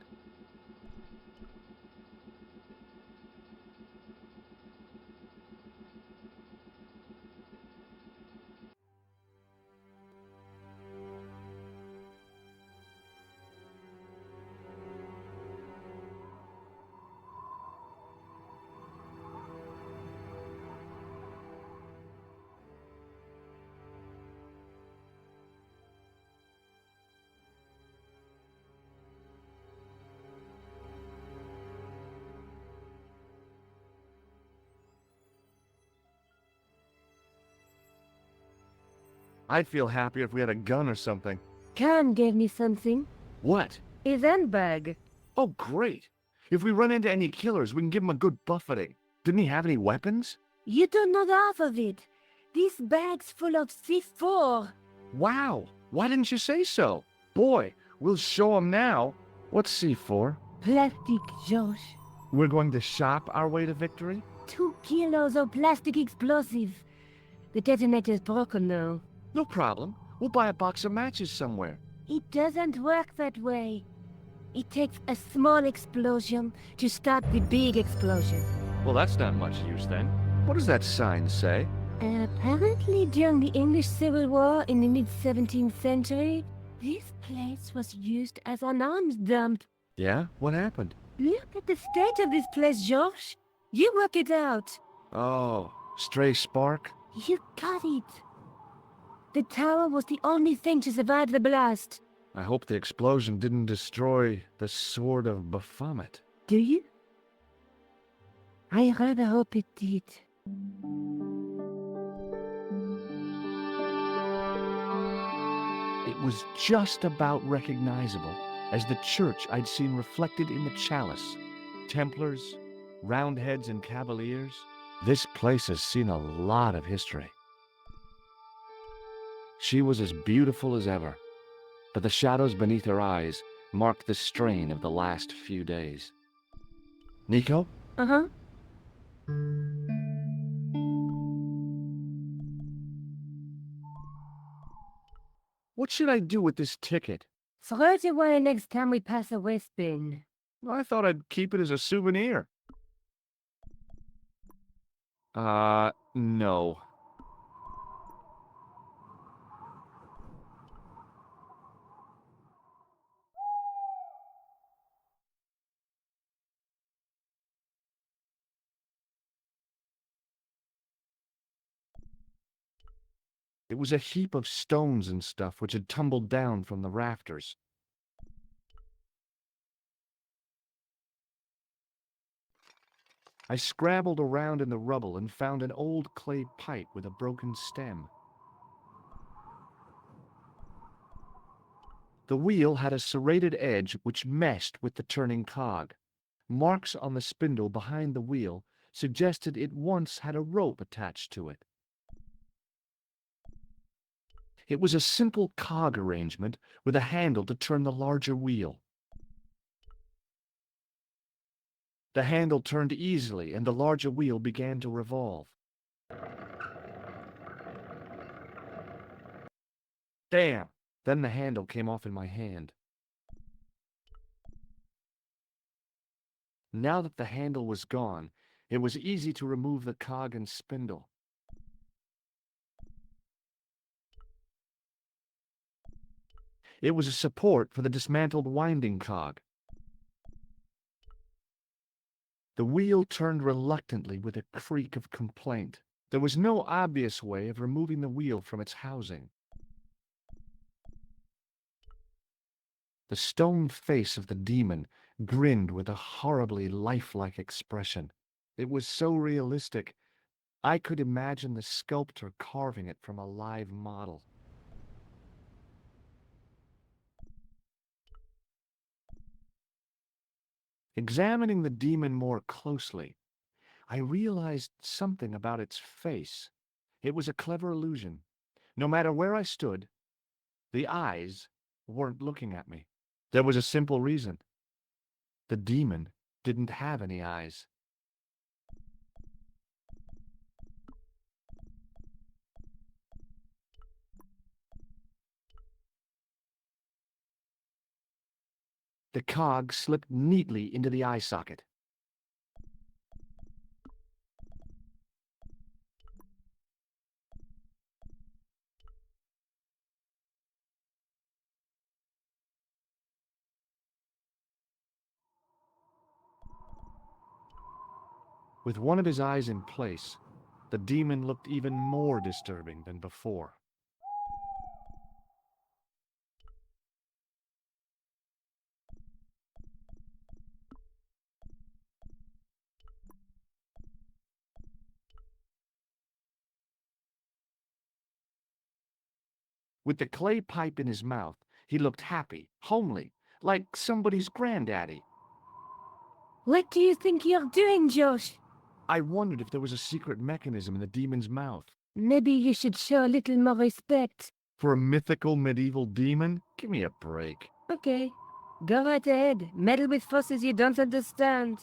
I'd feel happier if we had a gun or something. Khan gave me something. What? His handbag. Oh, great. If we run into any killers, we can give them a good buffeting. Didn't he have any weapons? You don't know half of it. This bag's full of C4. Wow. Why didn't you say so? Boy, we'll show him now. What's C4? Plastic, Josh. We're going to shop our way to victory? 2 kilos of plastic explosive. The detonator's broken now. No problem. We'll buy a box of matches somewhere. It doesn't work that way. It takes a small explosion to start the big explosion. Well, that's not much use then. What does that sign say? Apparently during the English Civil War in the mid-17th century, this place was used as an arms dump. Yeah? What happened? Look at the state of this place, George. You work it out. Oh, stray spark? You got it. The tower was the only thing to survive the blast. I hope the explosion didn't destroy the Sword of Baphomet. Do you? I rather hope it did. It was just about recognizable as the church I'd seen reflected in the chalice. Templars, Roundheads, and Cavaliers. This place has seen a lot of history. She was as beautiful as ever, but the shadows beneath her eyes marked the strain of the last few days. Nico? Uh-huh. What should I do with this ticket? Throw it away next time we pass a waste bin. I thought I'd keep it as a souvenir. No. It was a heap of stones and stuff which had tumbled down from the rafters. I scrabbled around in the rubble and found an old clay pipe with a broken stem. The wheel had a serrated edge which meshed with the turning cog. Marks on the spindle behind the wheel suggested it once had a rope attached to it. It was a simple cog arrangement with a handle to turn the larger wheel. The handle turned easily and the larger wheel began to revolve. Damn! Then the handle came off in my hand. Now that the handle was gone, it was easy to remove the cog and spindle. It was a support for the dismantled winding cog. The wheel turned reluctantly with a creak of complaint. There was no obvious way of removing the wheel from its housing. The stone face of the demon grinned with a horribly lifelike expression. It was so realistic, I could imagine the sculptor carving it from a live model. Examining the demon more closely, I realized something about its face. It was a clever illusion. No matter where I stood, the eyes weren't looking at me. There was a simple reason. The demon didn't have any eyes. The cog slipped neatly into the eye socket. With one of his eyes in place, the demon looked even more disturbing than before. With the clay pipe in his mouth, he looked happy, homely, like somebody's granddaddy. What do you think you're doing, Josh? I wondered if there was a secret mechanism in the demon's mouth. Maybe you should show a little more respect. For a mythical medieval demon? Give me a break. Okay, go right ahead. Meddle with forces you don't understand.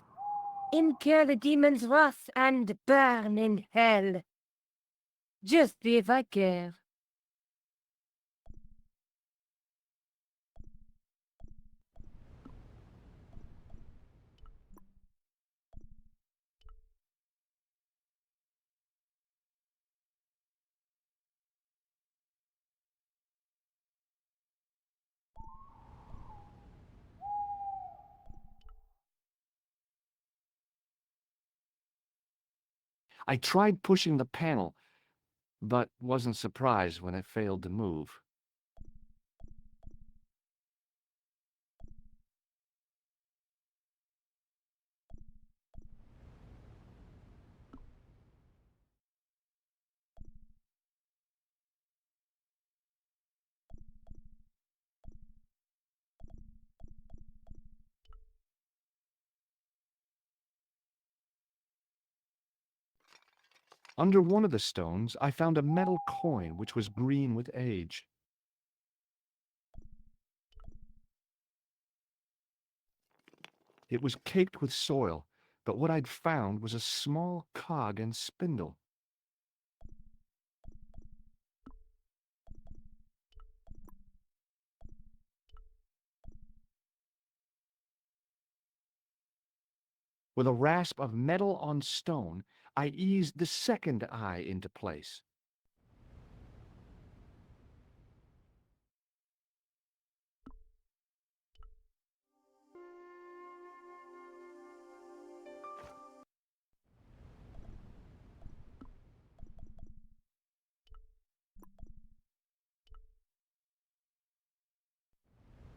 Incur the demon's wrath and burn in hell. Just see if I care. I tried pushing the panel, but wasn't surprised when it failed to move. Under one of the stones, I found a metal coin which was green with age. It was caked with soil, but what I'd found was a small cog and spindle. With a rasp of metal on stone, I eased the second eye into place.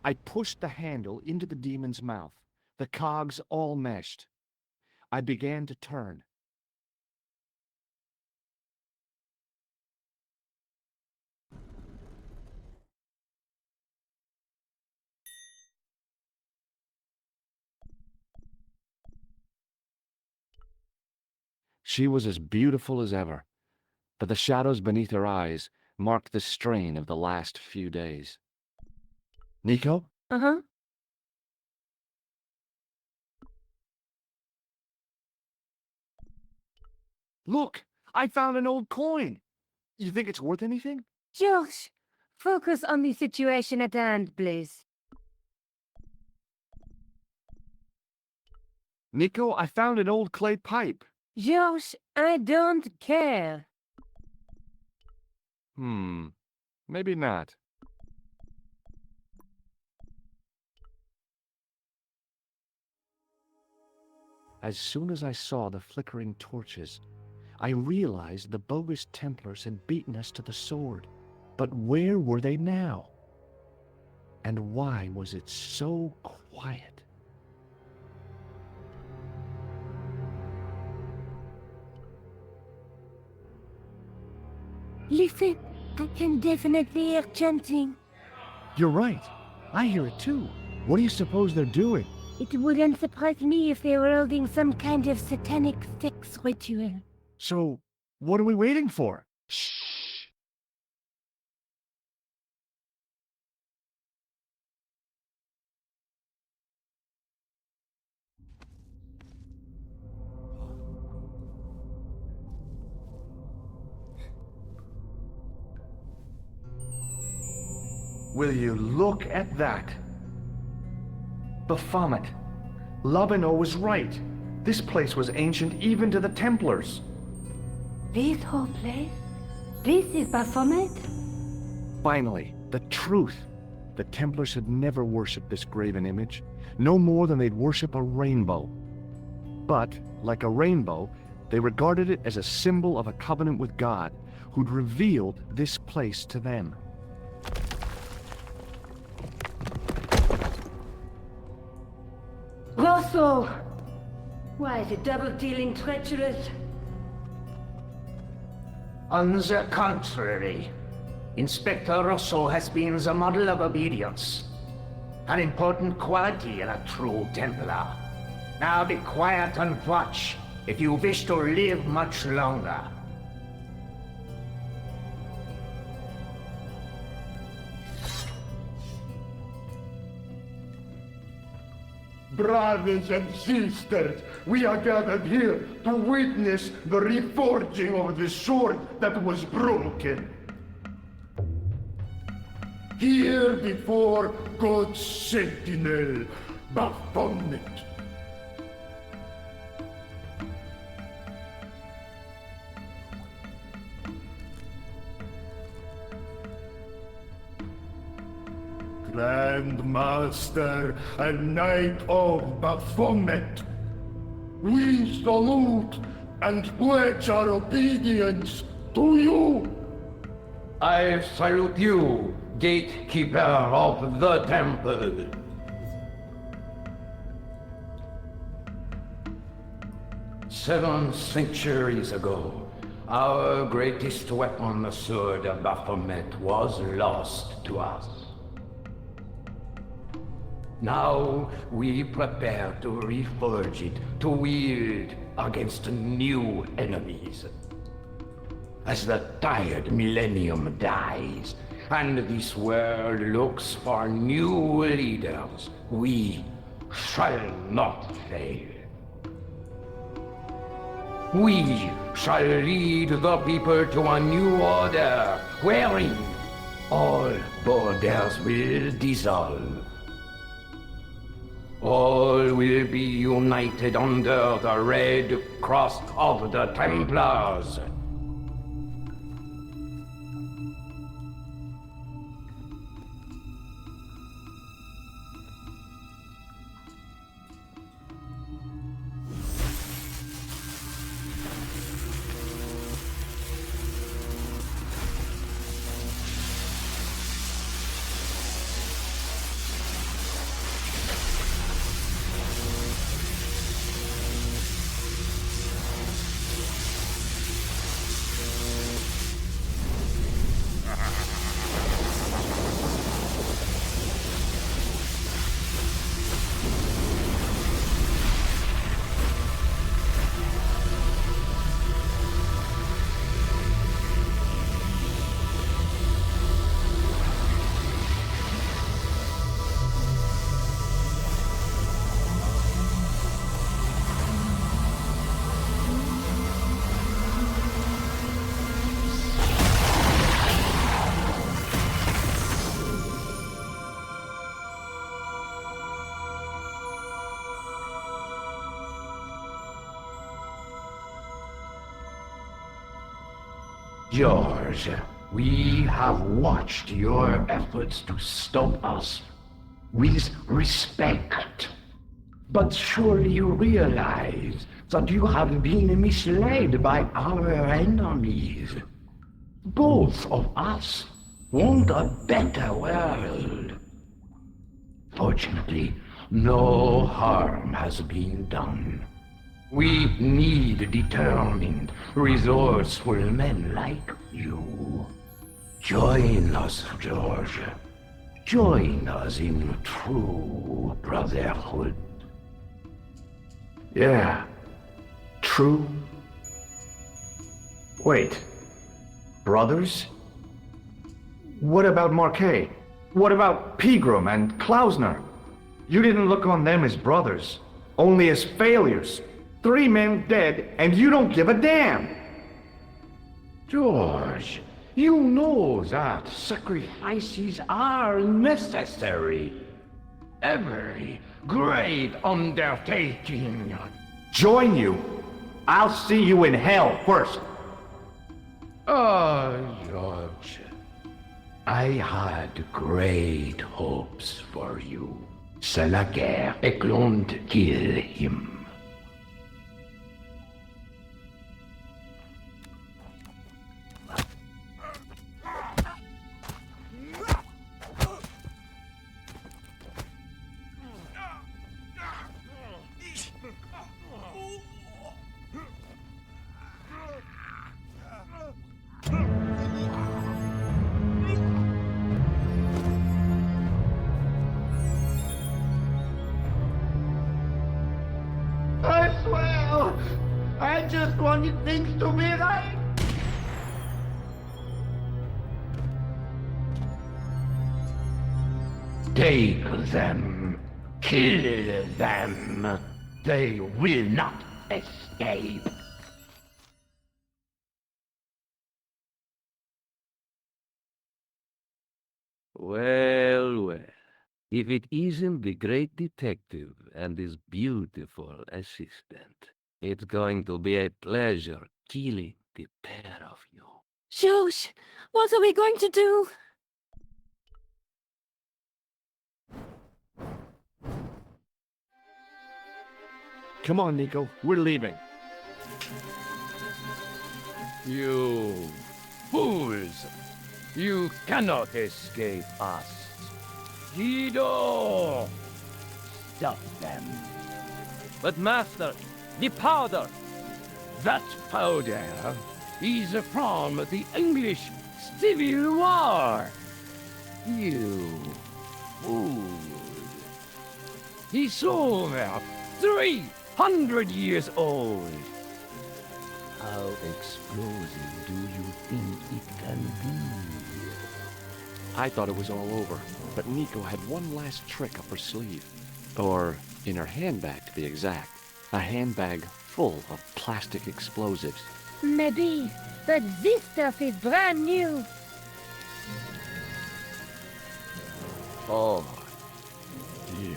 I pushed the handle into the demon's mouth. The cogs all meshed. I began to turn. She was as beautiful as ever, but the shadows beneath her eyes marked the strain of the last few days. Nico? Uh-huh. Look! I found an old coin! You think it's worth anything? Josh, focus on the situation at hand, please. Nico, I found an old clay pipe. Josh, I don't care. Maybe not. As soon as I saw the flickering torches, I realized the bogus Templars had beaten us to the sword. But where were they now? And why was it so quiet? Listen, I can definitely hear chanting. You're right. I hear it too. What do you suppose they're doing? It wouldn't surprise me if they were holding some kind of satanic sex ritual. So, what are we waiting for? Shh! Will you look at that? Baphomet. Labino was right. This place was ancient even to the Templars. This whole place? This is Baphomet? Finally, the truth. The Templars had never worshipped this graven image, no more than they'd worship a rainbow. But, like a rainbow, they regarded it as a symbol of a covenant with God, who'd revealed this place to them. Rosso! Why, the double-dealing treacherous? On the contrary, Inspector Rosso has been the model of obedience. An important quality in a true Templar. Now be quiet and watch, if you wish to live much longer. Brothers and sisters, we are gathered here to witness the reforging of the sword that was broken. Here before God's sentinel, Baphomet. Grand Master and Knight of Baphomet, we salute and pledge our obedience to you. I salute you, gatekeeper of the temple. Seven centuries ago, our greatest weapon, the sword of Baphomet, was lost to us. Now we prepare to reforge it, to wield against new enemies. As the tired millennium dies, and this world looks for new leaders, we shall not fail. We shall lead the people to a new order, wherein all borders will dissolve. All will be united under the red cross of the Templars. George, we have watched your efforts to stop us with respect. But surely you realize that you have been misled by our enemies. Both of us want a better world. Fortunately, no harm has been done. We need determined, resourceful men like you. Join us, George. Join us in true brotherhood. Yeah. True. Wait. Brothers? What about Marquet? What about Pegram and Klausner? You didn't look on them as brothers, only as failures. 3 men dead, and you don't give a damn! George, you know that sacrifices are necessary. Every great undertaking. Join you? I'll see you in hell first. Oh, George. I had great hopes for you. C'est la guerre. Et don't kill him. I swear, I just wanted things to be right. Take them. Kill them. They will not escape. Well, well. If it isn't the great detective and his beautiful assistant, it's going to be a pleasure killing the pair of you. George, what are we going to do? Come on, Nico. We're leaving. You fools! You cannot escape us. Guido! Stop them. But master, the powder! That powder is from the English Civil War. You fool. He's over 300 years old. How explosive do you think it can be? I thought it was all over, but Nico had one last trick up her sleeve. Or in her handbag, to be exact. A handbag full of plastic explosives. Maybe, but this stuff is brand new. Oh, dear.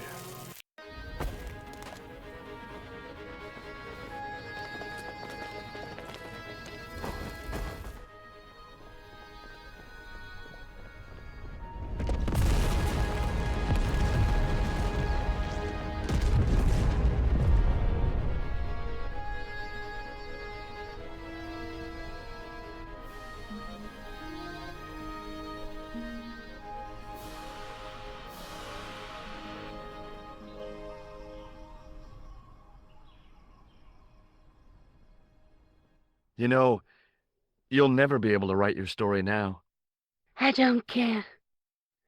You know, you'll never be able to write your story now. I don't care.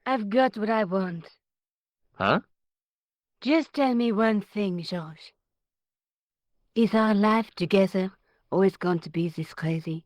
I've got what I want. Huh? Just tell me one thing, Georges. Is our life together always going to be this crazy?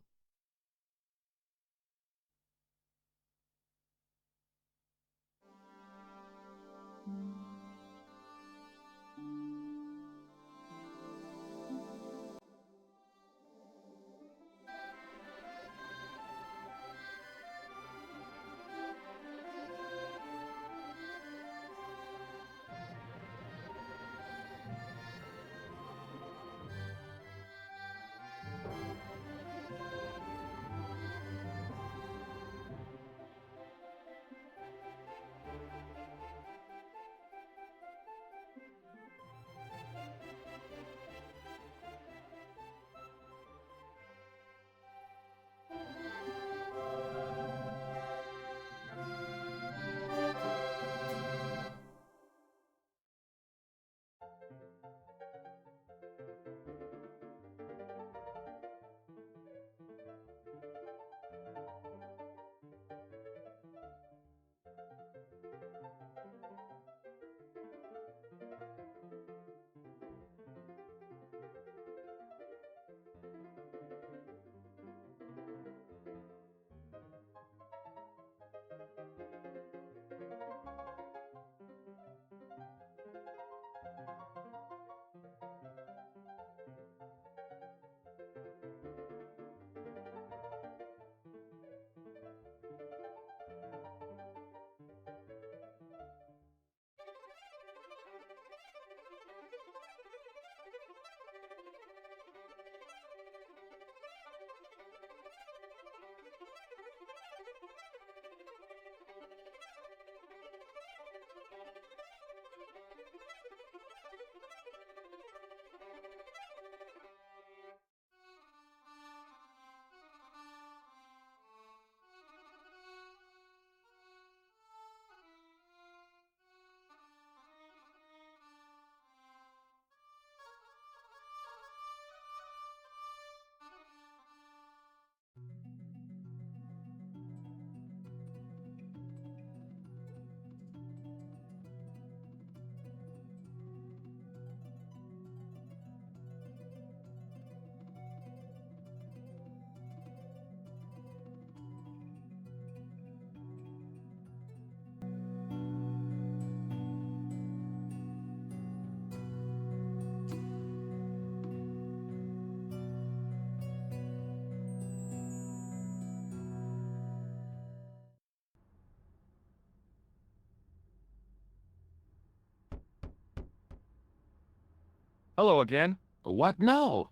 Hello again. What now?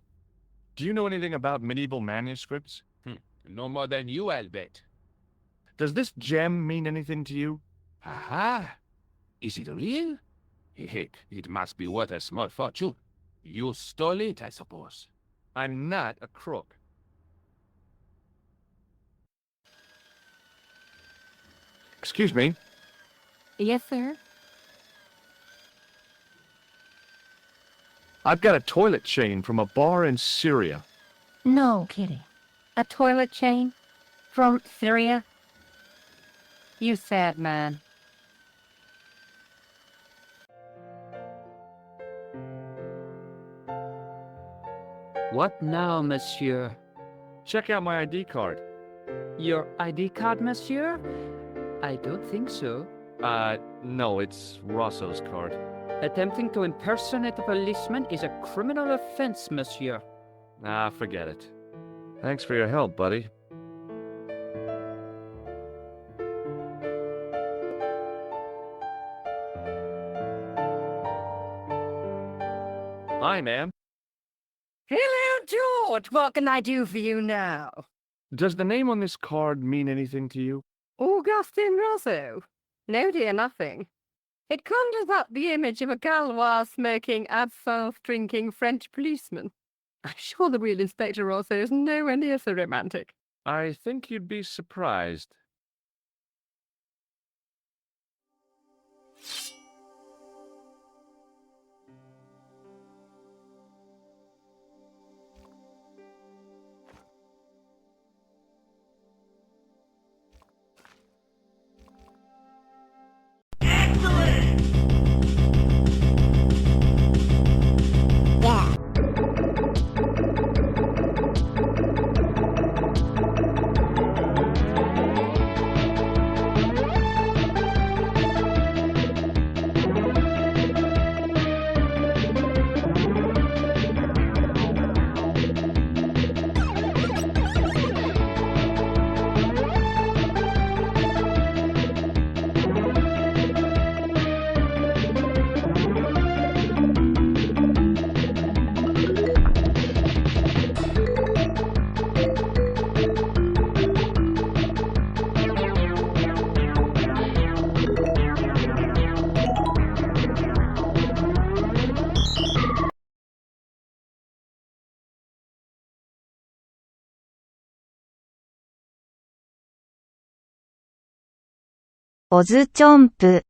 Do you know anything about medieval manuscripts? No more than you, I'll bet. Does this gem mean anything to you? Aha! Is it real? It must be worth a small fortune. You stole it, I suppose. I'm not a crook. Excuse me. Yes, sir? I've got a toilet chain from a bar in Syria. No kidding. A toilet chain? From Syria? You sad man. What now, monsieur? Check out my ID card. Your ID card, monsieur? I don't think so. No, it's Rosso's card. Attempting to impersonate a policeman is a criminal offense, monsieur. Ah, forget it. Thanks for your help, buddy. Hi, ma'am. Hello, George. What can I do for you now? Does the name on this card mean anything to you? Augustin Rosso? No, dear, nothing. It conjures up the image of a Gaulois-smoking, absinthe-drinking French policeman. I'm sure the real Inspector Rosso is nowhere near so romantic. I think you'd be surprised. OzChomp